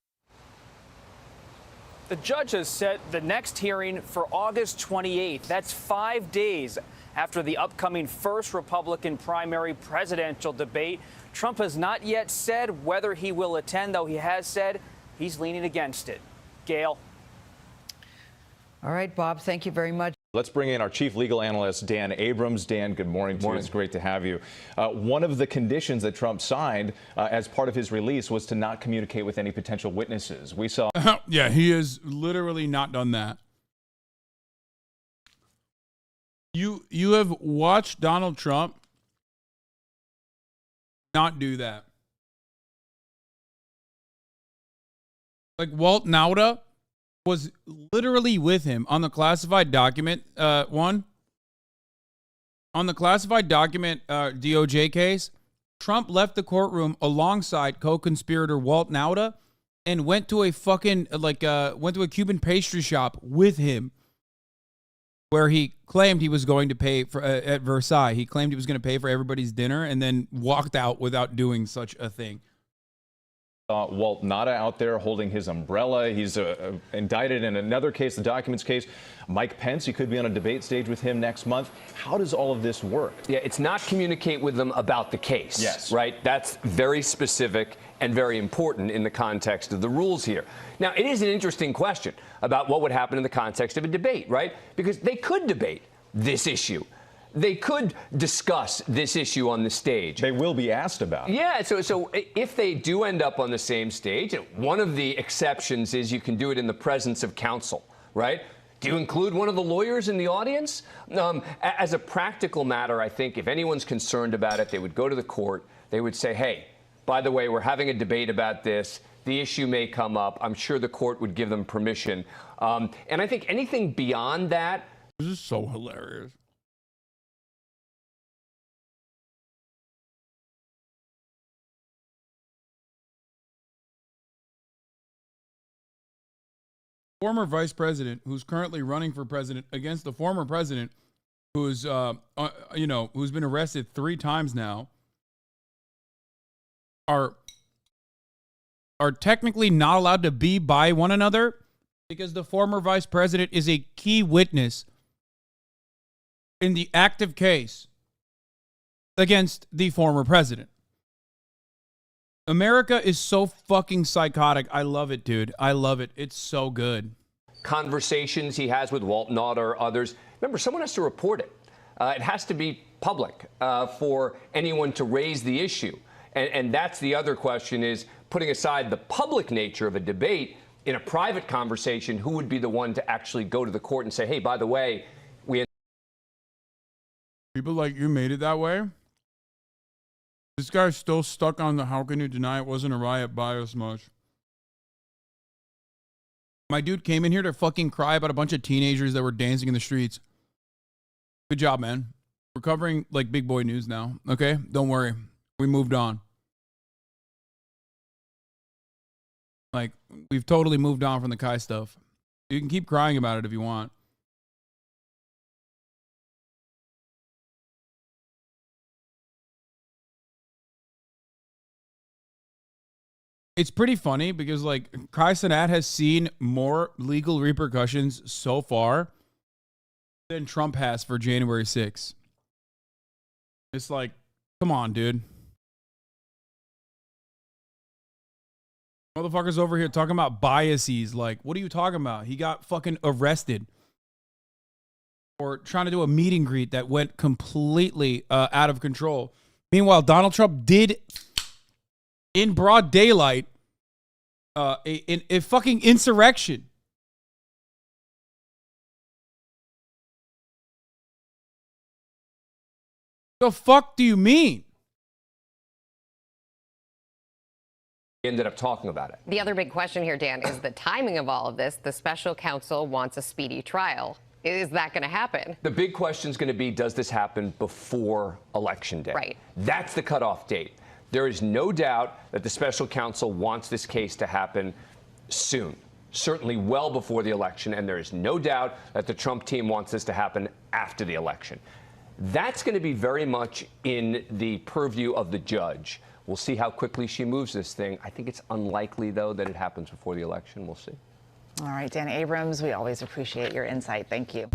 The judge has set the next hearing for August 28th. That's 5 days after the upcoming first Republican primary presidential debate. Trump has not yet said whether he will attend, though he has said he's leaning against it. Gail. All right, Bob, thank you very much. Let's bring in our chief legal analyst, Dan Abrams. Dan, good morning to you. It's great to have you. One of the conditions that Trump signed as part of his release was to not communicate with any potential witnesses. We saw. Yeah, he has literally not done that. You have watched Donald Trump not do that. Like Walt Nauta was literally with him on the classified document one. On the classified document DOJ case, Trump left the courtroom alongside co-conspirator Walt Nauta and went to a fucking went to a Cuban pastry shop with him, where he claimed he was going to pay for at Versailles. He claimed he was going to pay for everybody's dinner and then walked out without doing such a thing. Walt Nauta out there holding his umbrella. He's indicted in another case, the documents case. Mike Pence, he could be on a debate stage with him next month. How does all of this work? Yeah, it's not communicate with them about the case. Yes. Right? That's very specific and very important in the context of the rules here. Now, it is an interesting question about what would happen in the context of a debate, right? Because they could debate this issue. They could discuss this issue on the stage. They will be asked about it. Yeah, so if they do end up on the same stage, one of the exceptions is you can do it in the presence of counsel, right? Do you include one of the lawyers in the audience? As a practical matter, I think if anyone's concerned about it, they would go to the court. They would say, hey, by the way, we're having a debate about this. The issue may come up. I'm sure the court would give them permission. And I think anything beyond that. This is so hilarious. Former vice president who's currently running for president against the former president who's who's been arrested 3 times now are technically not allowed to be by one another because the former vice president is a key witness in the active case against the former president. America is so fucking psychotic. I love it, dude. I love it. It's so good. Conversations he has with Walt Nauta or others. Remember, someone has to report it. It has to be public for anyone to raise the issue. And that's the other question, is putting aside the public nature of a debate, in a private conversation, who would be the one to actually go to the court and say, hey, by the way, people like you made it that way? This guy's still stuck on the how can you deny it wasn't a riot bias much. My dude came in here to fucking cry about a bunch of teenagers that were dancing in the streets. Good job, man. We're covering like big boy news now, okay? Don't worry. We moved on. Like, we've totally moved on from the Kai stuff. You can keep crying about it if you want. It's pretty funny because, like, Cenat has seen more legal repercussions so far than Trump has for January 6th. It's like, come on, dude. Motherfuckers over here talking about biases. Like, what are you talking about? He got fucking arrested for trying to do a meet and greet that went completely out of control. Meanwhile, Donald Trump did, in broad daylight, a fucking insurrection. The fuck do you mean? ended up talking about it. The other big question here, Dan, is the timing of all of this. The special counsel wants a speedy trial. Is that going to happen? The big question is going to be, does this happen before Election Day? Right. That's the cutoff date. There is no doubt that the special counsel wants this case to happen soon, certainly well before the election, and there is no doubt that the Trump team wants this to happen after the election. That's going to be very much in the purview of the judge. We'll see how quickly she moves this thing. I think it's unlikely, though, that it happens before the election. We'll see. All right, Dan Abrams, we always appreciate your insight. Thank you.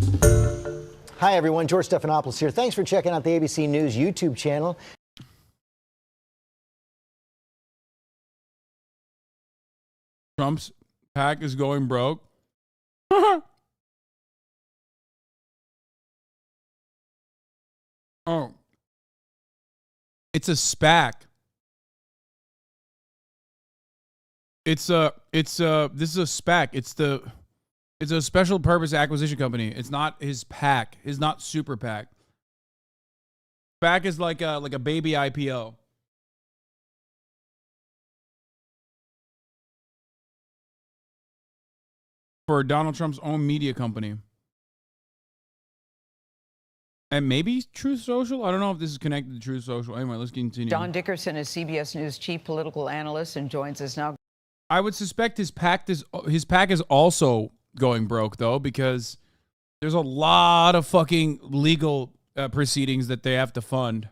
Hi, everyone. George Stephanopoulos here. Thanks for checking out the ABC News YouTube channel. Trump's PAC is going broke. Oh. It's a SPAC. This is a SPAC. It's a special purpose acquisition company. It's not his PAC. It's not super PAC. SPAC is like a baby IPO. For Donald Trump's own media company. And maybe Truth Social? I don't know if this is connected to Truth Social. Anyway, let's continue. Don Dickerson is CBS News chief political analyst and joins us now. I would suspect his PAC is also going broke, though, because there's a lot of fucking legal proceedings that they have to fund.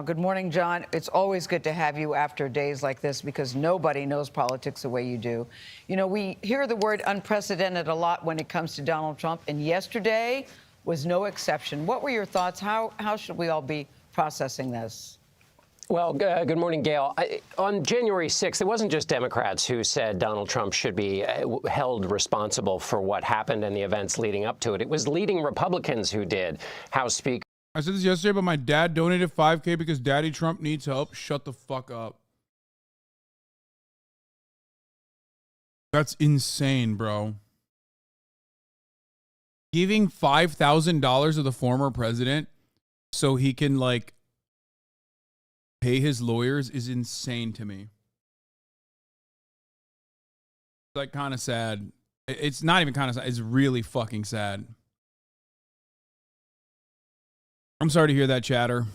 Good morning, John. It's always good to have you after days like this because nobody knows politics the way you do. You know, we hear the word unprecedented a lot when it comes to Donald Trump, and yesterday was no exception. What were your thoughts? How should we all be processing this? Well, good morning, Gail. On January 6th, it wasn't just Democrats who said Donald Trump should be held responsible for what happened and the events leading up to it. It was leading Republicans who did. House Speaker. I said this yesterday, but my dad donated $5,000 because Daddy Trump needs help. Shut the fuck up. That's insane, bro. Giving $5,000 to the former president so he can, like, pay his lawyers is insane to me. It's, like, kind of sad. It's not even kind of sad. It's really fucking sad. I'm sorry to hear that, chatter.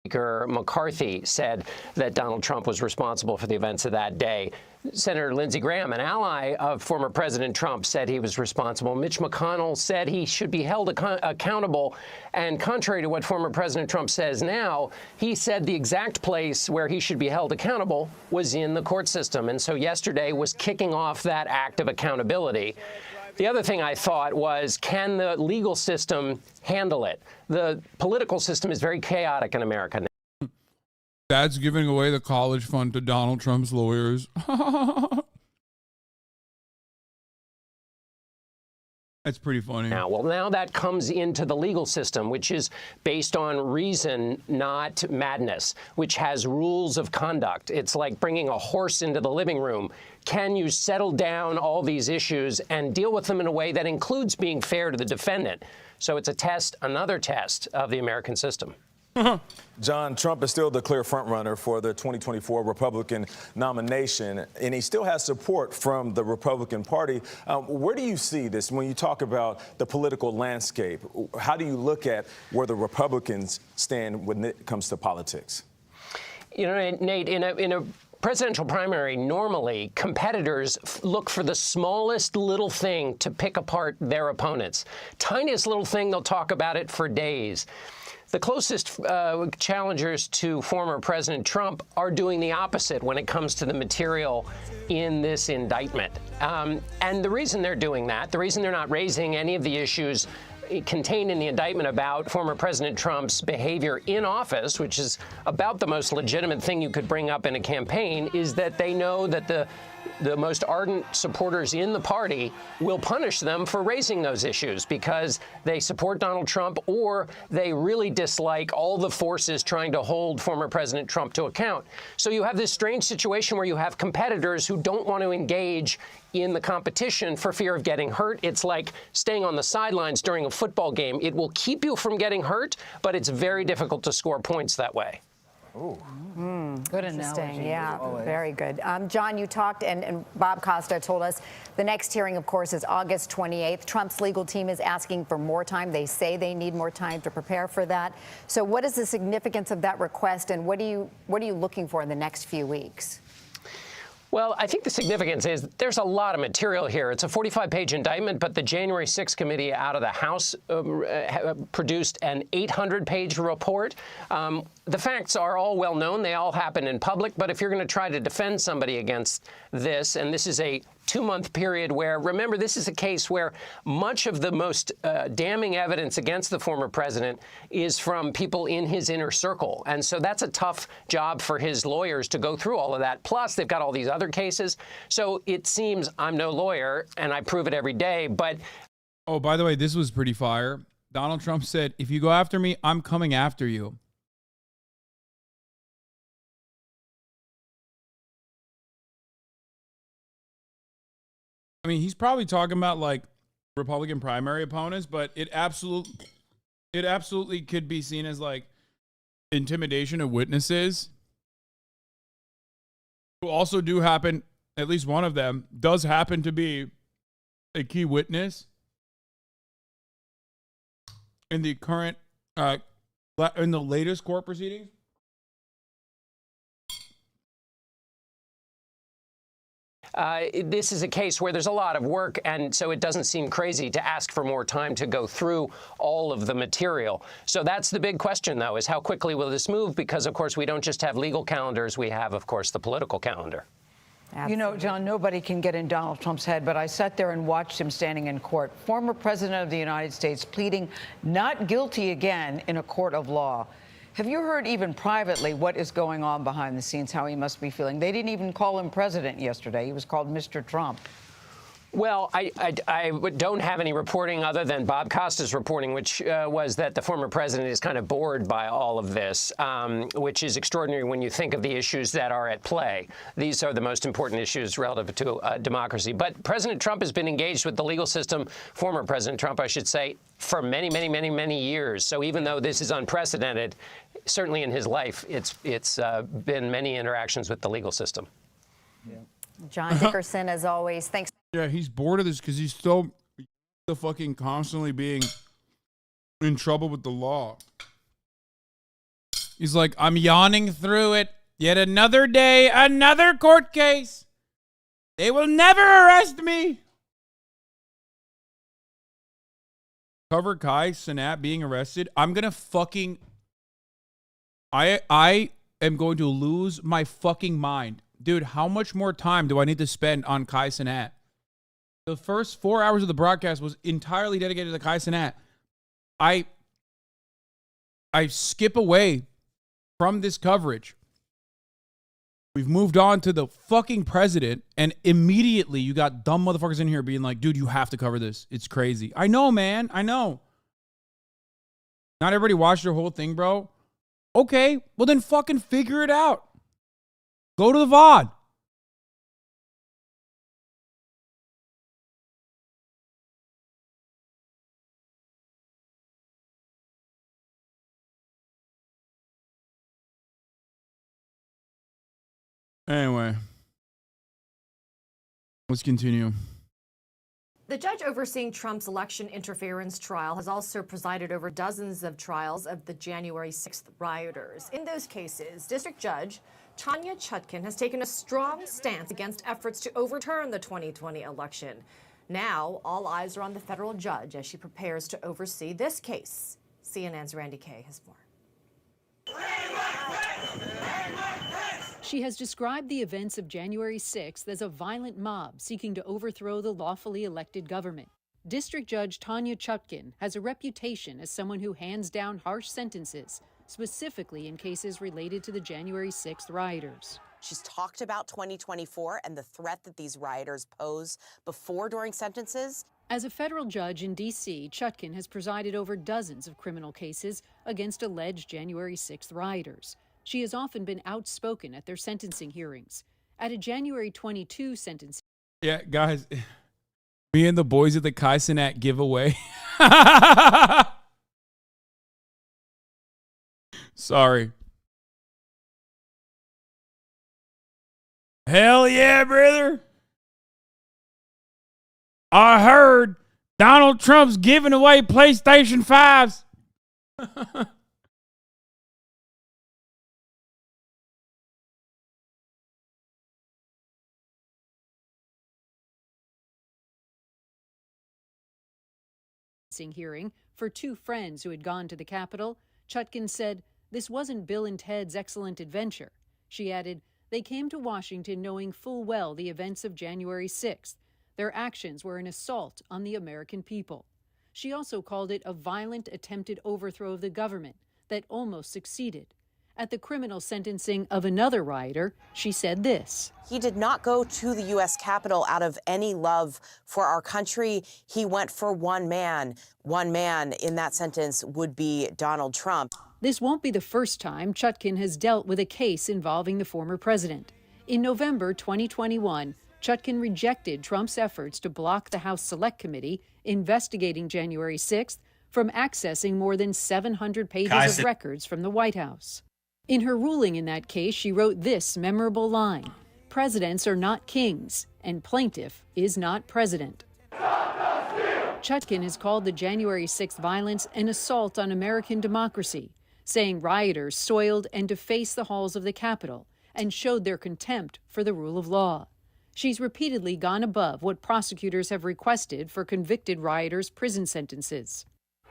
Speaker McCarthy said that Donald Trump was responsible for the events of that day. Senator Lindsey Graham, an ally of former President Trump, said he was responsible. Mitch McConnell said he should be held accountable. And contrary to what former President Trump says now, he said the exact place where he should be held accountable was in the court system. And so yesterday was kicking off that act of accountability. The other thing I thought was, can the legal system handle it? The political system is very chaotic in America now. Dad's giving away the college fund to Donald Trump's lawyers. That's pretty funny. Now that comes into the legal system, which is based on reason, not madness, which has rules of conduct. It's like bringing a horse into the living room. Can you settle down all these issues and deal with them in a way that includes being fair to the defendant? So it's a test, another test of the American system. John, Trump is still the clear frontrunner for the 2024 Republican nomination, and he still has support from the Republican Party. Where do you see this when you talk about the political landscape? How do you look at where the Republicans stand when it comes to politics? You know, Nate, in a presidential primary, normally competitors look for the smallest little thing to pick apart their opponents. Tiniest little thing, they'll talk about it for days. The closest challengers to former President Trump are doing the opposite when it comes to the material in this indictment. And the reason they're doing that, the reason they're not raising any of the issues contained in the indictment about former President Trump's behavior in office, which is about the most legitimate thing you could bring up in a campaign, is that they know that the most ardent supporters in the party will punish them for raising those issues because they support Donald Trump or they really dislike all the forces trying to hold former President Trump to account. So you have this strange situation where you have competitors who don't want to engage in the competition for fear of getting hurt. It's like staying on the sidelines during a football game. It will keep you from getting hurt, but it's very difficult to score points that way. Good analogy. Yeah, very good. John, you talked, and Bob Costa told us the next hearing, of course, is August 28th. Trump's legal team is asking for more time. They say they need more time to prepare for that. So what is the significance of that request, and what are you looking for in the next few weeks? Well, I think the significance is there's a lot of material here. It's a 45-page indictment, but the January 6th committee out of the House produced an 800-page report. The facts are all well known. They all happen in public. But if you're going to try to defend somebody against this, and this is a 2-month period where, remember, this is a case where much of the most damning evidence against the former president is from people in his inner circle. And so that's a tough job for his lawyers to go through all of that. Plus, they've got all these other cases. So it seems, I'm no lawyer, and I prove it every day, but... Oh, by the way, this was pretty fire. Donald Trump said, if you go after me, I'm coming after you. I mean, he's probably talking about like Republican primary opponents, but it absolutely could be seen as like intimidation of witnesses who also do happen, at least one of them does happen to be a key witness in the current, in the latest court proceedings. This is a case where there's a lot of work, and so it doesn't seem crazy to ask for more time to go through all of the material. So that's the big question, though, is how quickly will this move? Because, of course, we don't just have legal calendars. We have, of course, the political calendar. You know, John, nobody can get in Donald Trump's head, but I sat there and watched him standing in court. Former president of the United States pleading not guilty again in a court of law. Have you heard even privately what is going on behind the scenes, how he must be feeling? They didn't even call him president yesterday. He was called Mr. Trump. Well, I don't have any reporting other than Bob Costa's reporting, which was that the former president is kind of bored by all of this, which is extraordinary when you think of the issues that are at play. These are the most important issues relative to democracy. But President Trump has been engaged with the legal system, former President Trump, I should say, for many, many, many, many years. So even though this is unprecedented, certainly in his life, it's been many interactions with the legal system. Yeah. John Dickerson, as always, thanks. Yeah, he's bored of this because he's still fucking constantly being in trouble with the law. He's like, I'm yawning through it. Yet another day, another court case. They will never arrest me. Cover Kai Cenat being arrested. I'm going to fucking... I am going to lose my fucking mind. Dude, how much more time do I need to spend on Kai Cenat? The first 4 hours of the broadcast was entirely dedicated to Kai Cenat. I skip away from this coverage. We've moved on to the fucking president, and immediately you got dumb motherfuckers in here being like, dude, you have to cover this. It's crazy. I know, man. I know. Not everybody watched your whole thing, bro. Okay, well then fucking figure it out. Go to the VOD. Anyway, let's continue. The judge overseeing Trump's election interference trial has also presided over dozens of trials of the January 6th rioters. In those cases, District Judge Tanya Chutkan has taken a strong stance against efforts to overturn the 2020 election. Now, all eyes are on the federal judge as she prepares to oversee this case. CNN's Randy Kay has more. She has described the events of January 6th as a violent mob seeking to overthrow the lawfully elected government. District Judge Tanya Chutkan has a reputation as someone who hands down harsh sentences, specifically in cases related to the January 6th rioters. She's talked about 2024 and the threat that these rioters pose before, during sentences. As a federal judge in D.C., Chutkan has presided over dozens of criminal cases against alleged January 6th rioters. She has often been outspoken at their sentencing hearings. At a January 22 sentencing... Yeah, guys, me and the boys at the Kai Cenat giveaway. Sorry. Hell yeah, brother. I heard Donald Trump's giving away PlayStation 5s. hearing for two friends who had gone to the Capitol, Chutkan said, "This wasn't Bill and Ted's excellent adventure." She added, "They came to Washington knowing full well the events of January 6th. Their actions were an assault on the American people." She also called it a violent attempted overthrow of the government that almost succeeded. At the criminal sentencing of another rioter, she said this. He did not go to the U.S. Capitol out of any love for our country. He went for one man. One man in that sentence would be Donald Trump. This won't be the first time Chutkan has dealt with a case involving the former president. In November 2021, Chutkan rejected Trump's efforts to block the House Select Committee investigating January 6th from accessing more than 700 pages of records from the White House. In her ruling in that case, she wrote this memorable line: "Presidents are not kings, and plaintiff is not president." Chutkan has called the January 6th violence an assault on American democracy, saying rioters soiled and defaced the halls of the Capitol and showed their contempt for the rule of law. She's repeatedly gone above what prosecutors have requested for convicted rioters' prison sentences.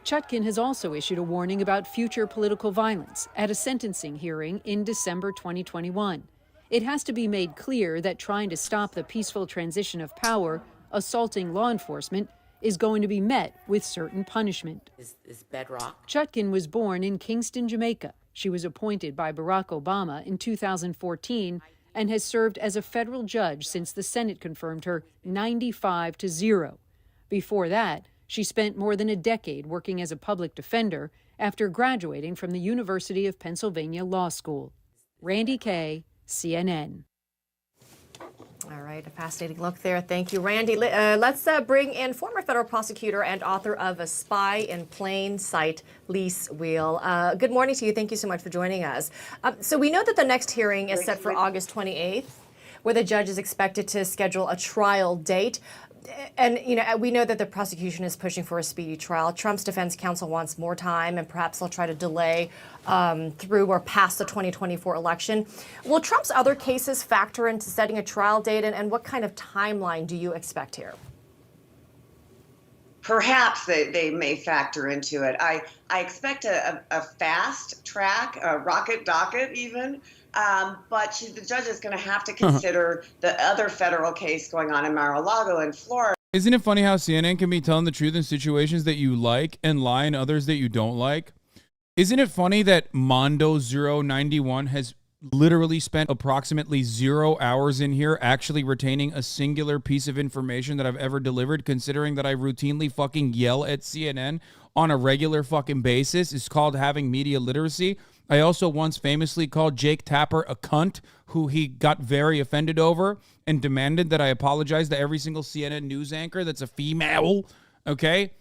Chutkan has also issued a warning about future political violence at a sentencing hearing in December 2021. It has to be made clear that trying to stop the peaceful transition of power, assaulting law enforcement, is going to be met with certain punishment. Is bedrock. Chutkan was born in Kingston, Jamaica. She was appointed by Barack Obama in 2014 and has served as a federal judge since the Senate confirmed her 95-0. Before that, she spent more than a decade working as a public defender after graduating from the University of Pennsylvania Law School. Randy Kay, CNN. All right, a fascinating look there. Thank you, Randy. Let's bring in former federal prosecutor and author of A Spy in Plain Sight, Lise Wheel. Good morning to you. Thank you so much for joining us. So we know that the next hearing is set for August 28th, where the judge is expected to schedule a trial date. And, you know, we know that the prosecution is pushing for a speedy trial. Trump's defense counsel wants more time, and perhaps they'll try to delay through or past the 2024 election. Will Trump's other cases factor into setting a trial date, and what kind of timeline do you expect here? Perhaps they may factor into it. I expect a fast track, a rocket docket even, but the judge is going to have to consider the other federal case going on in Mar-a-Lago in Florida. Isn't it funny how CNN can be telling the truth in situations that you like and lie in others that you don't like? Isn't it funny that Mondo091 has literally spent approximately 0 hours in here actually retaining a singular piece of information that I've ever delivered, considering that I routinely fucking yell at CNN on a regular fucking basis? It's called having media literacy. I also once famously called Jake Tapper a cunt, who he got very offended over and demanded that I apologize to every single CNN news anchor that's a female, okay?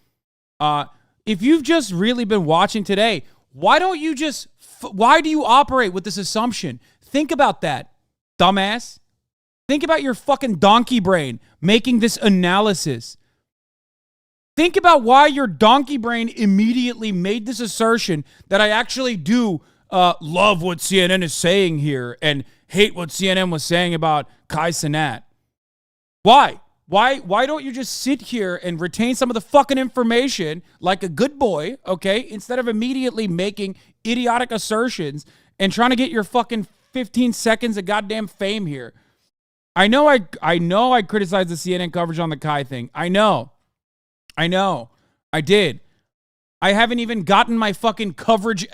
If you've just really been watching today, why don't you just, why do you operate with this assumption? Think about that, dumbass. Think about your fucking donkey brain making this analysis. Think about why your donkey brain immediately made this assertion that I actually do love what CNN is saying here and hate what CNN was saying about Cenat. Why? Why don't you just sit here and retain some of the fucking information like a good boy, okay, instead of immediately making idiotic assertions and trying to get your fucking 15 seconds of goddamn fame here? I know I criticized the CNN coverage on the Kai thing. I know. I did. I haven't even gotten my fucking coverage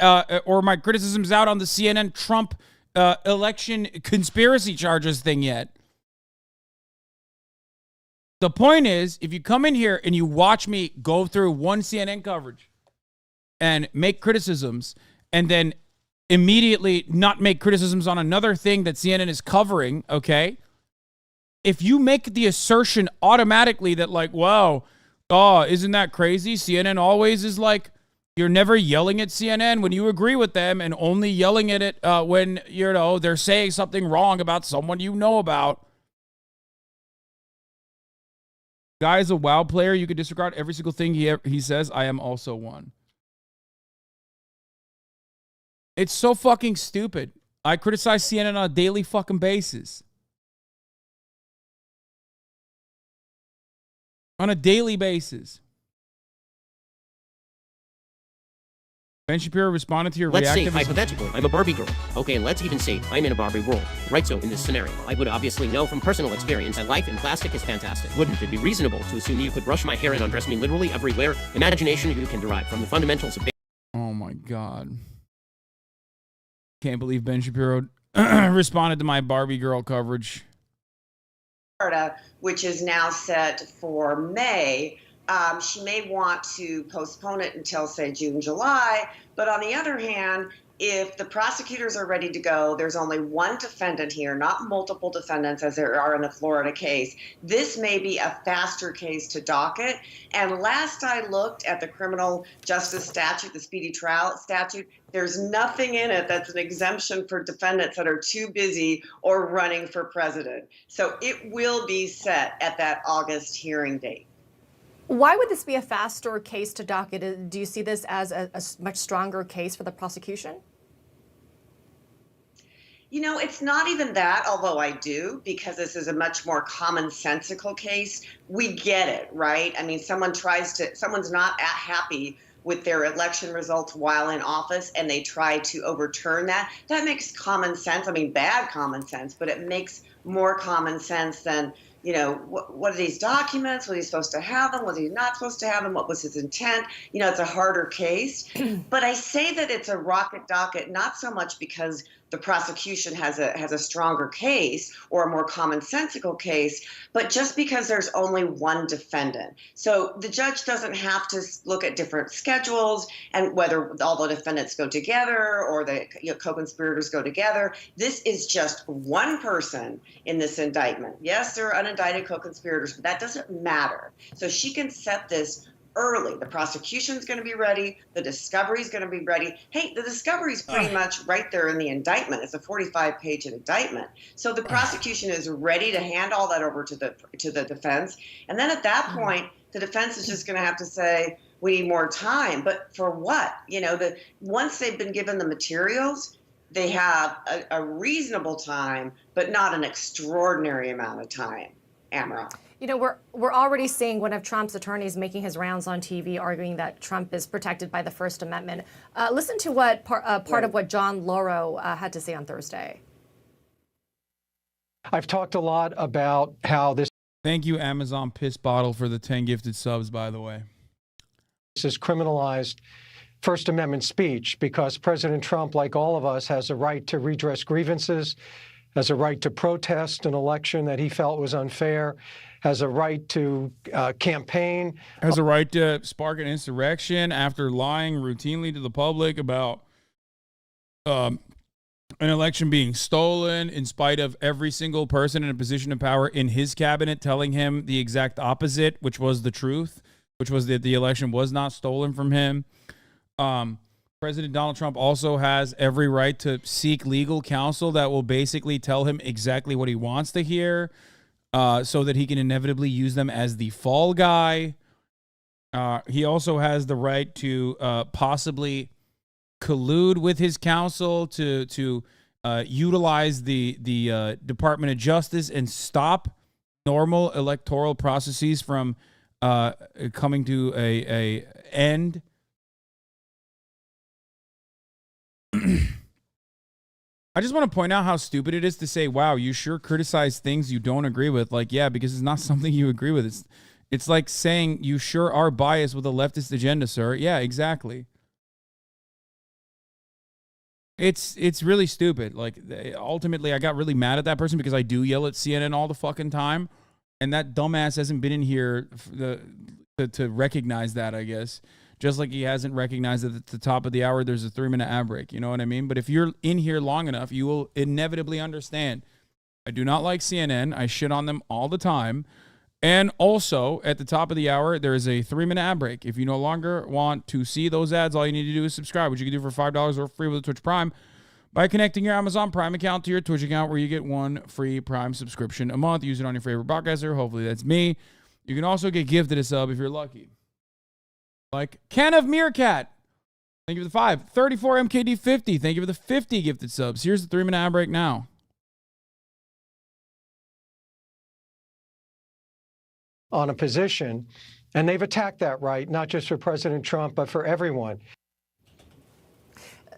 or my criticisms out on the CNN Trump election conspiracy charges thing yet. The point is, if you come in here and you watch me go through one CNN coverage and make criticisms and then immediately not make criticisms on another thing that CNN is covering, okay? If you make the assertion automatically that like, wow, oh, isn't that crazy? CNN always is like, you're never yelling at CNN when you agree with them and only yelling at it when, you know, they're saying something wrong about someone you know about. Guy is a WoW player. You can disregard every single thing he says. I am also one. It's so fucking stupid. I criticize CNN on a daily fucking basis. On a daily basis. Ben Shapiro responded to your reactive... Let's say, hypothetically, I'm a Barbie girl. Okay, let's even say I'm in a Barbie world. Right, so in this scenario, I would obviously know from personal experience that life in plastic is fantastic. Wouldn't it be reasonable to assume you could brush my hair and undress me literally everywhere? Imagination you can derive from the fundamentals of... Oh my God. Can't believe Ben Shapiro responded to my Barbie girl coverage. Florida, which is now set for May. She may want to postpone it until, say, June, July. But on the other hand, if the prosecutors are ready to go, there's only one defendant here, not multiple defendants as there are in the Florida case. This may be a faster case to docket. And last I looked at the criminal justice statute, the speedy trial statute, there's nothing in it that's an exemption for defendants that are too busy or running for president. So it will be set at that August hearing date. Why would this be a faster case to docket? Do you see this as a much stronger case for the prosecution? You know, it's not even that, although I do, because this is a much more commonsensical case. We get it, right? I mean, someone's not happy with their election results while in office and they try to overturn that. That makes common sense. I mean, bad common sense, but it makes more common sense than, you know, what are these documents? Was he supposed to have them? Was he not supposed to have them? What was his intent? You know, it's a harder case. But I say that it's a rocket docket, not so much because the prosecution has a stronger case or a more commonsensical case, but just because there's only one defendant. So the judge doesn't have to look at different schedules and whether all the defendants go together or the co-conspirators go together. This is just one person in this indictment. Yes, there are unindicted co-conspirators, but that doesn't matter. So she can set this early. The prosecution's going to be ready. The discovery's going to be ready. Hey, the discovery's pretty much right there in the indictment. It's a 45-page indictment. So the prosecution is ready to hand all that over to the defense. And then at that point, the defense is just going to have to say, we need more time. But for what? You know, once they've been given the materials, they have a reasonable time, but not an extraordinary amount of time. Amara. You know, we're already seeing one of Trump's attorneys making his rounds on TV, arguing that Trump is protected by the First Amendment. Listen to what part of what John Lauro had to say on Thursday. I've talked a lot about how this. Thank you, Amazon Piss Bottle, for the 10 gifted subs, by the way. This is criminalized First Amendment speech because President Trump, like all of us, has a right to redress grievances, has a right to protest an election that he felt was unfair, has a right to campaign. Has a right to spark an insurrection after lying routinely to the public about an election being stolen, in spite of every single person in a position of power in his cabinet telling him the exact opposite, which was the truth, which was that the election was not stolen from him. President Donald Trump also has every right to seek legal counsel that will basically tell him exactly what he wants to hear, so that he can inevitably use them as the fall guy. He also has the right to possibly collude with his counsel to utilize the Department of Justice and stop normal electoral processes from coming to a end. I just want to point out how stupid it is to say, wow, you sure criticize things you don't agree with. Like, yeah, because it's not something you agree with. It's like saying you sure are biased with a leftist agenda, sir. Yeah, exactly. It's really stupid. Like, ultimately, I got really mad at that person because I do yell at CNN all the fucking time. And that dumbass hasn't been in here to recognize that, I guess. Just like he hasn't recognized that at the top of the hour, there's a 3-minute ad break. You know what I mean? But if you're in here long enough, you will inevitably understand. I do not like CNN. I shit on them all the time. And also, at the top of the hour, there is a 3-minute ad break. If you no longer want to see those ads, all you need to do is subscribe, which you can do for $5 or free with a Twitch Prime by connecting your Amazon Prime account to your Twitch account, where you get 1 free Prime subscription a month. Use it on your favorite podcaster. Hopefully that's me. You can also get gifted a sub if you're lucky. Like Ken of Meerkat. Thank you for the 5. 34 MKD 50. Thank you for the 50 gifted subs. Here's the 3-minute ad break now. On a position, and they've attacked that right, not just for President Trump, but for everyone.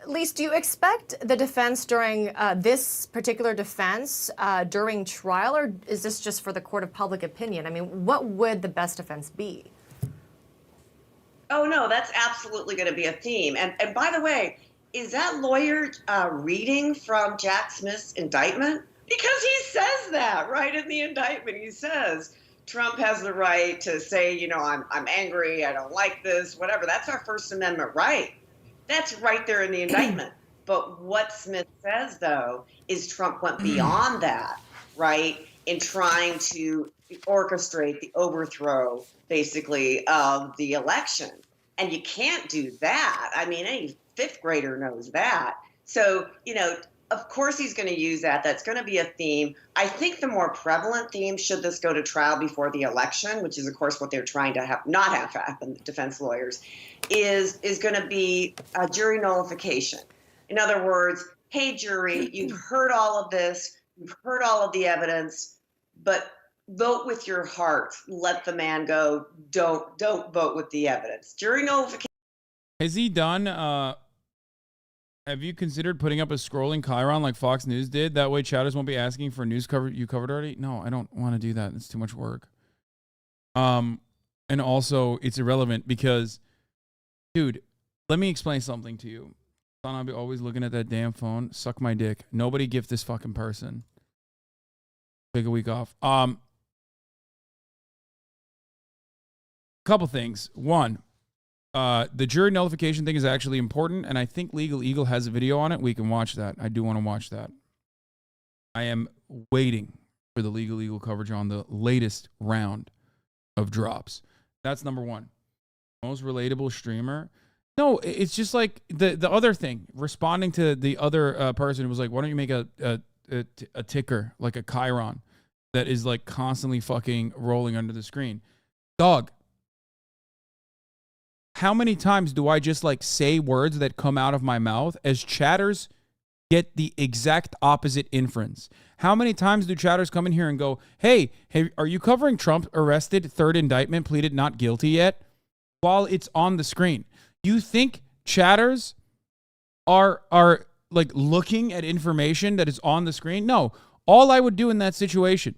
Lise, do you expect the defense during this particular defense during trial, or is this just for the court of public opinion? I mean, what would the best defense be? Oh, no, that's absolutely going to be a theme. And by the way, is that lawyer reading from Jack Smith's indictment? Because he says that right in the indictment. He says Trump has the right to say, you know, I'm angry, I don't like this, whatever. That's our First Amendment right. That's right there in the indictment. But what Smith says, though, is Trump went beyond that, right, in trying to orchestrate the overthrow, basically, of the election. And you can't do that. I mean, any fifth grader knows that. So, you know, of course he's going to use that. That's going to be a theme. I think the more prevalent theme, should this go to trial before the election, which is, of course, what they're trying to not have happen, defense lawyers, is going to be a jury nullification. In other words, hey, jury, you've heard all of this, you've heard all of the evidence, but vote with your heart. Let the man go. Don't vote with the evidence. Jury nullification. Has he done? Have you considered putting up a scrolling chyron like Fox News did? That way, chatters won't be asking for news cover you covered already. No, I don't want to do that. It's too much work. And also, it's irrelevant because, dude, let me explain something to you. I'll be always looking at that damn phone. Suck my dick. Nobody gift this fucking person. Take a week off. Couple things. One, the jury nullification thing is actually important, and I think Legal Eagle has a video on it. We can watch that. I do want to watch that. I am waiting for the Legal Eagle coverage on the latest round of drops. That's number one. Most relatable streamer. No, it's just like the other thing. Responding to the other person who was like, why don't you make a ticker, like a chyron, that is like constantly fucking rolling under the screen? Dog. How many times do I just like say words that come out of my mouth as chatters get the exact opposite inference? How many times do chatters come in here and go, hey, are you covering Trump arrested, third indictment, pleaded not guilty yet? While it's on the screen. You think chatters are like looking at information that is on the screen? No. All I would do in that situation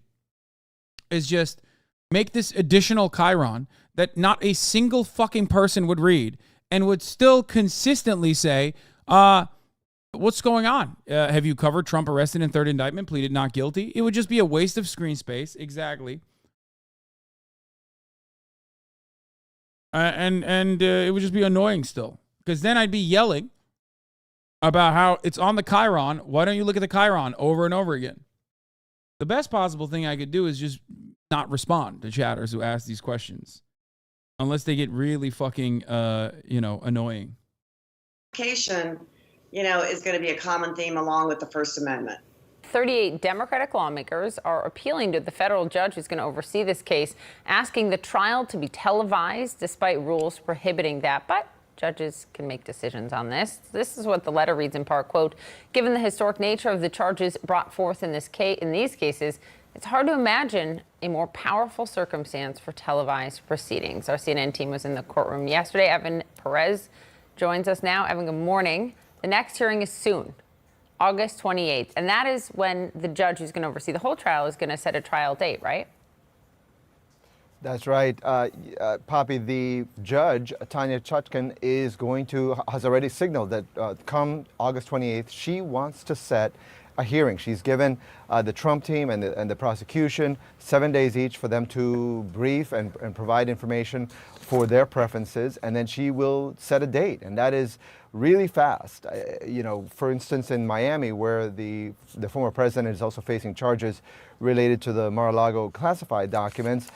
is just make this additional chyron that not a single fucking person would read and would still consistently say, what's going on? Have you covered Trump arrested in third indictment, pleaded not guilty? It would just be a waste of screen space. Exactly. And it would just be annoying still. Because then I'd be yelling about how it's on the chyron. Why don't you look at the chyron over and over again? The best possible thing I could do is just not respond to chatters who ask these questions. Unless they get really fucking, annoying. Is going to be a common theme along with the First Amendment. 38 Democratic lawmakers are appealing to the federal judge who's going to oversee this case, asking the trial to be televised despite rules prohibiting that. But judges can make decisions on this. This is what the letter reads in part, quote, given the historic nature of the charges brought forth in these cases, it's hard to imagine a more powerful circumstance for televised proceedings. Our CNN team was in the courtroom yesterday. Evan Perez joins us now. Evan, good morning. The next hearing is soon, August 28th. And that is when the judge who's going to oversee the whole trial is going to set a trial date, right? That's right. Poppy, the judge, Tanya Chutkan, has already signaled that come August 28th, she wants to set a hearing. She's given the Trump team and the prosecution 7 days each for them to brief and provide information for their preferences, and then she will set a date, and that is really fast. For instance, in Miami, where the former president is also facing charges related to the Mar-a-Lago classified documents,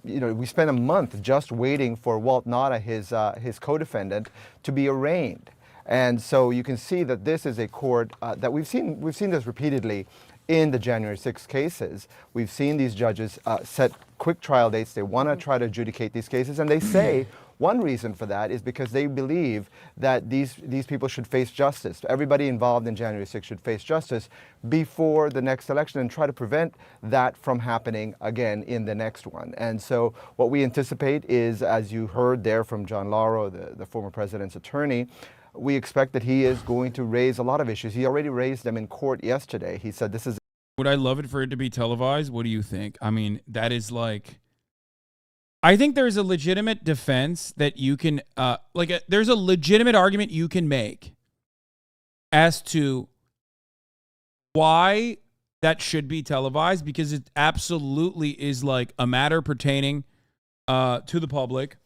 we spent a month just waiting for Walt Nauta, his co-defendant, to be arraigned. And so you can see that this is a court that we've seen this repeatedly in the January 6 cases. We've seen these judges set quick trial dates. They want to try to adjudicate these cases, and they say one reason for that is because they believe that these people should face justice. Everybody involved in January 6 should face justice before the next election and try to prevent that from happening again in the next one. And so what we anticipate is, as you heard there from John Lauro, the former president's attorney, we expect that he is going to raise a lot of issues. He already raised them in court yesterday. He said this is... Would I love it for it to be televised? What do you think? I mean, that is like... I think there's a legitimate defense that you can... there's a legitimate argument you can make as to why that should be televised, because it absolutely is like a matter pertaining to the public.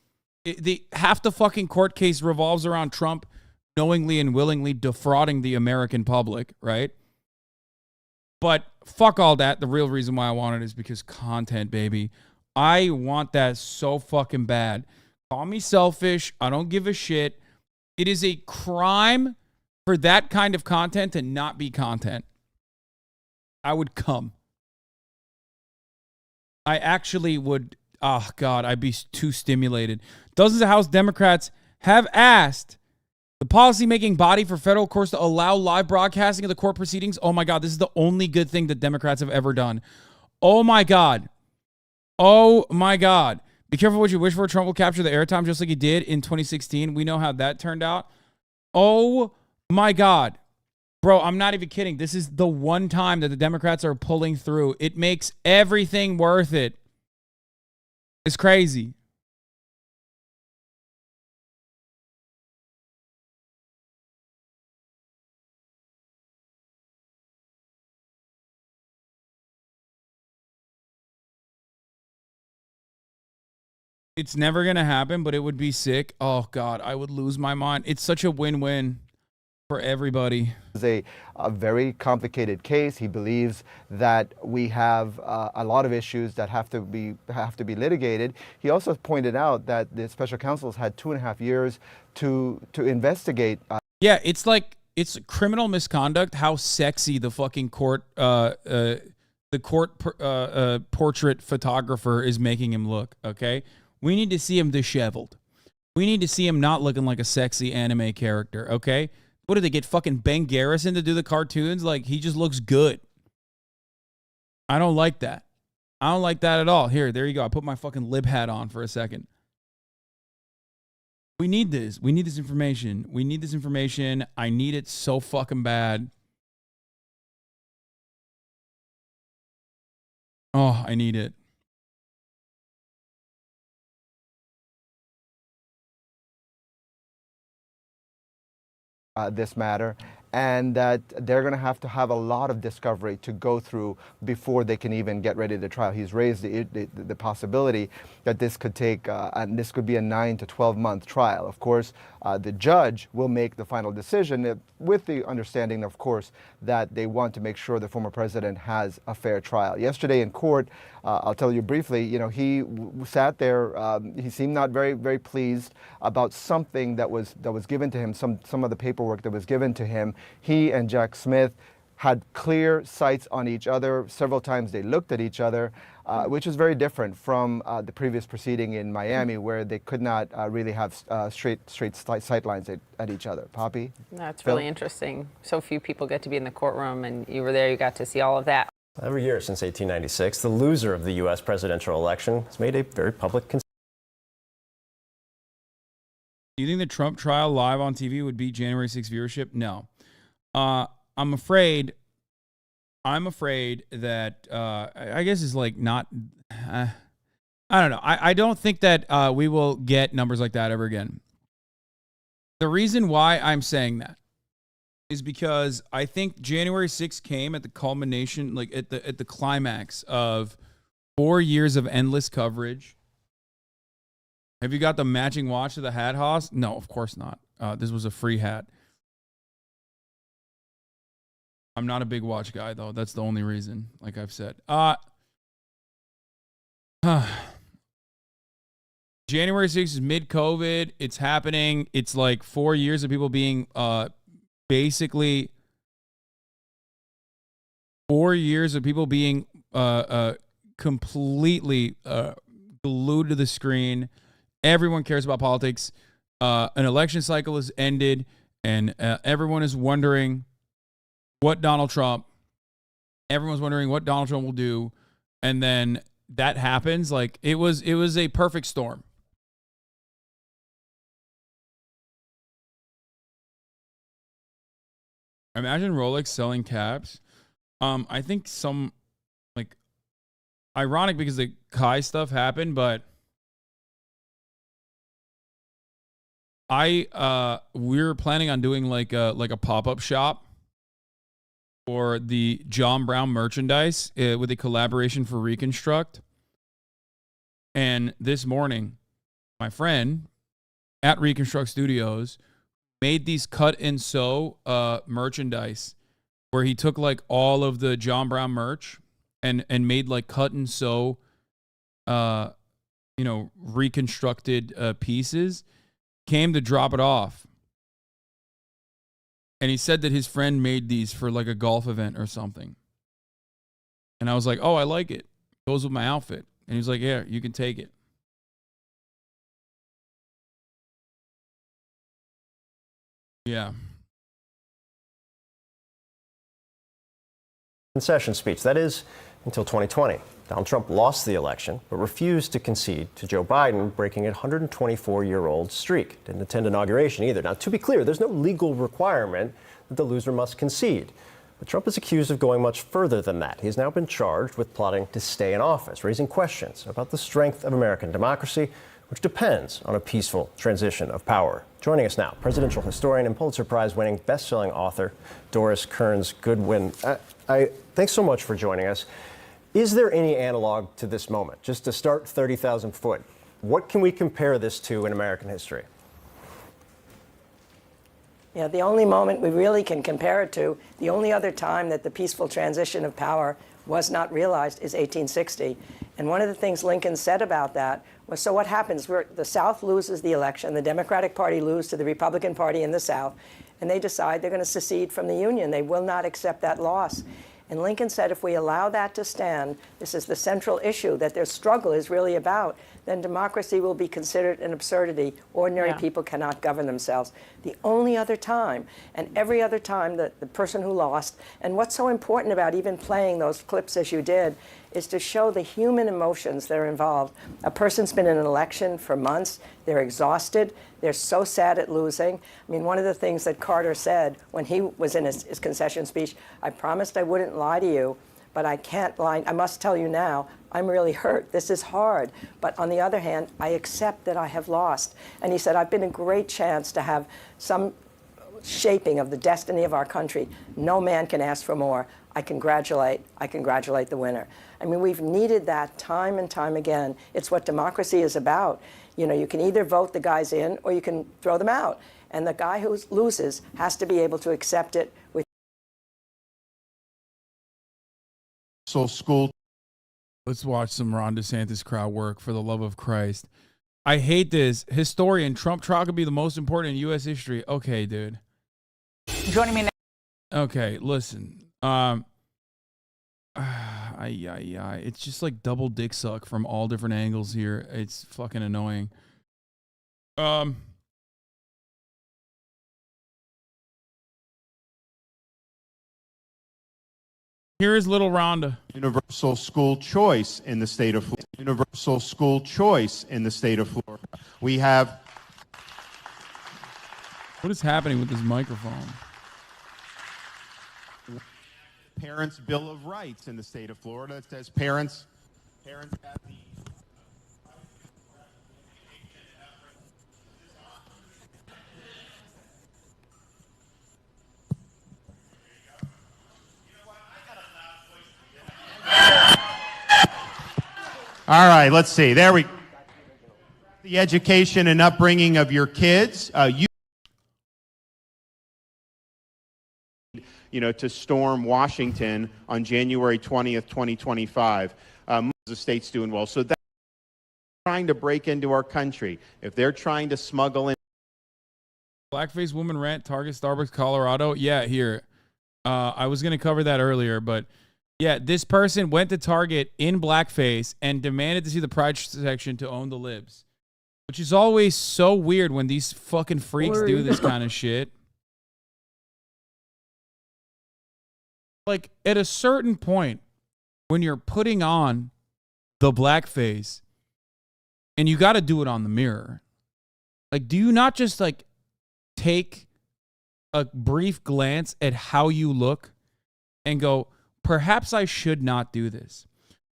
Half the fucking court case revolves around Trump knowingly and willingly defrauding the American public, right? But fuck all that. The real reason why I want it is because content, baby. I want that so fucking bad. Call me selfish. I don't give a shit. It is a crime for that kind of content to not be content. I would come. I actually would. Oh, God, I'd be too stimulated. Dozens of House Democrats have asked the policymaking body for federal courts to allow live broadcasting of the court proceedings. Oh, my God, this is the only good thing that Democrats have ever done. Oh, my God. Oh, my God. Be careful what you wish for. Trump will capture the airtime just like he did in 2016. We know how that turned out. Oh, my God. Bro, I'm not even kidding. This is the one time that the Democrats are pulling through. It makes everything worth it. It's crazy. It's never going to happen, but it would be sick. Oh, God, I would lose my mind. It's such a win-win. for everybody. It's a very complicated case. He believes that we have a lot of issues that have to be litigated. He also pointed out that the special counsel's had 2.5 years to investigate. Yeah, it's criminal misconduct. How sexy the fucking court portrait photographer is making him look. Okay, we need to see him disheveled. We need to see him not looking like a sexy anime character. Okay. What did they get fucking Ben Garrison to do the cartoons? Like, he just looks good. I don't like that. I don't like that at all. Here, there you go. I put my fucking lib hat on for a second. We need this. We need this information. We need this information. I need it so fucking bad. Oh, I need it. This matter, and that they're going to have a lot of discovery to go through before they can even get ready to trial. He's raised the possibility that this could take, and this could be a 9 to 12 month trial. Of course, the judge will make the final decision with the understanding, of course, that they want to make sure the former president has a fair trial. Yesterday in court, I'll tell you briefly, you know, he sat there, he seemed not very pleased about something that was given to him, some of the paperwork that was given to him. He and Jack Smith had clear sights on each other. Several times they looked at each other, which is very different from the previous proceeding in Miami, where they could not really have straight sight lines at each other. Poppy? That's really interesting. So few people get to be in the courtroom, and you were there, you got to see all of that. Every year since 1896, the loser of the U.S. presidential election has made a very public concession. Do you think the Trump trial live on TV would beat January 6th viewership? No. I'm afraid that I guess it's like not. I don't know. I don't think that we will get numbers like that ever again. The reason why I'm saying that is because I think January 6th came at the culmination, like at the climax of 4 years of endless coverage. Have you got the matching watch to the hat, Haas? No, of course not. This was a free hat. I'm not a big watch guy, though. That's the only reason, like I've said. January 6th is mid-COVID. It's happening. It's like 4 years of people being basically 4 years of people being completely glued to the screen. Everyone cares about politics. An election cycle has ended, and everyone is wondering what Donald Trump will do, and then that happens. Like it was a perfect storm. Imagine Rolex selling caps. I think some like ironic because the Kai stuff happened, but we're planning on doing like a pop-up shop for the John Brown merchandise with a collaboration for Reconstruct. And this morning, my friend at Reconstruct Studios made these cut and sew merchandise where he took like all of the John Brown merch and made like cut and sew reconstructed pieces. Came to drop it off. And he said that his friend made these for like a golf event or something. And I was like, oh, I like it. Goes with my outfit. And he was like, yeah, you can take it. Yeah. Concession speech. That is until 2020. Donald Trump lost the election, but refused to concede to Joe Biden, breaking a 124-year-old streak. Didn't attend inauguration either. Now, to be clear, there's no legal requirement that the loser must concede. But Trump is accused of going much further than that. He's now been charged with plotting to stay in office, raising questions about the strength of American democracy, which depends on a peaceful transition of power. Joining us now, presidential historian and Pulitzer Prize-winning best-selling author Doris Kearns Goodwin. Thanks so much for joining us. Is there any analog to this moment? Just to start 30,000 foot, what can we compare this to in American history? You know, the only moment we really can compare it to, the only other time that the peaceful transition of power was not realized is 1860. And one of the things Lincoln said about that was, so what happens? The South loses the election, the Democratic Party loses to the Republican Party in the South, and they decide they're going to secede from the Union. They will not accept that loss. And Lincoln said, if we allow that to stand, this is the central issue that their struggle is really about, then democracy will be considered an absurdity. Ordinary people cannot govern themselves. The only other time, and every other time, the person who lost, and what's so important about even playing those clips as you did, is to show the human emotions that are involved. A person's been in an election for months. They're exhausted. They're so sad at losing. I mean, one of the things that Carter said when he was in his concession speech, I promised I wouldn't lie to you, but I can't lie. I must tell you now, I'm really hurt. This is hard. But on the other hand, I accept that I have lost. And he said, I've been a great chance to have some shaping of the destiny of our country. No man can ask for more. I congratulate the winner. I mean, we've needed that time and time again. It's what democracy is about. You know, you can either vote the guys in or you can throw them out. And the guy who loses has to be able to accept it with school. Let's watch some Ron DeSantis crowd work, for the love of Christ. I hate this. Historian, Trump trial could be the most important in U.S. history. Okay, dude. Joining me now. Okay, listen. It's just like double dick suck from all different angles here. It's fucking annoying. Here is little Rhonda. Universal school choice in the state of Florida. Universal school choice in the state of Florida. We have. What is happening with this microphone? Parents' Bill of Rights in the state of Florida. It says parents have the. All right, let's see. There we go. The education and upbringing of your kids. To storm Washington on January 20th, 2025. The state's doing well. So that's trying to break into our country. If they're trying to smuggle in. Blackface woman rant, Target, Starbucks, Colorado. Yeah, here. I was going to cover that earlier, but yeah, this person went to Target in blackface and demanded to see the Pride section to own the libs, which is always so weird when these fucking freaks do this kind of shit. Like, at a certain point, when you're putting on the blackface, and you got to do it on the mirror, like, do you not just, like, take a brief glance at how you look and go, perhaps I should not do this.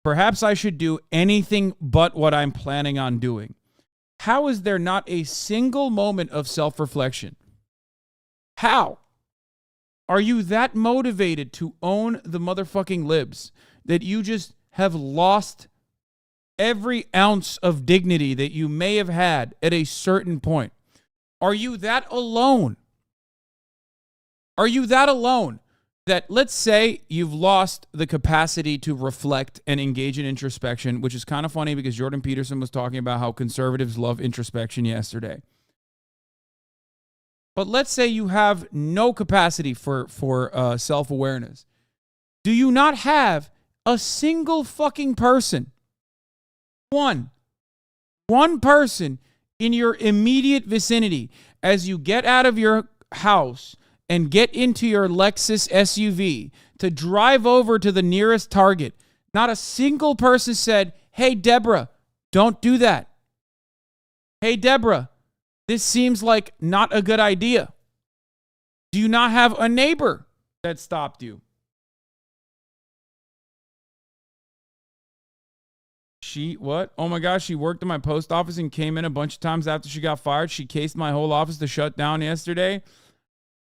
Perhaps I should do anything but what I'm planning on doing. How is there not a single moment of self-reflection? How? Are you that motivated to own the motherfucking libs that you just have lost every ounce of dignity that you may have had at a certain point? Are you that alone? Are you that alone that, let's say you've lost the capacity to reflect and engage in introspection, which is kind of funny because Jordan Peterson was talking about how conservatives love introspection yesterday. But let's say you have no capacity for self-awareness. Do you not have a single fucking person, one person in your immediate vicinity as you get out of your house and get into your Lexus SUV to drive over to the nearest Target? Not a single person said, hey, Deborah, don't do that. Hey, Deborah, this seems like not a good idea. Do you not have a neighbor that stopped you? What? Oh my gosh, she worked in my post office and came in a bunch of times after she got fired. She cased my whole office to shut down yesterday.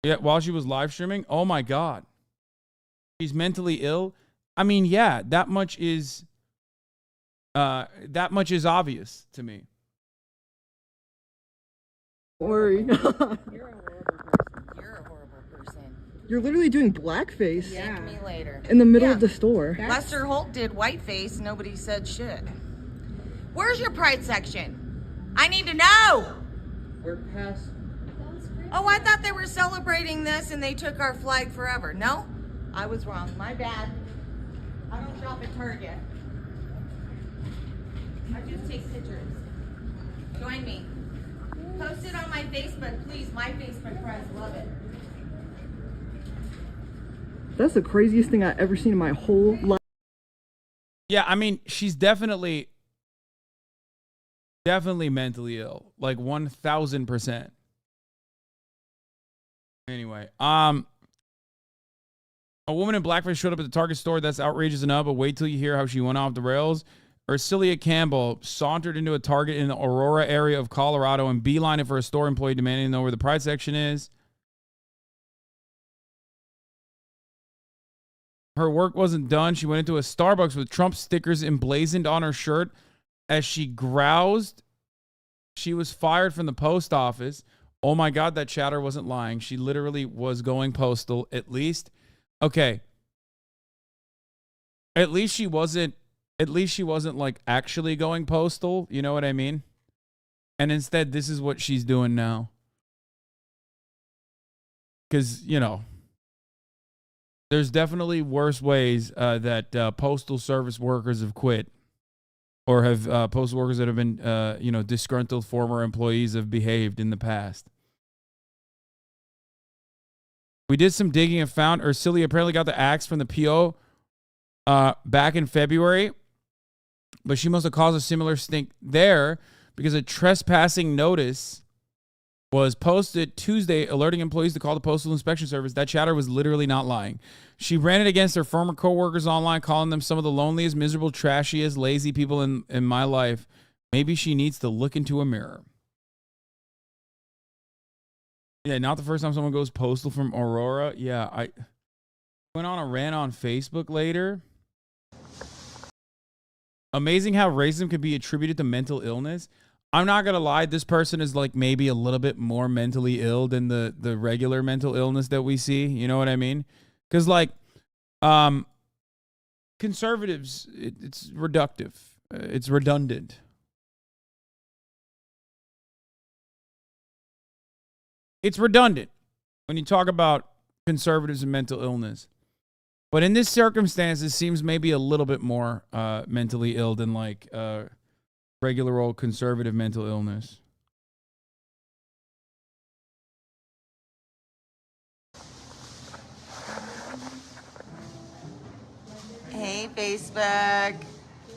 Yeah, while she was live streaming. Oh my God. She's mentally ill. I mean, yeah, that much is obvious to me. Worry. You're a horrible person. You're literally doing blackface. Thank me later. In the middle of the store. Lester Holt did whiteface. Nobody said shit. Where's your pride section? I need to know. We're past. Oh, I thought they were celebrating this and they took our flag forever. No, I was wrong. My bad. I don't shop at Target. I just take pictures. Join me. Post it on my Facebook, please. My Facebook friends love it. That's the craziest thing I've ever seen in my whole life. Yeah, I mean, she's definitely mentally ill, like 1,000%. Anyway, a woman in blackface showed up at the Target store. That's outrageous enough, but wait till you hear how she went off the rails. Ursilia Campbell sauntered into a Target in the Aurora area of Colorado and beelined it for a store employee demanding to know where the pride section is. Her work wasn't done. She went into a Starbucks with Trump stickers emblazoned on her shirt. As she groused, she was fired from the post office. Oh my God, that chatter wasn't lying. She literally was going postal. At least, okay. At least she wasn't like actually going postal. You know what I mean? And instead, this is what she's doing now. Because, you know, there's definitely worse ways that postal service workers have quit, or have postal workers that have been, disgruntled former employees have behaved in the past. We did some digging and found Ursilia apparently got the axe from the PO back in February, but she must have caused a similar stink there because a trespassing notice was posted Tuesday alerting employees to call the Postal Inspection Service. That chatter was literally not lying. She ran it against her former coworkers online, calling them some of the loneliest, miserable, trashiest, lazy people in my life. Maybe she needs to look into a mirror. Yeah, not the first time someone goes postal from Aurora. Yeah, I went on a rant on Facebook later. Amazing how racism can be attributed to mental illness. I'm not going to lie. This person is like maybe a little bit more mentally ill than the regular mental illness that we see. You know what I mean? Because like conservatives, it's reductive. It's redundant. It's redundant when you talk about conservatives and mental illness. But in this circumstance, it seems maybe a little bit more mentally ill than like regular old conservative mental illness. Hey, Facebook.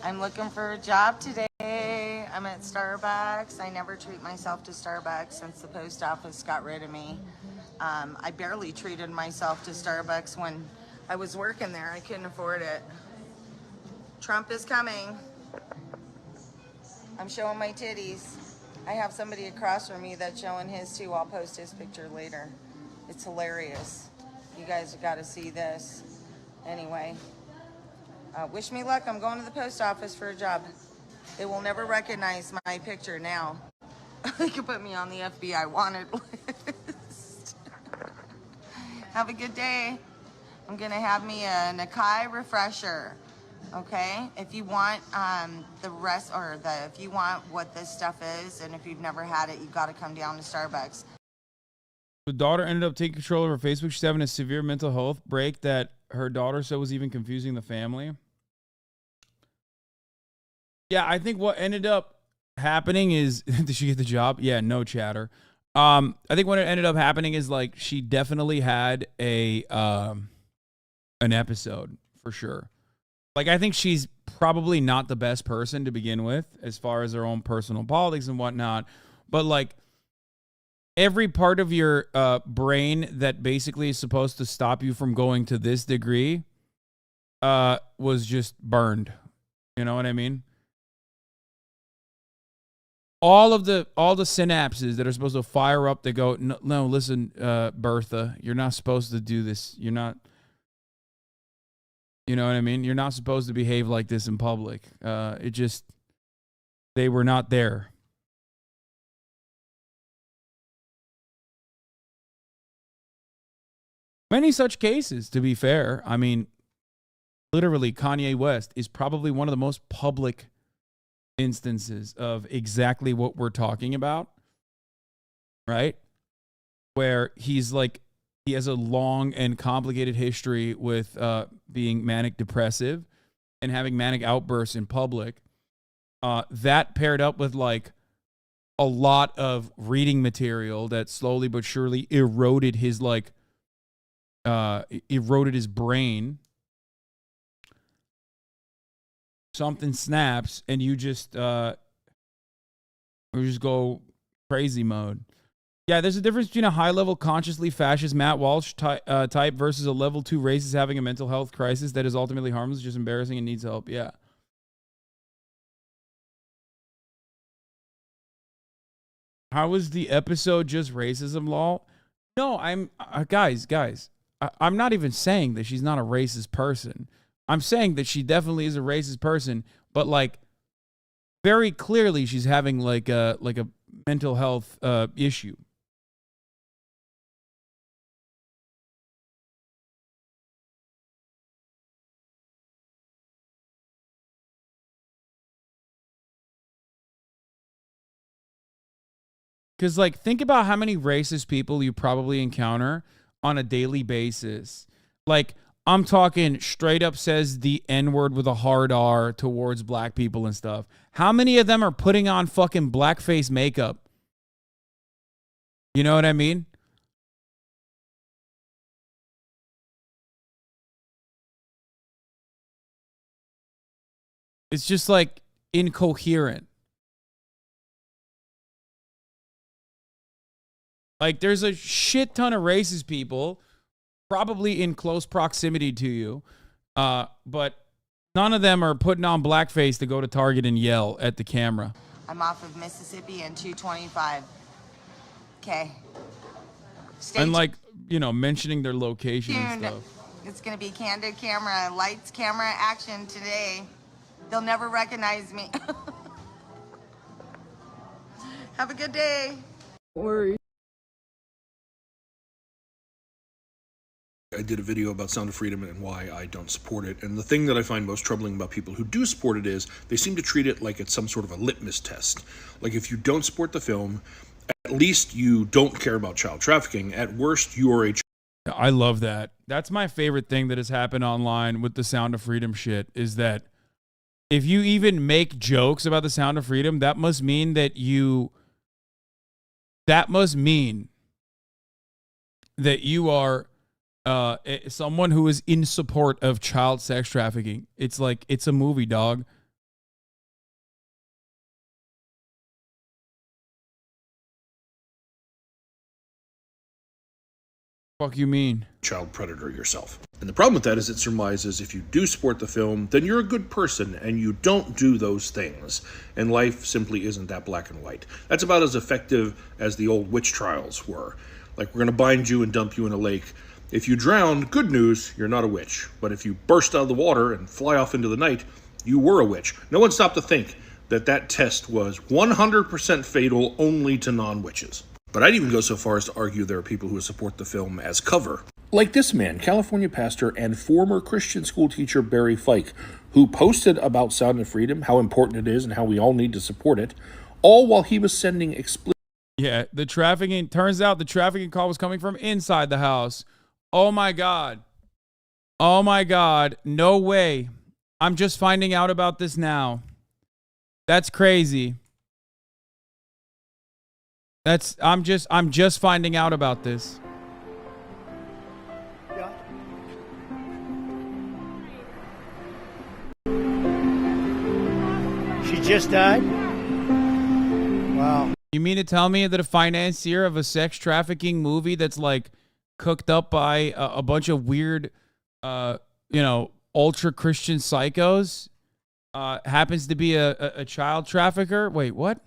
I'm looking for a job today. I'm at Starbucks. I never treat myself to Starbucks since the post office got rid of me. I barely treated myself to Starbucks when I was working there. I couldn't afford it. Trump is coming. I'm showing my titties. I have somebody across from me that's showing his too. I'll post his picture later. It's hilarious. You guys have got to see this. Anyway, wish me luck. I'm going to the post office for a job. They will never recognize my picture now. They could put me on the FBI wanted list. Have a good day. I'm going to have me a Nakai refresher. Okay, if you want if you want what this stuff is, and if you've never had it, you got to come down to Starbucks. The daughter ended up taking control of her Facebook. She's having a severe mental health break that her daughter said was even confusing the family. Yeah, I think what ended up happening is, did she get the job? Yeah, no chatter. I think what ended up happening is like she definitely had an episode for sure. Like, I think she's probably not the best person to begin with as far as her own personal politics and whatnot. But, like, every part of your brain that basically is supposed to stop you from going to this degree was just burned. You know what I mean? All the synapses that are supposed to fire up, they go, no, listen, Bertha, you're not supposed to do this. You're not... You know what I mean? You're not supposed to behave like this in public. They were not there. Many such cases, to be fair. I mean, literally, Kanye West is probably one of the most public instances of exactly what we're talking about, right? Where he's like, he has a long and complicated history with being manic depressive and having manic outbursts in public. That paired up with like a lot of reading material that slowly but surely eroded his eroded his brain. Something snaps and you just go crazy mode. Yeah, there's a difference between a high-level consciously fascist Matt Walsh type versus a level 2 racist having a mental health crisis that is ultimately harmless, just embarrassing and needs help. Yeah. How was the episode just racism, lol? No, I'm guys. I'm not even saying that she's not a racist person. I'm saying that she definitely is a racist person, but like very clearly she's having like a mental health issue. Because, like, think about how many racist people you probably encounter on a daily basis. Like, I'm talking straight up says the N-word with a hard R towards black people and stuff. How many of them are putting on fucking blackface makeup? You know what I mean? It's just, like, incoherent. Like, there's a shit ton of racist people probably in close proximity to you, but none of them are putting on blackface to go to Target and yell at the camera. I'm off of Mississippi and 225. Okay. And, like, you know, mentioning their location and stuff. It's going to be candid camera, lights, camera, action today. They'll never recognize me. Have a good day. Worry. I did a video about Sound of Freedom and why I don't support it. And the thing that I find most troubling about people who do support it is they seem to treat it like it's some sort of a litmus test. Like if you don't support the film, at least you don't care about child trafficking. At worst, you are a I love that. That's my favorite thing that has happened online with the Sound of Freedom shit is that if you even make jokes about the Sound of Freedom, that must mean that you are someone who is in support of child sex trafficking. It's like, it's a movie, dog. Fuck you mean? Child predator yourself. And the problem with that is it surmises if you do support the film, then you're a good person and you don't do those things. And life simply isn't that black and white. That's about as effective as the old witch trials were. Like, we're going to bind you and dump you in a lake. If you drown, good news, you're not a witch. But if you burst out of the water and fly off into the night, you were a witch. No one stopped to think that that test was 100% fatal only to non-witches. But I'd even go so far as to argue there are people who support the film as cover. Like this man, California pastor and former Christian school teacher Barry Fike, who posted about Sound of Freedom, how important it is and how we all need to support it, all while he was sending explicit... Yeah, the trafficking, turns out the trafficking call was coming from inside the house. Oh my God. Oh my God. No way. I'm just finding out about this now. That's crazy. I'm just finding out about this. She just died? Wow. You mean to tell me that a financier of a sex trafficking movie that's like cooked up by a bunch of weird, ultra Christian psychos happens to be a child trafficker? Wait, what?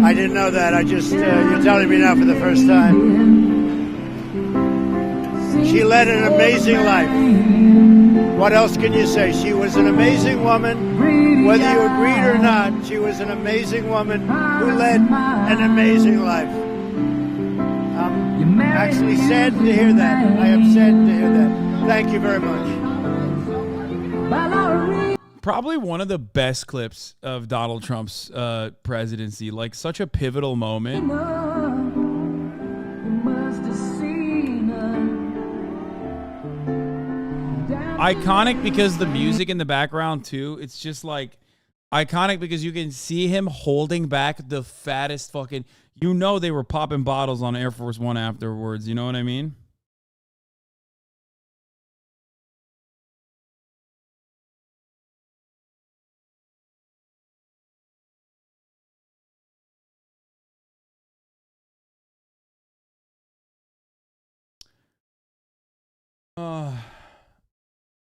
I didn't know that. I just, you're telling me now for the first time. She led an amazing life. What else can you say? She was an amazing woman. Whether you agreed or not, she was an amazing woman who led an amazing life. actually saddened to hear that. I am saddened to hear that. Thank you very much. Probably one of the best clips of Donald Trump's presidency. Like, such a pivotal moment. Iconic because the music in the background, too. It's just, like, iconic because you can see him holding back the fattest fucking... You know they were popping bottles on Air Force One afterwards. You know what I mean?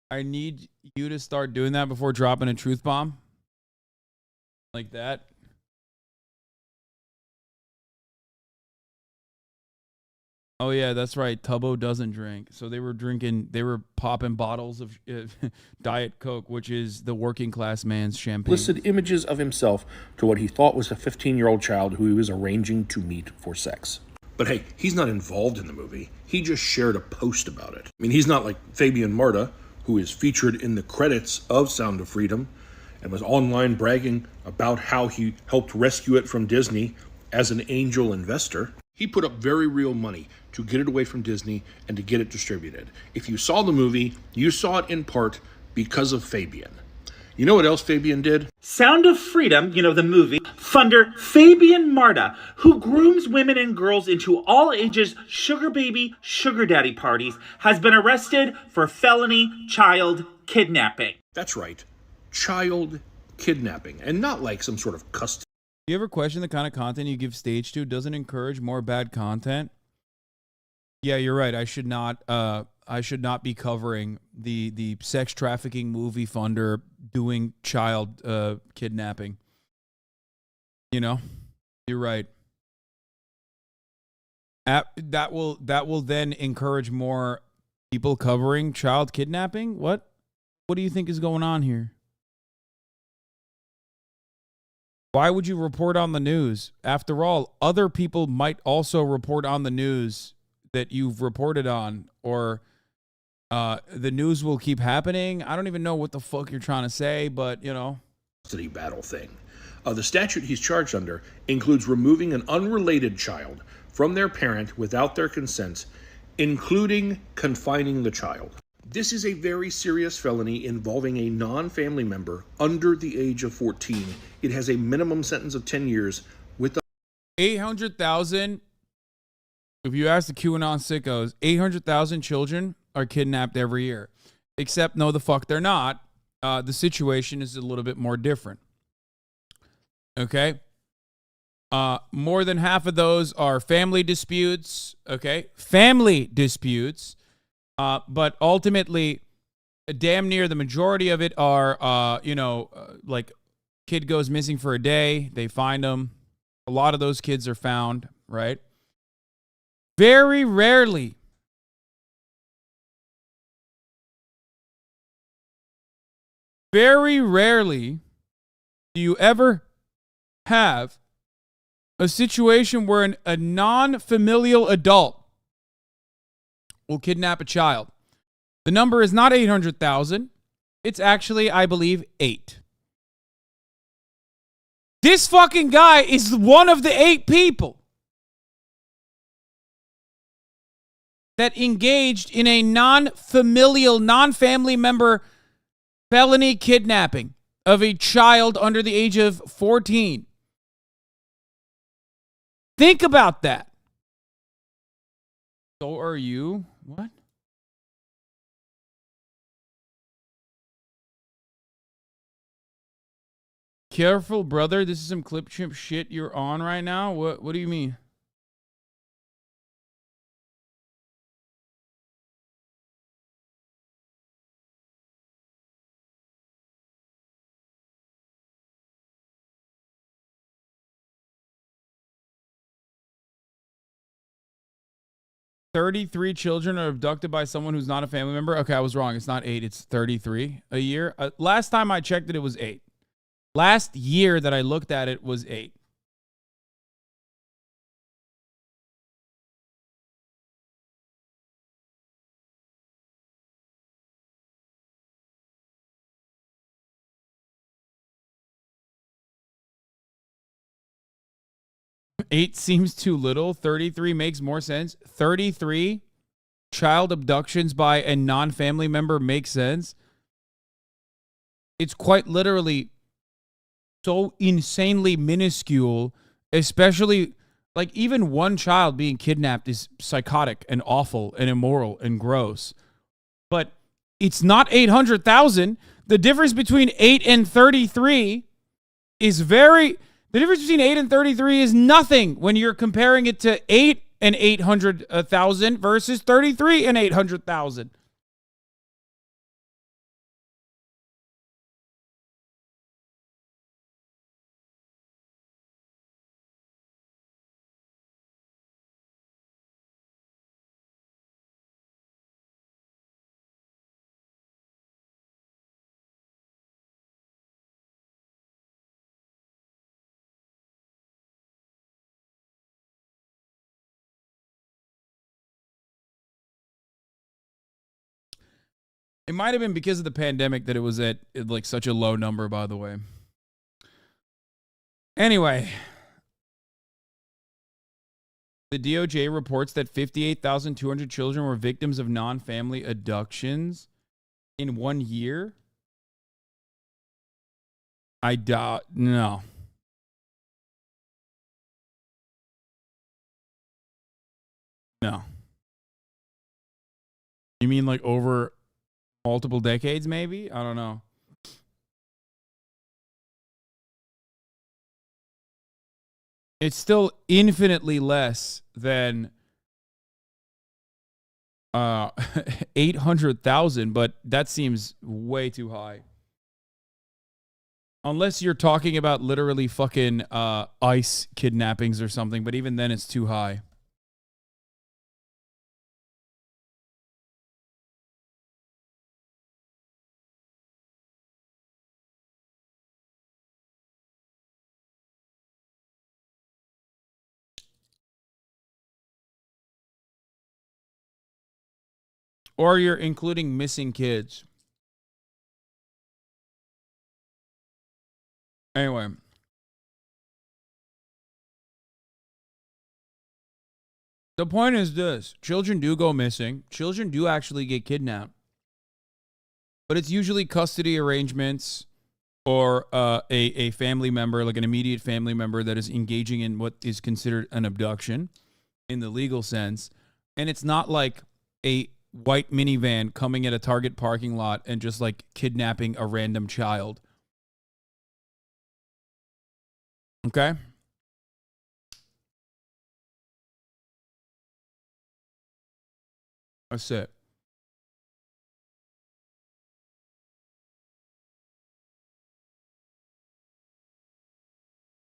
I need you to start doing that before dropping a truth bomb. Like that. Oh, yeah, that's right. Tubbo doesn't drink. So they were popping bottles of Diet Coke, which is the working class man's champagne. Listed images of himself to what he thought was a 15-year-old child who he was arranging to meet for sex. But hey, he's not involved in the movie. He just shared a post about it. I mean, he's not like Fabian Marta, who is featured in the credits of Sound of Freedom and was online bragging about how he helped rescue it from Disney as an angel investor. He put up very real money to get it away from Disney and to get it distributed. If you saw the movie, you saw it in part because of Fabian. You know what else Fabian did? Sound of Freedom, you know, the movie, funder Fabian Marta, who grooms women and girls into all ages sugar baby, sugar daddy parties, has been arrested for felony child kidnapping. That's right, child kidnapping, and not like some sort of custody. You ever question the kind of content you give stage to doesn't encourage more bad content? Yeah, you're right. I should not be covering the sex trafficking movie funder doing child kidnapping. You know, you're right. That will then encourage more people covering child kidnapping. What do you think is going on here? Why would you report on the news? After all, other people might also report on the news that you've reported on, or the news will keep happening. I don't even know what the fuck you're trying to say, but, you know. Custody battle thing. The statute he's charged under includes removing an unrelated child from their parent without their consent, including confining the child. This is a very serious felony involving a non-family member under the age of 14. It has a minimum sentence of 10 years with the 800,000. If you ask the QAnon sickos, 800,000 children are kidnapped every year. Except, no, the fuck they're not. The situation is a little bit more different. Okay? More than half of those are family disputes. Okay? Family disputes. But ultimately, damn near the majority of it are, like kid goes missing for a day. They find them. A lot of those kids are found, right? Very rarely do you ever have a situation where a non-familial adult will kidnap a child. The number is not 800,000. It's actually, I believe, 8. This fucking guy is one of the 8 people that engaged in a non-familial, non-family member felony kidnapping of a child under the age of 14. Think about that. So are you? What? Careful, brother. This is some clip chimp shit you're on right now. What do you mean? $33 children are abducted by someone who's not a family member. Okay, I was wrong. It's not 8. It's 33 a year. Last time I checked it was 8. Last year that I looked at it was 8. 8 seems too little. 33 makes more sense. 33 child abductions by a non-family member makes sense. It's quite literally so insanely minuscule, especially like even one child being kidnapped is psychotic and awful and immoral and gross. But it's not 800,000. The difference between 8 and 33 is the difference between 8 and 33 is nothing when you're comparing it to 8 and 800,000 versus 33 and 800,000. It might have been because of the pandemic that it was at like such a low number, by the way. Anyway, the DOJ reports that 58,200 children were victims of non-family abductions in 1 year. I doubt. No. No. You mean like over multiple decades, maybe? I don't know. It's still infinitely less than 800,000, but that seems way too high. Unless you're talking about literally fucking ICE kidnappings or something, but even then it's too high. Or you're including missing kids. Anyway. The point is this. Children do go missing. Children do actually get kidnapped. But it's usually custody arrangements or a family member, like an immediate family member that is engaging in what is considered an abduction in the legal sense. And it's not like a white minivan coming at a Target parking lot and just like kidnapping a random child. Okay? That's it.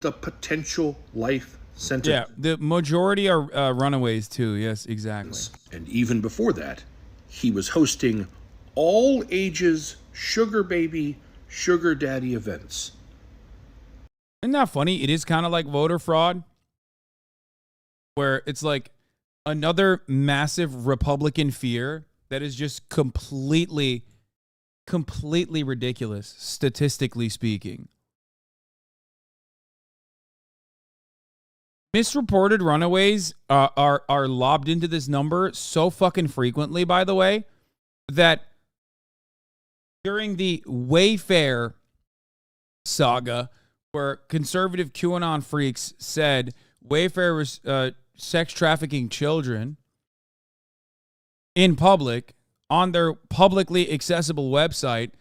The potential life sentence. Yeah, the majority are runaways too. Yes, exactly. And even before that, he was hosting all ages sugar baby, sugar daddy events. Isn't that funny? It is kind of like voter fraud, where it's like another massive Republican fear that is just completely ridiculous, statistically speaking. Misreported runaways are lobbed into this number so fucking frequently, by the way, that during the Wayfair saga, where conservative QAnon freaks said Wayfair was sex trafficking children in public on their publicly accessible website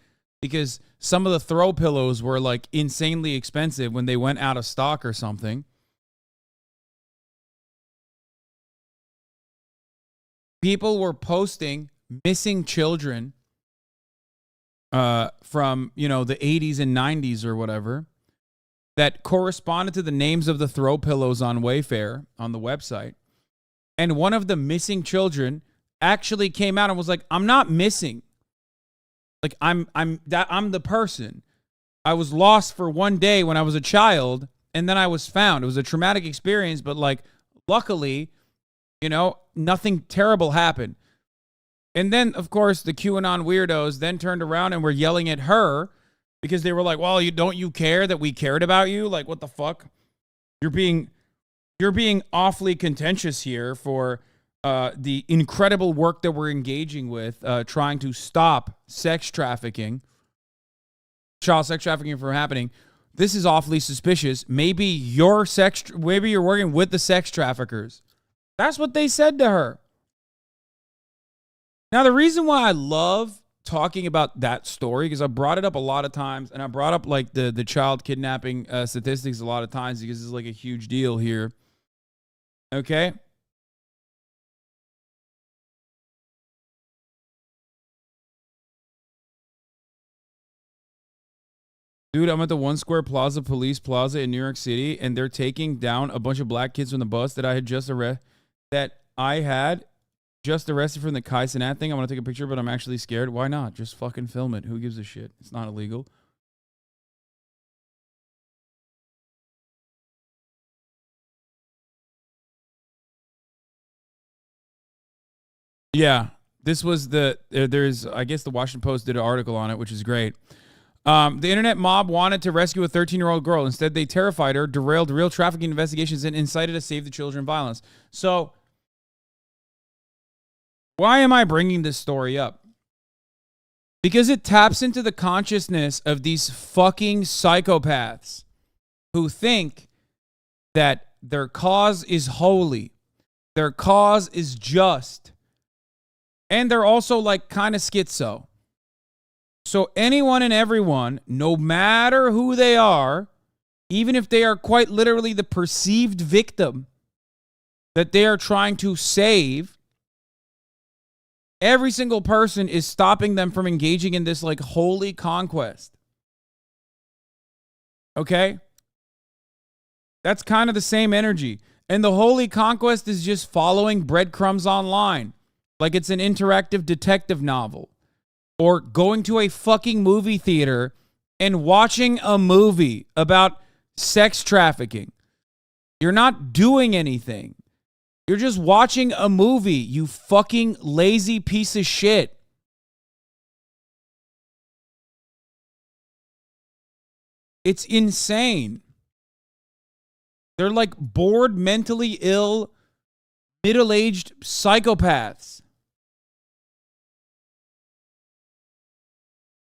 because some of the throw pillows were like insanely expensive when they went out of stock or something. People were posting missing children from, the 80s and 90s or whatever that corresponded to the names of the throw pillows on Wayfair on the website. And one of the missing children actually came out and was like, I'm not missing. Like I'm the person. I was lost for one day when I was a child and then I was found. It was a traumatic experience, but like luckily, nothing terrible happened. And then, of course, the QAnon weirdos then turned around and were yelling at her because they were like, well, don't you care that we cared about you? Like, what the fuck? You're being you're being awfully contentious here for the incredible work that we're engaging with, trying to stop sex trafficking, child sex trafficking from happening. This is awfully suspicious. Maybe you're working with the sex traffickers. That's what they said to her. Now, the reason why I love talking about that story, because I brought it up a lot of times, and I brought up like the child kidnapping statistics a lot of times because it's like a huge deal here. Okay? Dude, I'm at the One Square Plaza Police Plaza in New York City, and they're taking down a bunch of black kids from the bus that I had just arrested from the Cenat thing. I want to take a picture, but I'm actually scared. Why not? Just fucking film it. Who gives a shit? It's not illegal. Yeah, this was I guess the Washington Post did an article on it, which is great. The internet mob wanted to rescue a 13-year-old girl. Instead, they terrified her, derailed real trafficking investigations, and incited a Save the Children violence. So, why am I bringing this story up? Because it taps into the consciousness of these fucking psychopaths who think that their cause is holy, their cause is just, and they're also like kind of schizo. So anyone and everyone, no matter who they are, even if they are quite literally the perceived victim that they are trying to save, every single person is stopping them from engaging in this like holy conquest. Okay? That's kind of the same energy. And the holy conquest is just following breadcrumbs online, like it's an interactive detective novel. Or going to a fucking movie theater and watching a movie about sex trafficking. You're not doing anything. You're just watching a movie, you fucking lazy piece of shit. It's insane. They're like bored, mentally ill, middle-aged psychopaths.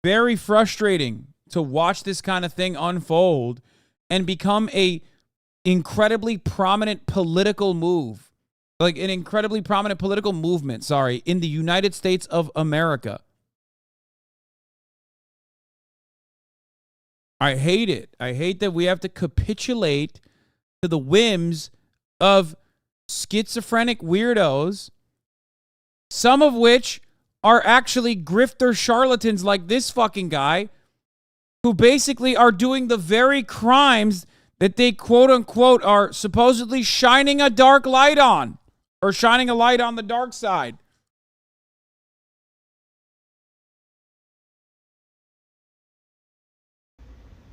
Very frustrating to watch this kind of thing unfold and become a incredibly prominent political move. Like an incredibly prominent political movement, in the United States of America. I hate it. I hate that we have to capitulate to the whims of schizophrenic weirdos, some of which are actually grifter charlatans like this fucking guy, who basically are doing the very crimes that they quote unquote are supposedly shining a dark light on, or shining a light on the dark side.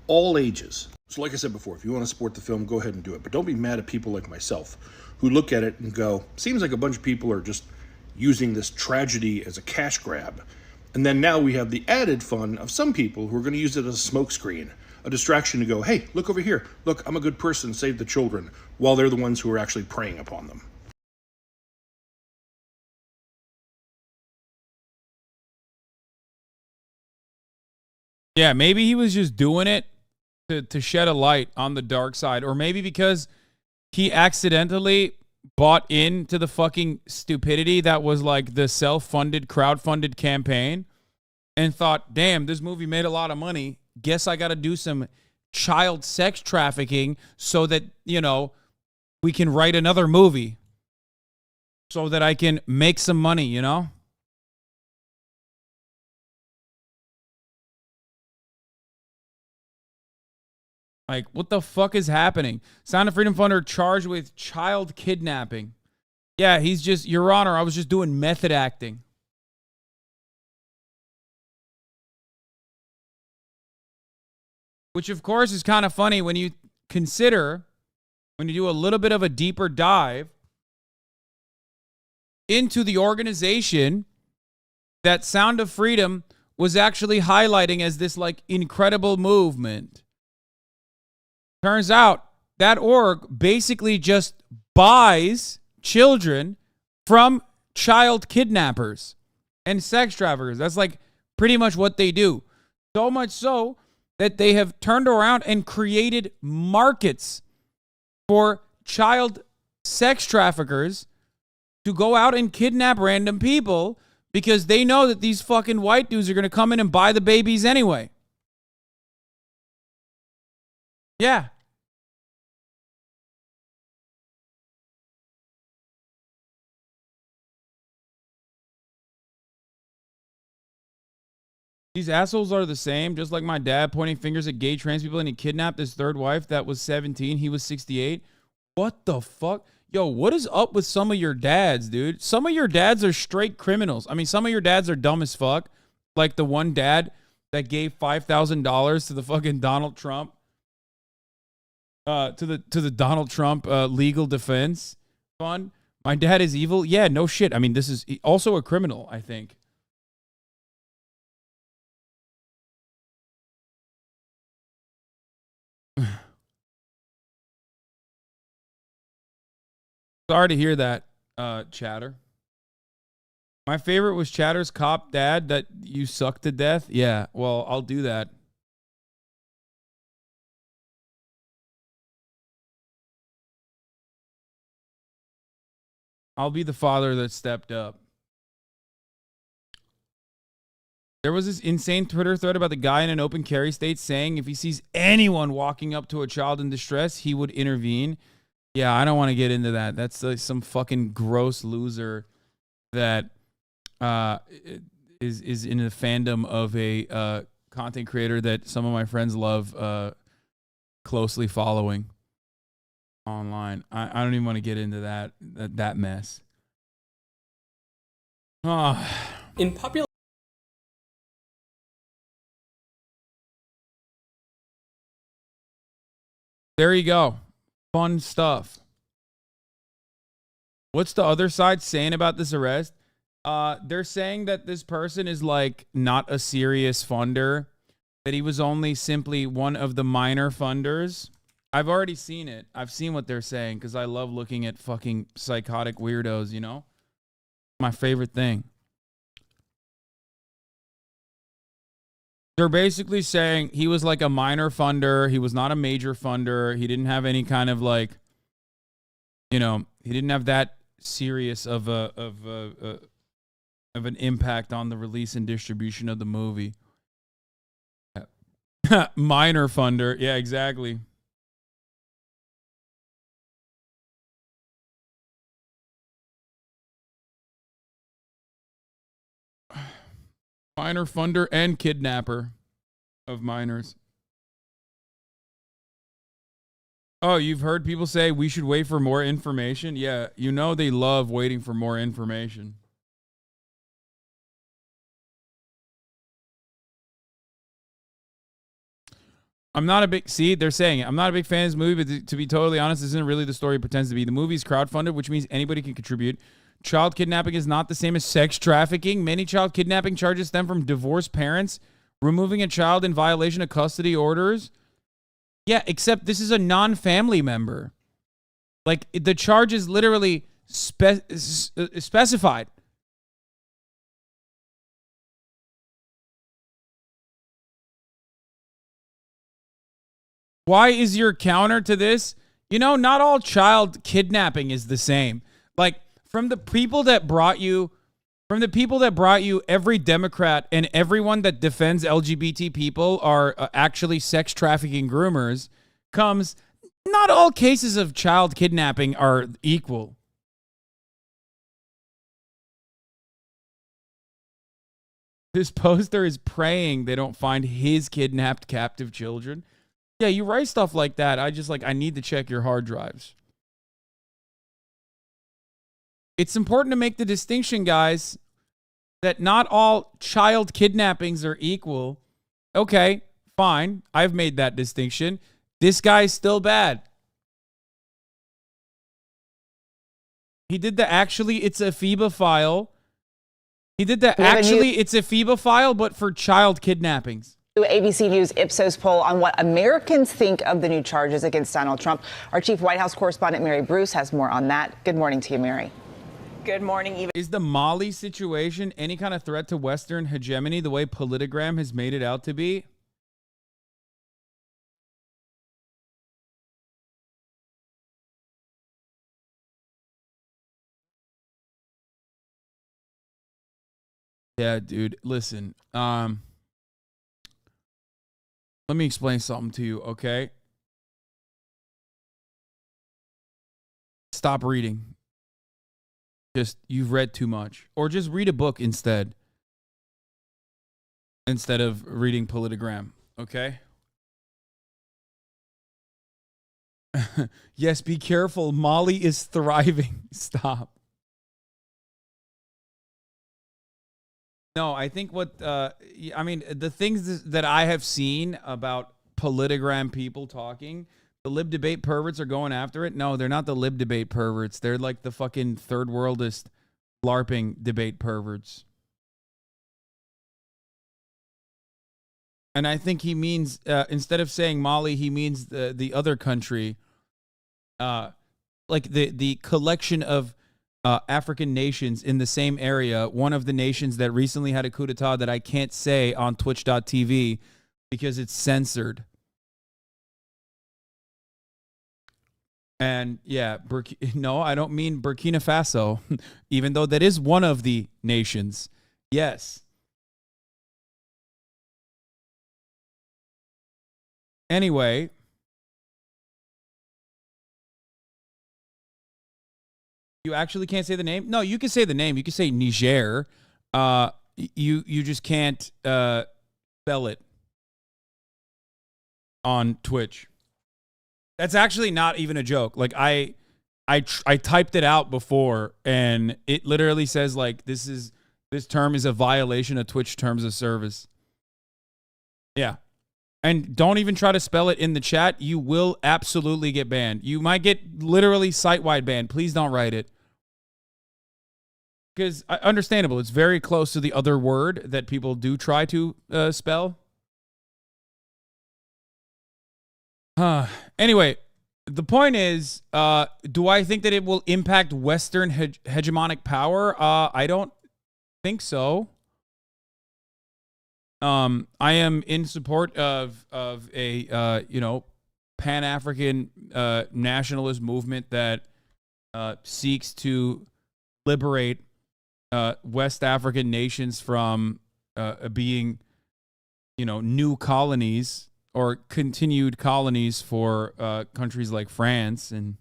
All ages. So like I said before, if you want to support the film, go ahead and do it. But don't be mad at people like myself who look at it and go, seems like a bunch of people are just using this tragedy as a cash grab. And then now we have the added fun of some people who are going to use it as a smokescreen, a distraction to go, hey, look over here. Look, I'm a good person, save the children, while they're the ones who are actually preying upon them. Yeah, maybe he was just doing it to shed a light on the dark side, or maybe because he accidentally bought into the fucking stupidity that was like the self-funded, crowd-funded campaign and thought, damn, this movie made a lot of money. Guess I got to do some child sex trafficking so that, we can write another movie so that I can make some money, Like, what the fuck is happening? Sound of Freedom Funder charged with child kidnapping. Yeah, he's just, Your Honor, I was just doing method acting. Which, of course, is kind of funny when you consider, when you do a little bit of a deeper dive into the organization that Sound of Freedom was actually highlighting as this, like, incredible movement. Turns out that org basically just buys children from child kidnappers and sex traffickers. That's like pretty much what they do. So much so that they have turned around and created markets for child sex traffickers to go out and kidnap random people because they know that these fucking white dudes are going to come in and buy the babies anyway. Yeah. These assholes are the same, just like my dad pointing fingers at gay trans people and he kidnapped his third wife that was 17. He was 68. What the fuck? Yo, what is up with some of your dads, dude? Some of your dads are straight criminals. I mean, some of your dads are dumb as fuck. Like the one dad that gave $5,000 to the fucking Donald Trump, to the Donald Trump legal defense fund. My dad is evil. Yeah, no shit. I mean, this is also a criminal, I think. Sorry to hear that, Chatter. My favorite was Chatter's cop dad that you sucked to death. Yeah, well, I'll do that. I'll be the father that stepped up. There was this insane Twitter thread about the guy in an open carry state saying if he sees anyone walking up to a child in distress, he would intervene. Yeah, I don't want to get into that. That's some fucking gross loser that is in the fandom of a content creator that some of my friends love closely following online. I don't even want to get into that mess. In popular. There you go. Fun stuff. What's the other side saying about this arrest? They're saying that this person is like not a serious funder, that he was only simply one of the minor funders. I've already seen it. I've seen what they're saying because I love looking at fucking psychotic weirdos, you know? My favorite thing. They're basically saying he was like a minor funder. He was not a major funder. He didn't have any kind of like, you know, he didn't have that serious of an impact on the release and distribution of the movie. Minor funder. Yeah, exactly. Minor funder and kidnapper of minors. Oh, you've heard people say we should wait for more information? Yeah, you know they love waiting for more information. I'm not a big... See, they're saying it. I'm not a big fan of this movie, but to be totally honest, this isn't really the story it pretends to be. The movie is crowdfunded, which means anybody can contribute. Child kidnapping is not the same as sex trafficking. Many child kidnapping charges stem from divorced parents removing a child in violation of custody orders. Yeah, except this is a non-family member. Like, the charge is literally specified. Why is your counter to this? You know, not all child kidnapping is the same. Like, from the people that brought you, every Democrat and everyone that defends LGBT people are actually sex trafficking groomers, comes, not all cases of child kidnapping are equal. This poster is praying they don't find his kidnapped captive children. Yeah, you write stuff like that. I need to check your hard drives. It's important to make the distinction, guys, that not all child kidnappings are equal. Okay, fine. I've made that distinction. This guy's still bad. He did the actually it's a FIBA file. He did the actually it's a FIBA file, but for child kidnappings. ABC News Ipsos poll on what Americans think of the new charges against Donald Trump. Our chief White House correspondent, Mary Bruce, has more on that. Good morning to you, Mary. Good morning, Eva. Is the Mali situation any kind of threat to Western hegemony the way Politigram has made it out to be? Yeah, dude, listen. Let me explain something to you, okay? Stop reading. You've read too much. Or just read a book instead of reading Politigram, okay? Yes, be careful. Mali is thriving. Stop. No, I think the things that I have seen about Politigram people talking, the lib debate perverts are going after it. No, they're not the lib debate perverts. They're like the fucking third worldist LARPing debate perverts. And I think he means, instead of saying Mali, he means the other country, like the collection of African nations in the same area. One of the nations that recently had a coup d'etat that I can't say on twitch.tv because it's censored. And yeah, no, I don't mean Burkina Faso, even though that is one of the nations. Yes. Anyway, you actually can't say the name? No, you can say the name. You can say Niger. You just can't spell it on Twitch. That's actually not even a joke. Like I typed it out before, and it literally says like this term is a violation of Twitch terms of service. Yeah. And don't even try to spell it in the chat. You will absolutely get banned. You might get literally site-wide banned. Please don't write it. Because, understandable, it's very close to the other word that people do try to spell. Anyway, the point is, do I think that it will impact Western hegemonic power? I don't think so. I am in support of a Pan-African nationalist movement that seeks to liberate West African nations from being, new colonies or continued colonies for countries like France. And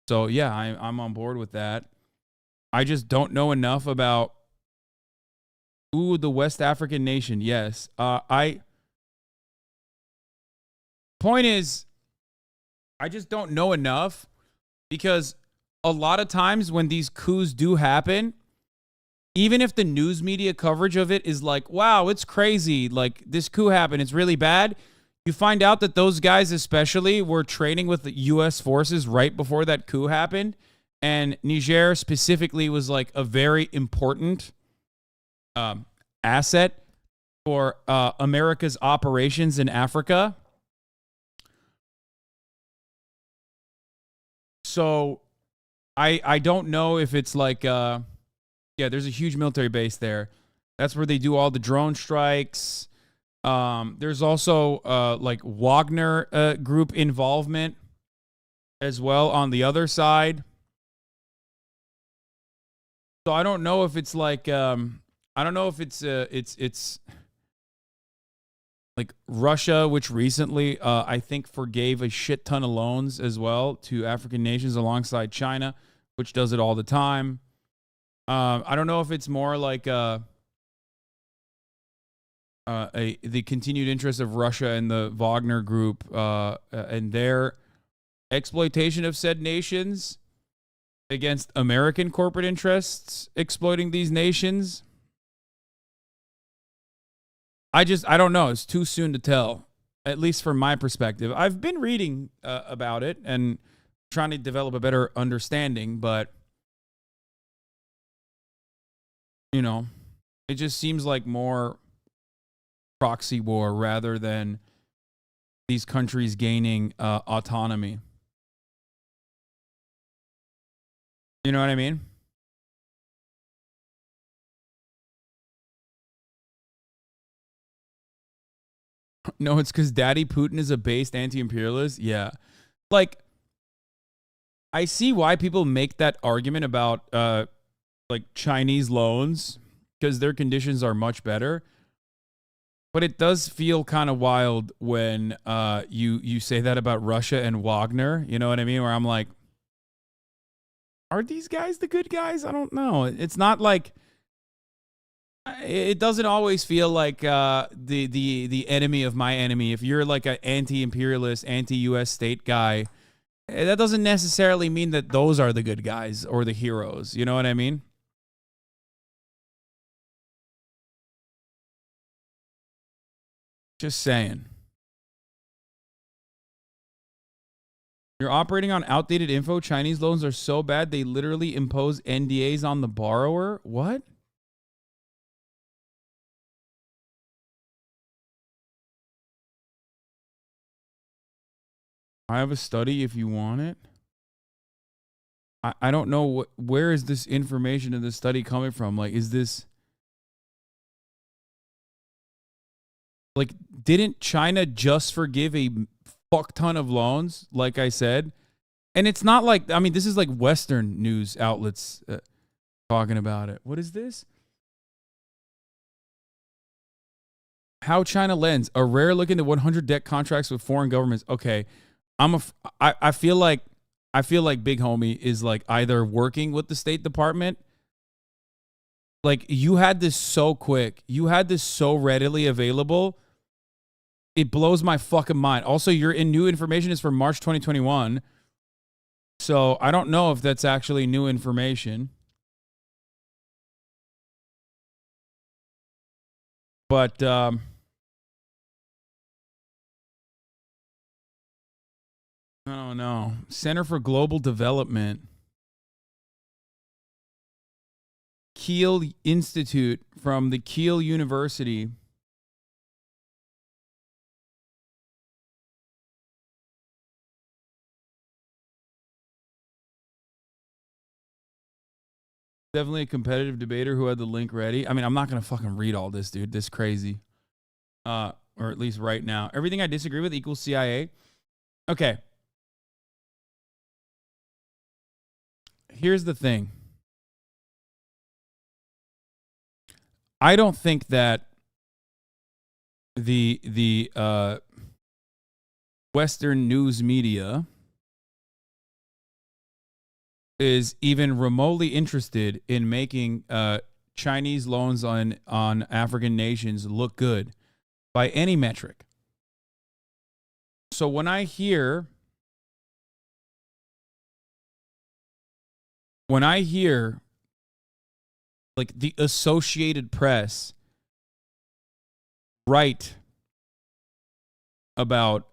so, yeah, I'm on board with that. I just don't know enough about the West African nation. Yes. Point is, I just don't know enough, because a lot of times when these coups do happen, even if the news media coverage of it is like, wow, it's crazy, like this coup happened, it's really bad, you find out that those guys especially were training with the U.S. forces right before that coup happened. And Niger specifically was like a very important asset for America's operations in Africa. So I don't know if it's like, there's a huge military base there. That's where they do all the drone strikes. There's also like Wagner group involvement as well on the other side. So I don't know if it's like, I don't know if it's like Russia, which recently I think forgave a shit ton of loans as well to African nations alongside China, which does it all the time. I don't know if it's more like the continued interest of Russia and the Wagner group and their exploitation of said nations against American corporate interests exploiting these nations. I don't know. It's too soon to tell, at least from my perspective. I've been reading about it and trying to develop a better understanding, but it just seems like more proxy war rather than these countries gaining autonomy. You know what I mean? No, it's because Daddy Putin is a based anti-imperialist. Yeah. Like, I see why people make that argument about like Chinese loans because their conditions are much better. But it does feel kind of wild when you say that about Russia and Wagner. You know what I mean? Where I'm like, are these guys the good guys? I don't know. It's not like, it doesn't always feel like the enemy of my enemy. If you're like an anti-imperialist, anti-U.S. state guy, that doesn't necessarily mean that those are the good guys or the heroes. You know what I mean? Just saying. You're operating on outdated info. Chinese loans are so bad they literally impose NDAs on the borrower. What? I have a study if you want it. I don't know where is this information in this study coming from? Like, is this like, didn't China just forgive a fuck ton of loans? Like I said, and it's not like, I mean, this is like Western news outlets talking about it. What is this? How China lends, a rare look into 100 debt contracts with foreign governments. Okay, I feel like Big Homie is like either working with the State Department. Like, you had this so quick. You had this so readily available. It blows my fucking mind. Also, your new information is from March 2021. So I don't know if that's actually new information. But I don't know. Center for Global Development. Kiel Institute from the Kiel University. Definitely a competitive debater who had the link ready. I mean, I'm not going to fucking read all this, dude. This is crazy. Or at least right now. Everything I disagree with equals CIA. Okay. Here's the thing. I don't think that the Western news media is even remotely interested in making Chinese loans on African nations look good by any metric. So when I hear like the Associated Press write about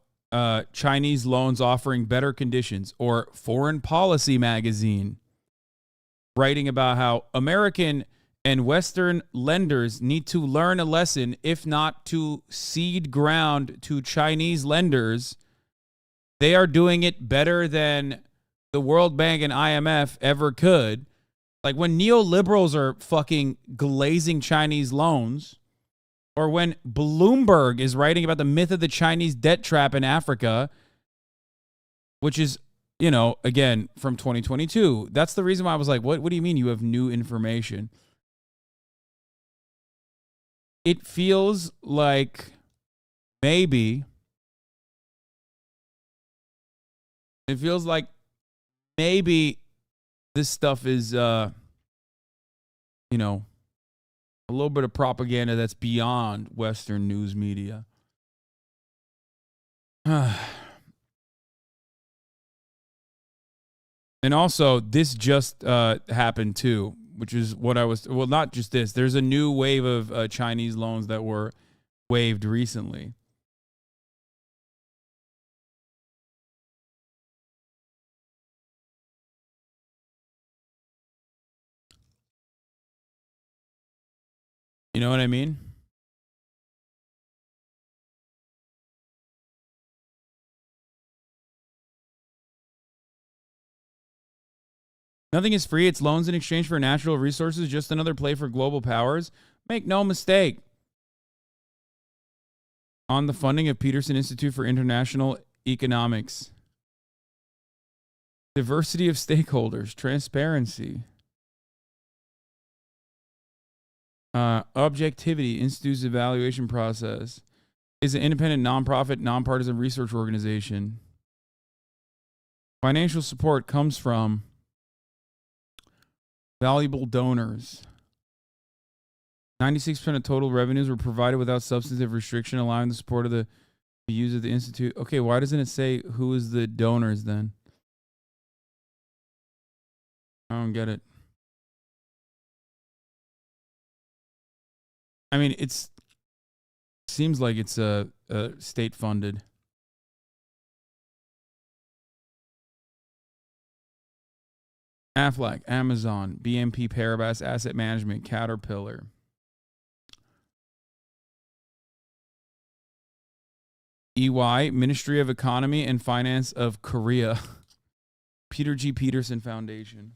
Chinese loans offering better conditions, or Foreign Policy magazine writing about how American and Western lenders need to learn a lesson, if not to cede ground to Chinese lenders, they are doing it better than the World Bank and IMF ever could. Like, when neoliberals are fucking glazing Chinese loans, or when Bloomberg is writing about the myth of the Chinese debt trap in Africa, which is, you know, again, from 2022. That's the reason why I was like, what do you mean you have new information? It feels like maybe this stuff is, you know, a little bit of propaganda that's beyond Western news media. And also, this just happened too, which is what I was, well, not just this. There's a new wave of Chinese loans that were waived recently. You know what I mean? Nothing is free. It's loans in exchange for natural resources, just another play for global powers. Make no mistake. On the funding of Peterson Institute for International Economics. Diversity of stakeholders, transparency. Objectivity, Institute's evaluation process. Is an independent, nonprofit, nonpartisan research organization. Financial support comes from valuable donors. 96% of total revenues were provided without substantive restriction, allowing the support of the views of the Institute. Okay, why doesn't it say who is the donors then? I don't get it. I mean, seems like it's state funded. Aflac, Amazon, BNP Paribas Asset Management, Caterpillar. EY, Ministry of Economy and Finance of Korea. Peter G. Peterson Foundation.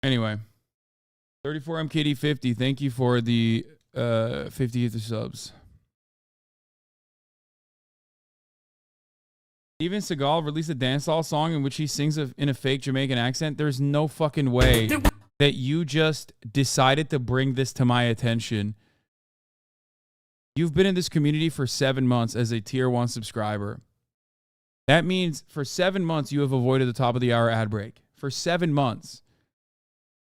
Anyway, 34 MKD50. Thank you for the 50th subs. Steven Seagal released a dancehall song in which he sings in a fake Jamaican accent. There's no fucking way that you just decided to bring this to my attention. You've been in this community for 7 months as a tier 1 subscriber. That means for 7 months you have avoided the top of the hour ad break. For 7 months.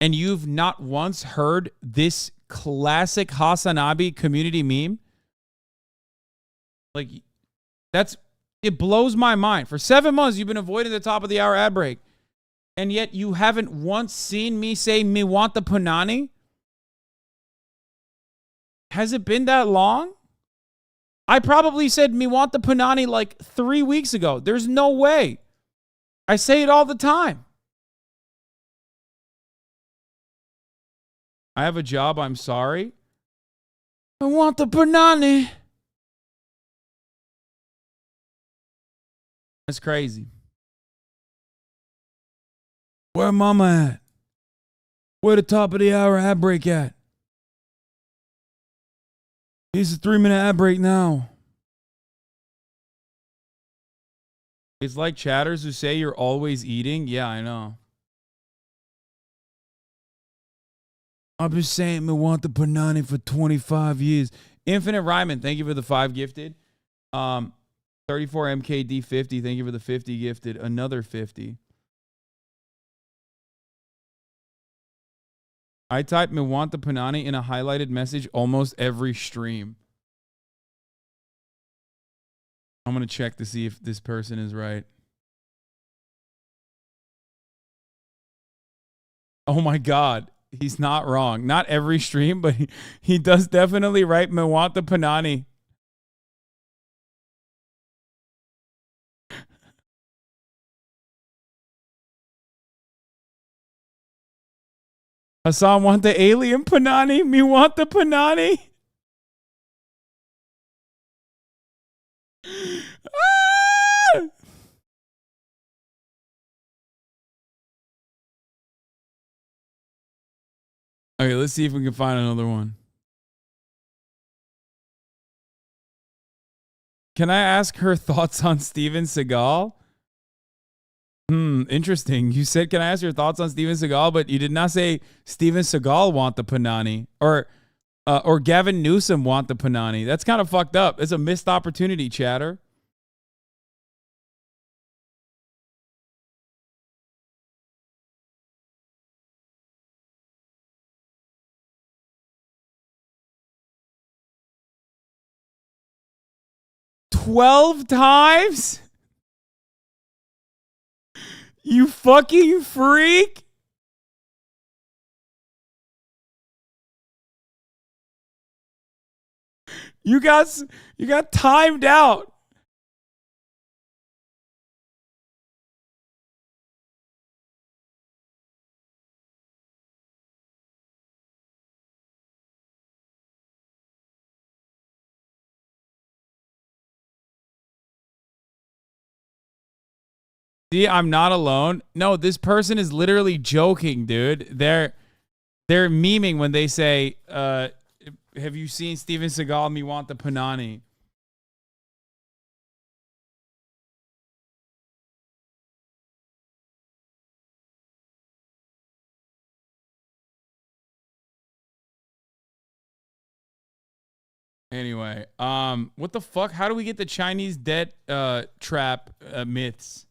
And you've not once heard this classic HasanAbi community meme? Like, it blows my mind. For 7 months, you've been avoiding the top of the hour ad break. And yet you haven't once seen me say, me want the punani? Has it been that long? I probably said me want the punani like 3 weeks ago. There's no way. I say it all the time. I have a job, I'm sorry. I want the punani. That's crazy. Where mama at? Where the top of the hour ad break at? It's a 3-minute ad break now. It's like chatters who say you're always eating. Yeah, I know. I've been saying we want the punani for 25 years. Infinite Ryman, thank you for the 5 gifted. 34 MKD 50, thank you for the 50 gifted. Another 50. I type me want the punani in a highlighted message almost every stream. I'm going to check to see if this person is right. Oh my God. He's not wrong. Not every stream, but he does definitely write me want the punani. Hasan want the alien punani. Me want the punani. Ah! Okay, let's see if we can find another one. Can I ask her thoughts on Steven Seagal? Interesting. You said, can I ask your thoughts on Steven Seagal? But you did not say Steven Seagal want the punani. Or Gavin Newsom want the punani. That's kind of fucked up. It's a missed opportunity, chatter. $12 times? You fucking freak. You got timed out. See, I'm not alone. No, this person is literally joking, dude. They're memeing when they say, have you seen Steven Seagal, Me Want the Panani? Anyway, what the fuck? How do we get the Chinese debt trap myths?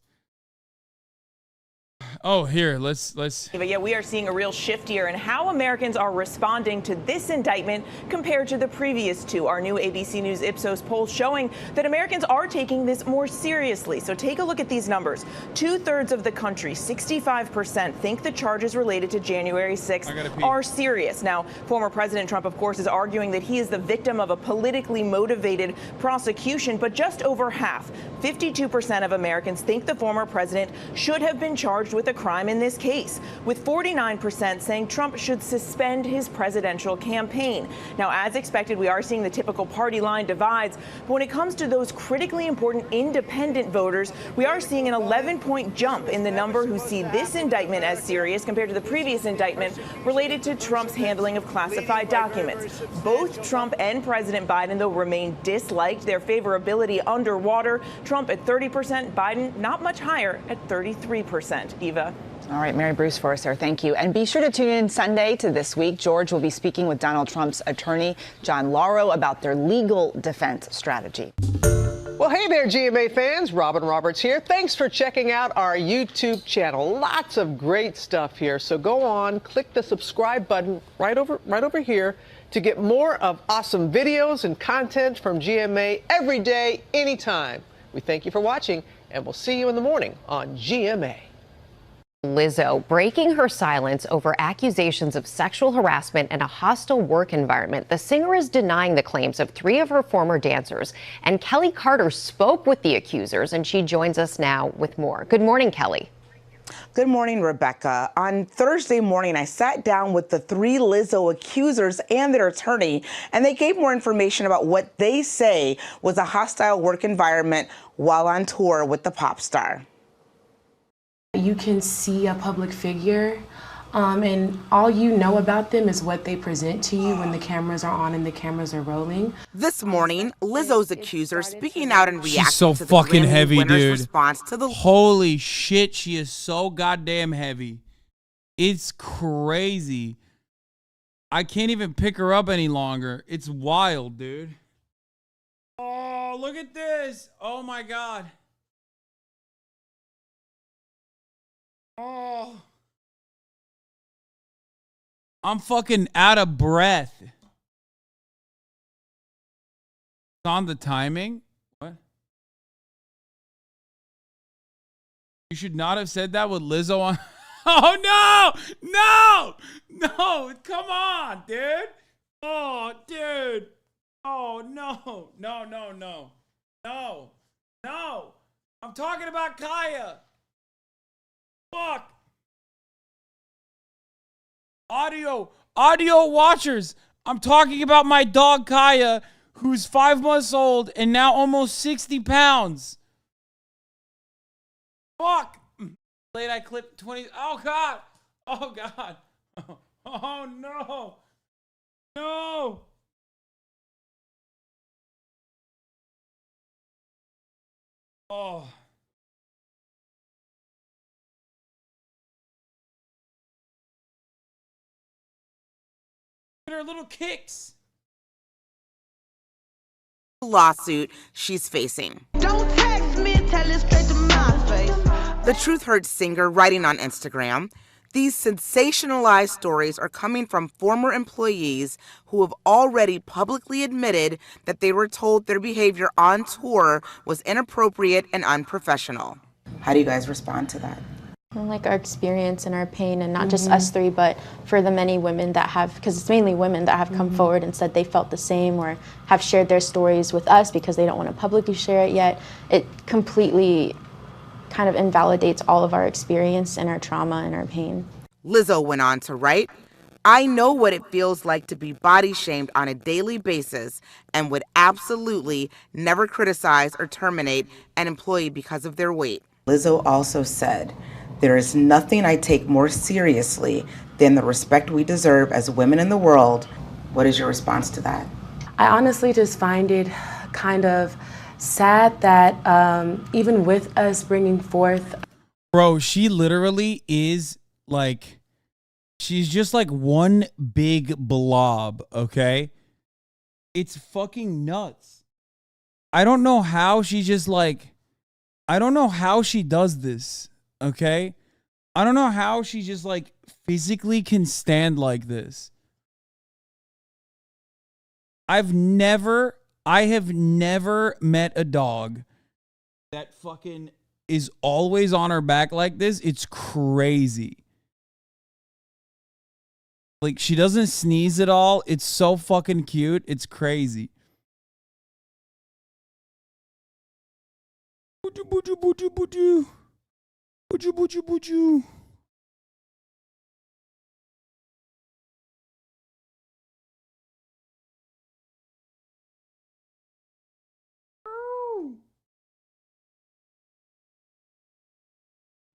Oh, here, let's. But yeah, we are seeing a real shift here in how Americans are responding to this indictment compared to the previous two. Our new ABC News Ipsos poll showing that Americans are taking this more seriously. So take a look at these numbers. 2/3 of the country, 65%, think the charges related to January 6th are serious. Now, former President Trump, of course, is arguing that he is the victim of a politically motivated prosecution, but just over half, 52% of Americans think the former president should have been charged with a crime in this case, with 49% saying Trump should suspend his presidential campaign. Now, as expected, we are seeing the typical party line divides, but when it comes to those critically important independent voters, we are seeing an 11-point jump in the number who see this indictment as serious compared to the previous indictment related to Trump's handling of classified documents. Both Trump and President Biden, though, remain disliked, their favorability underwater. Trump at 30%, Biden not much higher at 33%. Eva. All right, Mary Bruce Forrester, thank you. And be sure to tune in Sunday to This Week. George will be speaking with Donald Trump's attorney, John Lauro, about their legal defense strategy. Well, hey there, GMA fans. Robin Roberts here. Thanks for checking out our YouTube channel. Lots of great stuff here. So go on, click the subscribe button right over here to get more of awesome videos and content from GMA every day, anytime. We thank you for watching, and we'll see you in the morning on GMA. Lizzo breaking her silence over accusations of sexual harassment and a hostile work environment. The singer is denying the claims of 3 of her former dancers. And Kelly Carter spoke with the accusers, and she joins us now with more. Good morning, Kelly. Good morning, Rebecca. On Thursday morning, I sat down with the 3 Lizzo accusers and their attorney, and they gave more information about what they say was a hostile work environment while on tour with the pop star. You can see a public figure, and all you know about them is what they present to you when the cameras are on and the cameras are rolling. This morning, Lizzo's accusers speaking out in reaction She's so to the fucking Grammy heavy, winner's dude. response to the Holy shit, she is so goddamn heavy. It's crazy. I can't even pick her up any longer. It's wild, dude. Oh, look at this. Oh my God. Oh. I'm fucking out of breath. It's on the timing. What? You should not have said that with Lizzo on. Oh no! No! No! Come on, dude. Oh, dude. Oh no. No, no, no. No. No. I'm talking about Kaya. Fuck. Audio watchers. I'm talking about my dog Kaya, who's 5 months old and now almost 60 pounds. Fuck. Late I clipped 20. Oh God. Oh God. Oh no. No. Oh. Her little kicks. lawsuit she's facing. Don't text me, tell it straight to my face. The Truth Hurts singer writing on Instagram, these sensationalized stories are coming from former employees who have already publicly admitted that they were told their behavior on tour was inappropriate and unprofessional. How do you guys respond to that? Like our experience and our pain, and not just us three, but for the many women that have, because it's mainly women that have come forward and said they felt the same or have shared their stories with us because they don't want to publicly share it yet. It completely kind of invalidates all of our experience and our trauma and our pain. Lizzo went on to write, I know what it feels like to be body shamed on a daily basis and would absolutely never criticize or terminate an employee because of their weight. Lizzo also said, "There is nothing I take more seriously than the respect we deserve as women in the world." What is your response to that? I honestly just find it kind of sad that even with us bringing forth. Bro, she literally is like, she's just like one big blob, okay? It's fucking nuts. I don't know how she just like, I don't know how she does this, okay? I don't know how she just like physically can stand like this. I have never met a dog that fucking is always on her back like this. It's crazy. Like, she doesn't sneeze at all. It's so fucking cute. It's crazy. Booju, booju, booju, booju. Booju, booju, booju.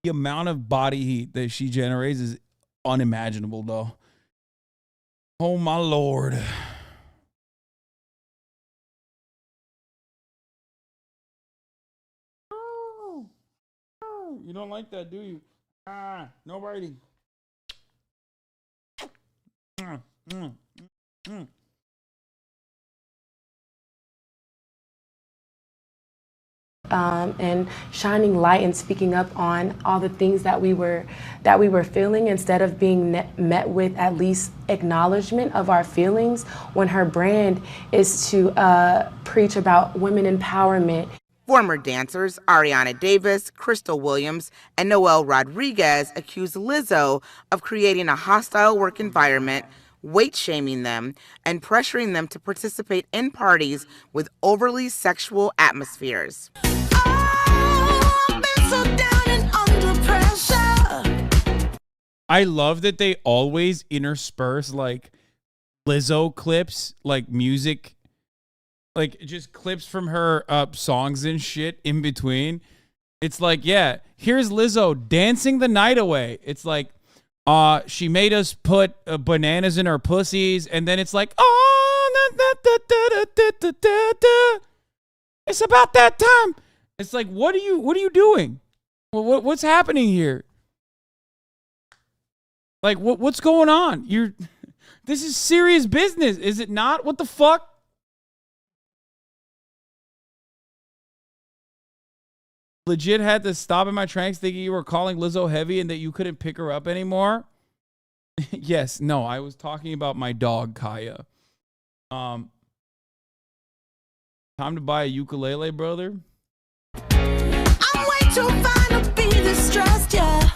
The amount of body heat that she generates is unimaginable, though. Oh, my Lord. Oh, you don't like that, do you? No biting. And shining light and speaking up on all the things that we were feeling, instead of being met with at least acknowledgement of our feelings, when her brand is to preach about women empowerment. Former dancers Ariana Davis, Crystal Williams, and Noel Rodriguez accused Lizzo of creating a hostile work environment, weight-shaming them, and pressuring them to participate in parties with overly sexual atmospheres. I love that they always intersperse like Lizzo clips, like music, like just clips from her songs and shit in between. It's like, yeah, here's Lizzo dancing the night away. It's like, she made us put bananas in our pussies, and then it's like, it's about that time. It's like, what are you doing? What's happening here? Like, what's going on? This is serious business, is it not? What the fuck? Legit had to stop in my tracks thinking you were calling Lizzo heavy and that you couldn't pick her up anymore. Yes, no, I was talking about my dog, Kaya. Time to buy a ukulele, brother. I'm way too fine to be distressed, yeah.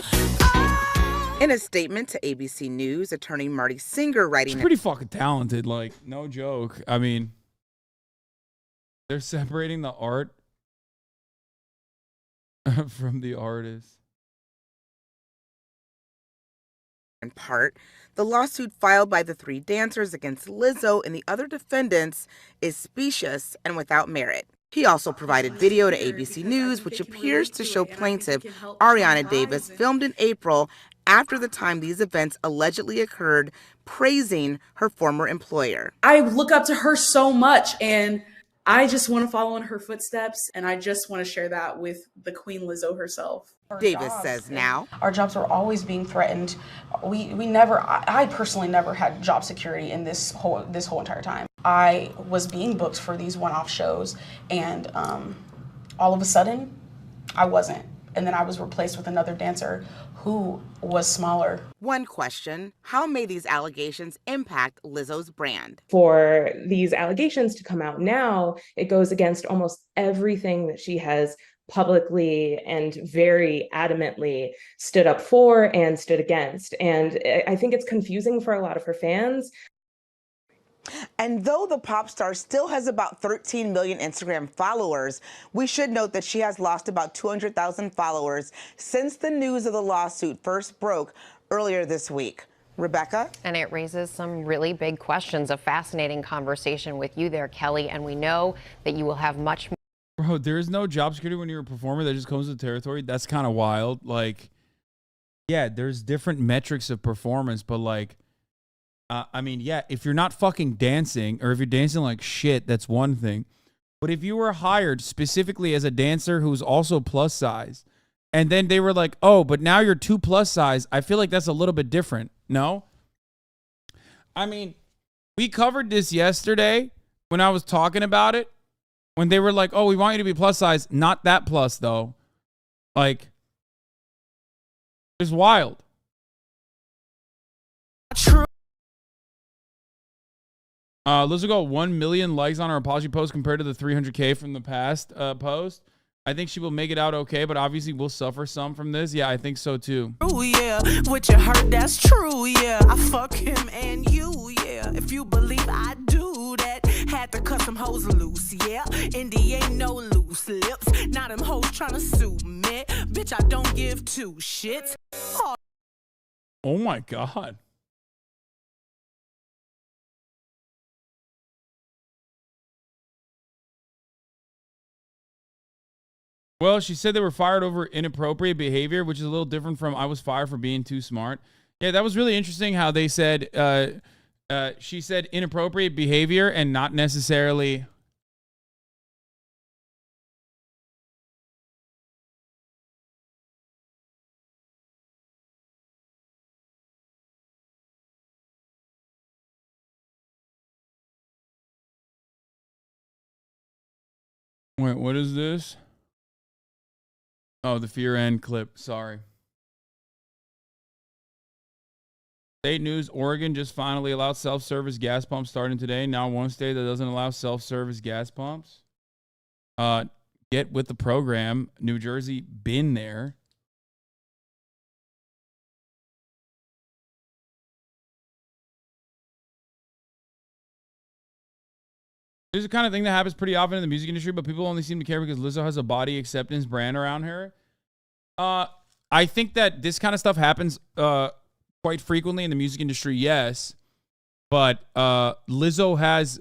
In a statement to ABC News, attorney Marty Singer writing... She's pretty fucking talented, like, no joke. I mean, they're separating the art from the artist. In part, the lawsuit filed by the three dancers against Lizzo and the other defendants is specious and without merit. He also provided video to ABC News, which appears to show plaintiff Ariana Davis filmed in April after the time these events allegedly occurred, praising her former employer. I look up to her so much, and I just want to follow in her footsteps, and I just want to share that with the Queen Lizzo herself. Davis says now, our jobs are always being threatened. I personally never had job security in this whole entire time. I was being booked for these one-off shows, and all of a sudden, I wasn't. And then I was replaced with another dancer who was smaller. One question, how may these allegations impact Lizzo's brand? For these allegations to come out now, it goes against almost everything that she has publicly and very adamantly stood up for and stood against. And I think it's confusing for a lot of her fans. And though the pop star still has about 13 million Instagram followers, we should note that she has lost about 200,000 followers since the news of the lawsuit first broke earlier this week. Rebecca? And it raises some really big questions. A fascinating conversation with you there, Kelly. And we know that you will have much more. Bro, there is no job security when you're a performer that just comes with the territory. That's kind of wild. Like, yeah, there's different metrics of performance, but like, I mean, yeah, if you're not fucking dancing or if you're dancing like shit, that's one thing. But if you were hired specifically as a dancer who's also plus size, and then they were like, oh, but now you're too plus size, I feel like that's a little bit different. No? I mean, we covered this yesterday when I was talking about it. When they were like, oh, we want you to be plus size. Not that plus, though. Like, it's wild. True. Lizzo got 1 million likes on her apology post compared to the 300K from the past post. I think she will make it out okay, but obviously we'll suffer some from this. Yeah, I think so, too. Oh, yeah. What you heard, that's true, yeah. I fuck him and you, yeah. If you believe I do that. Had to cut some hoes loose, yeah. Indy ain't no loose lips. Now them hoes tryna sue me. Bitch, I don't give two shits. Oh my God. Well, she said they were fired over inappropriate behavior, which is a little different from I was fired for being too smart. Yeah, that was really interesting how they said... she said inappropriate behavior and not necessarily. Wait, what is this? Oh, the fear end clip. Sorry. State news, Oregon just finally allowed self-service gas pumps starting today. Now one state that doesn't allow self-service gas pumps. Get with the program. New Jersey, been there. This is the kind of thing that happens pretty often in the music industry, but people only seem to care because Lizzo has a body acceptance brand around her. I think that this kind of stuff happens quite frequently in the music industry, yes. But Lizzo has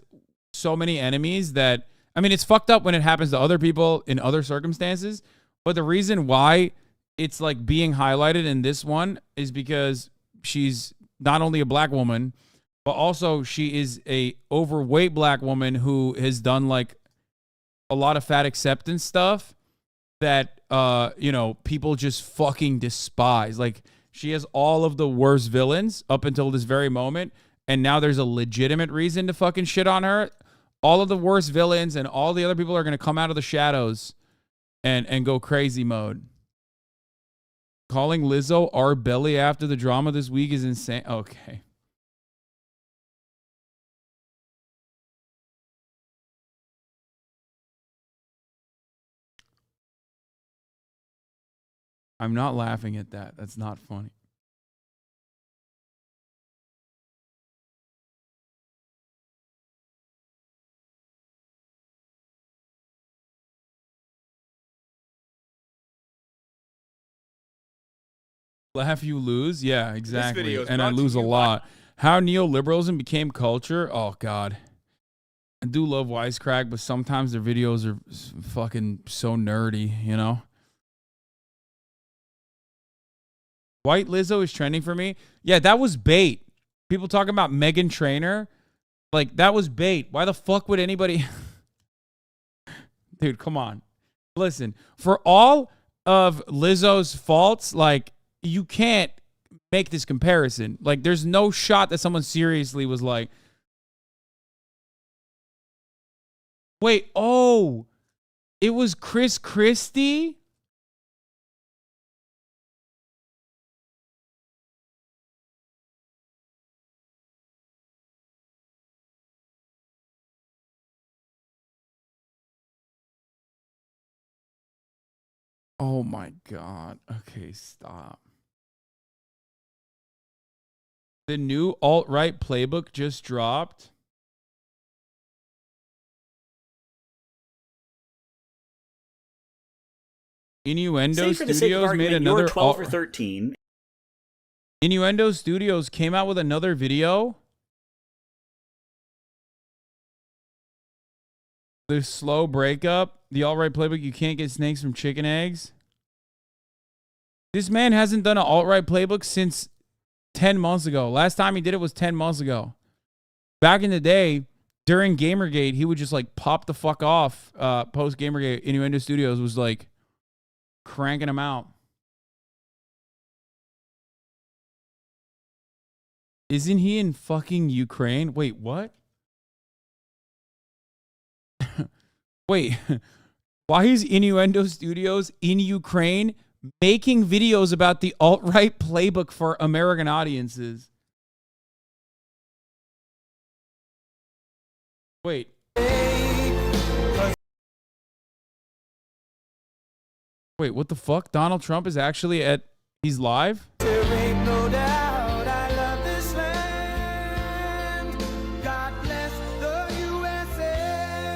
so many enemies that, I mean, it's fucked up when it happens to other people in other circumstances. But the reason why it's like being highlighted in this one is because she's not only a black woman, but also she is a overweight black woman who has done like a lot of fat acceptance stuff that, you know, people just fucking despise. Like, she has all of the worst villains up until this very moment. And now there's a legitimate reason to fucking shit on her. All of the worst villains and all the other people are going to come out of the shadows and go crazy mode. Calling Lizzo our belly after the drama this week is insane. Okay. I'm not laughing at that. That's not funny. Laugh you lose? Yeah, exactly. And I lose a lot. How neoliberalism became culture? Oh, God. I do love Wisecrack, but sometimes their videos are fucking so nerdy, you know? White Lizzo is trending for me. Yeah, that was bait. People talking about Meghan Trainor. Like, that was bait. Why the fuck would anybody... Dude, come on. Listen, for all of Lizzo's faults, like, you can't make this comparison. Like, there's no shot that someone seriously was like, wait, oh, it was Chris Christie? Oh my God. Okay, stop. The new alt-right playbook just dropped. Innuendo Studios made another 12 or 13. Innuendo Studios came out with another video. The slow breakup. The alt-right playbook, you can't get snakes from chicken eggs. This man hasn't done an alt-right playbook since 10 months ago. Last time he did it was 10 months ago. Back in the day, during Gamergate, he would just like pop the fuck off. Post Gamergate, Innuendo Studios was like cranking them out. Isn't he in fucking Ukraine? Wait, what? Wait, why is Innuendo Studios in Ukraine making videos about the alt-right playbook for American audiences? Wait. Wait, what the fuck? Donald Trump is actually at... He's live?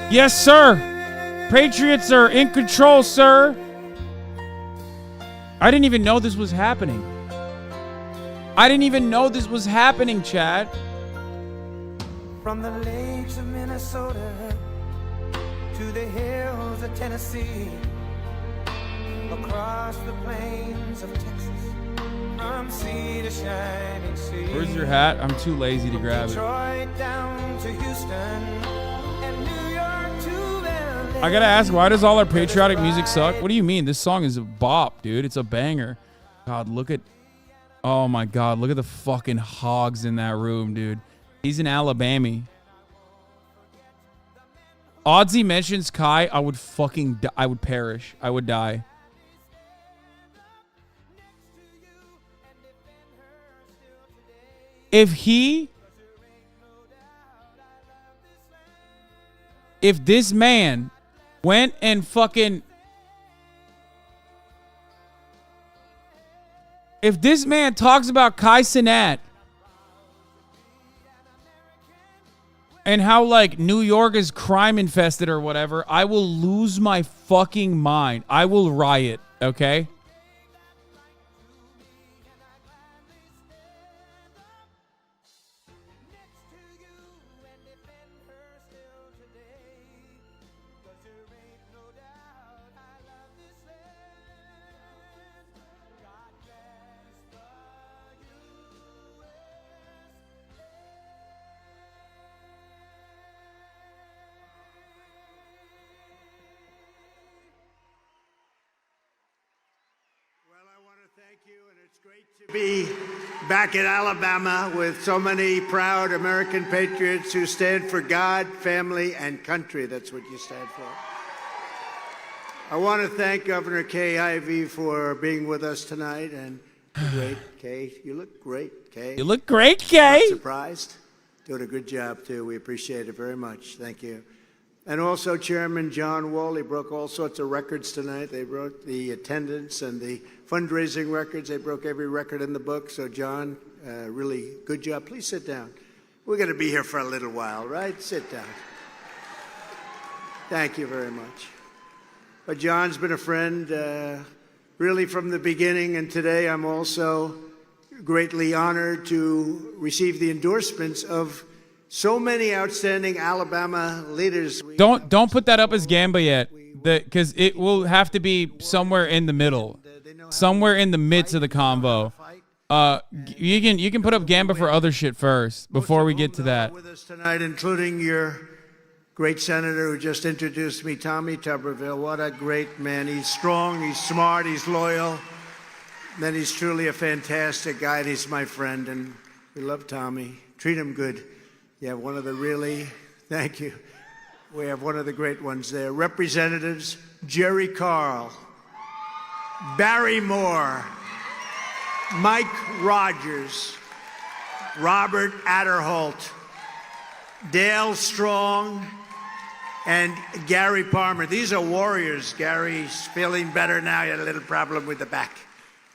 Yes, sir. Patriots are in control, sir. I didn't even know this was happening. I didn't even know this was happening, Chad. From the lakes of Minnesota to the hills of Tennessee, across the plains of Texas, from sea to shining sea. Where's your hat? I'm too lazy to grab it. Detroit down to Houston and New York to LA. I gotta ask, why does all our patriotic music suck? What do you mean? This song is a bop, dude. It's a banger. God, look at... Oh my God, look at the fucking hogs in that room, dude. He's in Alabama. Oddsy mentions Kai, I would fucking I would perish. I would die. If this man went and fucking... If this man talks about Kai Cenat and how, like, New York is crime infested or whatever, I will lose my fucking mind. I will riot, okay? Be back in Alabama with so many proud American patriots who stand for God, family, and country. That's what you stand for. I want to thank Governor Kay Ivey for being with us tonight. And great, Kay. You look great, Kay. You look great, Kay. Not surprised. Doing a good job, too. We appreciate it very much. Thank you. And also Chairman John Wall. He broke all sorts of records tonight. They broke the attendance and the fundraising records. They broke every record in the book. So, John, really good job. Please sit down. We're going to be here for a little while, right? Sit down. Thank you very much. But John's been a friend really from the beginning. And today I'm also greatly honored to receive the endorsements of so many outstanding Alabama leaders. Don't put that up as Gamba yet, because it will have to be somewhere in the middle, somewhere in the midst of the convo. You can put up Gamba for other shit first before we get to that. With us tonight, including your great senator who just introduced me, Tommy Tuberville. What a great man! He's strong, he's smart, he's loyal. Then he's truly a fantastic guy, and he's my friend, and we love Tommy. Treat him good. You have one of the really, thank you. We have one of the great ones there. Representatives Jerry Carl, Barry Moore, Mike Rogers, Robert Adderholt, Dale Strong, and Gary Palmer. These are warriors. Gary's feeling better now. He had a little problem with the back,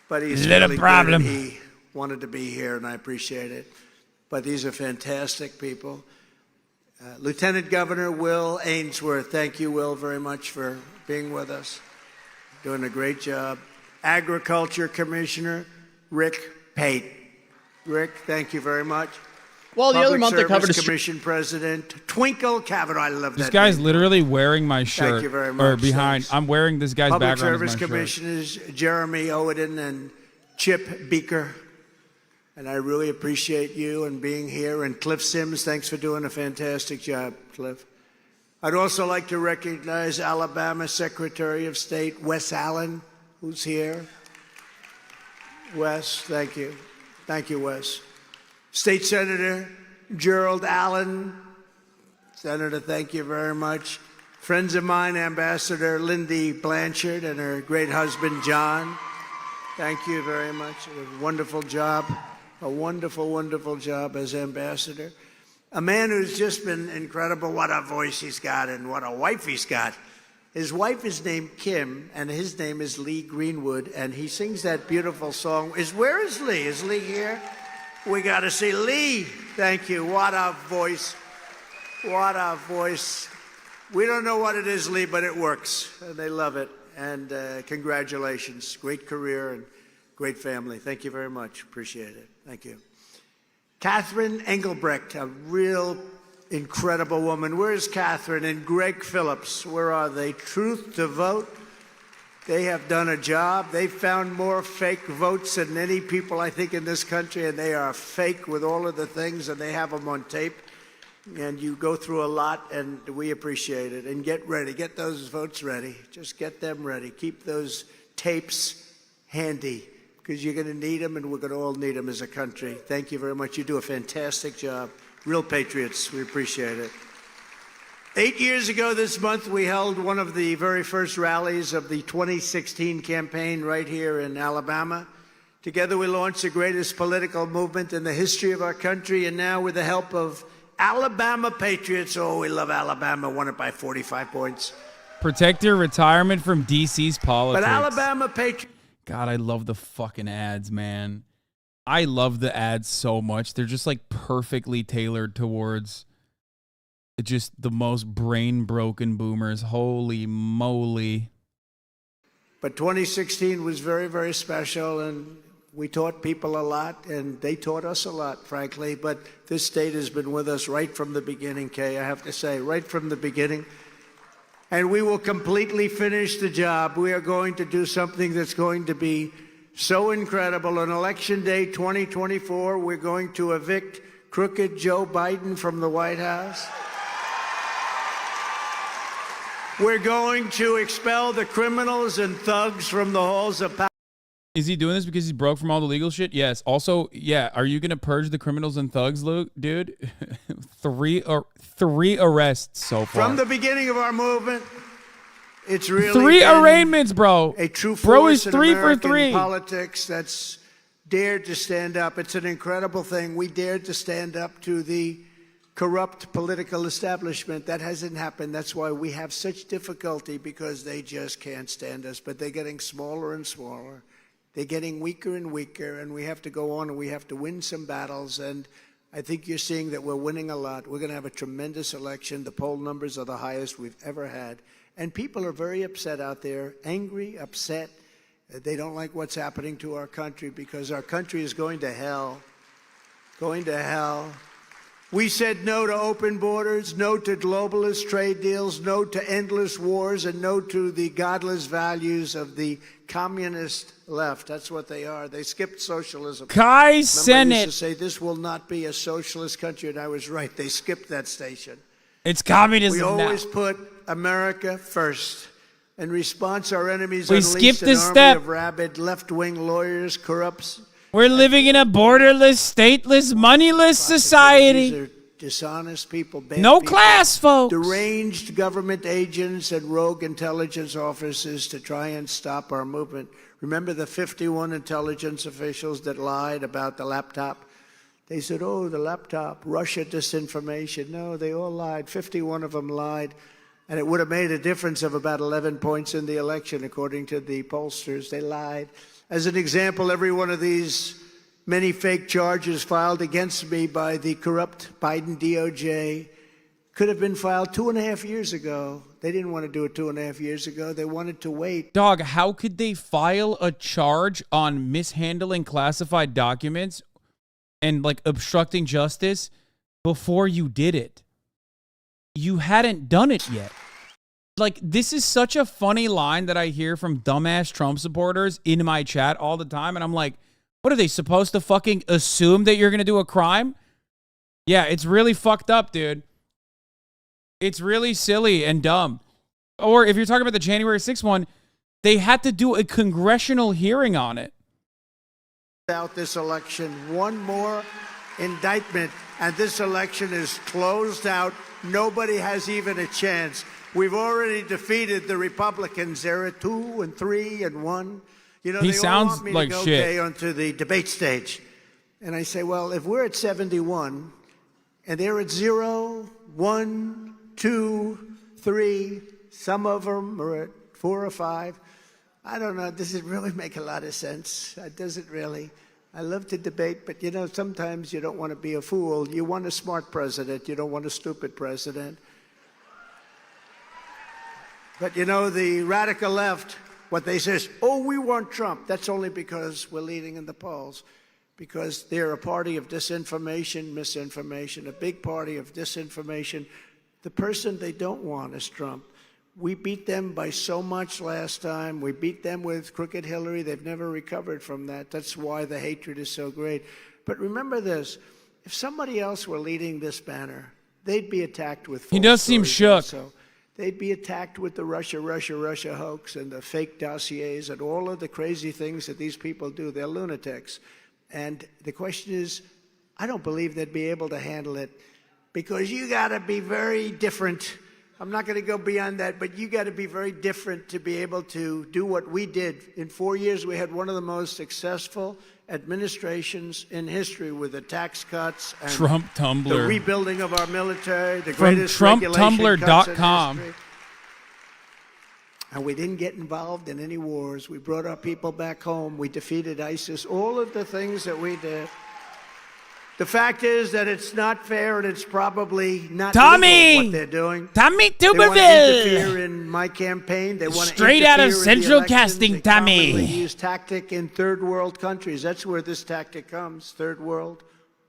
but he's feeling good, and he wanted to be here, and I appreciate it. But these are fantastic people. Lieutenant Governor Will Ainsworth, thank you, Will, very much for being with us. Doing a great job. Agriculture Commissioner Rick Pate. Rick, thank you very much. Well, the other Public month they covered Service Commission President Twinkle Kavanaugh. I love This that. guy's name. literally wearing my shirt. Thank you very Or much. behind. Thanks. I'm wearing this guy's Public background Service as my shirt. Commissioners Jeremy Oden and Chip Beaker. And I really appreciate you and being here. And Cliff Sims, thanks for doing a fantastic job, Cliff. I'd also like to recognize Alabama Secretary of State Wes Allen, who's here. Wes, thank you. Thank you, Wes. State Senator Gerald Allen. Senator, thank you very much. Friends of mine, Ambassador Lindy Blanchard and her great husband, John. Thank you very much. A wonderful job. A wonderful, wonderful job as ambassador. A man who's just been incredible. What a voice he's got and what a wife he's got. His wife is named Kim, and his name is Lee Greenwood, and he sings that beautiful song. Where is Lee? Is Lee here? We got to see Lee. Thank you. What a voice. What a voice. We don't know what it is, Lee, but it works. And they love it. And congratulations. Great career and great family. Thank you very much. Appreciate it. Thank you. Catherine Engelbrecht, a real incredible woman. Where's Catherine? And Greg Phillips, where are they? Truth to Vote. They have done a job. They found more fake votes than any people, I think, in this country, and they are fake with all of the things, and they have them on tape. And you go through a lot, and we appreciate it. And get ready. Get those votes ready. Just get them ready. Keep those tapes handy, because you're going to need them, and we're going to all need them as a country. Thank you very much. You do a fantastic job. Real patriots. We appreciate it. 8 years ago this month, we held one of the very first rallies of the 2016 campaign right here in Alabama. Together, we launched the greatest political movement in the history of our country, and now with the help of Alabama patriots, oh, we love Alabama, won it by 45 points. Protect your retirement from DC's politics. But Alabama patriots. God, I love the fucking ads, man. I love the ads so much. They're just like perfectly tailored towards just the most brain-broken boomers. Holy moly. But 2016 was very, very special, and we taught people a lot, and they taught us a lot, frankly. But this state has been with us right from the beginning, Kay, I have to say, right from the beginning. And we will completely finish the job. We are going to do something that's going to be so incredible. On Election Day 2024, we're going to evict crooked Joe Biden from the White House. We're going to expel the criminals and thugs from the halls of power. Is he doing this because he's broke from all the legal shit? Yes. Also, yeah, are you going to purge the criminals and thugs, Luke? Dude, three arrests so far. From the beginning of our movement, it's really three arraignments, bro. A true force bro is in 3 American for 3. politics that's dared to stand up. It's an incredible thing. We dared to stand up to the corrupt political establishment. That hasn't happened. That's why we have such difficulty, because they just can't stand us. But they're getting smaller and smaller. They're getting weaker and weaker, and we have to go on, and we have to win some battles. And I think you're seeing that we're winning a lot. We're going to have a tremendous election. The poll numbers are the highest we've ever had. And people are very upset out there, angry, upset. They don't like what's happening to our country, because our country is going to hell. Going to hell. We said no to open borders, no to globalist trade deals, no to endless wars, and no to the godless values of the communist left. That's what they are. They skipped socialism. Kai Somebody Cenat. used to say this will not be a socialist country, and I was right. They skipped that station. It's communism We now. always put America first. In response, our enemies We unleashed skipped an this army step. of rabid left-wing lawyers, corrupts. We're living in a borderless, stateless, moneyless society. These are dishonest people, bad No people, class, folks. deranged government agents and rogue intelligence officers to try and stop our movement. Remember the 51 intelligence officials that lied about the laptop? They said, oh, the laptop, Russia disinformation. No, they all lied. 51 of them lied. And it would have made a difference of about 11 points in the election, according to the pollsters. They lied. As an example, every one of these many fake charges filed against me by the corrupt Biden DOJ could have been filed 2.5 years ago. They didn't want to do it 2.5 years ago. They wanted to wait. Dog, how could they file a charge on mishandling classified documents and like obstructing justice before you did it. You hadn't done it yet. Like, this is such a funny line that I hear from dumbass Trump supporters in my chat all the time. And I'm like, what are they supposed to fucking assume that you're going to do a crime? Yeah, it's really fucked up, dude. It's really silly and dumb. Or if you're talking about the January 6th one, they had to do a congressional hearing on it. Out this election, one more indictment, and this election is closed out. Nobody has even a chance. We've already defeated the Republicans. They're at 2 and 3 and 1. You know, he they sounds all want me like to go shit. onto the debate stage. And I say, well, if we're at 71 and they're at 0, 1, 2, 3, some of them are at 4 or 5. I don't know. Does it really make a lot of sense? Does it really? I love to debate, but, you know, sometimes you don't want to be a fool. You want a smart president. You don't want a stupid president. But, you know, the radical left, what they say is, oh, we want Trump. That's only because we're leading in the polls, because they're a party of disinformation, misinformation, a big party of disinformation. The person they don't want is Trump. We beat them by so much last time. We beat them with crooked Hillary. They've never recovered from that. That's why the hatred is so great. But remember this, if somebody else were leading this banner, they'd be attacked with false He does seem stories shook. also. They'd be attacked with the Russia hoax and the fake dossiers and all of the crazy things that these people do. They're lunatics. And the question is, I don't believe they'd be able to handle it, because you got to be very different. I'm not going to go beyond that, but you got to be very different to be able to do what we did. In 4 years, we had one of the most successful administrations in history, with the tax cuts and Trump Tumblr. the rebuilding of our military, the From greatest TrumpTumblr.com. And we didn't get involved in any wars. We brought our people back home. We defeated ISIS. All of the things that we did. The fact is that it's not fair, and it's probably not legal what they're doing. Tommy They want to Tuberville. interfere in my campaign. They want to Straight out of interfere in the Central elections. Casting, They commonly Tommy. use tactic in third world countries. That's where this tactic comes. Third world,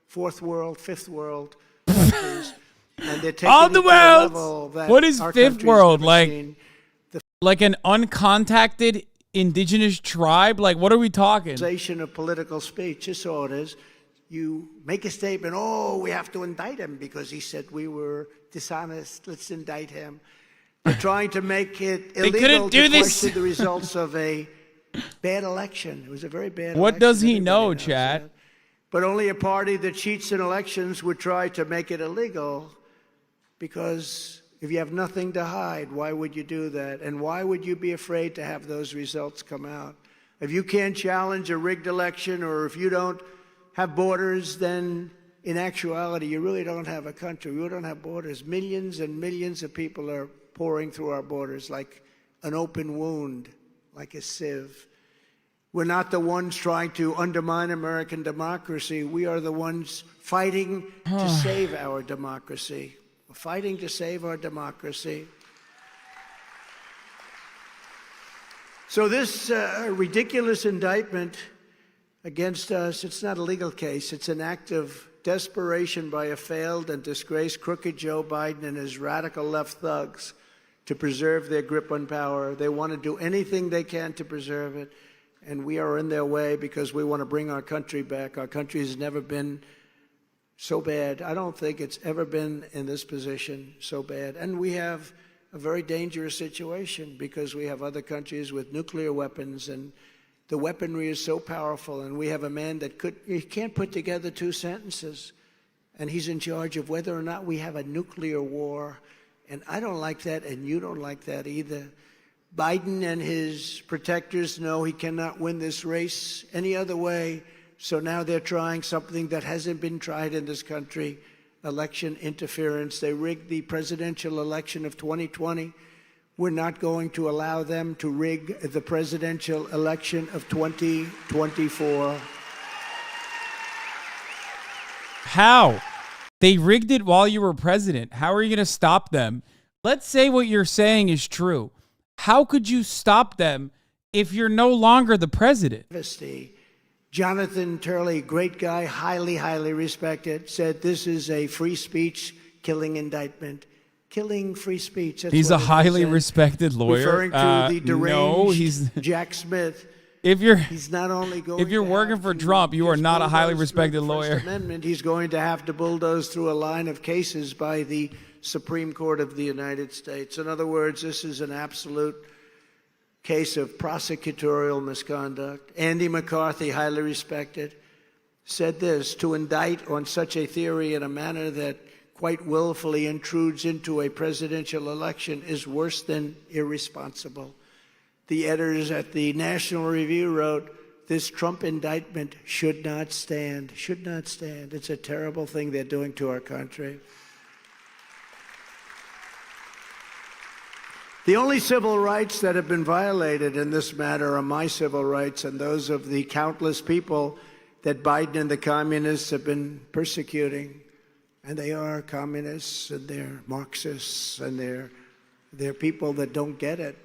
fourth world, fifth world countries. And they're taking All it the to a level world. that What is our fifth country's world? never Like, seen. like an uncontacted indigenous tribe? Like, what are we talking? Of political speech. That's all it is. You make a statement, oh, we have to indict him because he said we were dishonest. Let's indict him. They're trying to make it They illegal couldn't do to this. question the results of a bad election. It was a very bad What election. does he Everybody know, knows Chad? that. But only a party that cheats in elections would try to make it illegal, because if you have nothing to hide, why would you do that? And why would you be afraid to have those results come out? If you can't challenge a rigged election, or if you don't have borders, then in actuality, you really don't have a country. We don't have borders. Millions and millions of people are pouring through our borders like an open wound, like a sieve. We're not the ones trying to undermine American democracy. We are the ones fighting to save our democracy. We're fighting to save our democracy. So this ridiculous indictment against us, it's not a legal case. It's an act of desperation by a failed and disgraced crooked Joe Biden and his radical left thugs to preserve their grip on power. They want to do anything they can to preserve it, and we are in their way because we want to bring our country back. Our country has never been so bad. I don't think it's ever been in this position so bad. And we have a very dangerous situation because we have other countries with nuclear weapons, and the weaponry is so powerful, and we have a man that he can't put together two sentences, and he's in charge of whether or not we have a nuclear war. And I don't like that, and you don't like that either. Biden and his protectors know he cannot win this race any other way, so now they're trying something that hasn't been tried in this country, election interference. They rigged the presidential election of 2020. We're not going to allow them to rig the presidential election of 2024. How? They rigged it while you were president. How are you going to stop them? Let's say what you're saying is true. How could you stop them if you're no longer the president? Jonathan Turley, great guy, highly, highly respected, said this is a free speech killing indictment. Killing free speech. That's He's a what it highly is. respected lawyer. Referring to the deranged No, he's Jack Smith. He's not only going if you're working for Trump, you are not a highly respected lawyer. First Amendment, he's going to have to bulldoze through a line of cases by the Supreme Court of the United States. In other words, this is an absolute case of prosecutorial misconduct. Andy McCarthy, highly respected, said this: to indict on such a theory in a manner that quite willfully intrudes into a presidential election is worse than irresponsible. The editors at the National Review wrote, this Trump indictment should not stand. Should not stand. It's a terrible thing they're doing to our country. The only civil rights that have been violated in this matter are my civil rights and those of the countless people that Biden and the communists have been persecuting. And they are communists, and they're Marxists, and they're people that don't get it.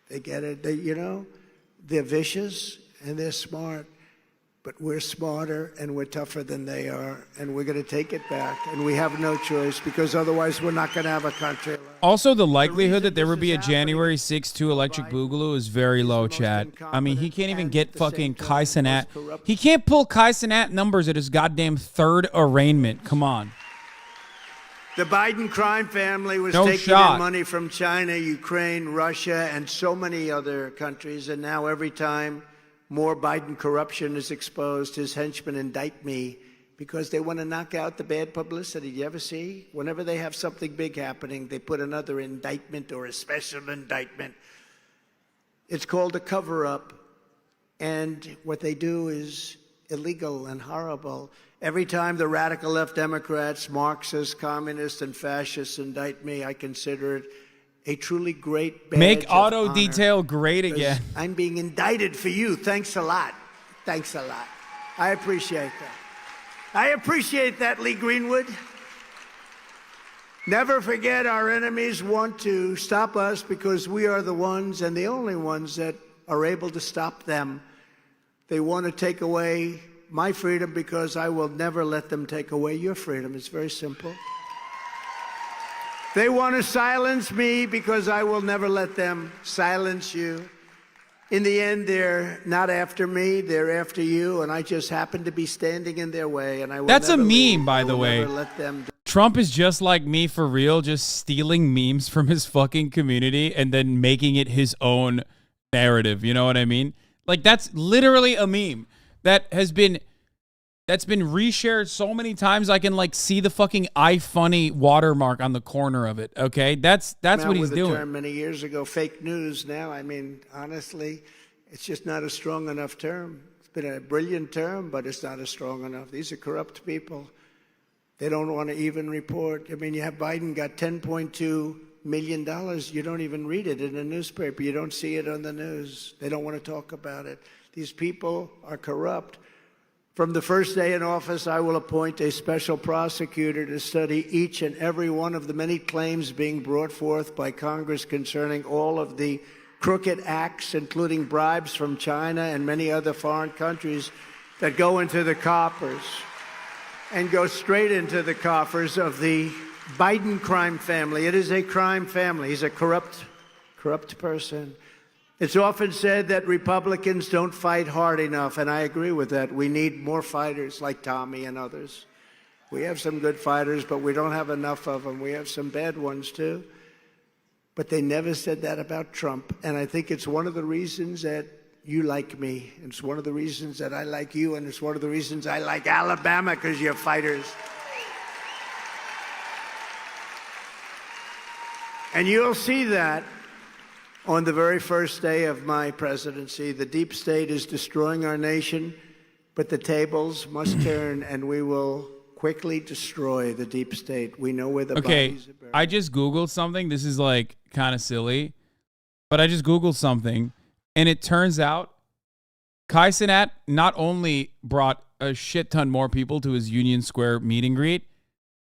They get it. They're vicious and they're smart. But we're smarter and we're tougher than they are, and we're going to take it back, and we have no choice, because otherwise we're not going to have a country. Also, the likelihood that there would be a January 6th 2 electric boogaloo is very low, Chad. I mean, he can't even get fucking Cenat. He can't pull Cenat numbers at his goddamn third arraignment. Come on. The Biden crime family was No taking shot. in money from China, Ukraine, Russia, and so many other countries, and now every time more Biden corruption is exposed, his henchmen indict me because they want to knock out the bad publicity. You ever see? Whenever they have something big happening, they put another indictment or a special indictment. It's called a cover-up, and what they do is illegal and horrible. Every time the radical left Democrats, Marxists, communists, and fascists indict me, I consider it a truly great badge Make of auto honor, detail great again. I'm being indicted for you. Thanks a lot. Thanks a lot. I appreciate that. I appreciate that, Lee Greenwood. Never forget, our enemies want to stop us because we are the ones and the only ones that are able to stop them. They want to take away my freedom because I will never let them take away your freedom. It's very simple. They want to silence me because I will never let them silence you. In the end, they're not after me, they're after you, and I just happen to be standing in their way, and I will That's a never meme, leave. by I the will way. never let them do- Trump is just like me for real, just stealing memes from his fucking community and then making it his own narrative. You know what I mean? Like, that's literally a meme that's been reshared so many times I can like see the fucking iFunny watermark on the corner of it. Okay, that's what he's with doing. A term many years ago, fake news. Now, I mean, honestly, it's just not a strong enough term. It's been a brilliant term, but it's not a strong enough. These are corrupt people. They don't want to even report. I mean, you have Biden got $10.2 million. You don't even read it in the newspaper. You don't see it on the news. They don't want to talk about it. These people are corrupt. From the first day in office, I will appoint a special prosecutor to study each and every one of the many claims being brought forth by Congress concerning all of the crooked acts, including bribes from China and many other foreign countries that go into the coffers and go straight into the coffers of the Biden crime family. It is a crime family. He's a corrupt person. It's often said that Republicans don't fight hard enough, and I agree with that. We need more fighters like Tommy and others. We have some good fighters, but we don't have enough of them. We have some bad ones, too. But they never said that about Trump, and I think it's one of the reasons that you like me. It's one of the reasons that I like you, and it's one of the reasons I like Alabama, because you're fighters. And you'll see that on the very first day of my presidency. The deep state is destroying our nation, but the tables must turn, and we will quickly destroy the deep state. We know where the bodies are buried. I just Googled something. This is like kind of silly, but I just Googled something, and it turns out Cenat not only brought a shit ton more people to his Union Square meet and greet,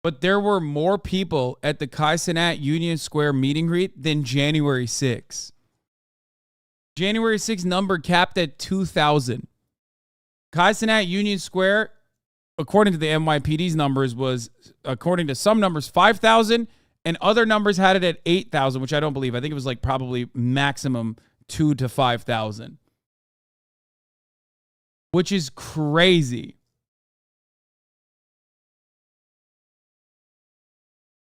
but there were more people at the Cenat Union Square meet and greet than January 6th. January 6th number capped at 2,000. Cenat Union Square, according to the NYPD's numbers, was, according to some numbers, 5,000, and other numbers had it at 8,000, which I don't believe. I think it was like probably maximum 2,000 to 5,000, which is crazy.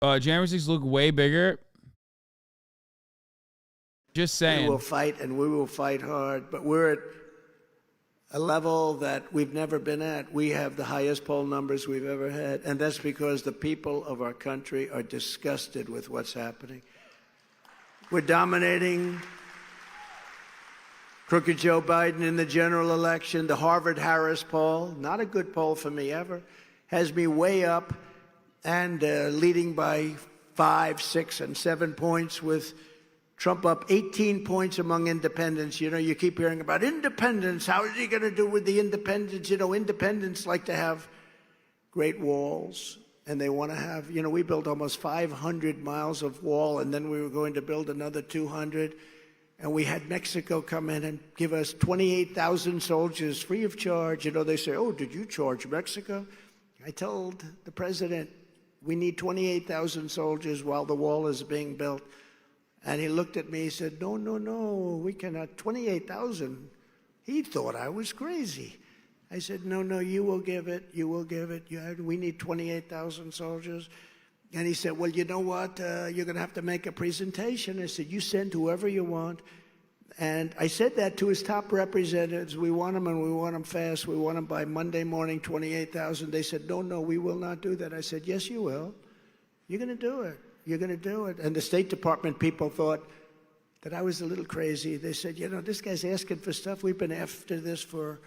January 6th look way bigger. Just saying. We will fight, and we will fight hard, but we're at a level that we've never been at. We have the highest poll numbers we've ever had, and that's because the people of our country are disgusted with what's happening. We're dominating crooked Joe Biden in the general election. The Harvard-Harris poll, not a good poll for me ever, has me way up and leading by 5, 6, and 7 points, with Trump up 18 points among independents. You know, you keep hearing about independents. How is he going to do with the independents? You know, independents like to have great walls, and they want to have, you know, we built almost 500 miles of wall, and then we were going to build another 200. And we had Mexico come in and give us 28,000 soldiers free of charge. You know, they say, oh, did you charge Mexico? I told the president, we need 28,000 soldiers while the wall is being built. And he looked at me, he said, no, no, no, we cannot, 28,000. He thought I was crazy. I said, no, no, you will give it, you will give it. We need 28,000 soldiers. And he said, well, you know what, you're going to have to make a presentation. I said, you send whoever you want. And I said that to his top representatives. We want them, and we want them fast. We want them by Monday morning, 28,000. They said, no, no, we will not do that. I said, yes, you will. You're going to do it. You're going to do it. And the State Department people thought that I was a little crazy. They said, you know, this guy's asking for stuff. We've been after this for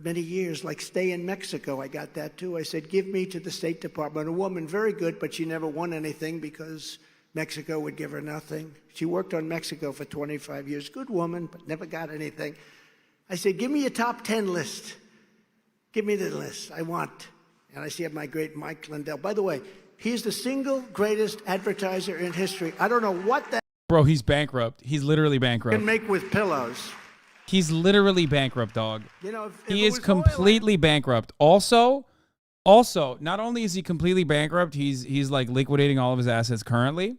many years, like stay in Mexico. I got that too. I said, give me to the State Department. A woman, very good, but she never won anything because Mexico would give her nothing. She worked on Mexico for 25 years. Good woman, but never got anything. I said, give me your top 10 list. Give me the list I want. And I see my great Mike Lindell. By the way, he's the single greatest advertiser in history. I don't know what that... Bro, he's bankrupt. He's literally bankrupt. ...can make with pillows. He's literally bankrupt, dog. You know, if he is completely bankrupt. Also, not only is he completely bankrupt, he's like liquidating all of his assets currently.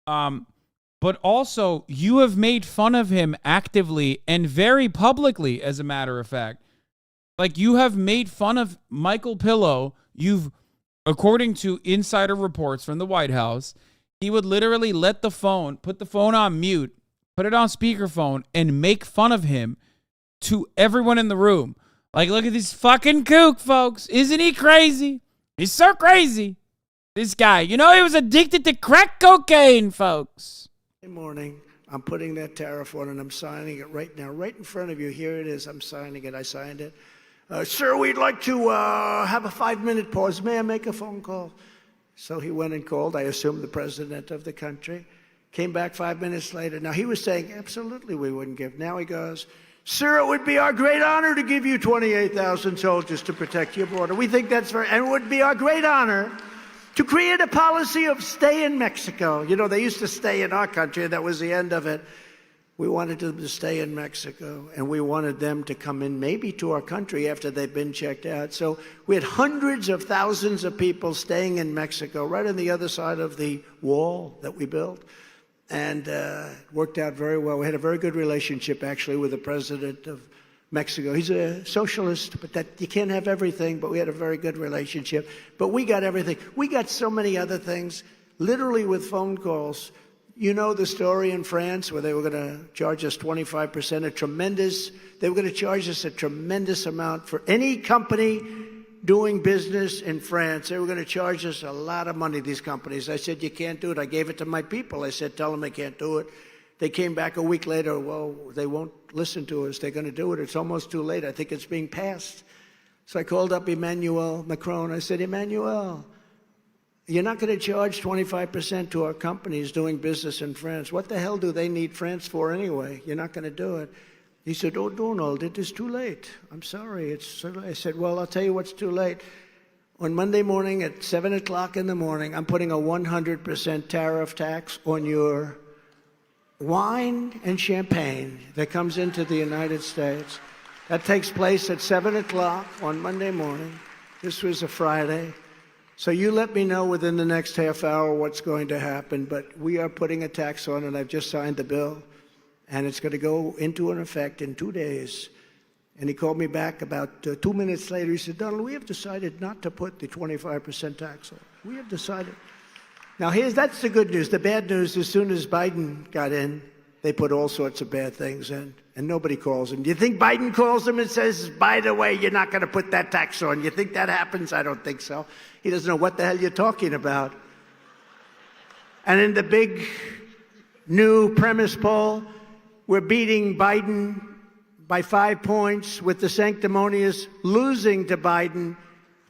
But also, you have made fun of him actively and very publicly, as a matter of fact. Like, you have made fun of Michael Pillow. You've, according to insider reports from the White House, he would literally put the phone on mute, put it on speakerphone, and make fun of him to everyone in the room. Like, look at this fucking kook, folks. Isn't he crazy? He's so crazy. This guy, you know, he was addicted to crack cocaine, folks. Good morning. I'm putting that tariff on, and I'm signing it right now, right in front of you. Here it is. I'm signing it. I signed it. Sir, we'd like to have a 5-minute pause. May I make a phone call? So he went and called, I assume, the president of the country. Came back 5 minutes later. Now, he was saying, absolutely, we wouldn't give. Now he goes, sir, it would be our great honor to give you 28,000 soldiers to protect your border. We think that's very, and it would be our great honor to create a policy of stay in Mexico. You know, they used to stay in our country. That was the end of it. We wanted them to stay in Mexico, and we wanted them to come in maybe to our country after they've been checked out. So we had hundreds of thousands of people staying in Mexico, right on the other side of the wall that we built. And it worked out very well. We had a very good relationship, actually, with the president of Mexico. He's a socialist, but that you can't have everything, but we had a very good relationship. But we got everything. We got so many other things, literally with phone calls. You know the story in France where they were going to charge us 25%, they were going to charge us a tremendous amount for any company doing business in France. They were going to charge us a lot of money, these companies. I said, you can't do it. I gave it to my people. I said, tell them they can't do it. They came back a week later. Well, they won't listen to us. They're going to do it. It's almost too late. I think it's being passed. So I called up Emmanuel Macron. I said, Emmanuel, you're not going to charge 25% to our companies doing business in France. What the hell do they need France for anyway? You're not going to do it. He said, oh, Donald, it is too late. I'm sorry. It's so late. I said, well, I'll tell you what's too late. On Monday morning at 7 o'clock in the morning, I'm putting a 100% tariff tax on your wine and champagne that comes into the United States. That takes place at 7 o'clock on Monday morning. This was a Friday. So you let me know within the next half hour what's going to happen. But we are putting a tax on it. I've just signed the bill. And it's going to go into an effect in 2 days. And he called me back about 2 minutes later. He said, Donald, we have decided not to put the 25% tax on. We have decided. Now, that's the good news. The bad news, as soon as Biden got in, they put all sorts of bad things in, and nobody calls him. Do you think Biden calls him and says, by the way, you're not going to put that tax on? You think that happens? I don't think so. He doesn't know what the hell you're talking about. And in the big new premise poll, we're beating Biden by 5 points, with the sanctimonious losing to Biden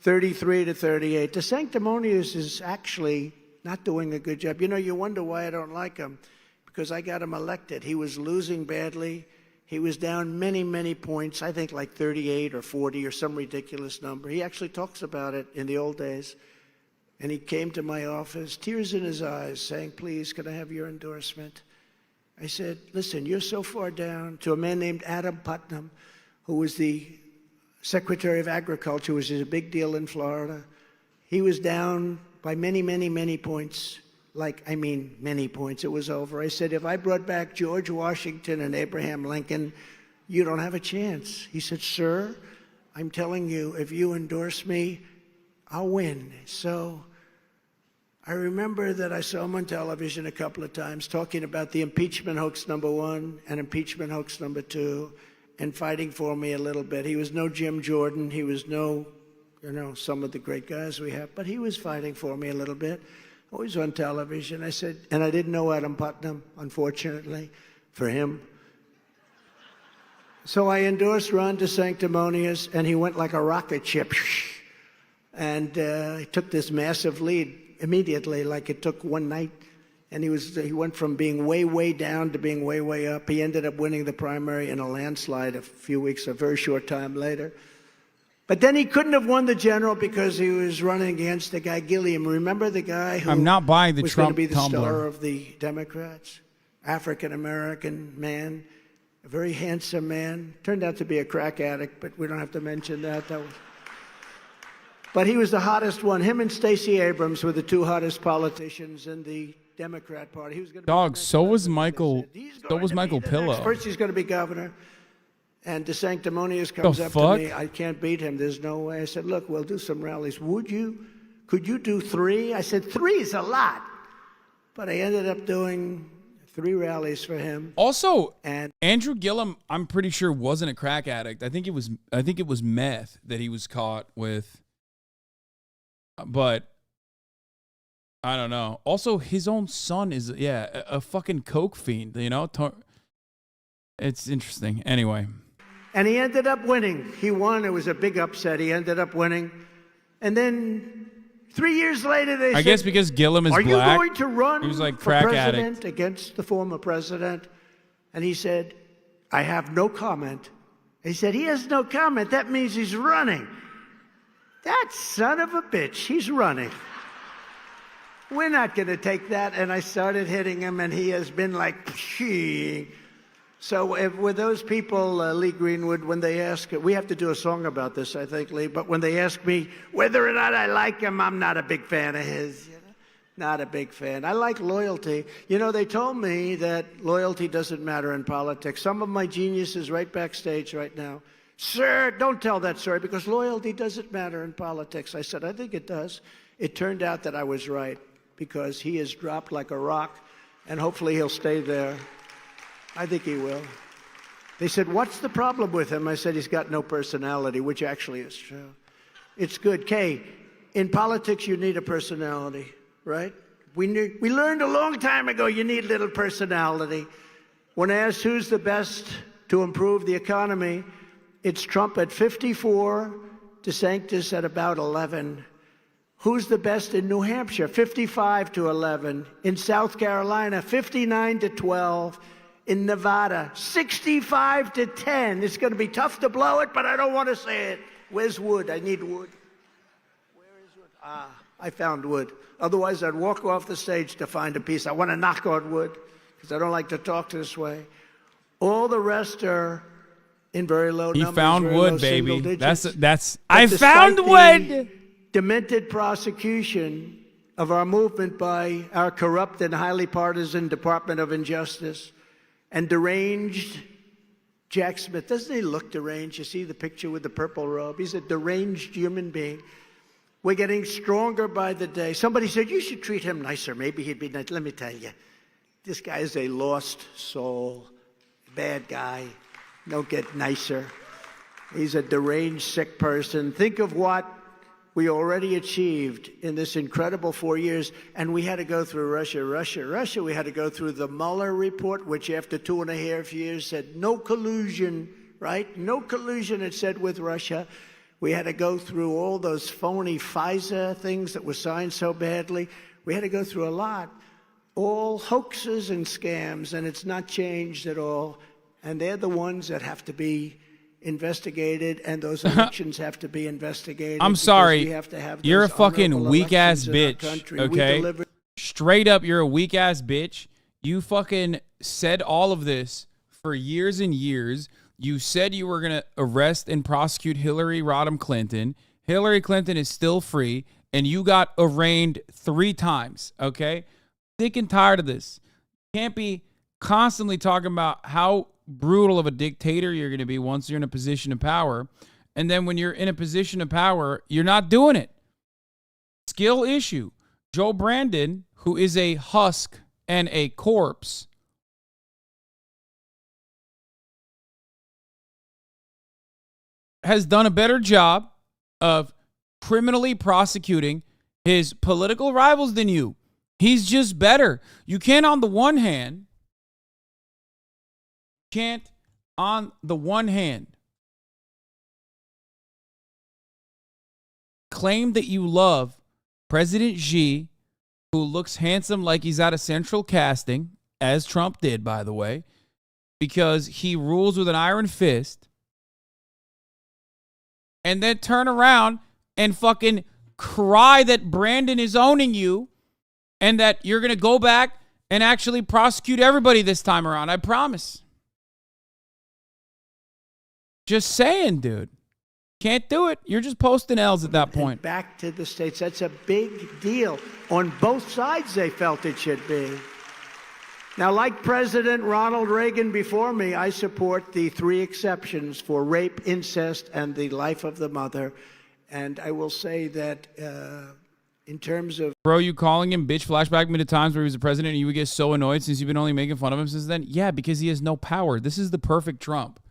33-38. The sanctimonious is actually not doing a good job. You know, you wonder why I don't like him, because I got him elected. He was losing badly. He was down many, many points, I think like 38 or 40 or some ridiculous number. He actually talks about it in the old days. And he came to my office, tears in his eyes, saying, please, can I have your endorsement? I said, listen, you're so far down, to a man named Adam Putnam, who was the Secretary of Agriculture, which is a big deal in Florida. He was down by many, many, many points. Many points. It was over. I said, if I brought back George Washington and Abraham Lincoln, you don't have a chance. He said, sir, I'm telling you, if you endorse me, I'll win. So I remember that I saw him on television a couple of times talking about the impeachment hoax #1 and impeachment hoax #2 and fighting for me a little bit. He was no Jim Jordan. He was no, some of the great guys we have, but he was fighting for me a little bit. Always on television. I said, and I didn't know Adam Putnam, unfortunately, for him. So I endorsed Ron DeSanctimonious, and he went like a rocket ship. And he took this massive lead immediately, like it took one night. And he went from being way, way down to being way, way up. He ended up winning the primary in a landslide a very short time later. But then he couldn't have won the general because he was running against the guy Gilliam. Remember the guy who I'm not buying the was Trump going to be the tumbler. star of the Democrats? African-American man, a very handsome man. Turned out to be a crack addict, but we don't have to mention that. But he was the hottest one. Him and Stacey Abrams were the two hottest politicians in the Democrat Party. He was going to Dog, so was Michael Pillow. First he's going to be governor. And DeSanctimonious comes up to me. I can't beat him. There's no way. I said, look, we'll do some rallies. Would you? Could you do 3? I said, 3 is a lot. But I ended up doing 3 rallies for him. Also, Andrew Gillum, I'm pretty sure, wasn't a crack addict. I think it was meth that he was caught with. But I don't know. Also, his own son is a fucking coke fiend. It's interesting. Anyway. And he ended up winning. He won. It was a big upset. He ended up winning. And then 3 years later, they said, I guess because Gillum is black. Are you going to run he was like for crack president addict. against the former president? And he said, I have no comment. He said, he has no comment. That means he's running. That son of a bitch, he's running. We're not going to take that. And I started hitting him, and he has been like, pshee. So with those people, Lee Greenwood, when they ask, we have to do a song about this, I think, Lee, but when they ask me whether or not I like him, I'm not a big fan of his. Not a big fan. I like loyalty. They told me that loyalty doesn't matter in politics. Some of my geniuses right backstage right now, sir, don't tell that story because loyalty doesn't matter in politics. I said, I think it does. It turned out that I was right because he has dropped like a rock, and hopefully he'll stay there. I think he will. They said, what's the problem with him? I said, he's got no personality, which actually is true. It's good. Kay, in politics, you need a personality, right? We learned a long time ago you need little personality. When asked who's the best to improve the economy, it's Trump at 54, DeSantis at about 11. Who's the best in New Hampshire? 55-11. In South Carolina, 59-12. In Nevada, 65-10. It's going to be tough to blow it, but I don't want to say it. Where's wood? I need wood. Where is wood? I found wood. Otherwise, I'd walk off the stage to find a piece. I want to knock on wood because I don't like to talk this way. All the rest are in very low He numbers. found very wood, low baby. single digits. That's. But I despite found the wood. Demented prosecution of our movement by our corrupt and highly partisan Department of Injustice and deranged Jack Smith. Doesn't he look deranged? You see the picture with the purple robe? He's a deranged human being. We're getting stronger by the day. Somebody said, you should treat him nicer. Maybe he'd be nice. Let me tell you, this guy is a lost soul, bad guy. Don't get nicer. He's a deranged, sick person. Think of what we already achieved in this incredible 4 years, and we had to go through Russia. We had to go through the Mueller report, which after 2.5 years said no collusion, right? No collusion, it said, with Russia. We had to go through all those phony FISA things that were signed so badly. We had to go through a lot. All hoaxes and scams, and it's not changed at all. And they're the ones that have to be investigated, and those elections have to be investigated. I'm sorry. We have to have you're a those fucking honorable weak ass elections in our bitch. country. Okay. Straight up, you're a weak ass bitch. You fucking said all of this for years and years. You said you were going to arrest and prosecute Hillary Rodham Clinton. Hillary Clinton is still free, and you got arraigned 3 times, okay? Sick and tired of this. You can't be constantly talking about how brutal of a dictator you're going to be once you're in a position of power, and then when you're in a position of power, you're not doing it. Skill issue. Joe Brandon, who is a husk and a corpse, has done a better job of criminally prosecuting his political rivals than you. He's just better. You can't on the one hand claim that you love President Xi, who looks handsome like he's out of Central Casting, as Trump did, by the way, because he rules with an iron fist, and then turn around and fucking cry that Brandon is owning you and that you're going to go back and actually prosecute everybody this time around. I promise. Just saying, dude. Can't do it. You're just posting L's at that point. Back to the states. That's a big deal. On both sides, they felt it should be. Now, like President Ronald Reagan before me, I support the 3 exceptions for rape, incest, and the life of the mother. And I will say that in terms of... Bro, you calling him bitch flashback me to times where he was the president and you would get so annoyed since you've been only making fun of him since then? Yeah, because he has no power. This is the perfect Trump.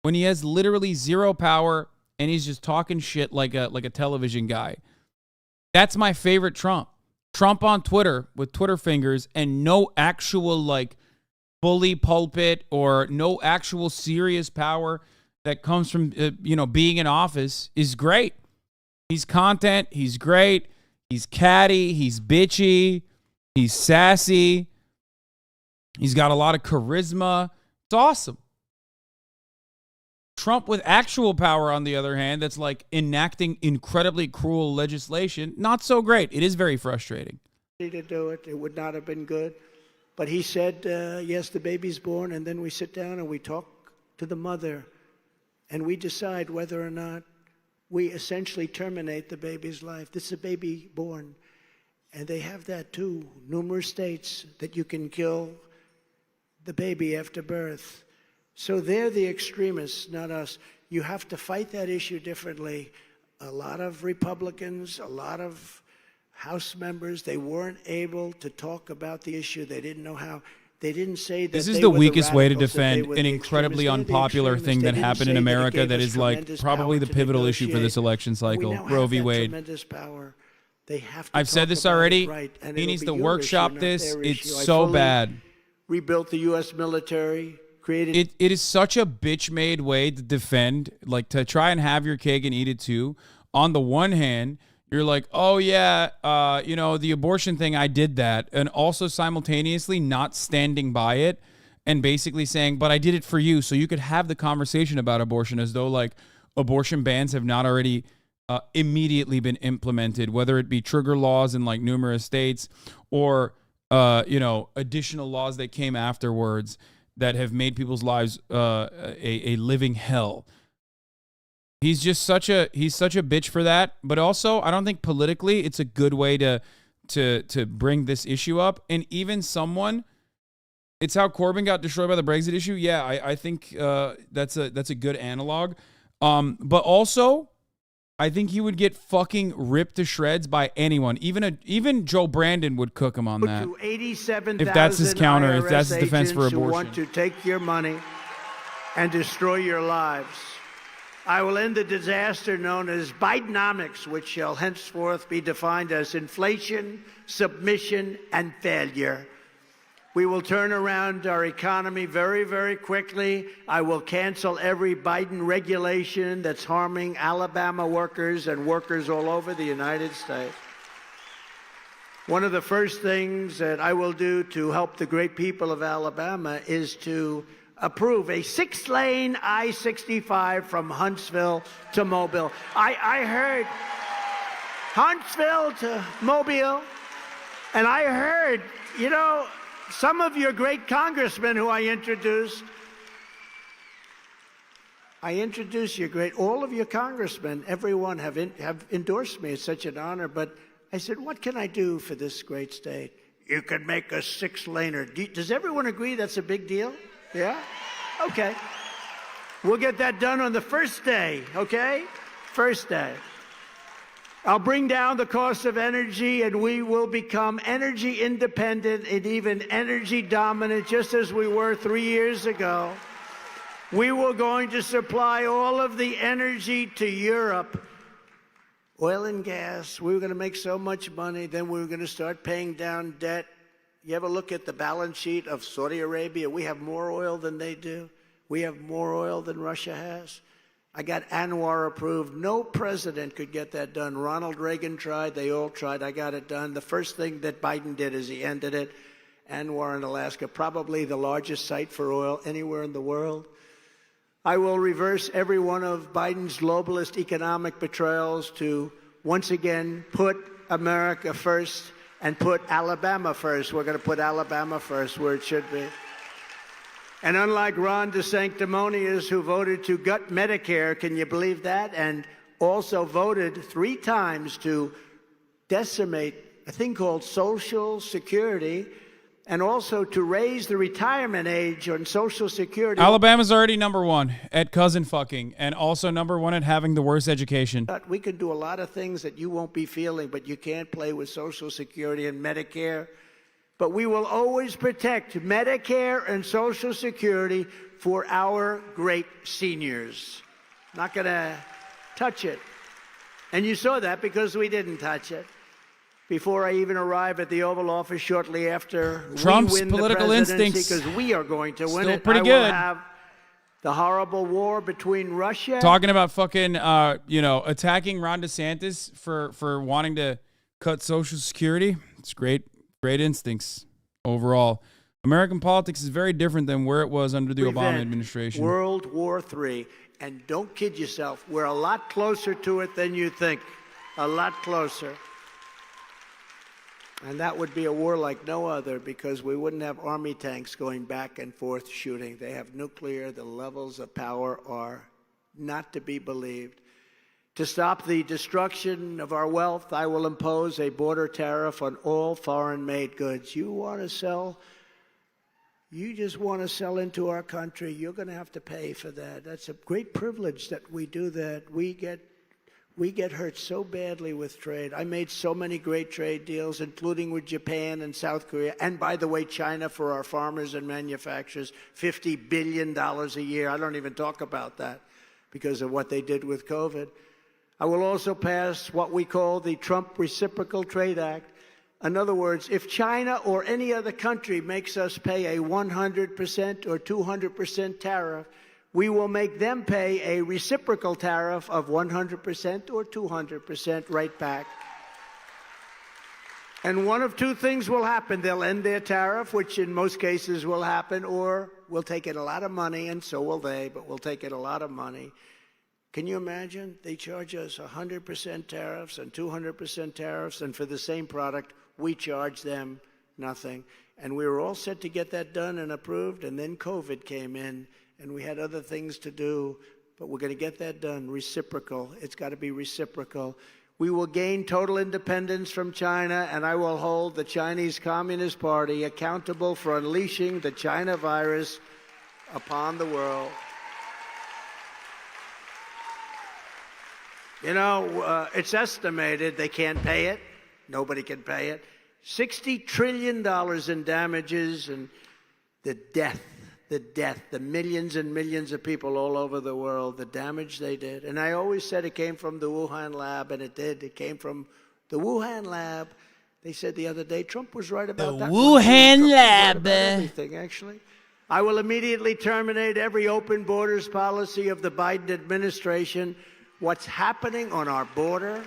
When he has literally 0 power and he's just talking shit like a television guy. That's my favorite Trump. Trump on Twitter with Twitter fingers and no actual like bully pulpit or no actual serious power that comes from being in office is great. He's content. He's great. He's catty. He's bitchy. He's sassy. He's got a lot of charisma. It's awesome. Trump with actual power, on the other hand, that's like enacting incredibly cruel legislation, not so great. It is very frustrating. To do it, it would not have been good. But he said, yes, the baby's born, and then we sit down and we talk to the mother, and we decide whether or not we essentially terminate the baby's life. This is a baby born, and they have that too. Numerous states that you can kill the baby after birth. So they're the extremists, not us. You have to fight that issue differently. A lot of Republicans, a lot of House members, they weren't able to talk about the issue. They didn't know how. They didn't say that. This is the weakest way to defend an incredibly unpopular thing that happened in America that is like probably the pivotal issue for this election cycle, Roe v. Wade. I've said this already. He needs to workshop this. It's so bad. Rebuilt the U.S. military. It is such a bitch-made way to defend, like to try and have your cake and eat it too. On the one hand, you're like, oh yeah, the abortion thing, I did that. And also simultaneously not standing by it and basically saying, but I did it for you. So you could have the conversation about abortion as though like abortion bans have not already immediately been implemented, whether it be trigger laws in like numerous states or, additional laws that came afterwards. that have made people's lives a living hell. He's just such a bitch for that. But also, I don't think politically it's a good way to bring this issue up. And even someone, it's how Corbyn got destroyed by the Brexit issue. Yeah, I think that's a good analog. But also, I think he would get fucking ripped to shreds by anyone. Even Joe Brandon would cook him on that. If that's his counter, if that's his defense for abortion. Who want to take your money and destroy your lives. I will end the disaster known as Bidenomics, which shall henceforth be defined as inflation, submission, and failure. We will turn around our economy very, very quickly. I will cancel every Biden regulation that's harming Alabama workers and workers all over the United States. One of the first things that I will do to help the great people of Alabama is to approve a 6-lane I-65 from Huntsville to Mobile. I heard Huntsville to Mobile, and I heard, you know, some of your great congressmen who I introduced all of your congressmen, everyone have endorsed me. It's such an honor. But I said, what can I do for this great state? You could make a 6-laner. Does everyone agree that's a big deal? Yeah? Okay. We'll get that done on the first day, okay? First day. I'll bring down the cost of energy, and we will become energy independent and even energy dominant, just as we were 3 years ago. We were going to supply all of the energy to Europe. Oil and gas, we were going to make so much money, then we were going to start paying down debt. You ever look at the balance sheet of Saudi Arabia? We have more oil than they do. We have more oil than Russia has. I got Anwar approved. No president could get that done. Ronald Reagan tried. They all tried. I got it done. The first thing that Biden did is he ended it. Anwar in Alaska, probably the largest site for oil anywhere in the world. I will reverse every one of Biden's globalist economic betrayals to once again put America first and put Alabama first. We're going to put Alabama first where it should be. And unlike Ron DeSanctimonious, who voted to gut Medicare, can you believe that? And also voted 3 times to decimate a thing called Social Security, and also to raise the retirement age on Social Security. Alabama's already #1 at cousin fucking, and also #1 at having the worst education. But we can do a lot of things that you won't be feeling, but you can't play with Social Security and Medicare. But we will always protect Medicare and Social Security for our great seniors. Not going to touch it. And you saw that because we didn't touch it. Before I even arrive at the Oval Office shortly after Trump's we win political the presidency, instincts because we are going to win still it. pretty I good. will have the horrible war between Russia. Talking about fucking, attacking Ron DeSantis for wanting to cut Social Security. It's great instincts overall. American politics is very different than where it was under the Obama administration. World War III. And don't kid yourself, we're a lot closer to it than you think. A lot closer. And that would be a war like no other, because we wouldn't have army tanks going back and forth shooting. They have nuclear. The levels of power are not to be believed. To stop the destruction of our wealth, I will impose a border tariff on all foreign-made goods. You just want to sell into our country, you're going to have to pay for that. That's a great privilege that we do that. We get hurt so badly with trade. I made so many great trade deals, including with Japan and South Korea, and by the way, China, for our farmers and manufacturers, $50 billion a year. I don't even talk about that because of what they did with COVID. I will also pass what we call the Trump Reciprocal Trade Act. In other words, if China or any other country makes us pay a 100% or 200% tariff, we will make them pay a reciprocal tariff of 100% or 200% right back. And one of 2 things will happen. They'll end their tariff, which in most cases will happen, or we'll take in a lot of money, and so will they, but we'll take in a lot of money. Can you imagine? They charge us 100% tariffs and 200% tariffs, and for the same product, we charge them nothing. And we were all set to get that done and approved, and then COVID came in, and we had other things to do, but we're going to get that done. Reciprocal. It's got to be reciprocal. We will gain total independence from China, and I will hold the Chinese Communist Party accountable for unleashing the China virus upon the world. You know, it's estimated they can't pay it. Nobody can pay it. $60 trillion in damages, and the death, the millions and millions of people all over the world, the damage they did. And I always said it came from the Wuhan lab, and it did. It came from the Wuhan lab. They said the other day, Trump was right about that. Wuhan lab. Everything, actually. I will immediately terminate every open borders policy of the Biden administration. What's happening on our border?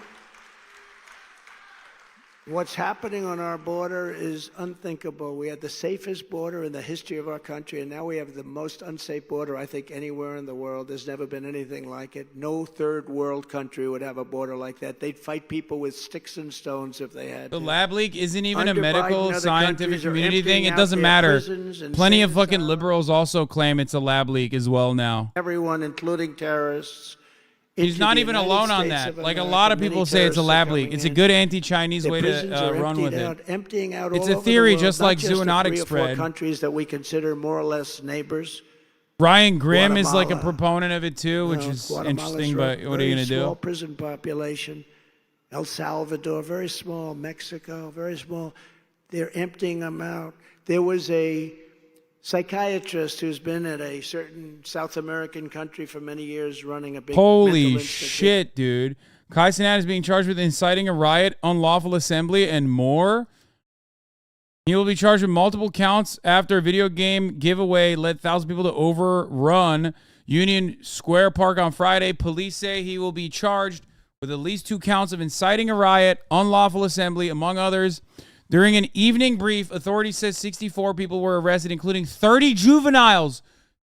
What's happening on our border is unthinkable. We had the safest border in the history of our country, and now we have the most unsafe border, I think, anywhere in the world. There's never been anything like it. No third world country would have a border like that. They'd fight people with sticks and stones if they had to. The lab leak isn't even Under a medical, Biden, other scientific countries are community thing. emptying It out doesn't their matter. prisons and Plenty of insane fucking liberals also claim it's a lab leak as well now. Everyone, including terrorists. He's not even alone on that. Like a lot of people say it's a lab leak. It's a good anti-Chinese way to run with it. Emptying out It's all a over theory, the world, just not like just the zoonotic 3 or 4 spread. countries that we consider more or less neighbors. Brian Grimm is like a Guatemala. proponent of it too, which is Guatemala's interesting, but what are you going to Small do? prison population. El Salvador, very small. Mexico, very small. They're emptying them out. There was a psychiatrist who's been at a certain South American country for many years running a big Holy mental institute. shit, dude. Cenat is being charged with inciting a riot, unlawful assembly, and more. He will be charged with multiple counts after a video game giveaway led thousands of people to overrun Union Square Park on Friday. Police say he will be charged with at least 2 counts of inciting a riot, unlawful assembly, among others. During an evening brief, authorities said 64 people were arrested, including 30 juveniles.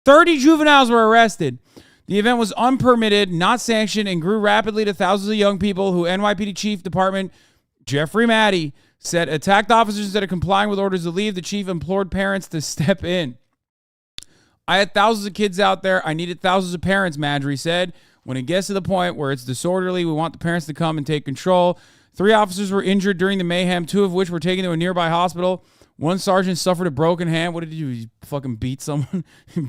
30 juveniles were arrested. The event was unpermitted, not sanctioned, and grew rapidly to thousands of young people who NYPD Chief Department Jeffrey Maddie said attacked officers instead of complying with orders to leave. The chief implored parents to step in. I had thousands of kids out there. I needed thousands of parents, Madry said. When it gets to the point where it's disorderly, we want the parents to come and take control. 3 officers were injured during the mayhem, 2 of which were taken to a nearby hospital. 1 sergeant suffered a broken hand. What did he do? He fucking beat someone? He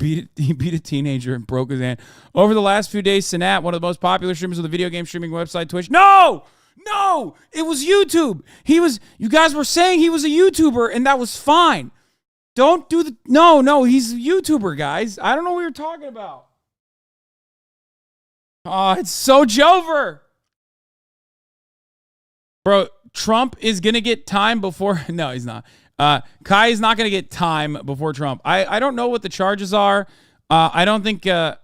beat a teenager and broke his hand. Over the last few days, Cenat, one of the most popular streamers of the video game streaming website Twitch. No! It was YouTube. You guys were saying he was a YouTuber, and that was fine. Don't do the... No, he's a YouTuber, guys. I don't know what you're talking about. Oh, it's so Jover. Bro, Trump is going to get time before... No, he's not. Kai is not going to get time before Trump. I don't know what the charges are. I don't think... I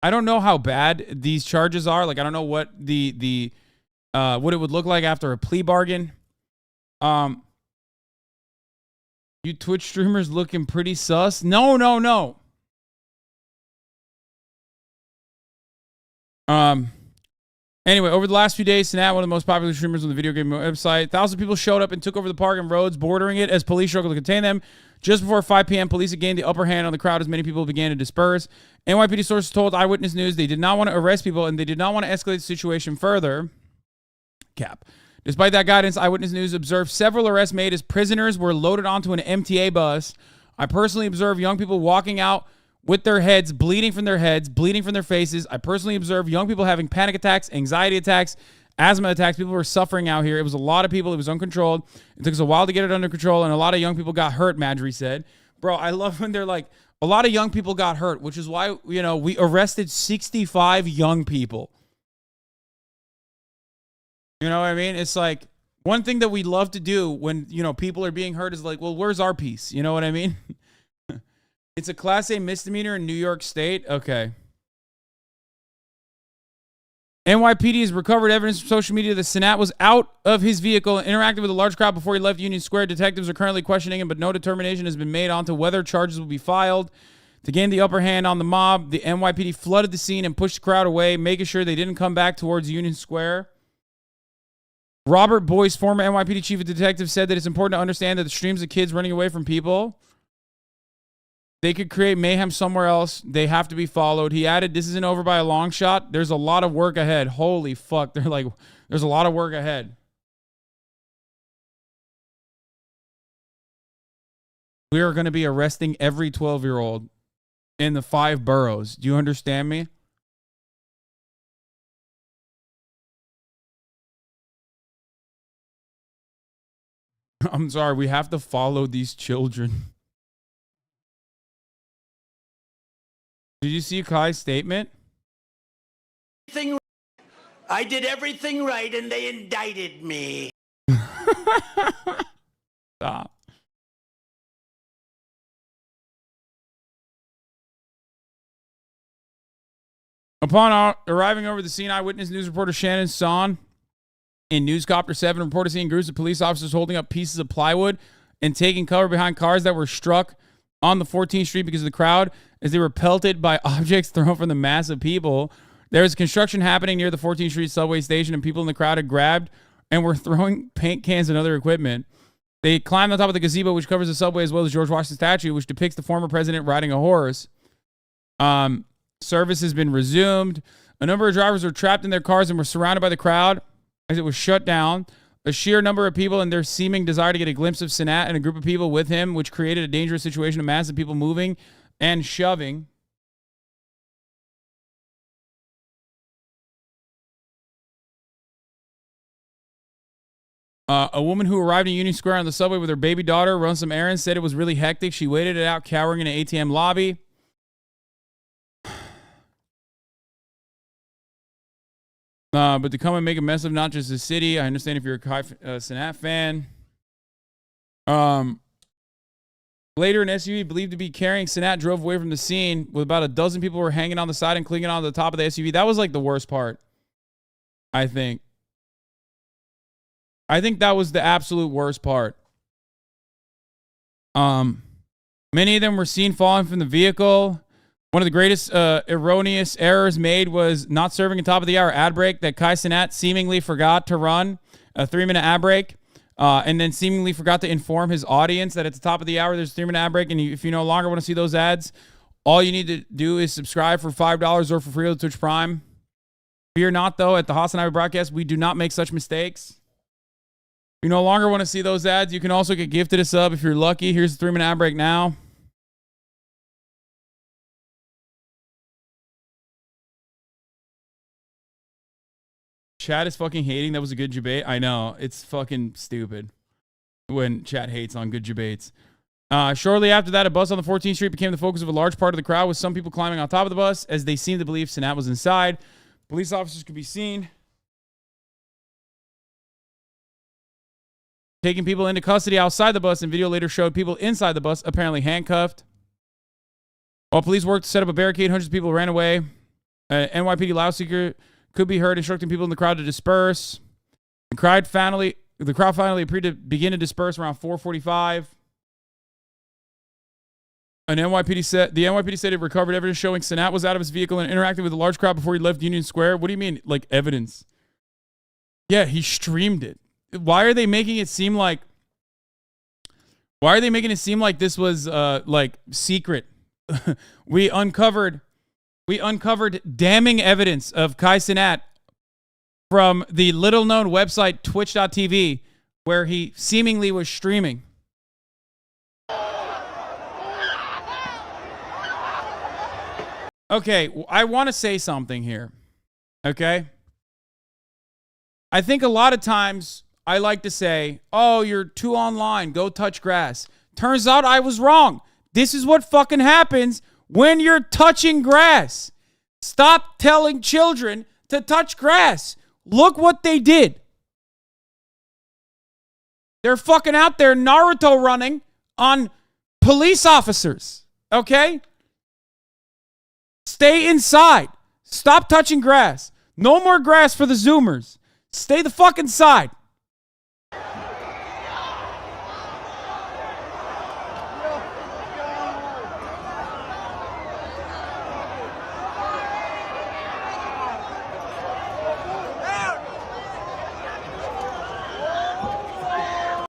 don't know how bad these charges are. Like, I don't know what what it would look like after a plea bargain. You Twitch streamers looking pretty sus. No. Anyway, over the last few days, Cenat, one of the most popular streamers on the video game website, thousands of people showed up and took over the park and roads bordering it as police struggled to contain them. Just before 5 p.m., police had gained the upper hand on the crowd as many people began to disperse. NYPD sources told Eyewitness News they did not want to arrest people and they did not want to escalate the situation further. Cap. Despite that guidance, Eyewitness News observed several arrests made as prisoners were loaded onto an MTA bus. I personally observed young people walking out with their heads, bleeding from their heads, bleeding from their faces. I personally observed young people having panic attacks, anxiety attacks, asthma attacks. People were suffering out here. It was a lot of people. It was uncontrolled. It took us a while to get it under control, and a lot of young people got hurt, Madry said. Bro, I love when they're like, a lot of young people got hurt, which is why, we arrested 65 young people. You know what I mean? It's like, one thing that we love to do when, people are being hurt is like, well, where's our piece? You know what I mean? It's a Class A misdemeanor in New York State. Okay. NYPD has recovered evidence from social media that Cenat was out of his vehicle and interacted with a large crowd before he left Union Square. Detectives are currently questioning him, but no determination has been made onto whether charges will be filed. To gain the upper hand on the mob, the NYPD flooded the scene and pushed the crowd away, making sure they didn't come back towards Union Square. Robert Boyce, former NYPD chief of detectives, said that it's important to understand that the streams of kids running away from people, they could create mayhem somewhere else. They have to be followed. He added, this isn't over by a long shot. There's a lot of work ahead. Holy fuck. They're like, there's a lot of work ahead. We are going to be arresting every 12-year-old in the 5 boroughs. Do you understand me? I'm sorry. We have to follow these children. Did you see Kai's statement? I did everything right and they indicted me. Stop. Upon arriving over the scene, eyewitness news reporter Shannon Son in Newscopter 7 reported seeing groups of police officers holding up pieces of plywood and taking cover behind cars that were struck on the 14th Street because of the crowd as they were pelted by objects thrown from the mass of people. There was construction happening near the 14th Street subway station, and people in the crowd had grabbed and were throwing paint cans and other equipment. They climbed on top of the gazebo, which covers the subway, as well as George Washington statue, which depicts the former president riding a horse. Service has been resumed. A number of drivers were trapped in their cars and were surrounded by the crowd as it was shut down. A sheer number of people and their seeming desire to get a glimpse of Cenat and a group of people with him, which created a dangerous situation of massive people moving and shoving. A woman who arrived in Union Square on the subway with her baby daughter, run some errands, said it was really hectic. She waited it out, cowering in an ATM lobby. But to come and make a mess of not just the city, I understand if you're a Cenat fan. Later, an SUV believed to be carrying Cenat drove away from the scene with about a dozen people who were hanging on the side and clinging on to the top of the SUV. That was like the worst part, I think. I think that was the absolute worst part. Many of them were seen falling from the vehicle. One of the greatest erroneous errors made was not serving a top-of-the-hour ad break that Kai Cenat seemingly forgot to run, a 3-minute ad break, and then seemingly forgot to inform his audience that at the top of the hour there's a 3-minute ad break, and if you no longer want to see those ads, all you need to do is subscribe for $5 or for free to Twitch Prime. Fear not, though, at the HasanAbi broadcast, we do not make such mistakes. If you no longer want to see those ads, you can also get gifted a sub if you're lucky. Here's a 3-minute ad break now. Chat is fucking hating. That was a good debate. I know. It's fucking stupid when chat hates on good debates. Shortly after that, a bus on the 14th Street became the focus of a large part of the crowd, with some people climbing on top of the bus as they seemed to believe Cenat was inside. Police officers could be seen taking people into custody outside the bus, and video later showed people inside the bus apparently handcuffed. While police worked to set up a barricade, hundreds of people ran away. NYPD loudspeaker could be heard instructing people in the crowd to disperse. The crowd finally appeared to begin to disperse around 4:45. The NYPD said it recovered evidence showing Cenat was out of his vehicle and interacted with a large crowd before he left Union Square. What do you mean, like evidence? Yeah, he streamed it. Why are they making it seem like this was like secret? We uncovered damning evidence of Kai Cenat from the little-known website Twitch.tv, where he seemingly was streaming. Okay, I want to say something here, okay? I think a lot of times I like to say, oh, you're too online, go touch grass. Turns out I was wrong. This is what fucking happens when you're touching grass. Stop telling children to touch grass. Look what they did. They're fucking out there Naruto running on police officers, okay? Stay inside. Stop touching grass. No more grass for the Zoomers. Stay the fuck inside.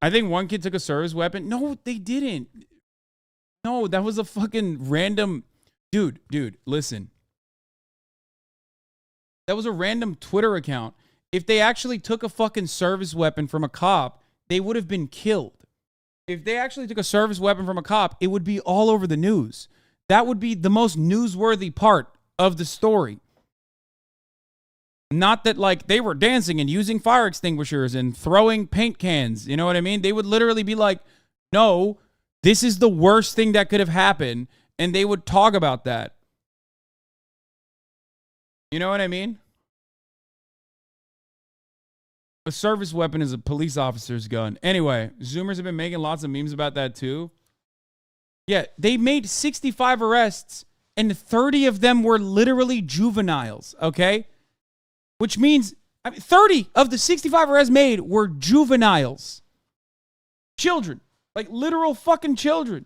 I think one kid took a service weapon. No, they didn't. No, that was a fucking random... Dude, listen. That was a random Twitter account. If they actually took a fucking service weapon from a cop, they would have been killed. If they actually took a service weapon from a cop, it would be all over the news. That would be the most newsworthy part of the story. Not that, like, they were dancing and using fire extinguishers and throwing paint cans. You know what I mean? They would literally be like, no, this is the worst thing that could have happened. And they would talk about that. You know what I mean? A service weapon is a police officer's gun. Anyway, Zoomers have been making lots of memes about that too. Yeah, they made 65 arrests and 30 of them were literally juveniles, okay? Which means 30 of the 65 arrests made were juveniles. Children. Like literal fucking children.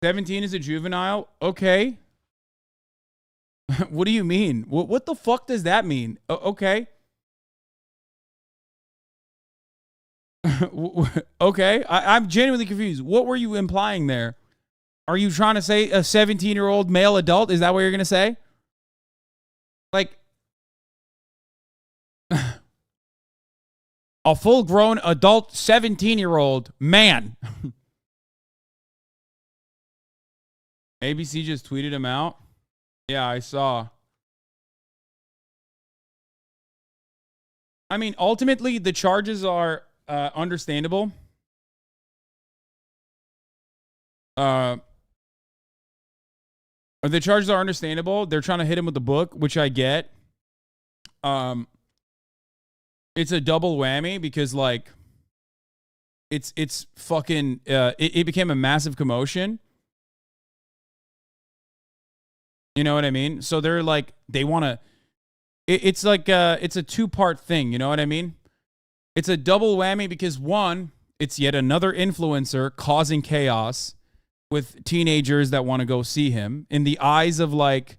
"17 is a juvenile." Okay. What do you mean? What the fuck does that mean? Okay. Okay. I'm genuinely confused. What were you implying there? Are you trying to say a 17-year-old male adult? Is that what you're going to say? Like, a full-grown adult 17-year-old man. ABC just tweeted him out. Yeah, I saw. I mean, ultimately, the charges are understandable. The charges are understandable. They're trying to hit him with the book, which I get. It's a double whammy because, like, it's fucking, it became a massive commotion. You know what I mean? So they're like, they want to, it's like, it's a two-part thing. You know what I mean? It's a double whammy because one, it's yet another influencer causing chaos with teenagers that want to go see him in the eyes of like,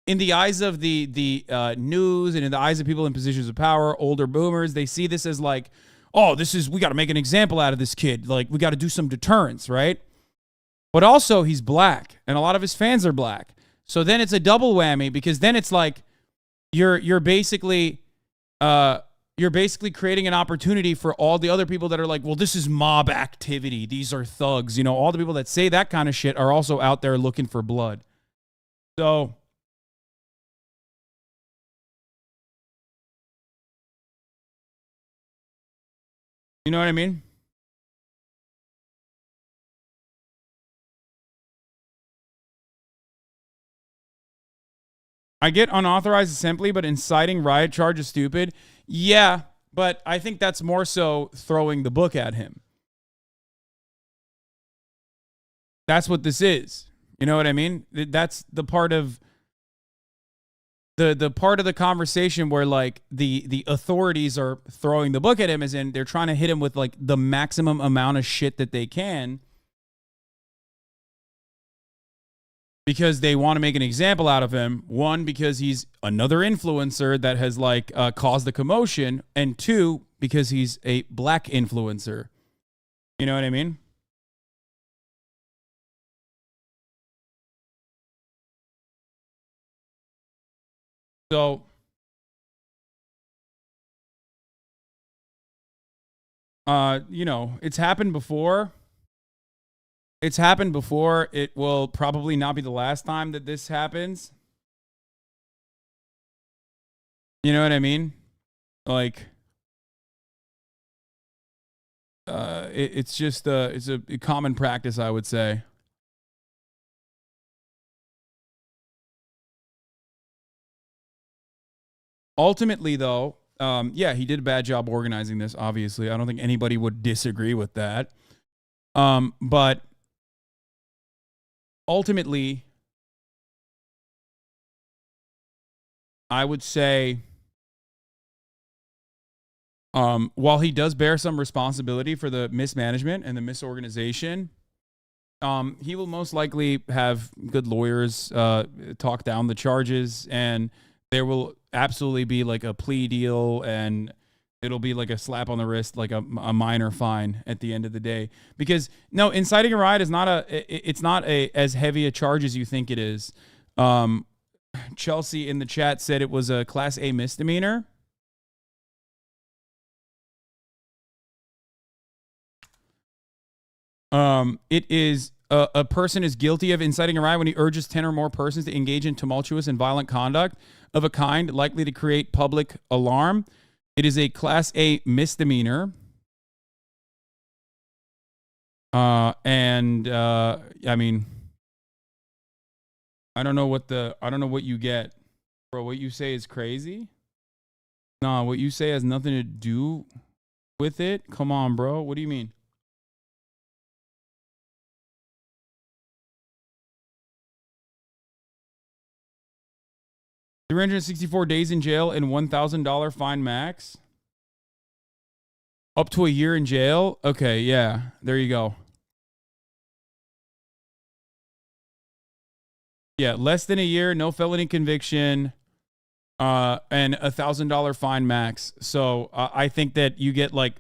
in the eyes of the news and in the eyes of people in positions of power, older boomers, they see this as like, oh, we got to make an example out of this kid. Like, we got to do some deterrence, right? But also he's black and a lot of his fans are black. So then it's a double whammy because then it's like you're basically creating an opportunity for all the other people that are like, well, this is mob activity. These are thugs. You know, all the people that say that kind of shit are also out there looking for blood. So you know what I mean? I get unauthorized assembly, but inciting riot charge is stupid. Yeah, but I think that's more so throwing the book at him. That's what this is. You know what I mean? That's the part of the part of the conversation where like the authorities are throwing the book at him, as in they're trying to hit him with like the maximum amount of shit that they can. Because they want to make an example out of him. One, because he's another influencer that has like caused the commotion. And two, because he's a black influencer. You know what I mean? So, you know, it's happened before. It's happened before. It will probably not be the last time that this happens. You know what I mean? Like, it's just it's a common practice, I would say. Ultimately, though, yeah, he did a bad job organizing this. Obviously, I don't think anybody would disagree with that. But ultimately, I would say While he does bear some responsibility for the mismanagement and the misorganization, he will most likely have good lawyers talk down the charges, and there will absolutely be like a plea deal, and it'll be like a slap on the wrist, like a minor fine at the end of the day. Because no, inciting a riot is not as heavy a charge as you think it is. Chelsea in the chat said it was a Class A misdemeanor. It is a person is guilty of inciting a riot when he urges 10 or more persons to engage in tumultuous and violent conduct of a kind likely to create public alarm. It is a Class A misdemeanor. I mean, I don't know what you get. Bro, what you say is crazy? Nah, what you say has nothing to do with it. Come on, bro. What do you mean? $364 days in jail and $1,000 fine max. Up to a year in jail. Okay, yeah. There you go. Yeah, less than a year, no felony conviction, and $1,000 fine max. So I think that you get like,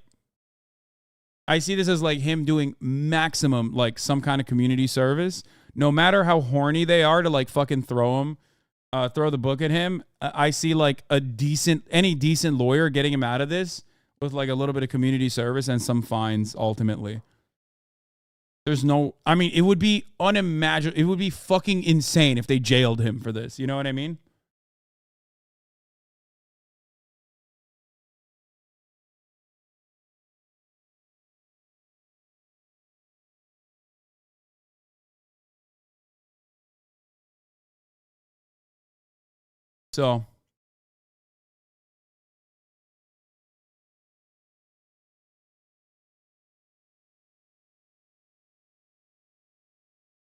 I see this as like him doing maximum like some kind of community service. No matter how horny they are to like fucking throw the book at him, I see like any decent lawyer getting him out of this with like a little bit of community service and some fines ultimately. There's no, I mean, it would be unimaginable. It would be fucking insane if they jailed him for this. You know what I mean? So,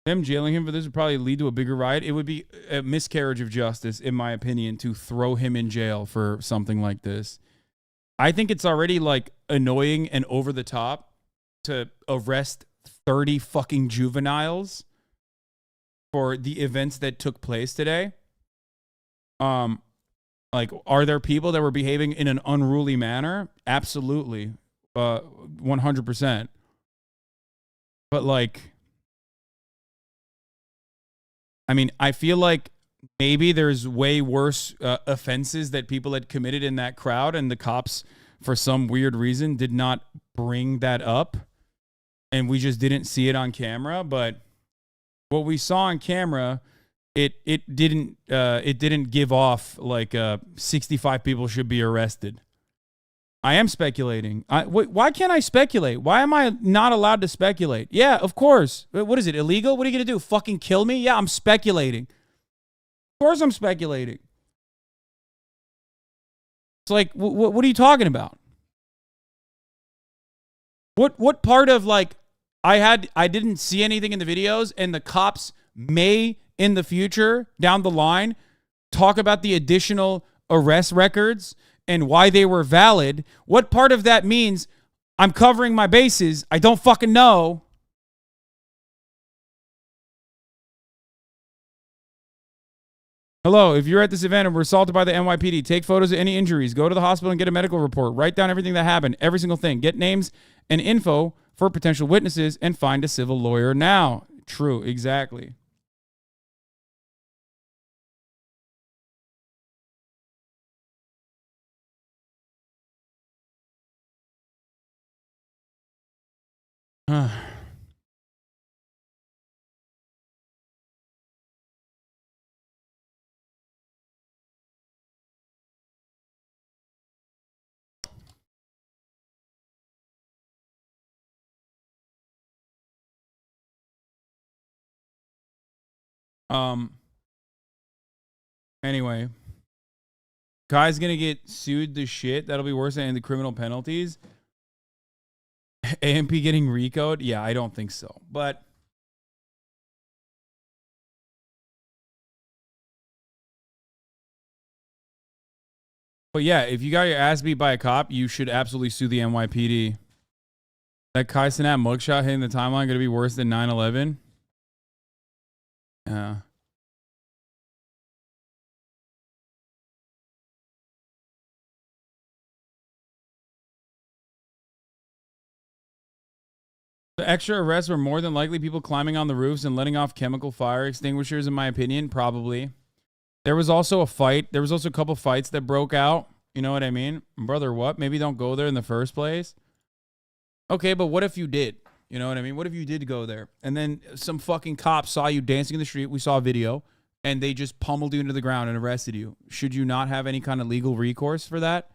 them jailing him for this would probably lead to a bigger riot. It would be a miscarriage of justice, in my opinion, to throw him in jail for something like this. I think it's already like annoying and over the top to arrest 30 fucking juveniles for the events that took place today. Like, are there people that were behaving in an unruly manner? Absolutely. 100%. But like, I mean, I feel like maybe there's way worse offenses that people had committed in that crowd, and the cops, for some weird reason, did not bring that up, and we just didn't see it on camera. But what we saw on camera, it didn't give off like 65 people should be arrested. I am speculating. Why can't I speculate? Why am I not allowed to speculate? Yeah, of course. What is it, illegal? What are you going to do, fucking kill me? Yeah, I'm speculating. Of course I'm speculating. It's like, what are you talking about? What part of like, I didn't see anything in the videos, and the cops may in the future down the line talk about the additional arrest records and why they were valid. What part of that means I'm covering my bases? I don't fucking know. Hello, if you're at this event and were assaulted by the NYPD, take photos of any injuries, go to the hospital and get a medical report, write down everything that happened, every single thing, get names and info for potential witnesses, and find a civil lawyer now. True, exactly. Anyway, guy's gonna get sued to shit. That'll be worse than the criminal penalties. AMP getting RICO'd? Yeah, I don't think so. But But yeah, if you got your ass beat by a cop, you should absolutely sue the NYPD. That Cenat mugshot hitting the timeline going to be worse than 9/11? Yeah. The extra arrests were more than likely people climbing on the roofs and letting off chemical fire extinguishers, in my opinion. Probably. There was also a fight. There was also a couple fights that broke out. You know what I mean? Brother, what? Maybe don't go there in the first place. Okay, but what if you did? You know what I mean? What if you did go there and then some fucking cops saw you dancing in the street? We saw a video and they just pummeled you into the ground and arrested you. Should you not have any kind of legal recourse for that?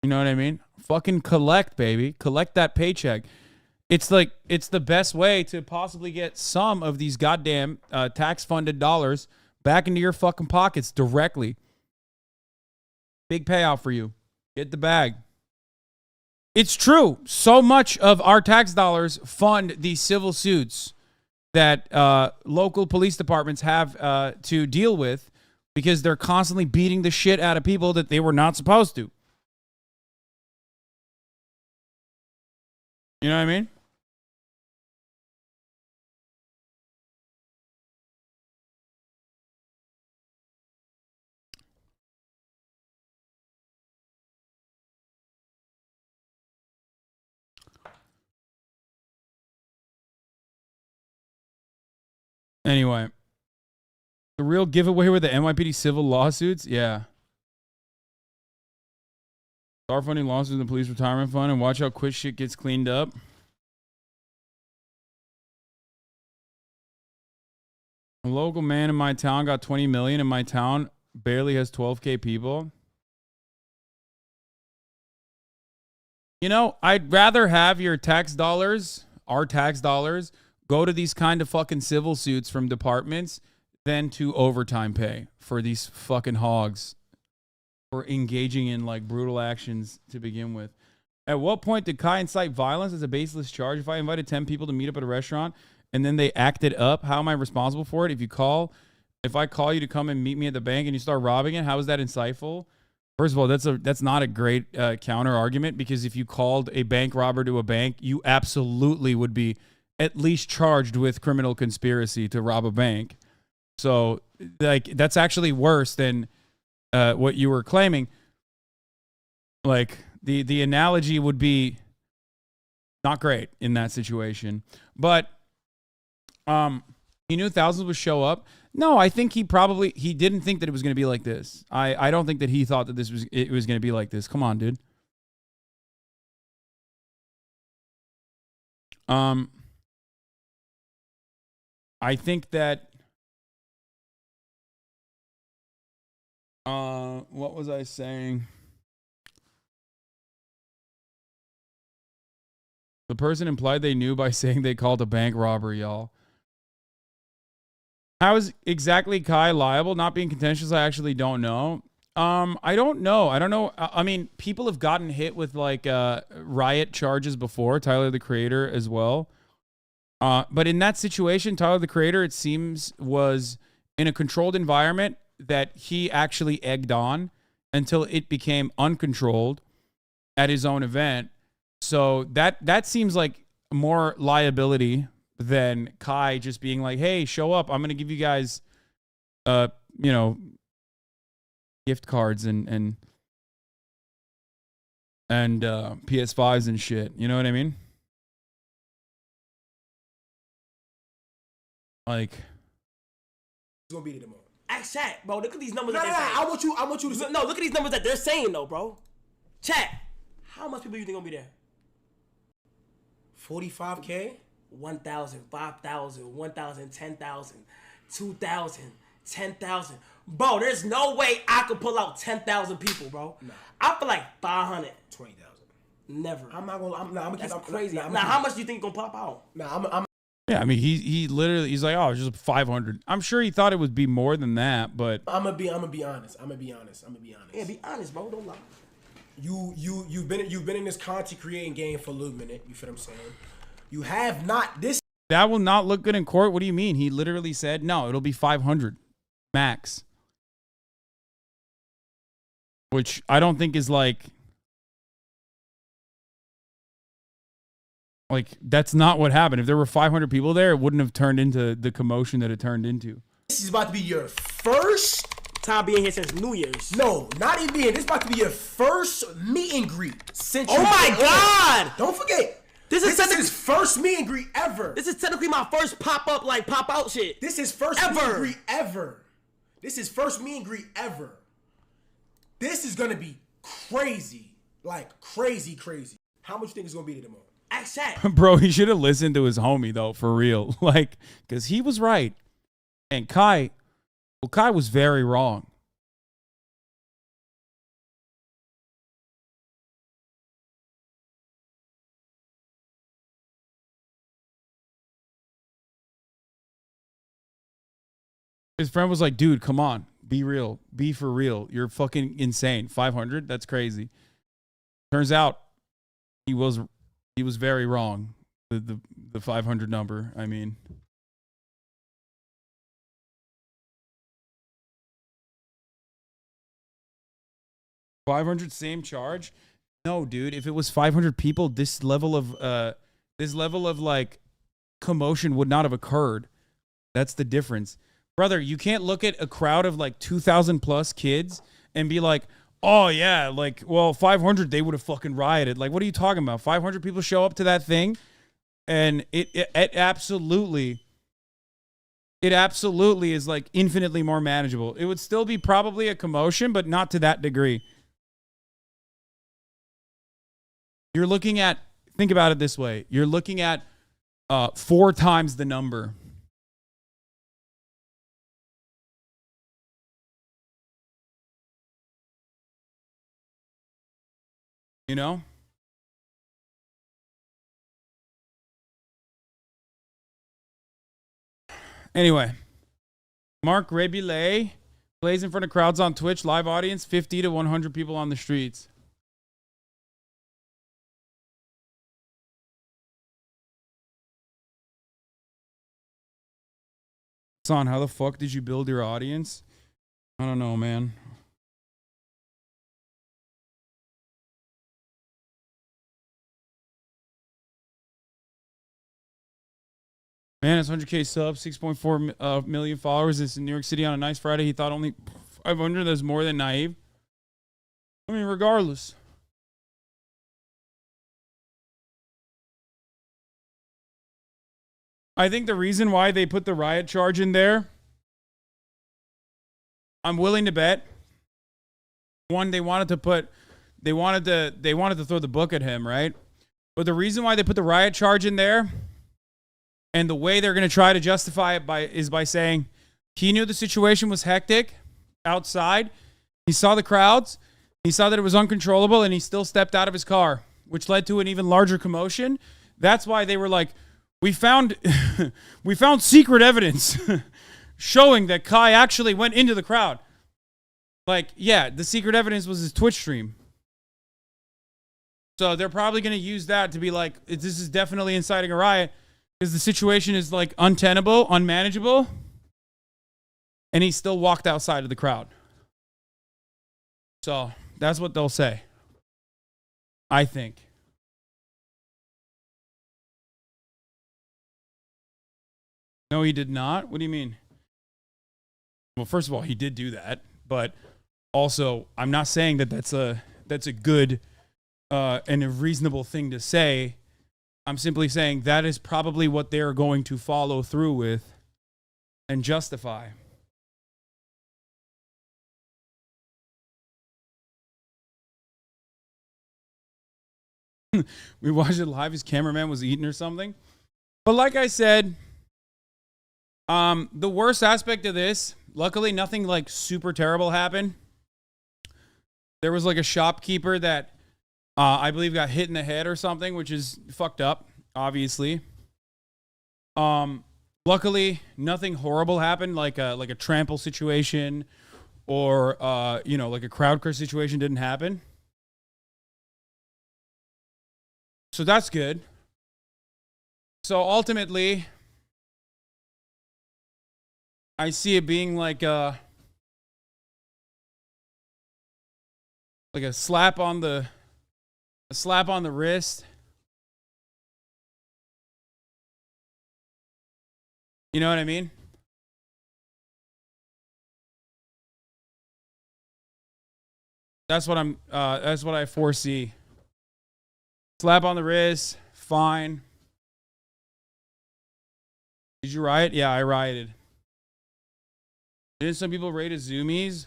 You know what I mean? Fucking collect, baby. Collect that paycheck. It's like, it's the best way to possibly get some of these goddamn tax-funded dollars back into your fucking pockets directly. Big payout for you. Get the bag. It's true. So much of our tax dollars fund these civil suits that local police departments have to deal with because they're constantly beating the shit out of people that they were not supposed to. You know what I mean? Anyway, the real giveaway with the NYPD civil lawsuits, yeah. Start funding lawsuits in the police retirement fund and watch how quick shit gets cleaned up. A local man in my town got 20 million and my town barely has 12K people. You know, I'd rather have your tax dollars, our tax dollars, go to these kind of fucking civil suits from departments than to overtime pay for these fucking hogs for engaging in like brutal actions to begin with. At what point did Kai incite violence as a baseless charge? If I invited 10 people to meet up at a restaurant and then they acted up, how am I responsible for it? If I call you to come and meet me at the bank and you start robbing it, how is that insightful? First of all, that's not a great counter argument, because if you called a bank robber to a bank, you absolutely would be at least charged with criminal conspiracy to rob a bank. So like that's actually worse than what you were claiming. Like the analogy would be not great in that situation. But he knew thousands would show up. No, I think he didn't think that it was going to be like this. I don't think that he thought that it was going to be like this. Come on, dude. I think that what was I saying? The person implied they knew by saying they called a bank robbery, y'all. How is exactly Kai liable? Not being contentious, I actually don't know. I don't know. I mean, people have gotten hit with like riot charges before, Tyler the Creator as well. But in that situation, Tyler the Creator, it seems, was in a controlled environment that he actually egged on until it became uncontrolled at his own event. So that seems like more liability than Kai just being like, hey, show up. I'm going to give you guys, gift cards and PS5s and shit. You know what I mean? Like, it's gonna be there tomorrow. Ask chat, bro. Look at these numbers. I want you to no. Look at these numbers that they're saying though, bro. Chat. How much people you think gonna be there? 45K, 1,000, 5,000, 1,000, 10,000, 2,000, 10,000. Bro, there's no way I could pull out 10,000 people, bro. No. I feel like 500. 20,000. Never. I'm not gonna. That's crazy. Now, how much do you think gonna pop out? Yeah, I mean, he's like, oh, it's just 500. I'm sure he thought it would be more than that, but I'm gonna be honest. Yeah, be honest, bro. Don't lie. You've been in this content creating game for a little minute. You feel what I'm saying? You have not this. That will not look good in court. What do you mean? He literally said, no, it'll be 500 max. which I don't think is like that's not what happened. If there were 500 people there, it wouldn't have turned into the commotion that it turned into. This is about to be your first time being here since New Year's. No, not even being. This is about to be your first meet and greet since. Oh my God! Don't forget. This is his first meet and greet ever. This is technically my first pop out shit. This is first meet and greet ever. This is first meet and greet ever. This is gonna be crazy, like crazy. How much you think it's gonna be tomorrow? Ask that. Bro, he should have listened to his homie though, for real. Like, because he was right. And Kai was very wrong. His friend was like, dude, come on. Be real. Be for real. You're fucking insane. 500? That's crazy. Turns out he was very wrong. The 500 number, I mean. $500 same charge? No, dude. If it was 500 people, this level of like commotion would not have occurred. That's the difference. Brother, you can't look at a crowd of like 2,000 plus kids and be like, oh yeah, like, well, 500, they would have fucking rioted. Like, what are you talking about? 500 people show up to that thing, and it absolutely is like infinitely more manageable. It would still be probably a commotion, but not to that degree. You're looking at, think about it this way. You're looking at 4 times the number. You know? Anyway, Mark Rebile plays in front of crowds on Twitch, live audience, 50 to 100 people on the streets. Hasan, how the fuck did you build your audience? I don't know, man. Man, it's 100K subs, 6.4 million followers. It's in New York City on a nice Friday. He thought only 500. That's more than naive. I mean, regardless. I think the reason why they put the riot charge in there, I'm willing to bet. One, they wanted to throw the book at him, right? But the reason why they put the riot charge in there, and the way they're going to try to justify it is by saying he knew the situation was hectic outside. He saw the crowds. He saw that it was uncontrollable, and he still stepped out of his car, which led to an even larger commotion. That's why they were like, we found secret evidence showing that Kai actually went into the crowd. Like, yeah, the secret evidence was his Twitch stream. So they're probably going to use that to be like, this is definitely inciting a riot. Because the situation is like untenable, unmanageable, and he still walked outside of the crowd. So that's what they'll say. I think. No, he did not. What do you mean? Well, first of all, he did do that, but also I'm not saying that that's a good and a reasonable thing to say. I'm simply saying that is probably what they're going to follow through with and justify. We watched it live. His cameraman was eating or something. But like I said, the worst aspect of this, luckily nothing like super terrible happened. There was like a shopkeeper that I believe got hit in the head or something, which is fucked up, obviously. Luckily, nothing horrible happened, like a trample situation or like a crowd curse situation didn't happen. So that's good. So ultimately, I see it being like Like a slap on the wrist. You know what I mean? That's what I foresee. Slap on the wrist, fine. Did you riot? Yeah, I rioted. Didn't some people raid as zoomies?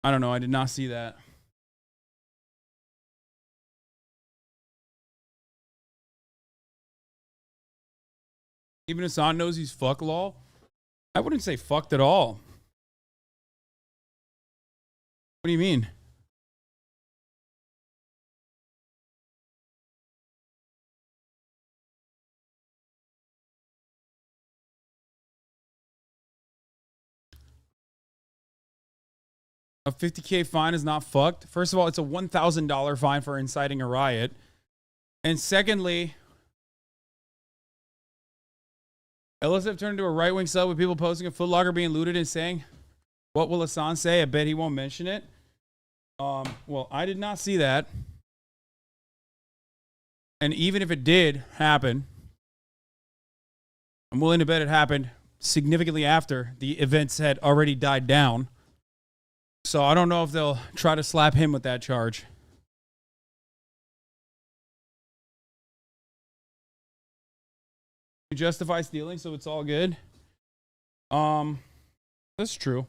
I don't know. I did not see that. Even Hasan knows he's fuck lol. I wouldn't say fucked at all. What do you mean? A $50K fine is not fucked. First of all, it's a $1,000 fine for inciting a riot. And secondly, LSF turned into a right-wing sub with people posting a Foot Locker being looted and saying, what will Hasan say? I bet he won't mention it. Well, I did not see that. And even if it did happen, I'm willing to bet it happened significantly after the events had already died down. So I don't know if they'll try to slap him with that charge. You justify stealing, so it's all good. That's true.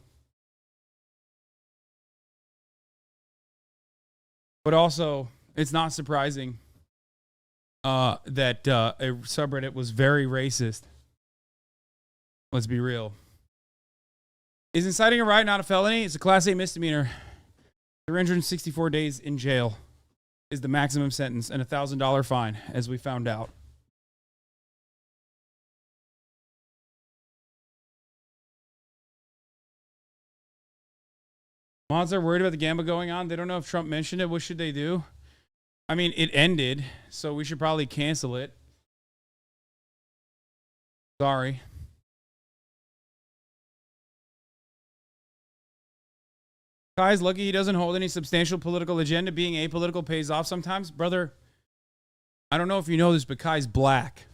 But also, it's not surprising that a subreddit was very racist. Let's be real. Is inciting a riot not a felony? It's a Class A misdemeanor. 364 days in jail is the maximum sentence and a $1,000 fine, as we found out. Mods are worried about the gamble going on. They don't know if Trump mentioned it. What should they do? I mean, it ended, so we should probably cancel it. Sorry. Kai's lucky he doesn't hold any substantial political agenda. Being apolitical pays off sometimes. Brother, I don't know if you know this, but Kai's black,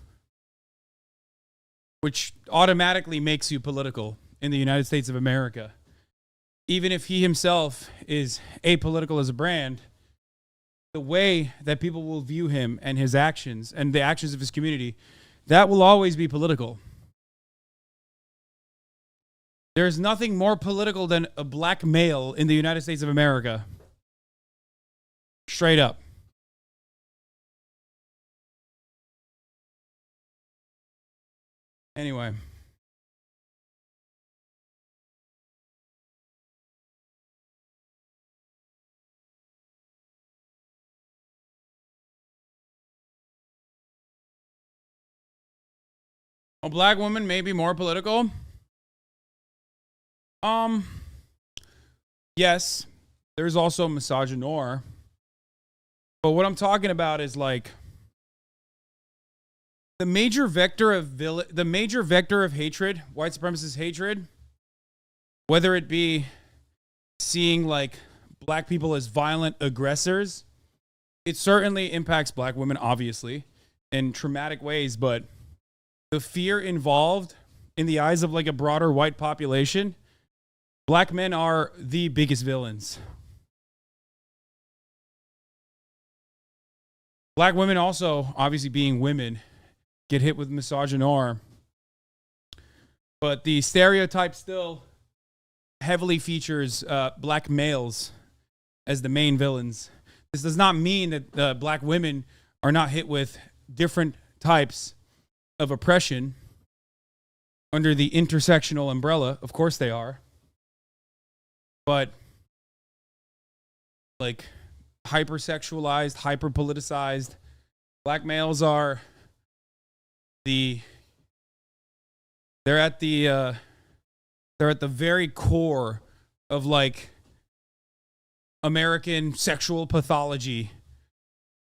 which automatically makes you political in the United States of America. Even if he himself is apolitical as a brand, the way that people will view him and his actions and the actions of his community, that will always be political. There's nothing more political than a black male in the United States of America. Straight up. Anyway. A black woman may be more political. Yes, there's also misogynoir. But what I'm talking about is like the major vector of hatred, white supremacist hatred, whether it be seeing like black people as violent aggressors, it certainly impacts black women, obviously, in traumatic ways, but the fear involved in the eyes of like a broader white population, black men are the biggest villains. Black women also, obviously being women, get hit with misogynoir. But the stereotype still heavily features black males as the main villains. This does not mean that black women are not hit with different types of oppression under the intersectional umbrella. Of course they are. But like hypersexualized, hyperpoliticized black males are they're at the very core of like American sexual pathology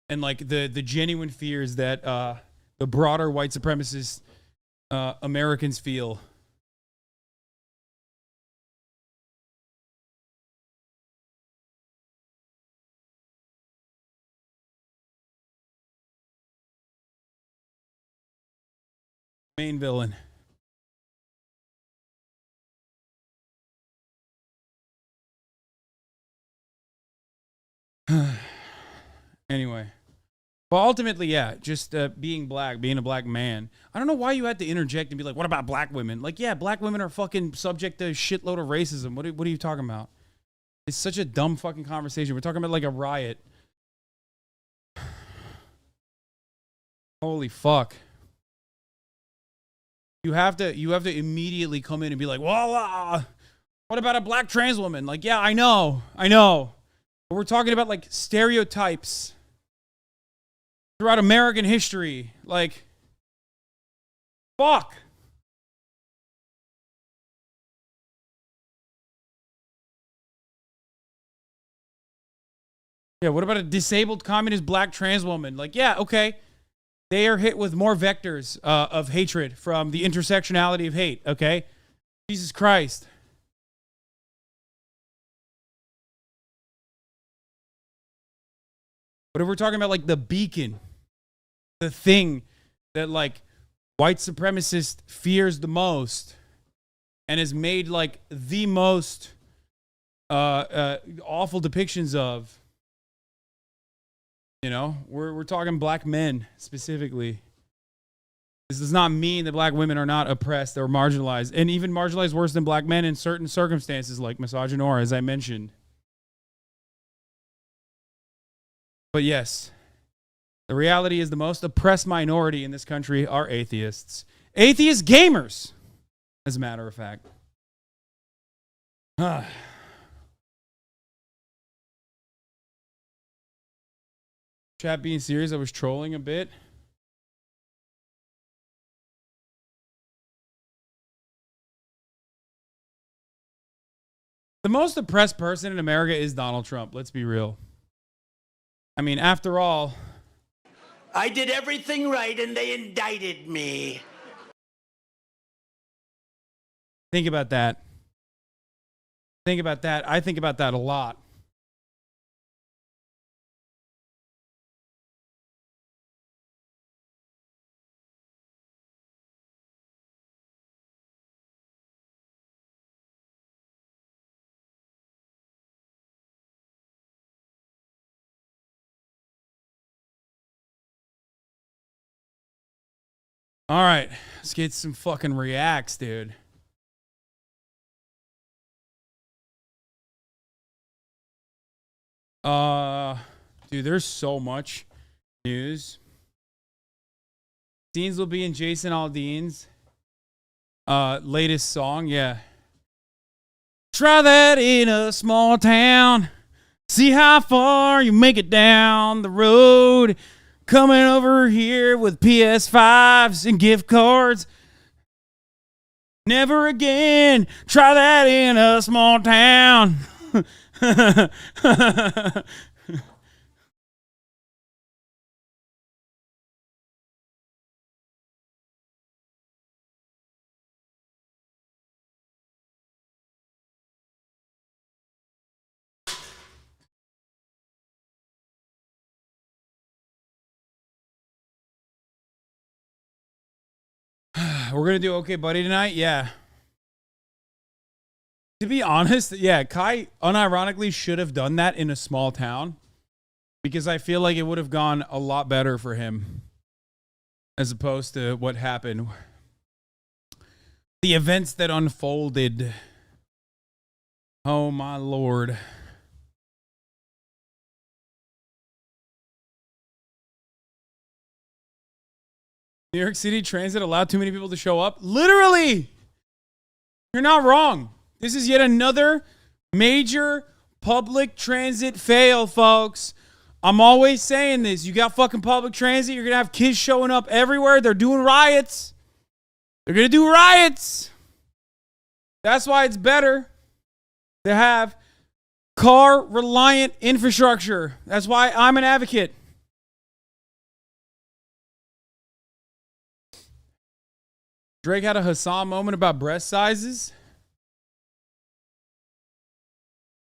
and like the genuine fears that the broader white supremacist Americans feel. Main villain. Anyway. But ultimately, yeah, just being black, being a black man. I don't know why you had to interject and be like, what about black women? Like, yeah, black women are fucking subject to a shitload of racism. What are you talking about? It's such a dumb fucking conversation. We're talking about like a riot. Holy fuck. You have to immediately come in and be like, well, what about a black trans woman? Like, yeah, I know. But we're talking about like stereotypes throughout American history. Like, fuck. Yeah, what about a disabled communist black trans woman? Like, yeah, okay. They are hit with more vectors of hatred from the intersectionality of hate, okay? Jesus Christ. But if we're talking about like the beacon, the thing that like white supremacist fears the most and has made like the most awful depictions of, you know, we're talking black men specifically. This does not mean that black women are not oppressed or marginalized, and even marginalized worse than black men in certain circumstances like misogynoir, as I mentioned. But yes, the reality is the most oppressed minority in this country are atheists. Atheist gamers, as a matter of fact. Chat being serious, I was trolling a bit. The most oppressed person in America is Donald Trump. Let's be real. I mean, after all, I did everything right and they indicted me. think about that. Think about that. I think about that a lot. All right, let's get some fucking reacts, dude. Dude, there's so much news. Deans will be in Jason Aldean's latest song, yeah. Try that in a small town. See how far you make it down the road. Coming over here with PS5s and gift cards. Never again. Try that in a small town. We're going to do Okay Buddy tonight? Yeah. To be honest, yeah, Kai unironically should have done that in a small town because I feel like it would have gone a lot better for him as opposed to what happened. The events that unfolded. Oh, my Lord. New York City Transit allowed too many people to show up? Literally! You're not wrong. This is yet another major public transit fail, folks. I'm always saying this. You got fucking public transit. You're going to have kids showing up everywhere. They're doing riots. They're going to do riots. That's why it's better to have car-reliant infrastructure. That's why I'm an advocate. Drake had a Hasan moment about breast sizes.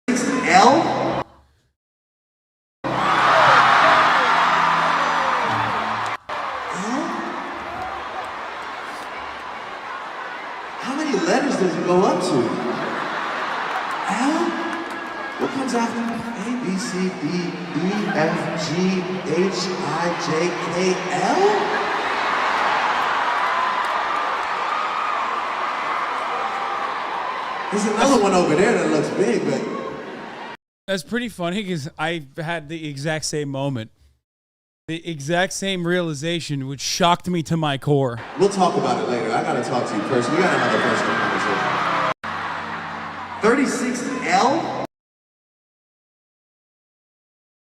L? many letters does it go up to? L? What comes after A, B, C, D, E, F, G, H, I, J, K, L? There's another one over there that looks big, but... That's pretty funny because I had the exact same moment. The exact same realization, which shocked me to my core. We'll talk about it later. I gotta talk to you personally. We gotta have a personal conversation. 36L?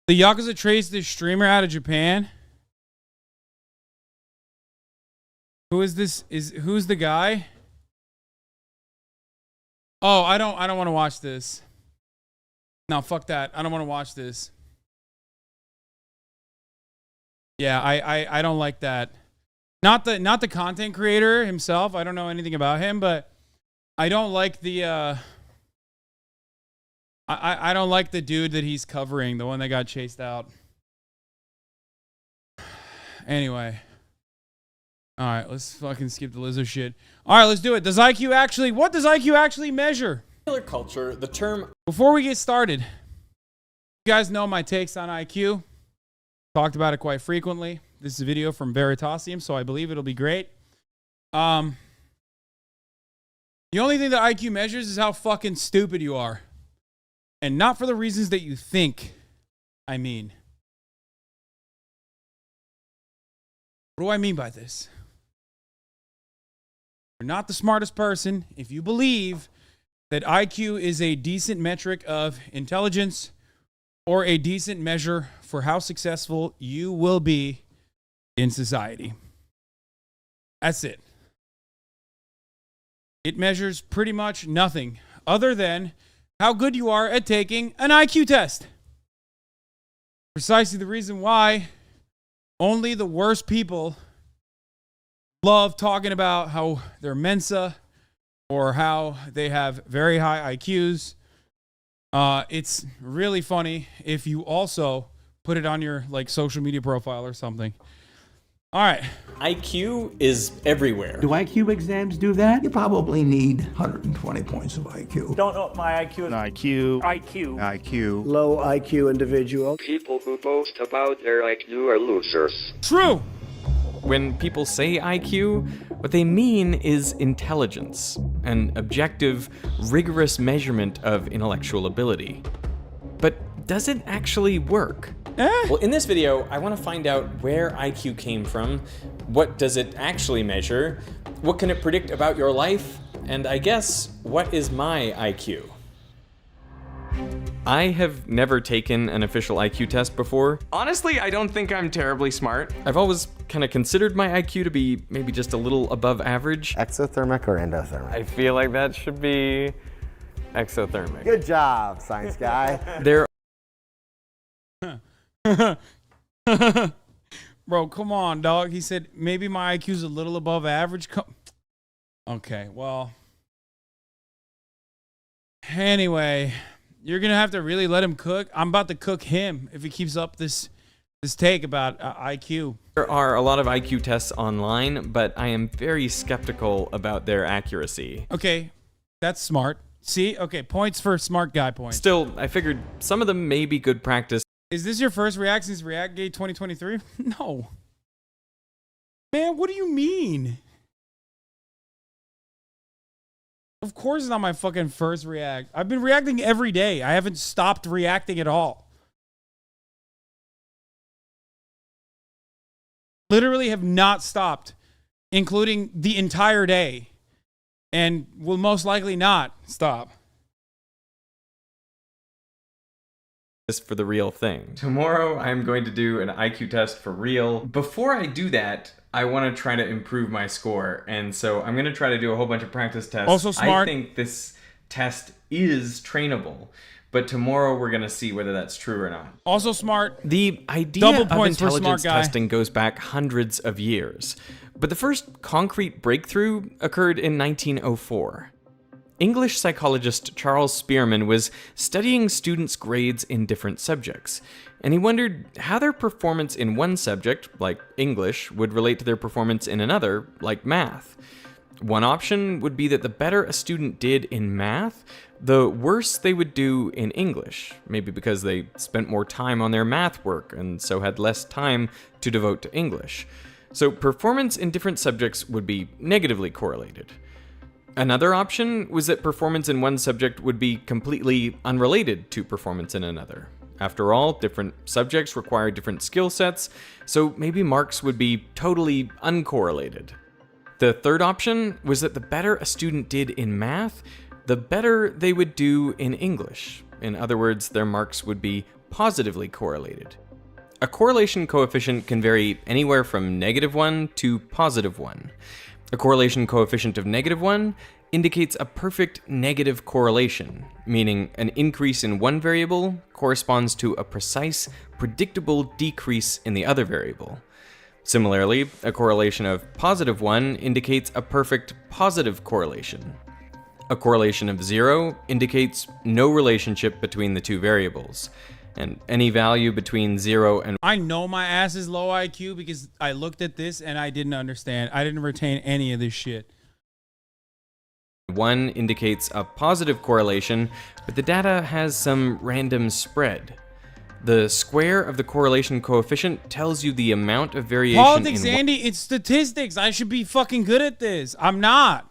The Yakuza traced this streamer out of Japan. Who is this? Who's the guy? Oh, I don't want to watch this. No, fuck that. I don't want to watch this. Yeah, I don't like that. Not the content creator himself. I don't know anything about him, but I don't like the I don't like the dude that he's covering, the one that got chased out. Anyway. All right, let's fucking skip the Lizzo shit. All right, let's do it. What does IQ actually measure? Culture, the term... Before we get started, you guys know my takes on IQ. Talked about it quite frequently. This is a video from Veritasium, so I believe it'll be great. The only thing that IQ measures is how fucking stupid you are. And not for the reasons that you think, I mean. What do I mean by this? You're not the smartest person if you believe that IQ is a decent metric of intelligence or a decent measure for how successful you will be in society. That's it. It measures pretty much nothing other than how good you are at taking an IQ test. Precisely the reason why only the worst people love talking about how they're Mensa or how they have very high IQs. It's really funny if you also put it on your social media profile or something. All right. IQ is everywhere. Do IQ exams do that? You probably need 120 points of IQ. Don't know what my IQ is. IQ. Low IQ individual. People who boast about their IQ are losers. True. When people say IQ, what they mean is intelligence, an objective, rigorous measurement of intellectual ability. But does it actually work? Well, in this video, I want to find out where IQ came from, what does it actually measure, what can it predict about your life, and I guess, what is my IQ? I have never taken an official IQ test before. Honestly, I don't think I'm terribly smart. I've always kind of considered my IQ to be maybe just a little above average. Exothermic or endothermic? I feel like that should be exothermic. Good job, science guy. There Bro, come on, dog. He said maybe my IQ's a little above average. Okay, well. Anyway, you're going to have to really let him cook. I'm about to cook him if he keeps up this take about IQ. There are a lot of IQ tests online, but I am very skeptical about their accuracy. Okay, that's smart. See? Okay, points for smart guy points. Still, I figured some of them may be good practice. Is this your first React since Reactgate 2023? No. Man, what do you mean? Of course it's not my fucking first React. I've been reacting every day. I haven't stopped reacting at all. Literally have not stopped, including the entire day. And will most likely not stop. For the real thing. Tomorrow, I'm going to do an IQ test for real. Before I do that, I want to try to improve my score. And so I'm going to try to do a whole bunch of practice tests. Also smart. I think this test is trainable. But tomorrow, we're going to see whether that's true or not. Also smart. The idea Double of points for intelligence smart guy. testing goes back hundreds of years. But the first concrete breakthrough occurred in 1904. English psychologist Charles Spearman was studying students' grades in different subjects, and he wondered how their performance in one subject, like English, would relate to their performance in another, like math. One option would be that the better a student did in math, the worse they would do in English, maybe because they spent more time on their math work and so had less time to devote to English. So performance in different subjects would be negatively correlated. Another option was that performance in one subject would be completely unrelated to performance in another. After all, different subjects require different skill sets, so maybe marks would be totally uncorrelated. The third option was that the better a student did in math, the better they would do in English. In other words, their marks would be positively correlated. A correlation coefficient can vary anywhere from -1 to +1. A correlation coefficient of -1 indicates a perfect negative correlation, meaning an increase in one variable corresponds to a precise, predictable decrease in the other variable. Similarly, a correlation of +1 indicates a perfect positive correlation. A correlation of 0 indicates no relationship between the two variables, and any value between 0 and... I know my ass is low IQ because I looked at this and I didn't understand. I didn't retain any of this shit. 1 indicates a positive correlation, but the data has some random spread. The square of the correlation coefficient tells you the amount of variation Politics, Andy, it's statistics. I should be fucking good at this. I'm not.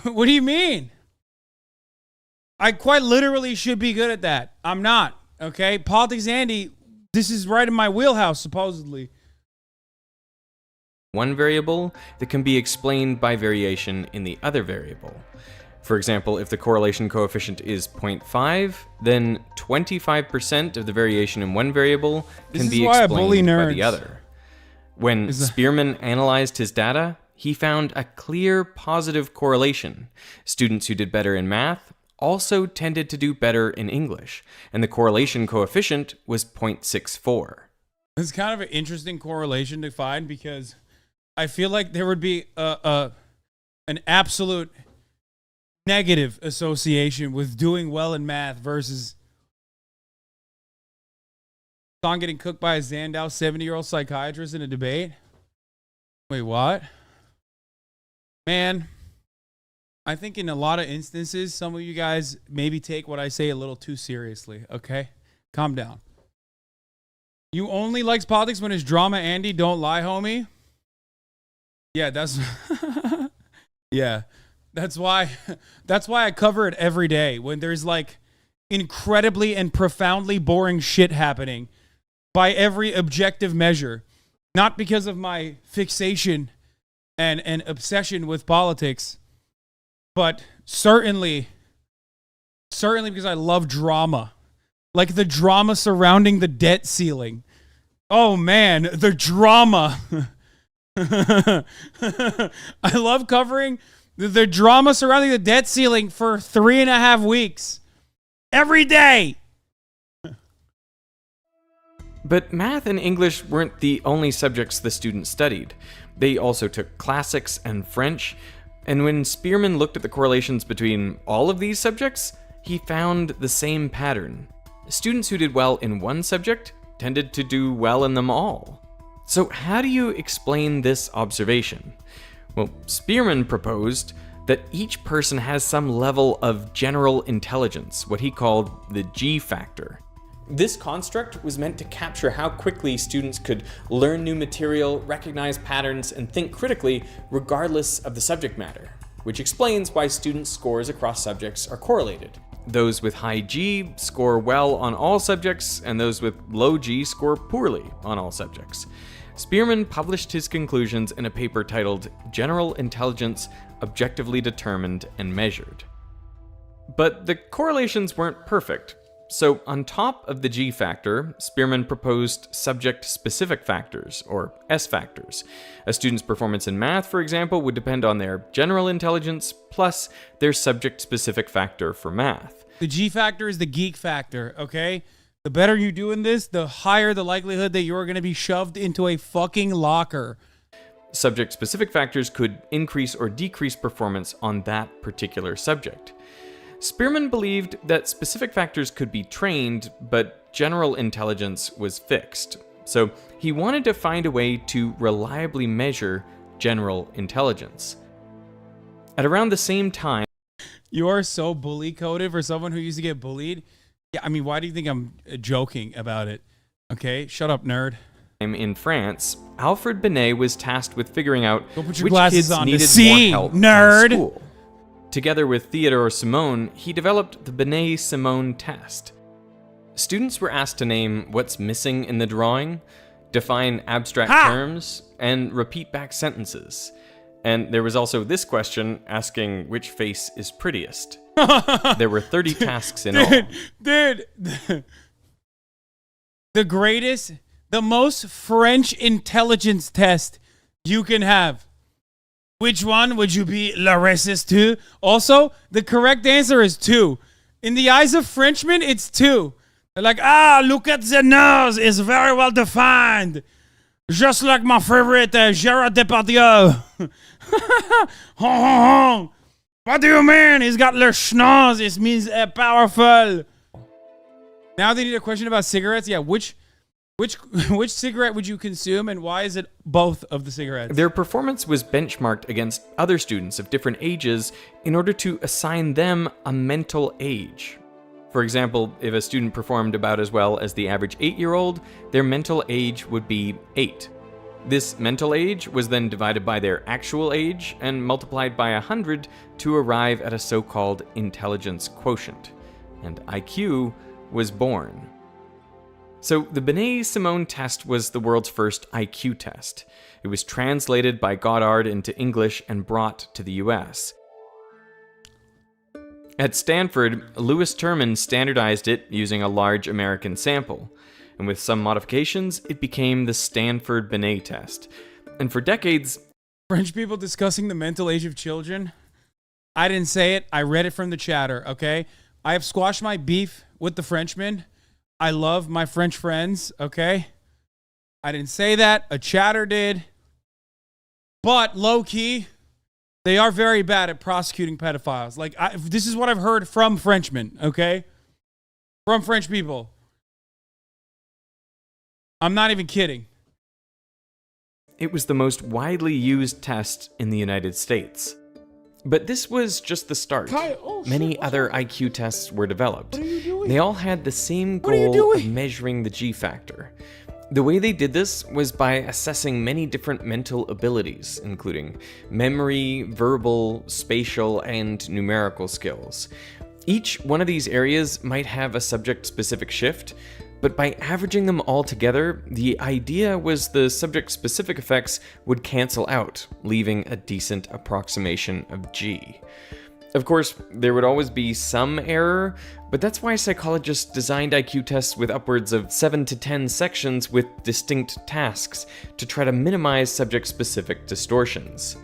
What do you mean? I quite literally should be good at that. I'm not. Okay? Politics, Andy, this is right in my wheelhouse, supposedly. One variable that can be explained by variation in the other variable. For example, if the correlation coefficient is 0.5, then 25% of the variation in one variable can be explained by the other. When Spearman analyzed his data, he found a clear positive correlation. Students who did better in math also tended to do better in English, and the correlation coefficient was 0.64. It's kind of an interesting correlation to find because I feel like there would be an absolute negative association with doing well in math versus Hasan getting cooked by a Zandow 70-year-old psychiatrist in a debate. Wait, what? Man, I think in a lot of instances, some of you guys maybe take what I say a little too seriously, okay? Calm down. You only likes politics when it's drama, Andy. Don't lie, homie. Yeah, that's... yeah. That's why I cover it every day when there's like incredibly and profoundly boring shit happening by every objective measure. Not because of my fixation and obsession with politics, but certainly because I love drama. Like the drama surrounding the debt ceiling. Oh man, the drama. I love covering the drama surrounding the debt ceiling for 3.5 weeks. Every day. But math and English weren't the only subjects the students studied. They also took classics and French. And when Spearman looked at the correlations between all of these subjects, he found the same pattern. Students who did well in one subject tended to do well in them all. So how do you explain this observation? Well, Spearman proposed that each person has some level of general intelligence, what he called the G factor. This construct was meant to capture how quickly students could learn new material, recognize patterns, and think critically regardless of the subject matter, which explains why students' scores across subjects are correlated. Those with high G score well on all subjects, and those with low G score poorly on all subjects. Spearman published his conclusions in a paper titled General Intelligence Objectively Determined and Measured. But the correlations weren't perfect. So on top of the G factor, Spearman proposed subject-specific factors, or S factors. A student's performance in math, for example, would depend on their general intelligence plus their subject-specific factor for math. The G factor is the geek factor, okay? The better you do in this, the higher the likelihood that you're going to be shoved into a fucking locker. Subject-specific factors could increase or decrease performance on that particular subject. Spearman believed that specific factors could be trained, but general intelligence was fixed. So he wanted to find a way to reliably measure general intelligence. At around the same time, You are so bully coded for someone who used to get bullied. Yeah, I mean, why do you think I'm joking about it? Okay, shut up, nerd. in France, Alfred Binet was tasked with figuring out put your which glasses kids on to needed see, more help nerd. in school. Together with Theodore Simon, he developed the Binet-Simon test. Students were asked to name what's missing in the drawing, define abstract terms, and repeat back sentences. And there was also this question asking which face is prettiest. There were 30 tasks in all. Dude, the most French intelligence test you can have. Which one would you be la racist to? Also, the correct answer is 2. In the eyes of Frenchmen, it's 2. They're like, look at the nose. It's very well defined. Just like my favorite Gerard Depardieu. What do you mean? He's got le schnoz. It means powerful. Now they need a question about cigarettes. Yeah, which cigarette would you consume, and why is it both of the cigarettes? Their performance was benchmarked against other students of different ages in order to assign them a mental age. For example, if a student performed about as well as the average 8-year-old, their mental age would be 8. This mental age was then divided by their actual age and multiplied by 100 to arrive at a so-called intelligence quotient. And IQ was born. So the Binet-Simon test was the world's first IQ test. It was translated by Goddard into English and brought to the US. At Stanford, Lewis Terman standardized it using a large American sample, and with some modifications, it became the Stanford Binet test. And for decades, French people discussing the mental age of children. I didn't say it. I read it from the chatter, okay? I have squashed my beef with the Frenchmen. I love my French friends, okay? I didn't say that. A chatter did. But low-key, they are very bad at prosecuting pedophiles. Like, this is what I've heard from Frenchmen, okay? From French people. I'm not even kidding. It was the most widely used test in the United States. But this was just the start. Many other IQ tests were developed. They all had the same goal of measuring the G factor. The way they did this was by assessing many different mental abilities, including memory, verbal, spatial, and numerical skills. Each one of these areas might have a subject-specific shift, but by averaging them all together, the idea was the subject-specific effects would cancel out, leaving a decent approximation of G. Of course, there would always be some error, but that's why psychologists designed IQ tests with upwards of 7 to 10 sections with distinct tasks to try to minimize subject-specific distortions.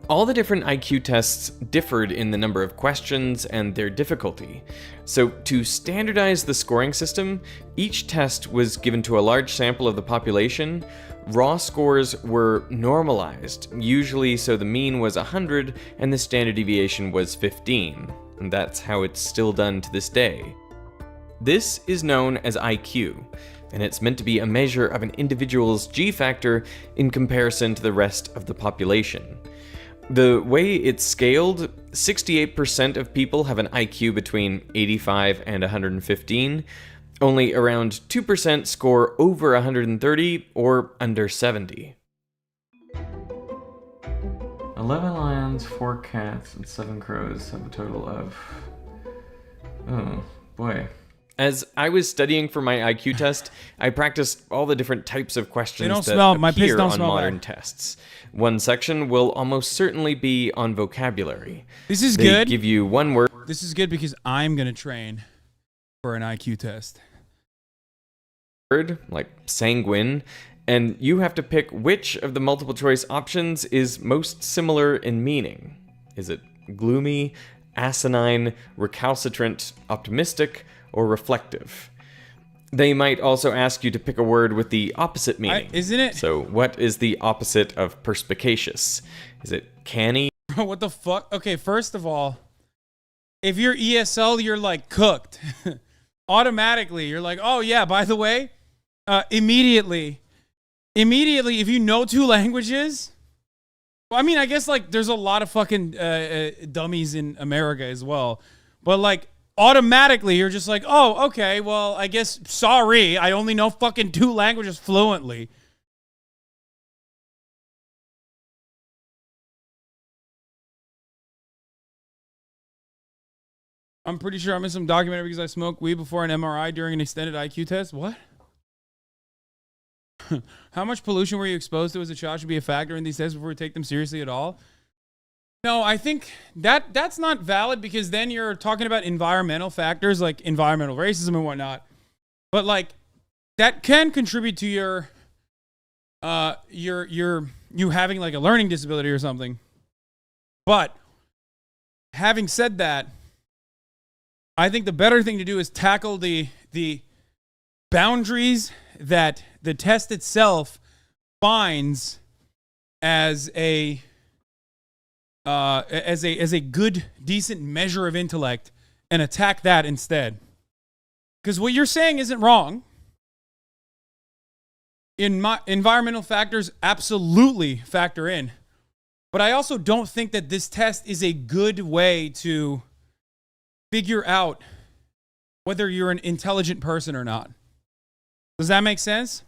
All the different IQ tests differed in the number of questions and their difficulty. So to standardize the scoring system, each test was given to a large sample of the population. Raw scores were normalized, usually so the mean was 100 and the standard deviation was 15. And that's how it's still done to this day. This is known as IQ, and it's meant to be a measure of an individual's G factor in comparison to the rest of the population. The way it's scaled, 68% of people have an IQ between 85 and 115. Only around 2% score over 130 or under 70. 11 lions, 4 cats, and 7 crows have a total of... Oh, boy. As I was studying for my IQ test, I practiced all the different types of questions that appear on modern tests. One section will almost certainly be on vocabulary. This is They good. give you one word. This is good because I'm going to train for an IQ test. Like sanguine, and you have to pick which of the multiple choice options is most similar in meaning. Is it gloomy, asinine, recalcitrant, optimistic, or reflective? They might also ask you to pick a word with the opposite meaning. Isn't it? So what is the opposite of perspicacious? Is it canny? Bro, what the fuck? Okay, first of all, if you're ESL, you're like cooked. Automatically, you're like, oh yeah, by the way, immediately, if you know 2 languages, I mean, I guess like there's a lot of fucking dummies in America as well, but like automatically you're just like, oh, okay, well, I guess sorry, I only know fucking 2 languages fluently. I'm pretty sure I'm in some documentary because I smoked weed before an MRI during an extended IQ test. What? How much pollution were you exposed to as a child should be a factor in these tests before we take them seriously at all? No, I think that's not valid because then you're talking about environmental factors like environmental racism and whatnot. But like that can contribute to your you having like a learning disability or something. But having said that, I think the better thing to do is tackle the boundaries that the test itself finds as a good, decent measure of intellect and attack that instead. Because what you're saying isn't wrong. Environmental factors absolutely factor in. But I also don't think that this test is a good way to figure out whether you're an intelligent person or not. Does that make sense?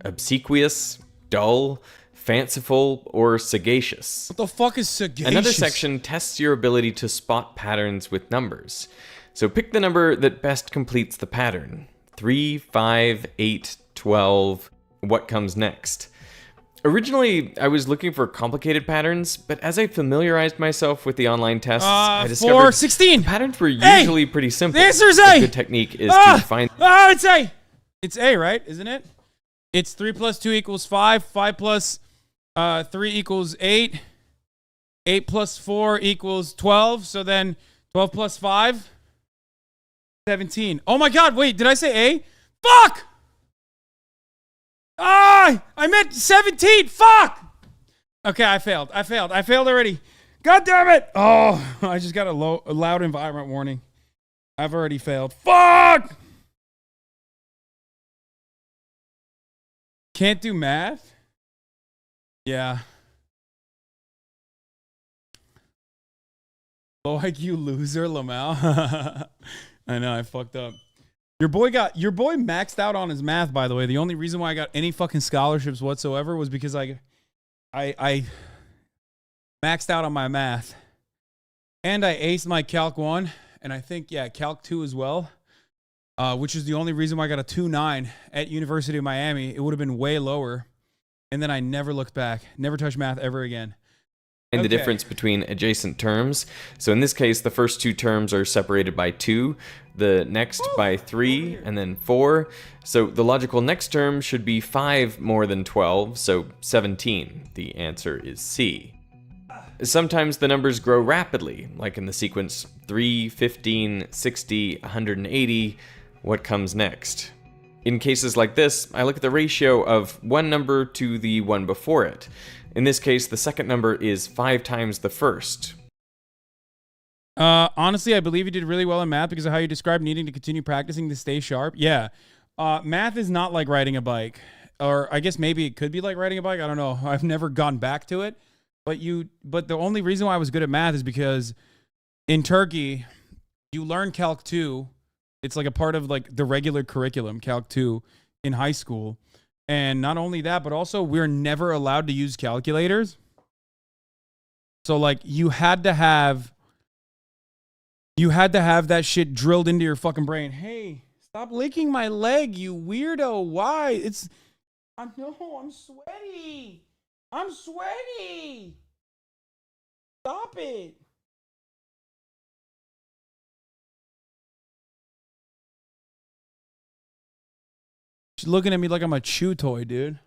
Obsequious, dull, fanciful, or sagacious. What the fuck is sagacious? Another section tests your ability to spot patterns with numbers. So pick the number that best completes the pattern. 3, 5, 8, 12. What comes next? Originally, I was looking for complicated patterns, but as I familiarized myself with the online tests, I discovered 4, 16. The patterns were usually pretty simple. The answer's A. A good technique is to find... it's A. It's A, right? Isn't it? It's 3 plus 2 equals 5. 5 plus 3 equals 8. 8 plus 4 equals 12. So then 12 plus 5, 17. Oh my God, wait, did I say A? Fuck! I meant 17. Fuck! Okay, I failed already. God damn it! Oh, I just got a loud environment warning. I've already failed. Fuck! Can't do math? Yeah. Low IQ loser, Lamau. I know, I fucked up. Your boy maxed out on his math, by the way. The only reason why I got any fucking scholarships whatsoever was because I maxed out on my math. And I aced my Calc 1, and I think, yeah, Calc 2 as well, which is the only reason why I got a 2.9 at University of Miami. It would have been way lower. And then I never looked back. Never touched math ever again. And the difference between adjacent terms. So in this case, the first 2 terms are separated by 2, the next by 3, and then 4. So the logical next term should be 5 more than 12, so 17. The answer is C. Sometimes the numbers grow rapidly, like in the sequence 3, 15, 60, 180. What comes next? In cases like this, I look at the ratio of one number to the one before it. In this case, the second number is 5 times the first. Honestly, I believe you did really well in math because of how you described needing to continue practicing to stay sharp. Yeah. Math is not like riding a bike. Or I guess maybe it could be like riding a bike. I don't know. I've never gone back to it. But the only reason why I was good at math is because in Turkey, you learn Calc 2. It's like a part of like the regular curriculum, Calc 2, in high school. And not only that, but also we're never allowed to use calculators. So like you had to have that shit drilled into your fucking brain. Hey, stop licking my leg, you weirdo. Why? I'm sweaty. I'm sweaty. Stop it. She's looking at me like I'm a chew toy, dude.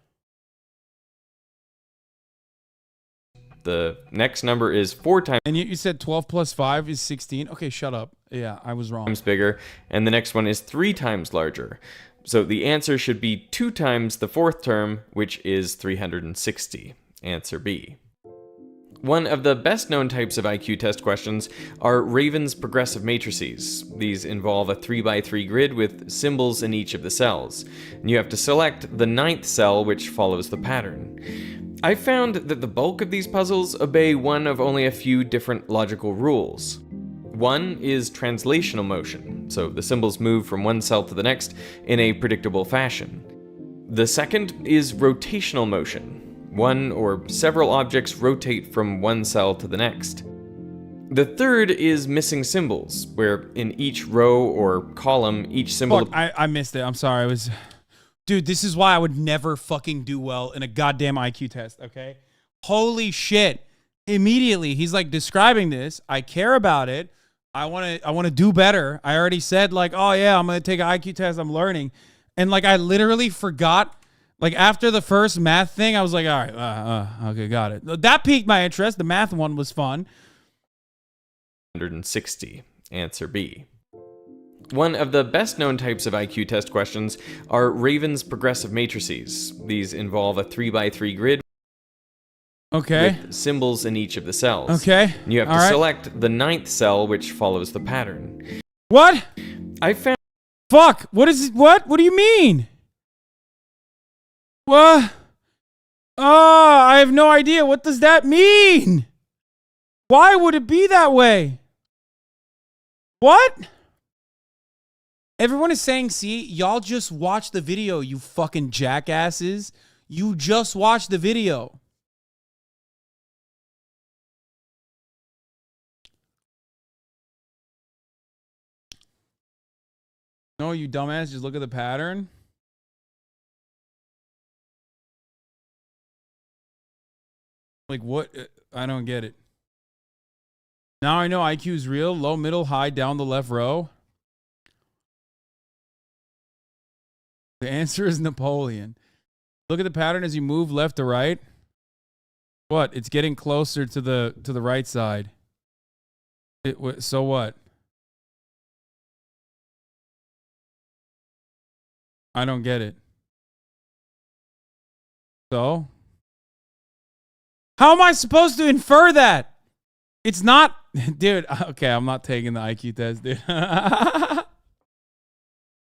The next number is 4 times... And you said 12 plus 5 is 16? Okay, shut up. Yeah, I was wrong. Bigger, and the next one is 3 times larger. So the answer should be 2 times the 4th term, which is 360. Answer B. One of the best-known types of IQ test questions are Raven's progressive matrices. These involve a 3x3 grid with symbols in each of the cells. And you have to select the 9th cell, which follows the pattern. I found that the bulk of these puzzles obey one of only a few different logical rules. One is translational motion, so the symbols move from one cell to the next in a predictable fashion. The second is rotational motion. One or several objects rotate from one cell to the next. The third is missing symbols, where in each row or column, each symbol... Fuck, I missed it. I'm sorry. Dude, this is why I would never fucking do well in a goddamn IQ test, okay? Holy shit. Immediately, he's like describing this. I care about it. I want to do better. I already said like, oh yeah, I'm going to take an IQ test. I'm learning. And like, I literally forgot. Like after the first math thing, I was like, all right, okay, got it. That piqued my interest. The math one was fun. 160. Answer B. One of the best-known types of IQ test questions are Raven's progressive matrices. These involve a 3x3 grid. Okay. With symbols in each of the cells. Okay. And you have to select the 9th cell, which follows the pattern. What? I found... Fuck. What is it? What? What do you mean? What? Oh, I have no idea. What does that mean? Why would it be that way? What? Everyone is saying, see, y'all just watch the video, you fucking jackasses. You just watch the video. No, you dumbass, just look at the pattern. Like what? I don't get it. Now I know IQ is real. Low, middle, high, down the left row. The answer is Napoleon. Look at the pattern as you move left to right. What? It's getting closer to the right side. So what? I don't get it. So? How am I supposed to infer that? It's not, dude. Okay, I'm not taking the IQ test, dude.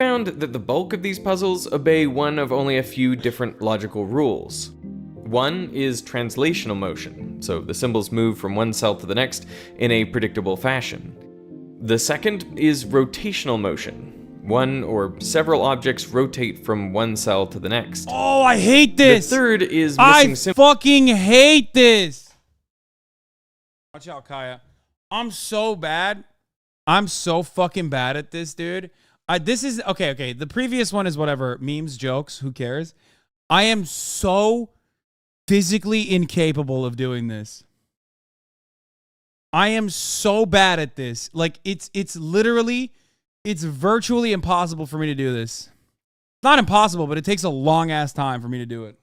Found that the bulk of these puzzles obey one of only a few different logical rules. One is translational motion, so the symbols move from one cell to the next in a predictable fashion. The second is rotational motion. One or several objects rotate from one cell to the next. Oh, I hate this. The third is missing symbols. I fucking hate this. Watch out, Kaya. I'm so bad. I'm so fucking bad at this, dude. This is okay. The previous one is whatever. Memes, jokes, who cares? I am so physically incapable of doing this. I am so bad at this. Like it's virtually impossible for me to do this. It's not impossible, but it takes a long ass time for me to do it.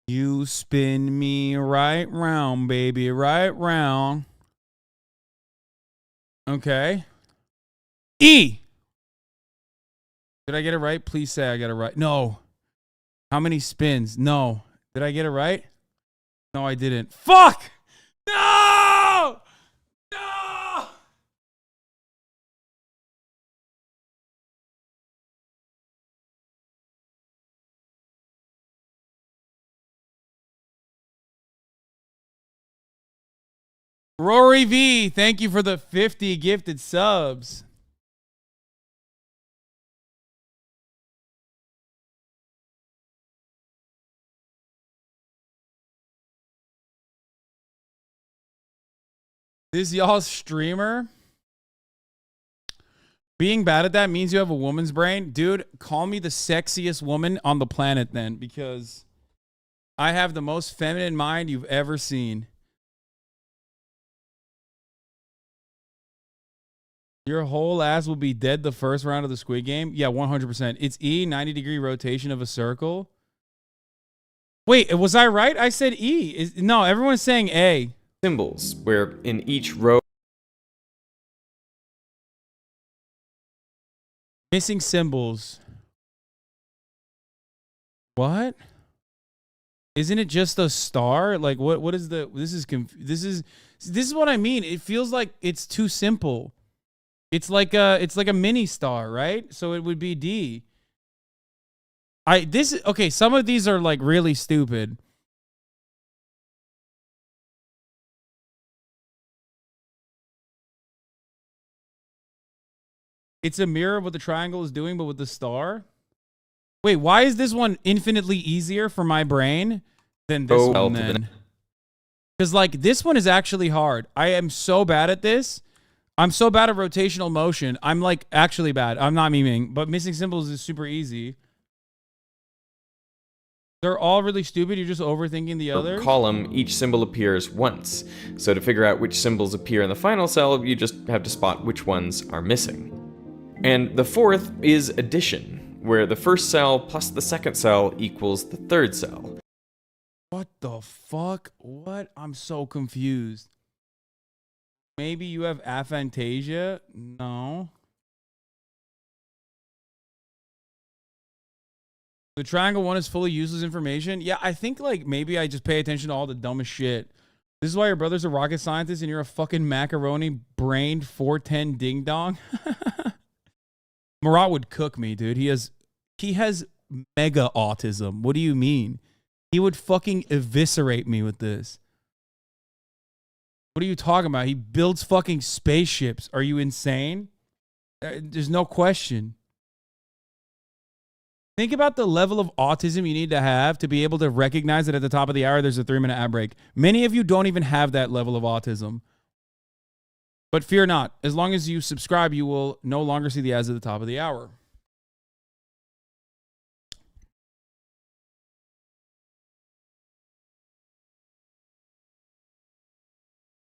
You spin me right round, baby, right round. Okay. E. Did I get it right? Please say I got it right. No. How many spins? No. Did I get it right? No, I didn't. Fuck! No! No! Rory V, thank you for the 50 gifted subs. This y'all's streamer? Being bad at that means you have a woman's brain? Dude, call me the sexiest woman on the planet then, because I have the most feminine mind you've ever seen. Your whole ass will be dead the first round of the Squid Game? Yeah, 100%. It's E, 90-degree rotation of a circle. Wait, was I right? I said E. No, everyone's saying A. Symbols, where in each row... Missing symbols. What? Isn't it just a star? Like what is the this is what I mean. It feels like it's too simple. It's like a mini star, right? So it would be D. Okay, some of these are like really stupid. It's a mirror of what the triangle is doing, but with the star. Wait, why is this one infinitely easier for my brain than this one then? Because like this one is actually hard. I am so bad at this. I'm so bad at rotational motion. I'm like actually bad. I'm not memeing, but missing symbols is super easy. They're all really stupid. You're just overthinking the others. Column, each symbol appears once. So to figure out which symbols appear in the final cell, you just have to spot which ones are missing. And the fourth is addition, where the first cell plus the second cell equals the third cell. What the fuck? What? I'm so confused. Maybe you have aphantasia? No. The triangle one is fully useless information? Yeah, I think like maybe I just pay attention to all the dumbest shit. This is why your brother's a rocket scientist and you're a fucking macaroni-brained 410 ding-dong? Murat would cook me, dude. He has mega autism. What do you mean? He would fucking eviscerate me with this. What are you talking about? He builds fucking spaceships. Are you insane? There's no question. Think about the level of autism you need to have to be able to recognize that at the top of the hour there's a 3-minute ad break. Many of you don't even have that level of autism. But fear not. As long as you subscribe, you will no longer see the ads at the top of the hour.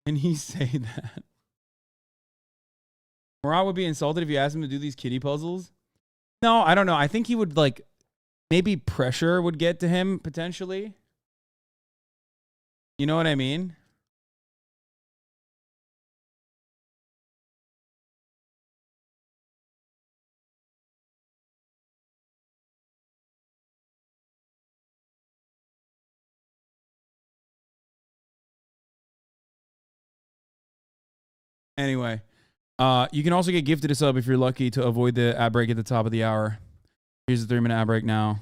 Can he say that? Murat would be insulted if you asked him to do these kiddie puzzles. No, I don't know. I think he would like, maybe pressure would get to him potentially. You know what I mean? Anyway, you can also get gifted a sub if you're lucky to avoid the ad break at the top of the hour. Here's the 3-minute ad break now.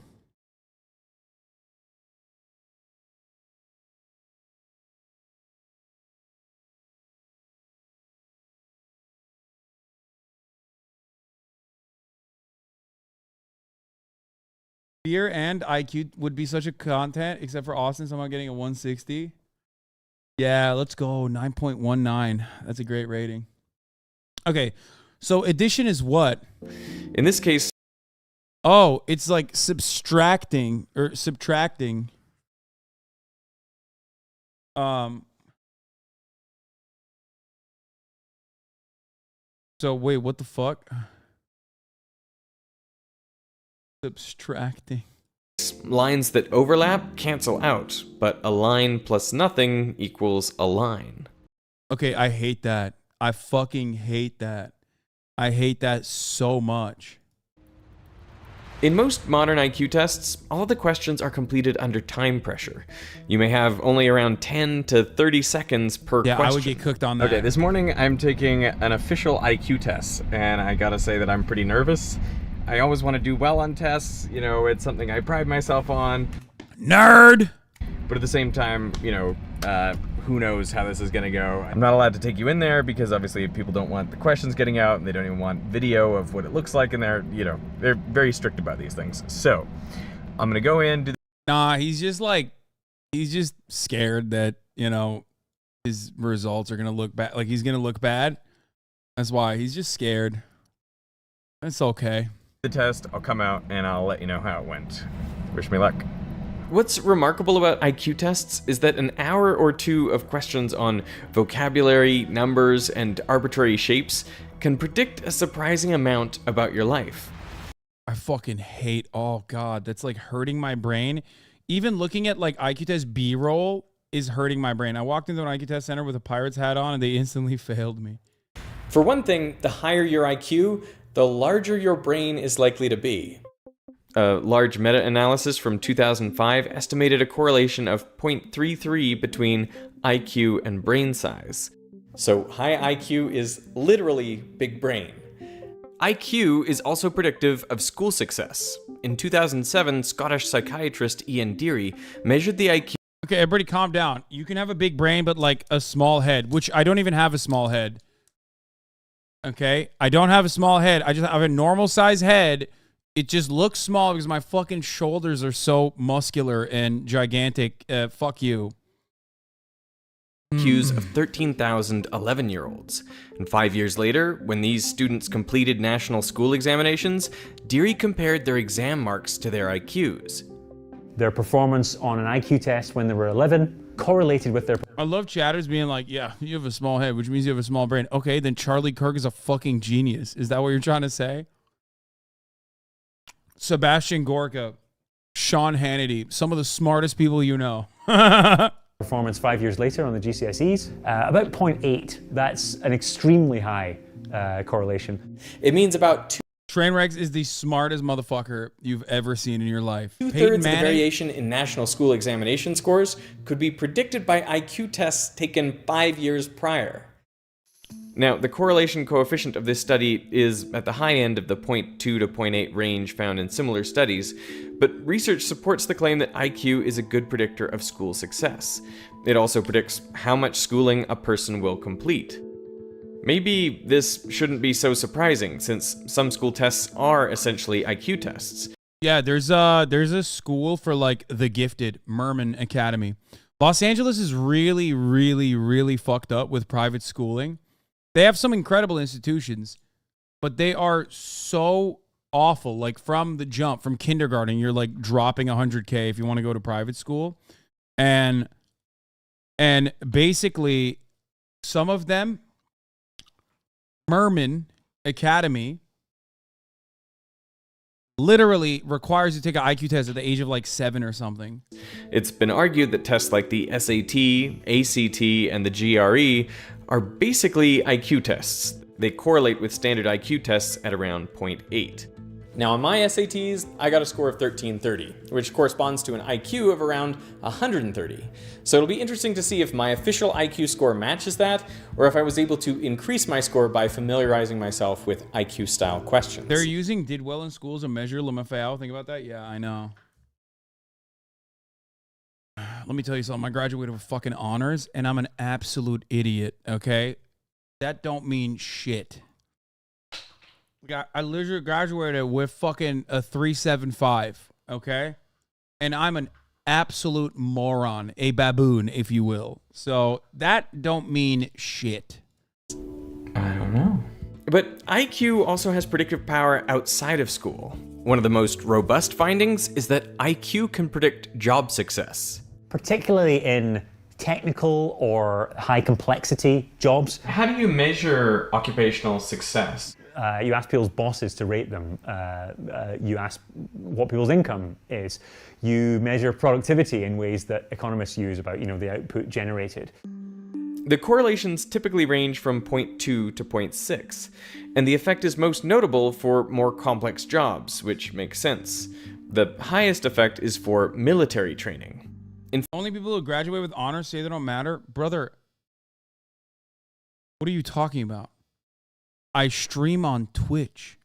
Fear and IQ would be such a content, except for Austin somehow getting a 160. Yeah, let's go. 9.19. That's a great rating. Okay, so addition is what? In this case... Oh, it's like subtracting. So wait, what the fuck? Subtracting. Lines that overlap cancel out, but a line plus nothing equals a line. Okay, I hate that. I fucking hate that. I hate that so much. In most modern IQ tests, all the questions are completed under time pressure. You may have only around 10 to 30 seconds per question. Yeah, I would get cooked on that. Okay, this morning I'm taking an official IQ test, and I gotta say that I'm pretty nervous. I always want to do well on tests, you know, it's something I pride myself on. Nerd! But at the same time, you know, who knows how this is gonna go. I'm not allowed to take you in there because obviously people don't want the questions getting out and they don't even want video of what it looks like, and they're very strict about these things. So, I'm gonna go in, Nah, he's just scared that, you know, his results are gonna look bad. Like he's gonna look bad. That's why. He's just scared. It's okay. The test, I'll come out and I'll let you know how it went. Wish me luck. What's remarkable about IQ tests is that an hour or two of questions on vocabulary, numbers, and arbitrary shapes can predict a surprising amount about your life. I fucking hate, oh God, that's like hurting my brain. Even looking at like IQ test B-roll is hurting my brain. I walked into an IQ test center with a Pirates hat on and they instantly failed me. For one thing, the higher your IQ, the larger your brain is likely to be. A large meta-analysis from 2005 estimated a correlation of 0.33 between IQ and brain size. So high IQ is literally big brain. IQ is also predictive of school success. In 2007, Scottish psychiatrist Ian Deary measured the IQ. Okay, everybody calm down. You can have a big brain, but like a small head, which I don't even have a small head. Okay, I don't have a small head. I just have a normal size head. It just looks small because my fucking shoulders are so muscular and gigantic. Fuck you. IQs of 13,000 11-year-olds. And 5 years later, when these students completed national school examinations, Deary compared their exam marks to their IQs. Their performance on an IQ test when they were 11 correlated with their... I love chatters being like, yeah, you have a small head, which means you have a small brain. Okay, then Charlie Kirk is a fucking genius. Is that what you're trying to say? Sebastian Gorka, Sean Hannity, some of the smartest people you know. Performance 5 years later on the GCSEs, about 0.8. That's an extremely high correlation. It means about Trainwrecks is the smartest motherfucker you've ever seen in your life. 2/3 of the variation in national school examination scores could be predicted by IQ tests taken 5 years prior. Now, the correlation coefficient of this study is at the high end of the 0.2 to 0.8 range found in similar studies, but research supports the claim that IQ is a good predictor of school success. It also predicts how much schooling a person will complete. Maybe this shouldn't be so surprising, since some school tests are essentially IQ tests. Yeah, there's a school for like the gifted, Merman Academy. Los Angeles is really, really, really fucked up with private schooling. They have some incredible institutions, but they are so awful. Like from the jump, from kindergarten, you're like dropping $100K if you want to go to private school. And basically some of them, Merman Academy, literally requires you to take an IQ test at the age of like 7 or something. It's been argued that tests like the SAT, ACT, and the GRE are basically IQ tests. They correlate with standard IQ tests at around 0.8. Now on my SATs, I got a score of 1330, which corresponds to an IQ of around 130. So it'll be interesting to see if my official IQ score matches that, or if I was able to increase my score by familiarizing myself with IQ-style questions. They're using did well in school as a measure, LMFAO. Think about that? Yeah, I know. Let me tell you something. I graduated with fucking honors, and I'm an absolute idiot, okay? That don't mean shit. I literally graduated with fucking a 3.75, okay? And I'm an absolute moron, a baboon, if you will. So that don't mean shit. I don't know. But IQ also has predictive power outside of school. One of the most robust findings is that IQ can predict job success. Particularly in technical or high complexity jobs. How do you measure occupational success? You ask people's bosses to rate them. You ask what people's income is. You measure productivity in ways that economists use about, the output generated. The correlations typically range from 0.2 to 0.6, and the effect is most notable for more complex jobs, which makes sense. The highest effect is for military training. Only people who graduate with honors say they don't matter? Brother, what are you talking about? I stream on Twitch.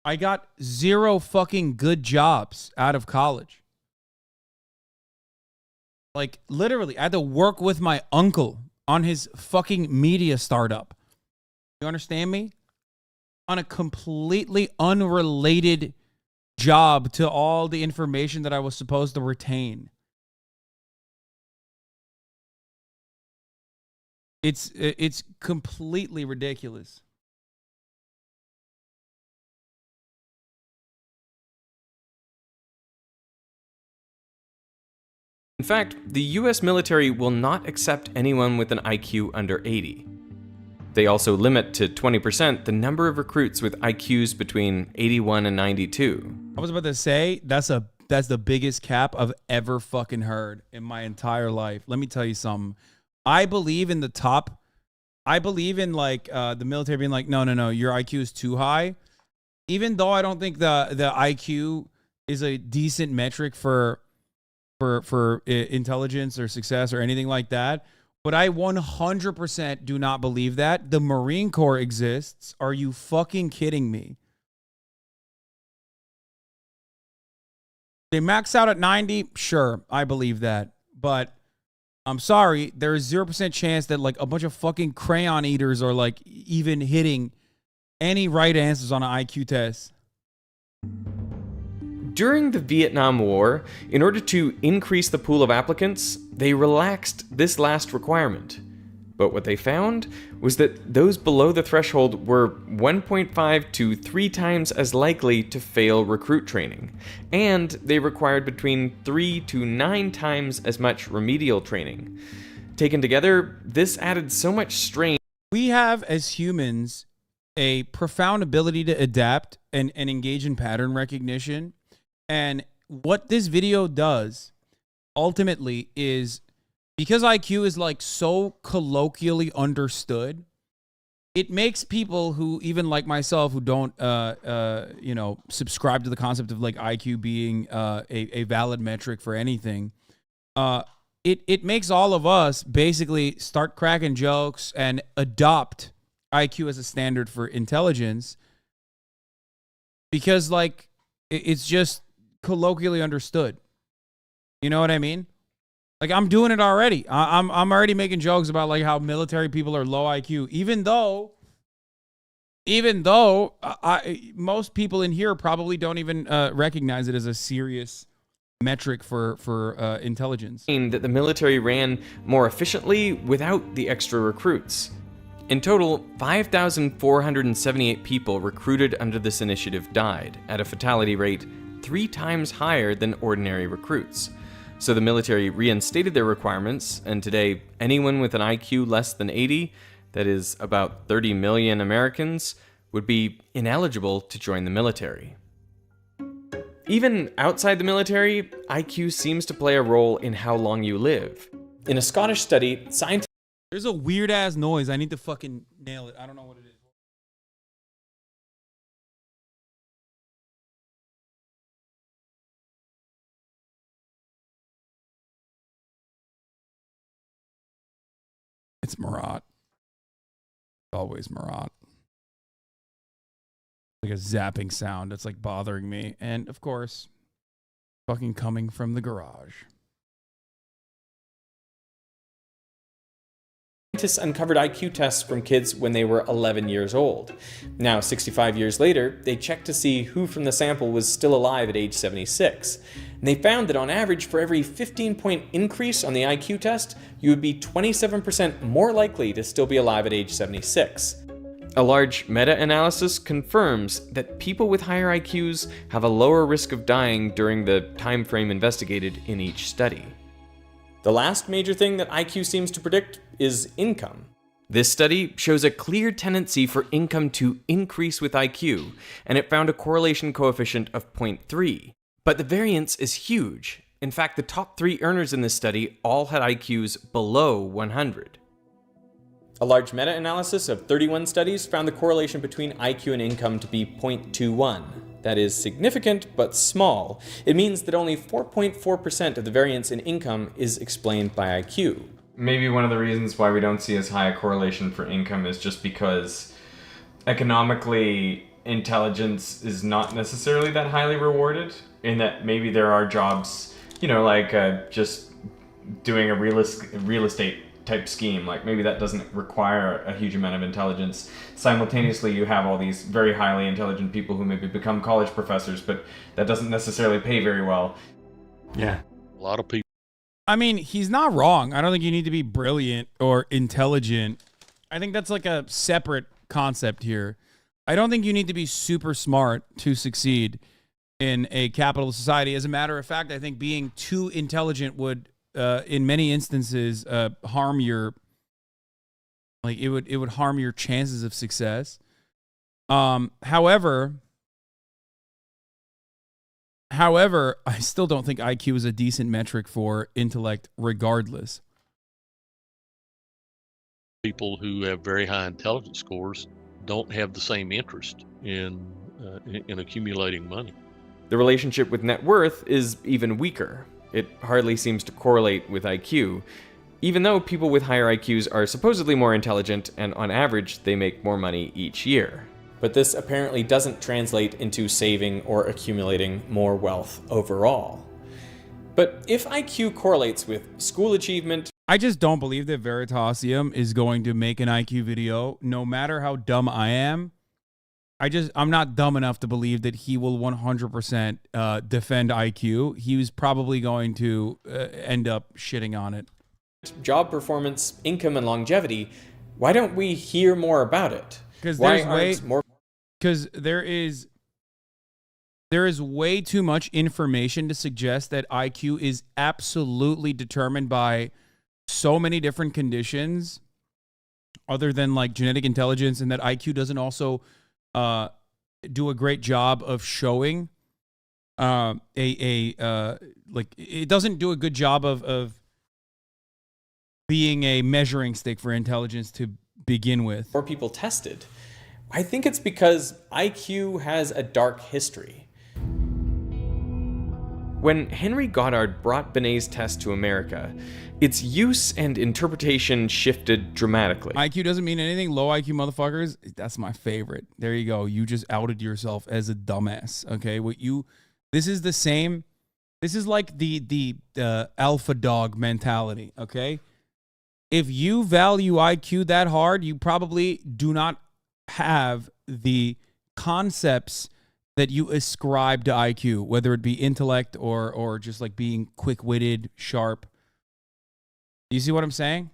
I got 0 fucking good jobs out of college. Like, literally, I had to work with my uncle on his fucking media startup. You understand me? On a completely unrelated job to all the information that I was supposed to retain. It's completely ridiculous. In fact, the US military will not accept anyone with an IQ under 80. They also limit to 20% the number of recruits with IQs between 81 and 92. I was about to say, that's the biggest cap I've ever fucking heard in my entire life. Let me tell you something. I believe in the top I believe in like the military being like, no, your IQ is too high. Even though I don't think the IQ is a decent metric for intelligence or success or anything like that. But I 100% do not believe that. The Marine Corps exists. Are you fucking kidding me? They max out at 90. Sure, I believe that. But I'm sorry, there is 0% chance that like a bunch of fucking crayon eaters are like even hitting any right answers on an IQ test. During the Vietnam War, in order to increase the pool of applicants, they relaxed this last requirement. But what they found was that those below the threshold were 1.5 to 3 times as likely to fail recruit training, and they required between 3 to 9 times as much remedial training. Taken together, this added so much strain. We have, as humans, a profound ability to adapt and engage in pattern recognition. And what this video does ultimately is, because IQ is like so colloquially understood, it makes people who, even like myself, who don't, subscribe to the concept of like IQ being a valid metric for anything, it makes all of us basically start cracking jokes and adopt IQ as a standard for intelligence, because like it's just colloquially understood. You know what I mean? Like, I'm doing it already. I'm already making jokes about like how military people are low IQ, even though most people in here probably don't even recognize it as a serious metric for intelligence. That the military ran more efficiently without the extra recruits. In total, 5,478 people recruited under this initiative died at a fatality rate 3 times higher than ordinary recruits. So the military reinstated their requirements, and today anyone with an IQ less than 80, that is about 30 million Americans, would be ineligible to join the military. Even outside the military, IQ seems to play a role in how long you live. In a Scottish study, scientists... There's a weird ass noise. I need to fucking nail it. I don't know what it is. It's Marat. Always Marat. Like a zapping sound that's like bothering me. And of course, fucking coming from the garage. Scientists uncovered IQ tests from kids when they were 11 years old. Now, 65 years later, they checked to see who from the sample was still alive at age 76. And they found that on average, for every 15-point increase on the IQ test, you would be 27% more likely to still be alive at age 76. A large meta-analysis confirms that people with higher IQs have a lower risk of dying during the time frame investigated in each study. The last major thing that IQ seems to predict is income. This study shows a clear tendency for income to increase with IQ, and it found a correlation coefficient of 0.3. But the variance is huge. In fact, the top 3 earners in this study all had IQs below 100. A large meta-analysis of 31 studies found the correlation between IQ and income to be 0.21. That is significant, but small. It means that only 4.4% of the variance in income is explained by IQ. Maybe one of the reasons why we don't see as high a correlation for income is just because economically intelligence is not necessarily that highly rewarded, in that maybe there are jobs, like just doing a real estate type scheme, like maybe that doesn't require a huge amount of intelligence. Simultaneously, you have all these very highly intelligent people who maybe become college professors, but that doesn't necessarily pay very well. Yeah. A lot of people. I mean, he's not wrong. I don't think you need to be brilliant or intelligent. I think that's like a separate concept here. I don't think you need to be super smart to succeed in a capitalist society. As a matter of fact, I think being too intelligent would in many instances harm your, like it would harm your chances of success. However, I still don't think IQ is a decent metric for intellect regardless. People who have very high intelligence scores don't have the same interest in accumulating money. The relationship with net worth is even weaker. It hardly seems to correlate with IQ, even though people with higher IQs are supposedly more intelligent and on average they make more money each year. But this apparently doesn't translate into saving or accumulating more wealth overall. But if IQ correlates with school achievement... I just don't believe that Veritasium is going to make an IQ video, no matter how dumb I am. I'm not dumb enough to believe that he will 100% defend IQ. He was probably going to end up shitting on it. Job performance, income, and longevity, why don't we hear more about it? Because there is way too much information to suggest that IQ is absolutely determined by so many different conditions other than like genetic intelligence, and that IQ doesn't also do a great job of showing like it doesn't do a good job of being a measuring stick for intelligence to begin with. More people tested. I think it's because IQ has a dark history. When Henry Goddard brought Benet's test to America, its use and interpretation shifted dramatically. IQ doesn't mean anything. Low IQ motherfuckers, that's my favorite. There you go. You just outed yourself as a dumbass. Okay, this is the same. This is like the alpha dog mentality. Okay, if you value IQ that hard, you probably do not have the concepts that you ascribe to IQ, whether it be intellect or just like being quick-witted, sharp. You see what I'm saying?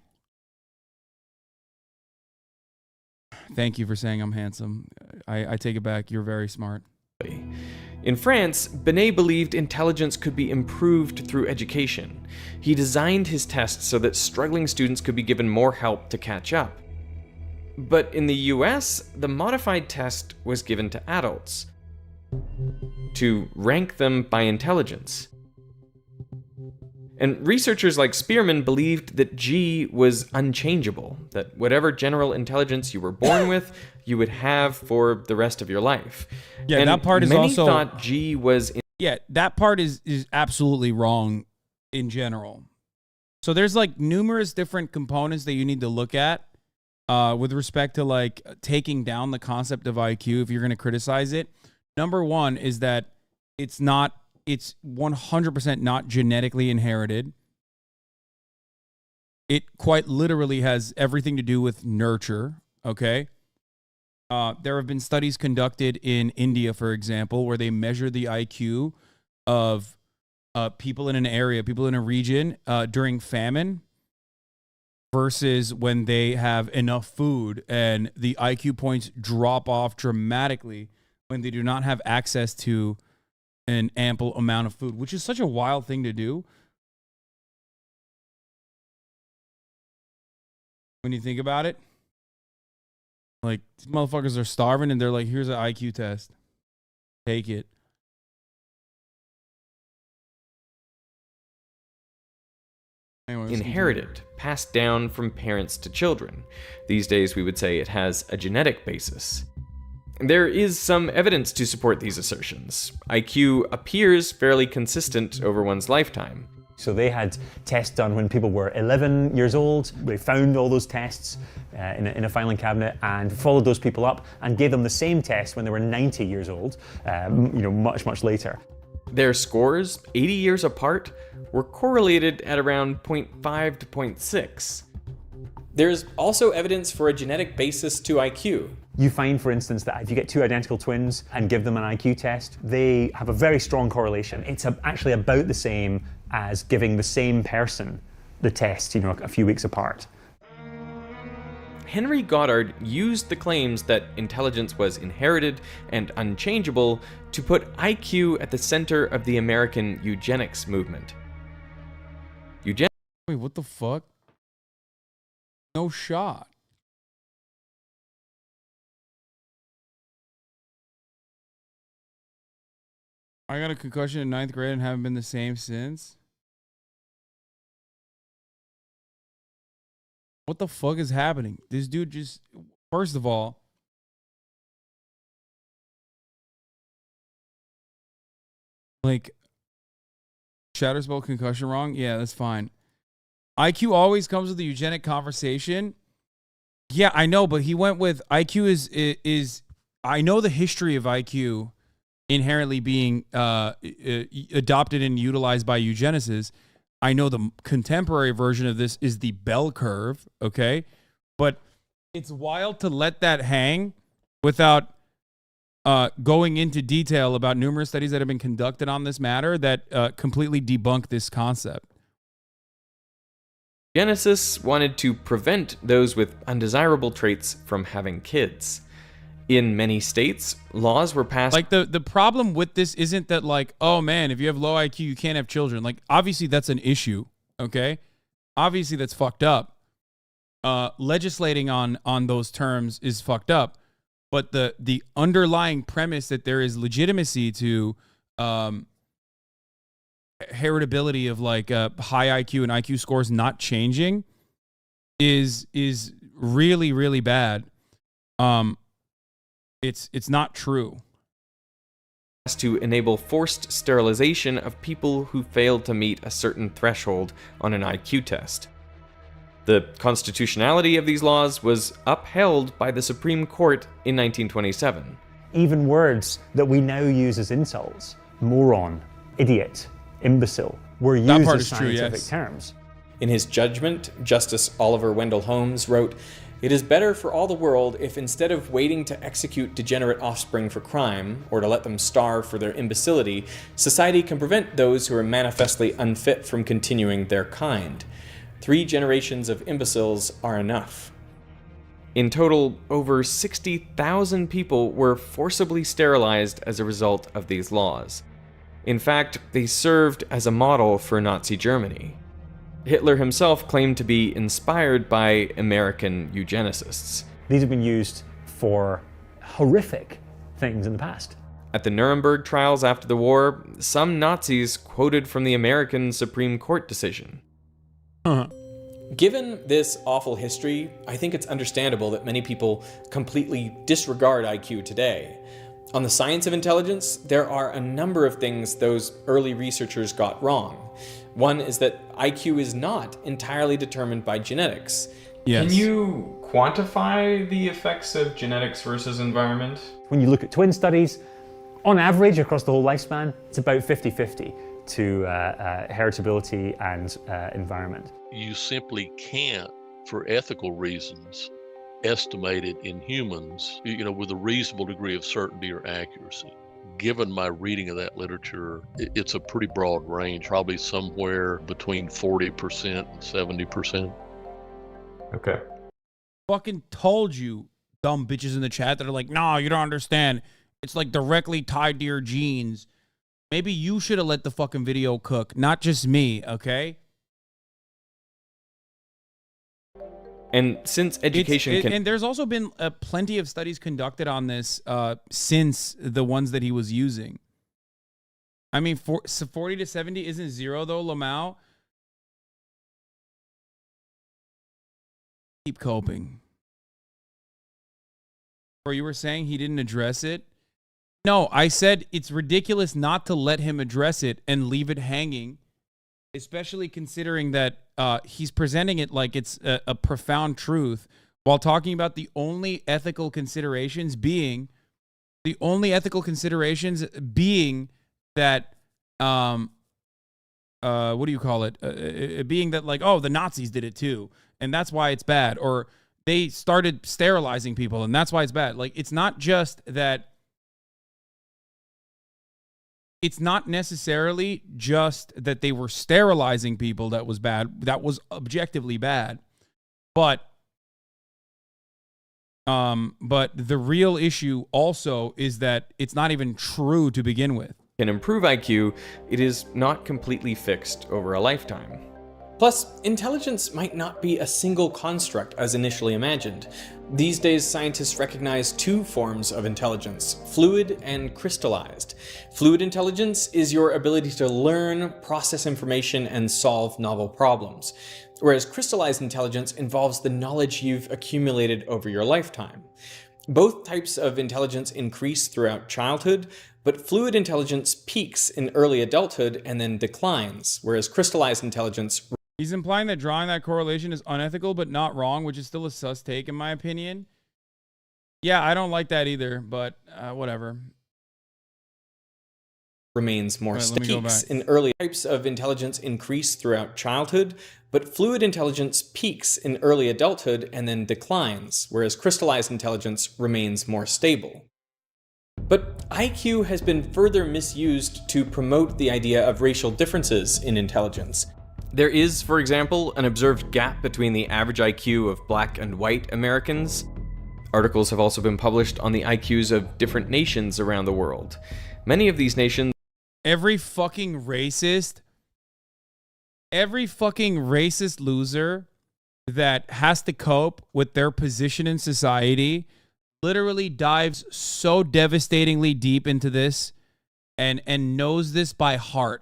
Thank you for saying I'm handsome. I take it back. You're very smart. In France, Benet believed intelligence could be improved through education. He designed his tests so that struggling students could be given more help to catch up. But in the US, the modified test was given to adults to rank them by intelligence. And researchers like Spearman believed that G was unchangeable, that whatever general intelligence you were born with, you would have for the rest of your life. Yeah, and that part is many also thought G was. Yeah, that part is absolutely wrong in general. So there's like numerous different components that you need to look at with respect to like taking down the concept of IQ if you're going to criticize it. Number one is that it's 100% not genetically inherited. It quite literally has everything to do with nurture, okay? There have been studies conducted in India, for example, where they measure the IQ of people in an area, people in a region during famine versus when they have enough food, and the IQ points drop off dramatically when they do not have access to an ample amount of food, which is such a wild thing to do. When you think about it, like, these motherfuckers are starving and they're like, here's an IQ test. Take it. Anyways, Inherited, passed down from parents to children. These days, we would say it has a genetic basis. There is some evidence to support these assertions. IQ appears fairly consistent over one's lifetime. So they had tests done when people were 11 years old. They found all those tests in a filing cabinet and followed those people up and gave them the same test when they were 90 years old, much, much later. Their scores, 80 years apart, were correlated at around 0.5 to 0.6. There's also evidence for a genetic basis to IQ. You find, for instance, that if you get two identical twins and give them an IQ test, they have a very strong correlation. It's actually about the same as giving the same person the test, a few weeks apart. Henry Goddard used the claims that intelligence was inherited and unchangeable to put IQ at the center of the American eugenics movement. Wait, what the fuck? No shot. I got a concussion in 9th grade and haven't been the same since. What the fuck is happening? This dude just, first of all, like, Shatter spelled concussion wrong? Yeah, that's fine. IQ always comes with the eugenic conversation. Yeah, I know, but he went with IQ is I know the history of IQ inherently being adopted and utilized by eugenicists. I know the contemporary version of this is the bell curve, okay? But it's wild to let that hang without going into detail about numerous studies that have been conducted on this matter that completely debunk this concept. Eugenicists wanted to prevent those with undesirable traits from having kids. In many states, laws were passed. Like, the problem with this isn't that, like, oh man, if you have low IQ, you can't have children. Like, obviously that's an issue, okay? Obviously that's fucked up. Legislating on those terms is fucked up. But the underlying premise that there is legitimacy to heritability of, like, high IQ and IQ scores not changing is really, really bad. It's not true. To enable forced sterilization of people who failed to meet a certain threshold on an IQ test. The constitutionality of these laws was upheld by the Supreme Court in 1927. Even words that we now use as insults, moron, idiot, imbecile, were used as scientific terms. In his judgment, Justice Oliver Wendell Holmes wrote, "It is better for all the world if instead of waiting to execute degenerate offspring for crime, or to let them starve for their imbecility, society can prevent those who are manifestly unfit from continuing their kind. 3 generations of imbeciles are enough." In total, over 60,000 people were forcibly sterilized as a result of these laws. In fact, they served as a model for Nazi Germany. Hitler himself claimed to be inspired by American eugenicists. These have been used for horrific things in the past. At the Nuremberg trials after the war, some Nazis quoted from the American Supreme Court decision. Given this awful history, I think it's understandable that many people completely disregard IQ today. On the science of intelligence, there are a number of things those early researchers got wrong. One is that IQ is not entirely determined by genetics. Yes. Can you quantify the effects of genetics versus environment? When you look at twin studies, on average across the whole lifespan, it's about 50-50 to heritability and environment. You simply can't, for ethical reasons, estimate it in humans, with a reasonable degree of certainty or accuracy. Given my reading of that literature, it's a pretty broad range, probably somewhere between 40% and 70%. Okay. Fucking told you, dumb bitches in the chat that are like, no, you don't understand. It's like directly tied to your genes. Maybe you should have let the fucking video cook, not just me, okay? And since education can... And there's also been plenty of studies conducted on this since the ones that he was using. I mean, 40 to 70 isn't zero, though, Lamau. Keep coping. Or you were saying he didn't address it? No, I said it's ridiculous not to let him address it and leave it hanging, especially considering that he's presenting it like it's a profound truth while talking about the only ethical considerations being that what do you call it? Being that, like, oh, the Nazis did it too, and that's why it's bad, or they started sterilizing people and that's why it's bad. Like, it's not just that. It's not necessarily just that they were sterilizing people that was bad. That was objectively bad. But the real issue also is that it's not even true to begin with. Can improve IQ, it is not completely fixed over a lifetime. Plus, intelligence might not be a single construct as initially imagined. These days, scientists recognize 2 forms of intelligence, fluid and crystallized. Fluid intelligence is your ability to learn, process information, and solve novel problems. whereas crystallized intelligence involves the knowledge you've accumulated over your lifetime. Both types of intelligence increase throughout childhood, but fluid intelligence peaks in early adulthood and then declines, whereas crystallized intelligence... He's implying that drawing that correlation is unethical but not wrong, which is still a sus take in my opinion. Yeah, I don't like that either, but whatever. Remains more Let me go peaks back. in early types of intelligence increase throughout childhood, but fluid intelligence peaks in early adulthood and then declines, whereas crystallized intelligence remains more stable. But IQ has been further misused to promote the idea of racial differences in intelligence. There is, for example, an observed gap between the average IQ of black and white Americans. Articles have also been published on the IQs of different nations around the world. Many of these nations... Every fucking racist loser that has to cope with their position in society literally dives so devastatingly deep into this and knows this by heart.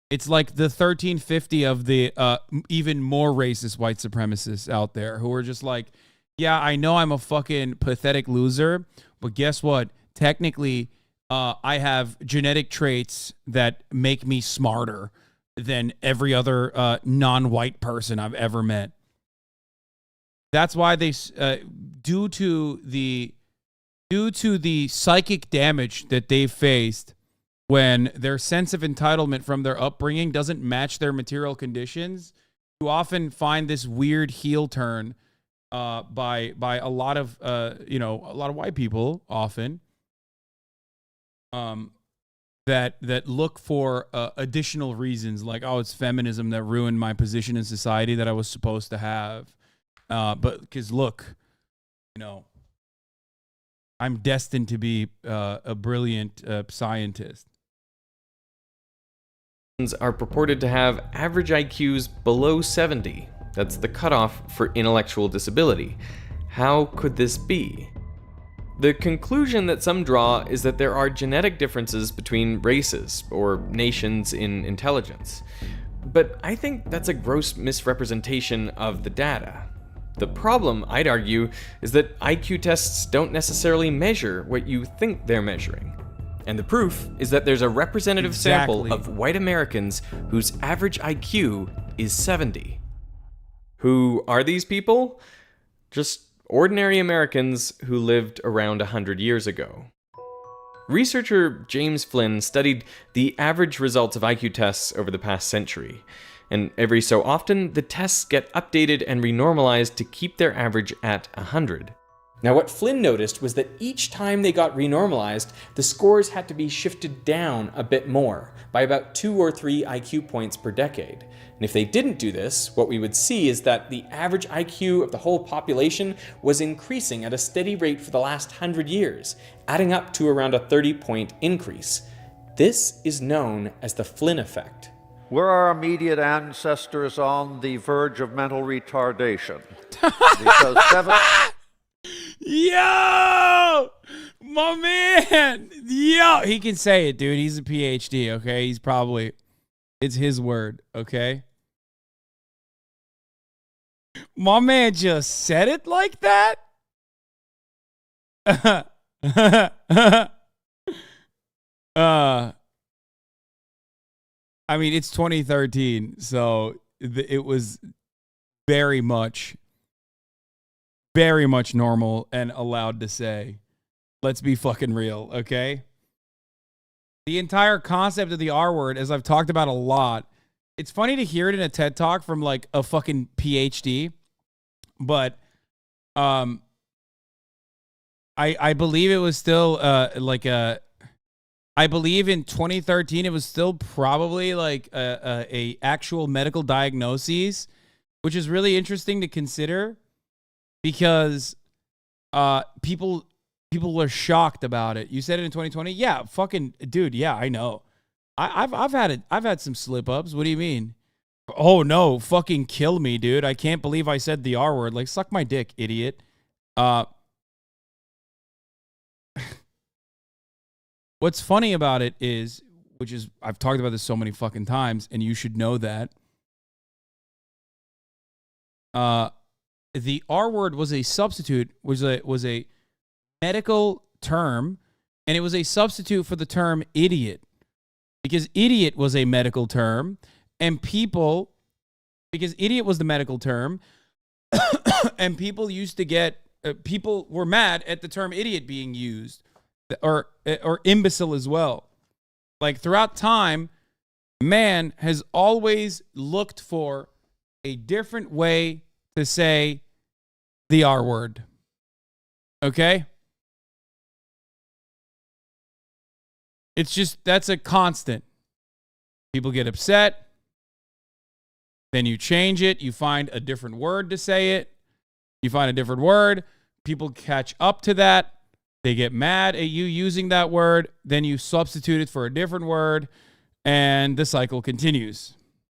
It's like the 1350 of the even more racist white supremacists out there who are just like, yeah, I know I'm a fucking pathetic loser, but guess what? Technically, I have genetic traits that make me smarter than every other non-white person I've ever met. That's why they, due to the psychic damage that they faced when their sense of entitlement from their upbringing doesn't match their material conditions, you often find this weird heel turn by a lot of a lot of white people often. That look for additional reasons, like, oh, it's feminism that ruined my position in society that I was supposed to have. But because look, I'm destined to be a brilliant scientist. Are purported to have average IQs below 70. That's the cutoff for intellectual disability. How could this be? The conclusion that some draw is that there are genetic differences between races or nations in intelligence. But I think that's a gross misrepresentation of the data. The problem, I'd argue, is that IQ tests don't necessarily measure what you think they're measuring. And the proof is that there's a representative sample of white Americans whose average IQ is 70. Who are these people? Just ordinary Americans who lived around 100 years ago. Researcher James Flynn studied the average results of IQ tests over the past century, and every so often the tests get updated and renormalized to keep their average at 100. Now, what Flynn noticed was that each time they got renormalized, the scores had to be shifted down a bit more, by about 2 or 3 IQ points per decade. And if they didn't do this, what we would see is that the average IQ of the whole population was increasing at a steady rate for the last 100 years, adding up to around a 30-point increase. This is known as the Flynn effect. Were our immediate ancestors on the verge of mental retardation? Because Yo! My man! Yo! He can say it, dude. He's a PhD, okay? He's probably... It's his word, okay? My man just said it like that? I mean, it's 2013, so it was very much normal and allowed to say. Let's be fucking real, okay? The entire concept of the R word, as I've talked about a lot, it's funny to hear it in a TED Talk from like a fucking PhD, but I believe it was still I believe in 2013 it was still probably like a actual medical diagnosis, which is really interesting to consider because people were shocked about it. You said it in 2020? Yeah, fucking dude, yeah, I know. I've had some slip ups. What do you mean? Oh no, fucking kill me, dude. I can't believe I said the R word. Like, suck my dick, idiot. What's funny about it is, which is, I've talked about this so many fucking times, and you should know that. the R word was a substitute, was a medical term, and it was a substitute for the term idiot, because idiot was a medical term, and because idiot was the medical term, and people used to get, people were mad at the term idiot being used, or imbecile as well. Like, throughout time, man has always looked for a different way to say the R word. Okay? It's just, that's a constant. People get upset. Then you change it. You find a different word to say it. You find a different word. People catch up to that. They get mad at you using that word. Then you substitute it for a different word. And the cycle continues.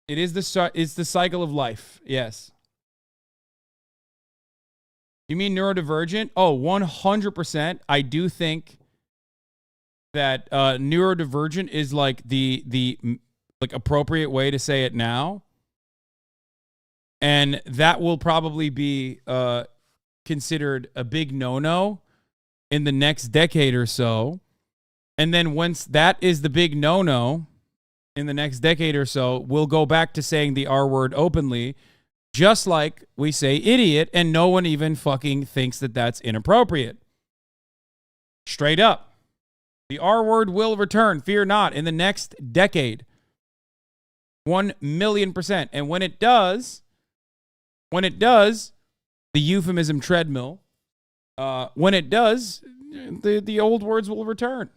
It's the cycle of life. Yes. You mean neurodivergent? Oh, 100%. I do think that neurodivergent is like the like appropriate way to say it now. And that will probably be considered a big no-no in the next decade or so. And then once that is the big no-no in the next decade or so, we'll go back to saying the R word openly, just like we say idiot, and no one even fucking thinks that that's inappropriate. Straight up. The R word will return, fear not, in the next decade. 1,000,000%. And when it does, the euphemism treadmill, when it does, the old words will return.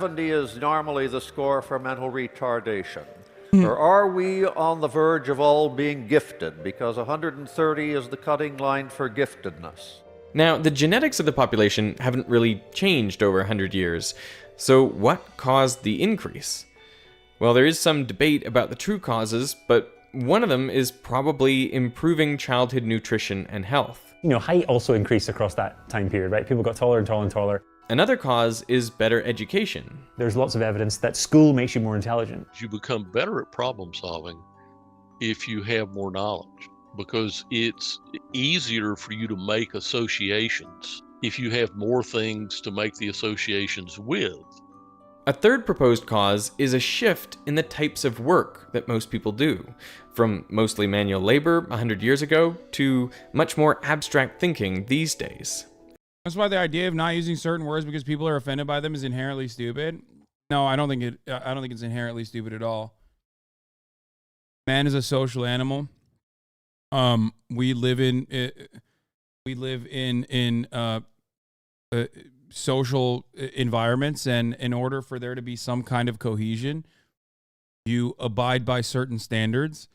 70 is normally the score for mental retardation. Or are we on the verge of all being gifted? Because 130 is the cutting line for giftedness. Now, the genetics of the population haven't really changed over 100 years. So what caused the increase? Well, there is some debate about the true causes, but one of them is probably improving childhood nutrition and health. You know, height also increased across that time period, right? People got taller and taller and taller. Another cause is better education. There's lots of evidence that school makes you more intelligent. You become better at problem solving if you have more knowledge, because it's easier for you to make associations if you have more things to make the associations with. A third proposed cause is a shift in the types of work that most people do, from mostly manual labor 100 years ago to much more abstract thinking these days. That's why the idea of not using certain words because people are offended by them is inherently stupid. No, I don't think it's inherently stupid at all. Man is a social animal. We live in social environments, and in order for there to be some kind of cohesion, you abide by certain standards,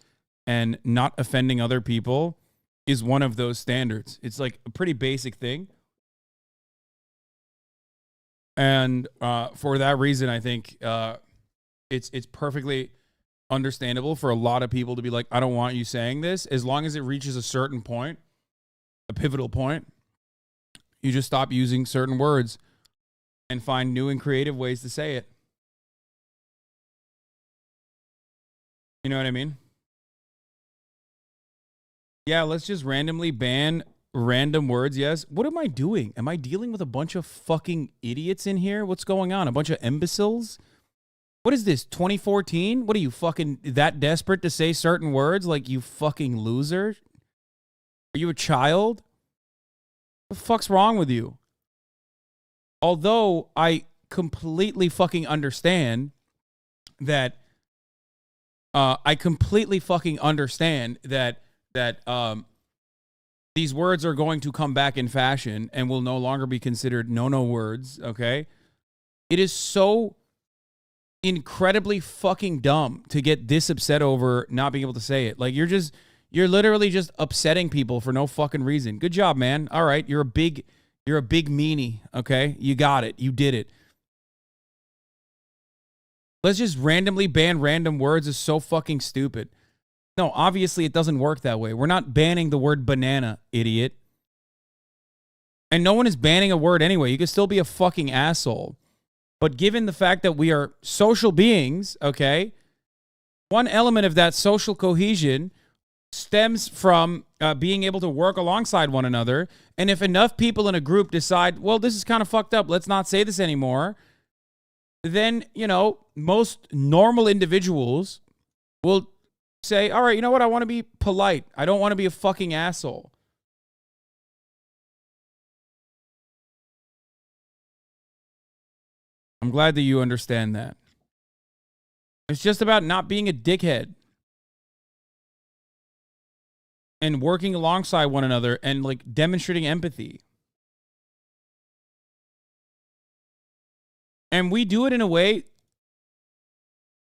and not offending other people is one of those standards. It's like a pretty basic thing. And for that reason, I think it's perfectly understandable for a lot of people to be like, I don't want you saying this. As long as it reaches a certain point, a pivotal point, you just stop using certain words and find new and creative ways to say it. You know what I mean? Yeah, let's just randomly ban random words. Yes. What am I doing? Am I dealing with a bunch of fucking idiots in here? What's going on? A bunch of imbeciles? What is this, 2014? What are you, fucking that desperate to say certain words? Like, you fucking loser? Are you a child? What the fuck's wrong with you? Although I completely fucking understand that these words are going to come back in fashion and will no longer be considered no words, okay? It is so incredibly fucking dumb to get this upset over not being able to say it. Like, you're literally just upsetting people for no fucking reason. Good job, man. All right, you're a big meanie, okay? You got it. You did it. Let's just randomly ban random words is so fucking stupid. No, obviously it doesn't work that way. We're not banning the word banana, idiot. And no one is banning a word anyway. You can still be a fucking asshole. But given the fact that we are social beings, okay, one element of that social cohesion stems from being able to work alongside one another. And if enough people in a group decide, well, this is kind of fucked up, let's not say this anymore, then, you know, most normal individuals will say, all right, you know what? I want to be polite. I don't want to be a fucking asshole. I'm glad that you understand that. It's just about not being a dickhead and working alongside one another and like demonstrating empathy. And we do it in a way.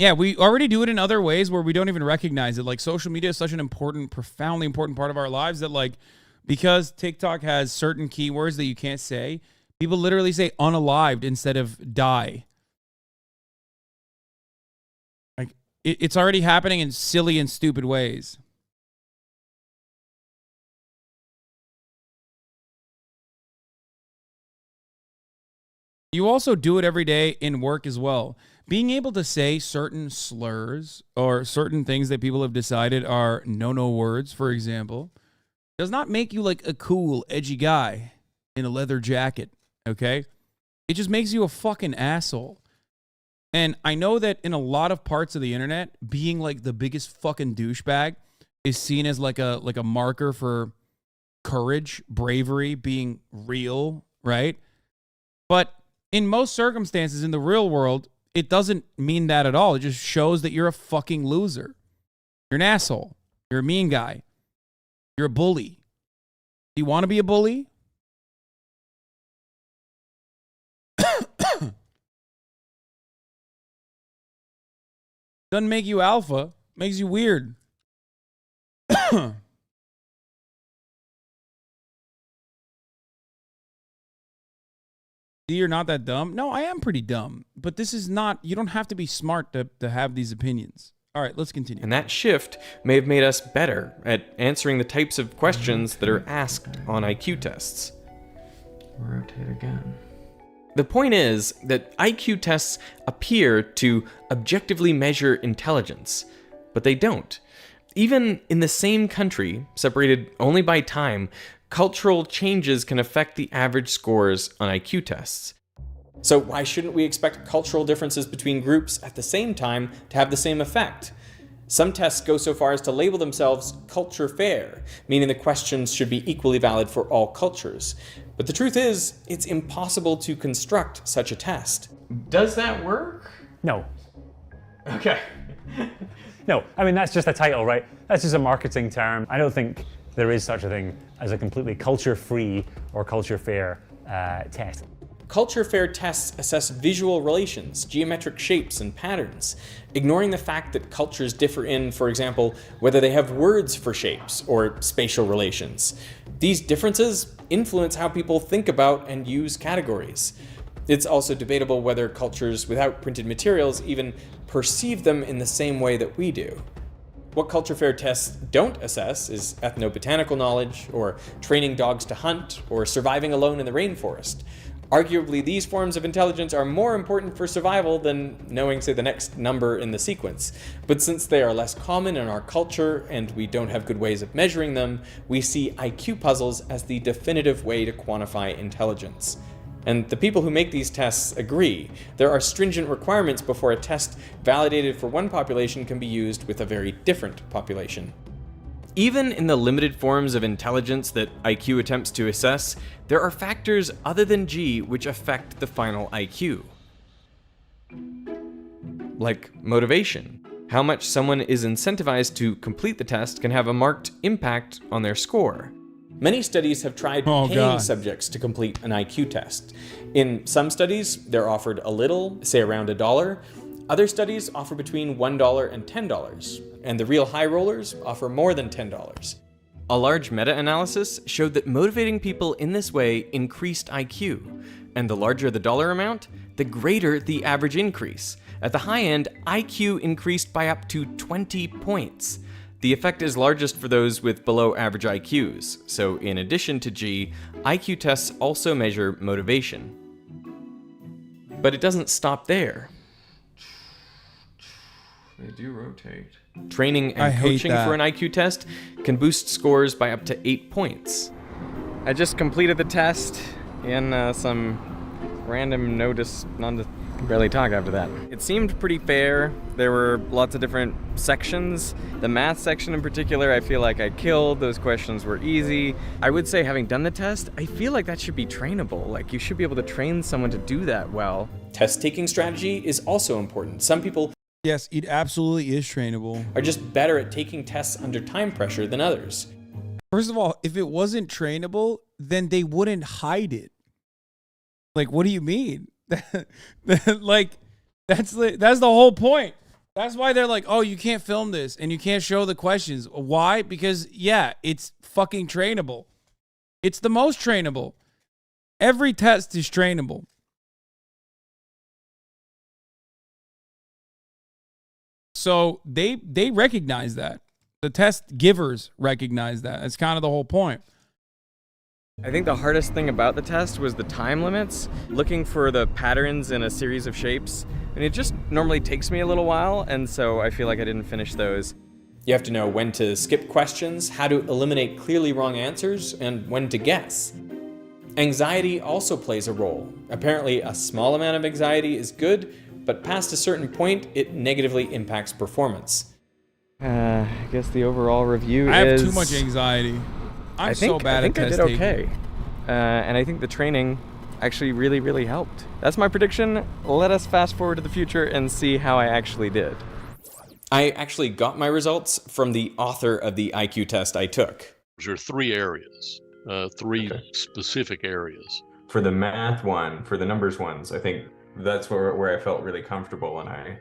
Yeah, we already do it in other ways where we don't even recognize it. Like social media is such an important, profoundly important part of our lives that like, because TikTok has certain keywords that you can't say, people literally say unalived instead of die. Like it's already happening in silly and stupid ways. You also do it every day in work as well. Being able to say certain slurs or certain things that people have decided are no-no words, for example, does not make you like a cool, edgy guy in a leather jacket, okay? It just makes you a fucking asshole. And I know that in a lot of parts of the internet, being like the biggest fucking douchebag is seen as like a marker for courage, bravery, being real, right? But in most circumstances in the real world, it doesn't mean that at all. It just shows that you're a fucking loser. You're an asshole. You're a mean guy. You're a bully. Do you want to be a bully? Doesn't make you alpha. Makes you weird. You're not that dumb. No, I am pretty dumb. But this is not, you don't have to be smart to have these opinions. All right, let's continue. And that shift may have made us better at answering the types of questions that are asked on IQ tests. Rotate again. The point is that IQ tests appear to objectively measure intelligence, but they don't. Even in the same country, separated only by time, cultural changes can affect the average scores on IQ tests. So why shouldn't we expect cultural differences between groups at the same time to have the same effect? Some tests go so far as to label themselves culture fair, meaning the questions should be equally valid for all cultures. But the truth is, it's impossible to construct such a test. Does that work? No. Okay. No, I mean, that's just a title, right? That's just a marketing term. I don't think there is such a thing as a completely culture-free or culture-fair test. Culture-fair tests assess visual relations, geometric shapes, and patterns, ignoring the fact that cultures differ in, for example, whether they have words for shapes or spatial relations. These differences influence how people think about and use categories. It's also debatable whether cultures without printed materials even perceive them in the same way that we do. What culture fair tests don't assess is ethnobotanical knowledge, or training dogs to hunt, or surviving alone in the rainforest. Arguably, these forms of intelligence are more important for survival than knowing, say, the next number in the sequence. But since they are less common in our culture and we don't have good ways of measuring them, we see IQ puzzles as the definitive way to quantify intelligence. And the people who make these tests agree. There are stringent requirements before a test validated for one population can be used with a very different population. Even in the limited forms of intelligence that IQ attempts to assess, there are factors other than G which affect the final IQ. Like motivation. How much someone is incentivized to complete the test can have a marked impact on their score. Many studies have tried paying subjects to complete an IQ test. In some studies, they're offered a little, say around $1. Other studies offer between $1 and $10, and the real high rollers offer more than $10. A large meta-analysis showed that motivating people in this way increased IQ, and the larger the dollar amount, the greater the average increase. At the high end, IQ increased by up to 20 points. The effect is largest for those with below average IQs, so in addition to G, IQ tests also measure motivation. But it doesn't stop there. They do rotate. Training I and hate coaching that. for an IQ test can boost scores by up to 8 points. I just completed the test in some random notice, none to barely talk after that. It seemed pretty fair. There were lots of different sections. The math section in particular, I feel like I killed. Those questions were easy. I would say, having done the test, I feel like that should be trainable. Like, you should be able to train someone to do that well. Test taking strategy is also important. Some people Yes, it absolutely is trainable. are just better at taking tests under time pressure than others. First of all, if it wasn't trainable, then they wouldn't hide it. Like, what do you mean? Like, that's the whole point. That's why they're like, oh, you can't film this and you can't show the questions. Why? Because, yeah, it's fucking trainable. It's the most trainable. Every test is trainable. So they recognize that. The test givers recognize that. That's kind of the whole point. I think the hardest thing about the test was the time limits, looking for the patterns in a series of shapes. And it just normally takes me a little while, and so I feel like I didn't finish those. You have to know when to skip questions, how to eliminate clearly wrong answers, and when to guess. Anxiety also plays a role. Apparently, a small amount of anxiety is good, but past a certain point, it negatively impacts performance. I guess the overall review is... I have too much anxiety. I'm so bad at test taking. I did okay. And I think the training actually really, really helped. That's my prediction. Let us fast forward to the future and see how I actually did. I actually got my results from the author of the IQ test I took. There are 3 areas, three specific areas. For the math one, for the numbers ones, I think that's where I felt really comfortable, and I,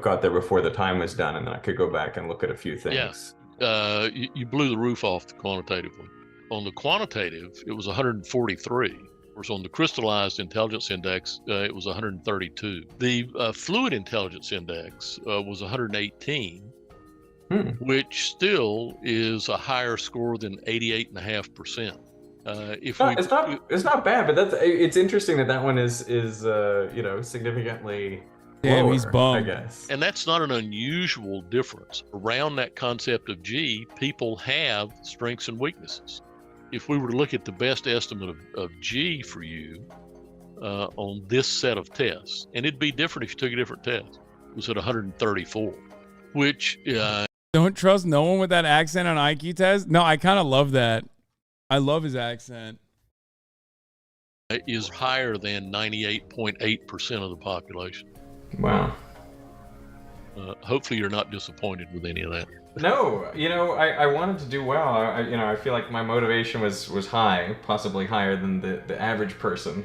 got there before the time was done, and then I could go back and look at a few things. Yeah. You blew the roof off the quantitative one. On the quantitative, it was 143. Whereas on the crystallized intelligence index, it was 132. The fluid intelligence index was 118, which still is a higher score than 88.5%. It's not bad, but it's interesting that one is significantly Damn, lower, he's bummed. I guess. And that's not an unusual difference. Around that concept of G, people have strengths and weaknesses. If we were to look at the best estimate of G for you on this set of tests, and it'd be different if you took a different test, it was at 134, which... Don't trust no one with that accent on IQ test? No, I kind of love that. I love his accent. Is higher than 98.8% of the population. Wow. Hopefully you're not disappointed with any of that. No, I wanted to do well. I feel like my motivation was high, possibly higher than the average person.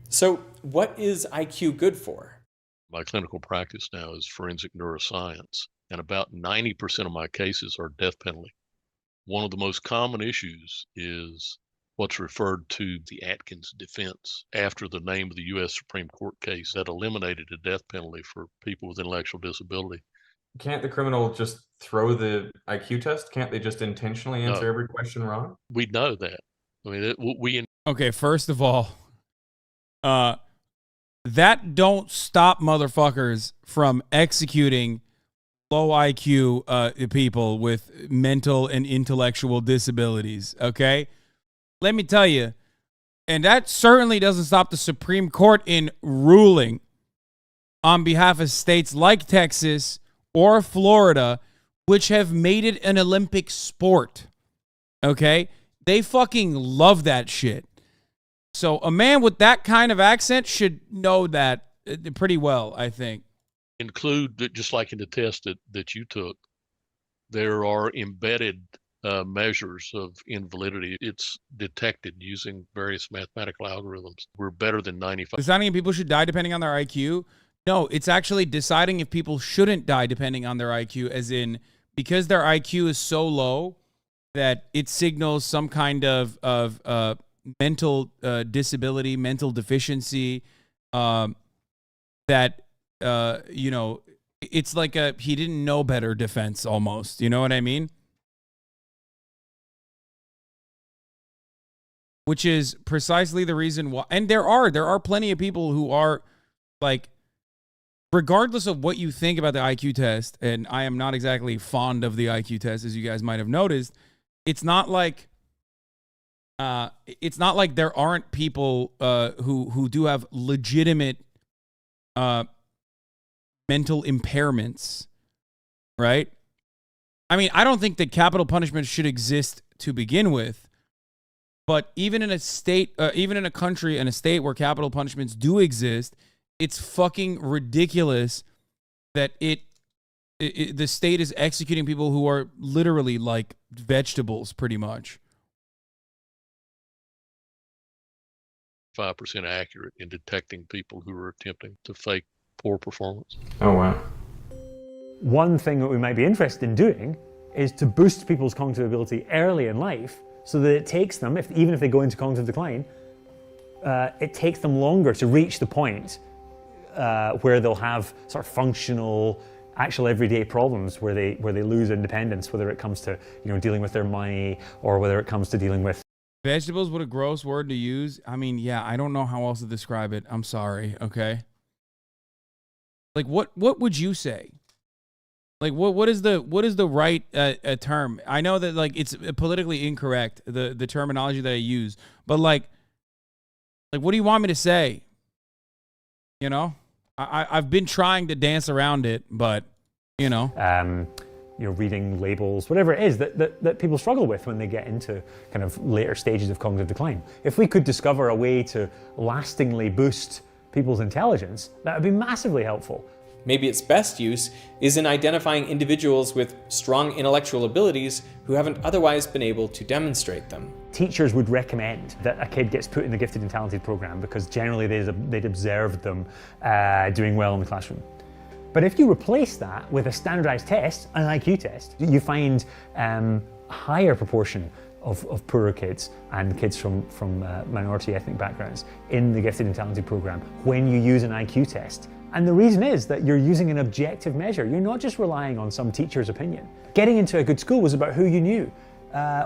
So what is IQ good for? My clinical practice now is forensic neuroscience, and about 90% of my cases are death penalty. One of the most common issues is what's referred to the Atkins defense, after the name of the U.S. Supreme Court case that eliminated the death penalty for people with intellectual disability. Can't the criminal just throw the IQ test? Can't they just intentionally answer every question wrong? We know that. I mean, Okay, first of all, that don't stop motherfuckers from executing low IQ people with mental and intellectual disabilities, okay? Let me tell you, and that certainly doesn't stop the Supreme Court in ruling on behalf of states like Texas or Florida, which have made it an Olympic sport, okay? They fucking love that shit. So a man with that kind of accent should know that pretty well, I think. Include that, just like in the test that you took, there are embedded measures of invalidity. It's detected using various mathematical algorithms. We're better than 95. Deciding if people should die depending on their IQ? No, it's actually deciding if people shouldn't die depending on their IQ, as in because their IQ is so low that it signals some kind of mental disability, mental deficiency, that it's like a he didn't know better defense almost. You know what I mean? Which is precisely the reason why. And there are plenty of people who are like regardless of what you think about the IQ test, and I am not exactly fond of the IQ test, as you guys might have noticed, it's not like there aren't people who do have legitimate mental impairments, right? I mean, I don't think that capital punishment should exist to begin with, but even in a state, even in a country and a state where capital punishments do exist, it's fucking ridiculous that the state is executing people who are literally like vegetables, pretty much. 5% accurate in detecting people who are attempting to fake poor performance. Oh, wow. One thing that we might be interested in doing is to boost people's cognitive ability early in life so that it takes them, even if they go into cognitive decline, it takes them longer to reach the point where they'll have sort of functional, actual everyday problems where they lose independence, whether it comes to dealing with their money or whether it comes to dealing with Vegetables, what a gross word to use. I mean, yeah, I don't know how else to describe it. I'm sorry, okay? Like, what would you say? Like, what is the right term? I know that, like, it's politically incorrect, the terminology that I use, but, like, what do you want me to say? You know? I've been trying to dance around it, but, you know. Reading labels, whatever it is that people struggle with when they get into kind of later stages of cognitive decline. If we could discover a way to lastingly boost people's intelligence, that would be massively helpful. Maybe its best use is in identifying individuals with strong intellectual abilities who haven't otherwise been able to demonstrate them. Teachers would recommend that a kid gets put in the gifted and talented program because generally they'd observed them doing well in the classroom. But if you replace that with a standardized test, an IQ test, you find a higher proportion of poorer kids and kids from minority ethnic backgrounds in the gifted and talented program when you use an IQ test. And the reason is that you're using an objective measure. You're not just relying on some teacher's opinion. Getting into a good school was about who you knew,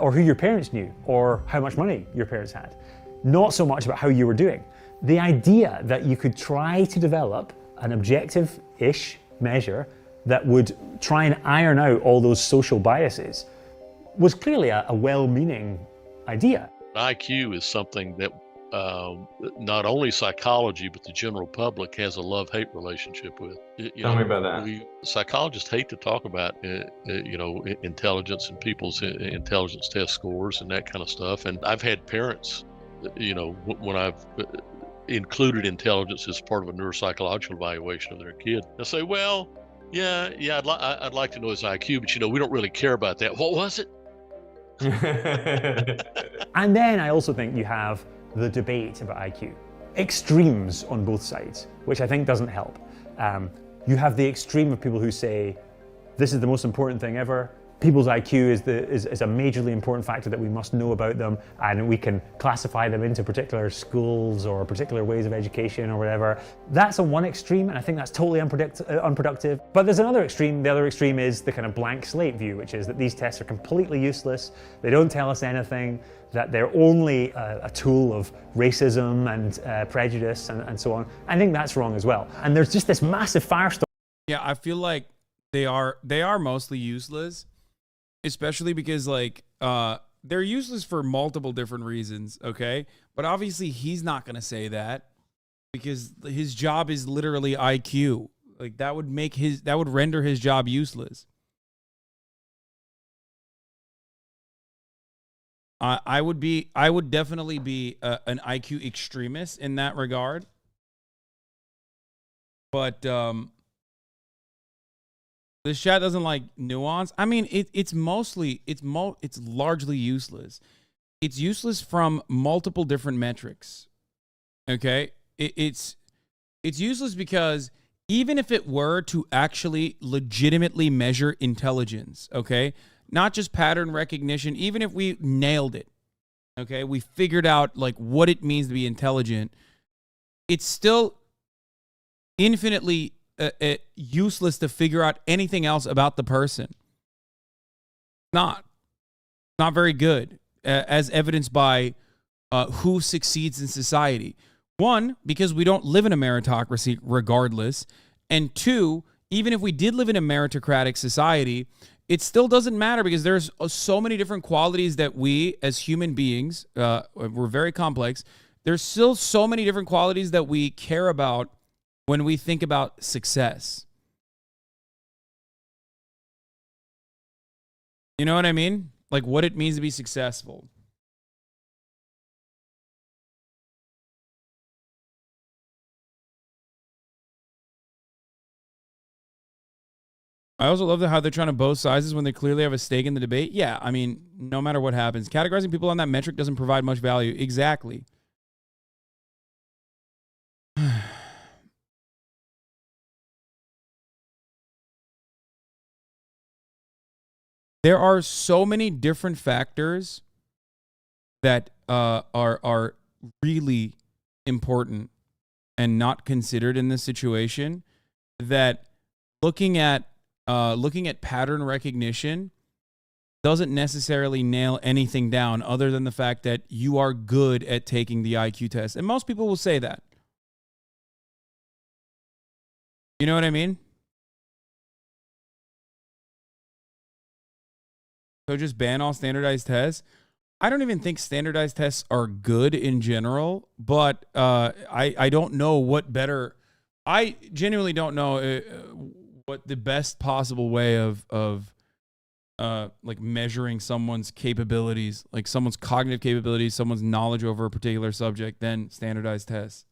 or who your parents knew, or how much money your parents had. Not so much about how you were doing. The idea that you could try to develop an objective-ish measure that would try and iron out all those social biases was clearly a well-meaning idea. IQ is something that not only psychology, but the general public has a love-hate relationship with. Tell me about that. Psychologists hate to talk about, intelligence and people's intelligence test scores and that kind of stuff. And I've had parents, when I've included intelligence as part of a neuropsychological evaluation of their kid, they'll say, well, yeah, I'd like to know his IQ, but we don't really care about that. What was it? And then I also think you have the debate about IQ. Extremes on both sides, which I think doesn't help. You have the extreme of people who say, this is the most important thing ever. People's IQ is a majorly important factor that we must know about them, and we can classify them into particular schools or particular ways of education or whatever. That's on one extreme, and I think that's totally unproductive. But there's another extreme. The other extreme is the kind of blank slate view, which is that these tests are completely useless. They don't tell us anything, that they're only a tool of racism and prejudice and so on. I think that's wrong as well. And there's just this massive firestorm. Yeah, I feel like they are mostly useless. Especially because, like, they're useless for multiple different reasons, okay? But obviously, he's not going to say that because his job is literally IQ. Like, that would render his job useless. I would definitely be an IQ extremist in that regard. But, this chat doesn't like nuance. I mean, it's largely useless. It's useless from multiple different metrics. Okay? It's useless because even if it were to actually legitimately measure intelligence, okay? Not just pattern recognition, even if we nailed it, okay? We figured out like what it means to be intelligent. It's still infinitely useless to figure out anything else about the person. Not very good, as evidenced by who succeeds in society. One, because we don't live in a meritocracy regardless, And two, even if we did live in a meritocratic society, it still doesn't matter because there's so many different qualities that we as human beings, we're very complex. There's still so many different qualities that we care about when we think about success. You know what I mean? Like what it means to be successful. I also love how they're trying to both sizes when they clearly have a stake in the debate. Yeah, I mean, no matter what happens, categorizing people on that metric doesn't provide much value. Exactly. There are so many different factors that are really important and not considered in this situation, that looking at pattern recognition doesn't necessarily nail anything down other than the fact that you are good at taking the IQ test. And most people will say that. You know what I mean? So just ban all standardized tests. I don't even think standardized tests are good in general, but I don't know what better. I genuinely don't know what the best possible way of like measuring someone's capabilities, like someone's cognitive capabilities, someone's knowledge over a particular subject than standardized tests.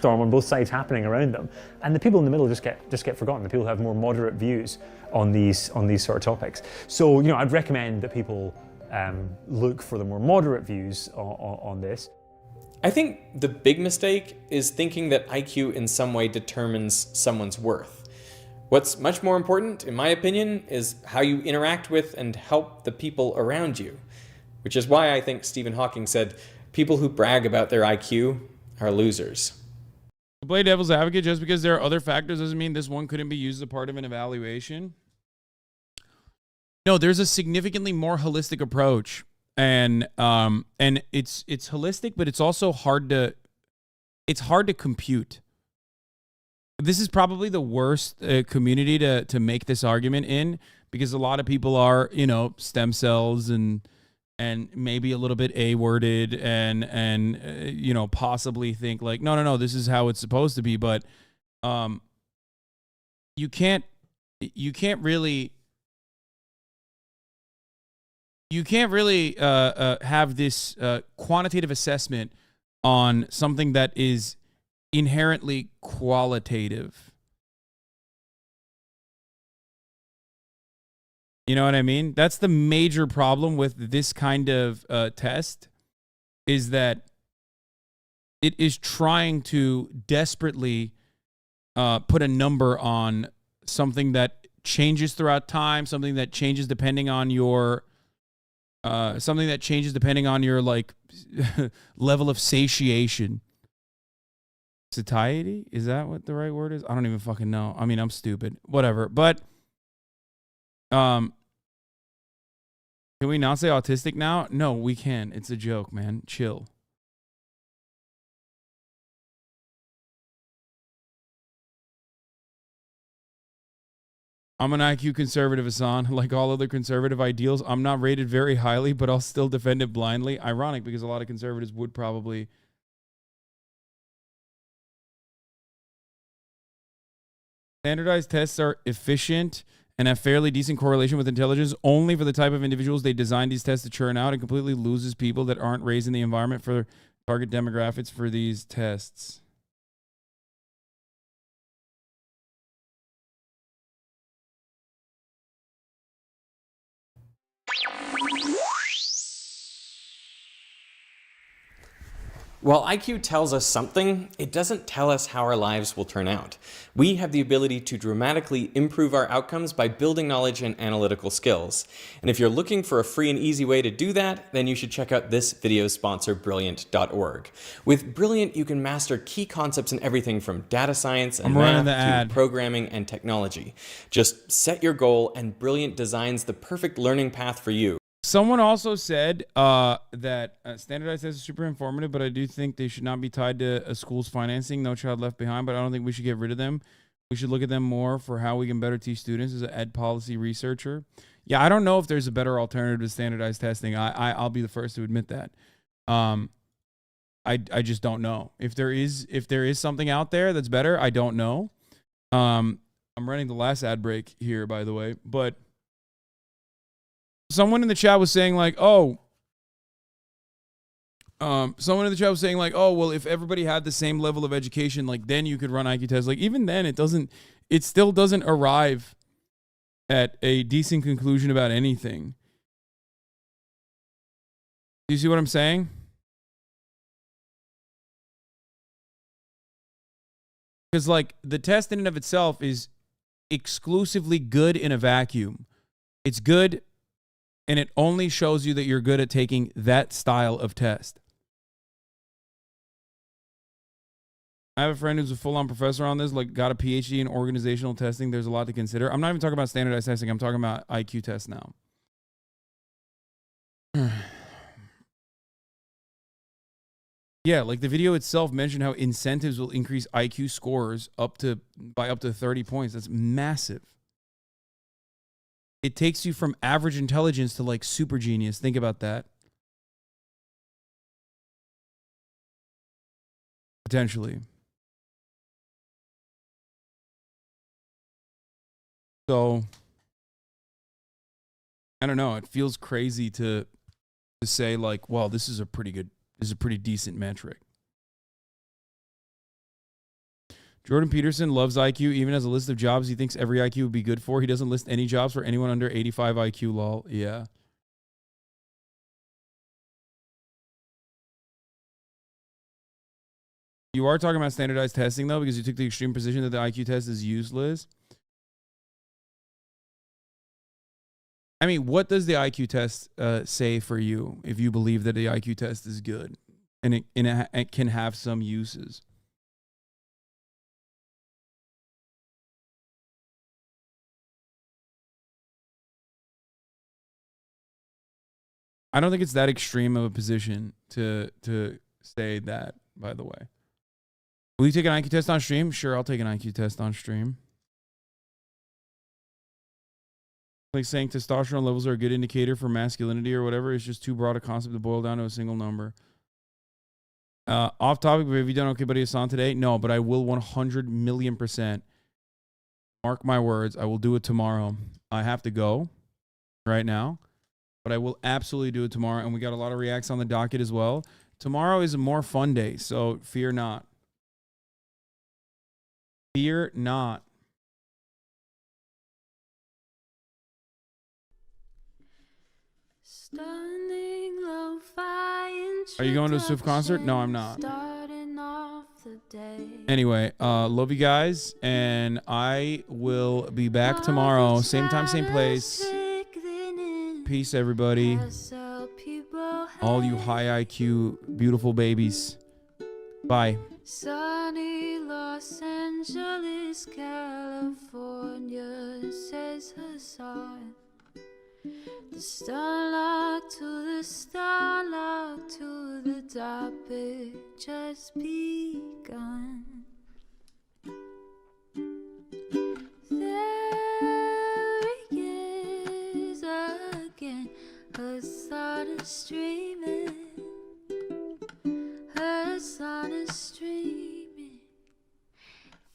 Storm on both sides happening around them, and the people in the middle just get forgotten. The people who have more moderate views on these sort of topics. So I'd recommend that people look for the more moderate views on this. I think the big mistake is thinking that IQ in some way determines someone's worth. What's much more important, in my opinion, is how you interact with and help the people around you. Which is why I think Stephen Hawking said, people who brag about their IQ are losers. To play devil's advocate, just because there are other factors doesn't mean this one couldn't be used as a part of an evaluation. No, there's a significantly more holistic approach, and it's holistic, but it's also hard to compute. This is probably the worst community to make this argument in, because a lot of people are, stem cells and maybe a little bit A-worded and possibly think like, no, this is how it's supposed to be. But you can't really have this quantitative assessment on something that is inherently qualitative. You know what I mean? That's the major problem with this kind of test, is that it is trying to desperately put a number on something that changes throughout time, something that changes depending on your like level of satiation. Satiety? Is that what the right word is? I don't even fucking know. I mean, I'm stupid. Whatever. But can we not say autistic now? No, we can. It's a joke, man. Chill. I'm an IQ conservative, Hasan. Like all other conservative ideals, I'm not rated very highly, but I'll still defend it blindly. Ironic, because a lot of conservatives would probably. Standardized tests are efficient and have fairly decent correlation with intelligence only for the type of individuals they designed these tests to churn out, and completely loses people that aren't raised in the environment for target demographics for these tests. While IQ tells us something, it doesn't tell us how our lives will turn out. We have the ability to dramatically improve our outcomes by building knowledge and analytical skills. And if you're looking for a free and easy way to do that, then you should check out this video's sponsor, Brilliant.org. With Brilliant, you can master key concepts in everything from data science and math to programming and technology. Just set your goal, and Brilliant designs the perfect learning path for you. Someone also said that standardized tests are super informative, but I do think they should not be tied to a school's financing. No Child Left Behind, but I don't think we should get rid of them. We should look at them more for how we can better teach students as an ed policy researcher. Yeah, I don't know if there's a better alternative to standardized testing. I'll be the first to admit that. I just don't know. If there is something out there that's better, I don't know. I'm running the last ad break here, by the way, but someone in the chat was saying like, oh, well, if everybody had the same level of education, like then you could run IQ tests. Like even then it still doesn't arrive at a decent conclusion about anything. Do you see what I'm saying? Because like the test in and of itself is exclusively good in a vacuum. It's good and it only shows you that you're good at taking that style of test. I have a friend who's a full-on professor on this, like got a PhD in organizational testing. There's a lot to consider. I'm not even talking about standardized testing. I'm talking about IQ tests now. Yeah, like the video itself mentioned how incentives will increase IQ scores by up to 30 points. That's massive. It takes you from average intelligence to like super genius. Think about that. Potentially. So I don't know. It feels crazy to say like, well, this is a pretty decent metric. Jordan Peterson loves IQ, even has a list of jobs he thinks every IQ would be good for. He doesn't list any jobs for anyone under 85 IQ, lol. Yeah. You are talking about standardized testing, though, because you took the extreme position that the IQ test is useless. I mean, what does the IQ test say for you if you believe that the IQ test is good and it can have some uses? I don't think it's that extreme of a position to say that, by the way. Will you take an IQ test on stream? Sure, I'll take an IQ test on stream. Like saying testosterone levels are a good indicator for masculinity or whatever is just too broad a concept to boil down to a single number. Off topic, but have you done okay, buddy, Hasan today? No, but I will 100,000,000%. Mark my words, I will do it tomorrow. I have to go right now, but I will absolutely do it tomorrow. And we got a lot of reacts on the docket as well. Tomorrow is a more fun day, so fear not. Fear not. Are you going to a Swift concert? No, I'm not. Anyway, love you guys, and I will be back tomorrow. Same time, same place. Peace, everybody. All you high IQ, beautiful babies. Bye. Sunny Los Angeles, California, says Hasan. The starlock to the topic just begun. There he is again, Hasan is streaming. Hasan is streaming.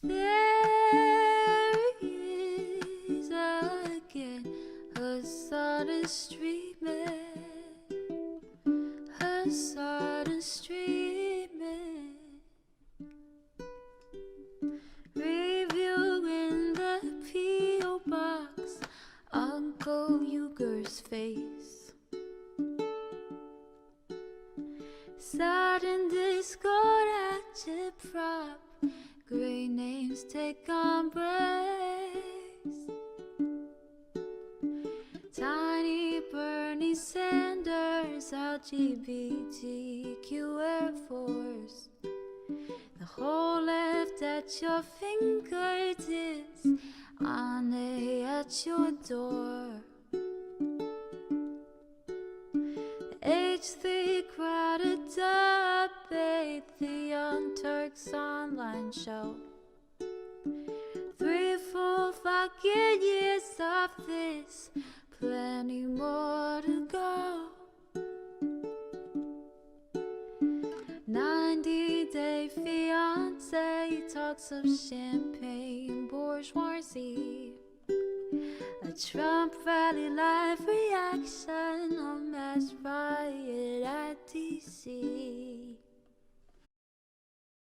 There he is again. Hasan is streaming. Hasan is streaming. Reviewing the P.O. box, Uncle Uger's face. Sudden Discord agitprop, great names take embrace. Tiny Bernie Sanders, LGBTQ Air Force. The whole left at your fingertips, Ane at your door. H3 crowded debate, the Young Turks online show. 3 talking years of this, plenty more to go. 90-day fiance talks of champagne bourgeoisie. A Trump rally live reaction on mass riot at DC.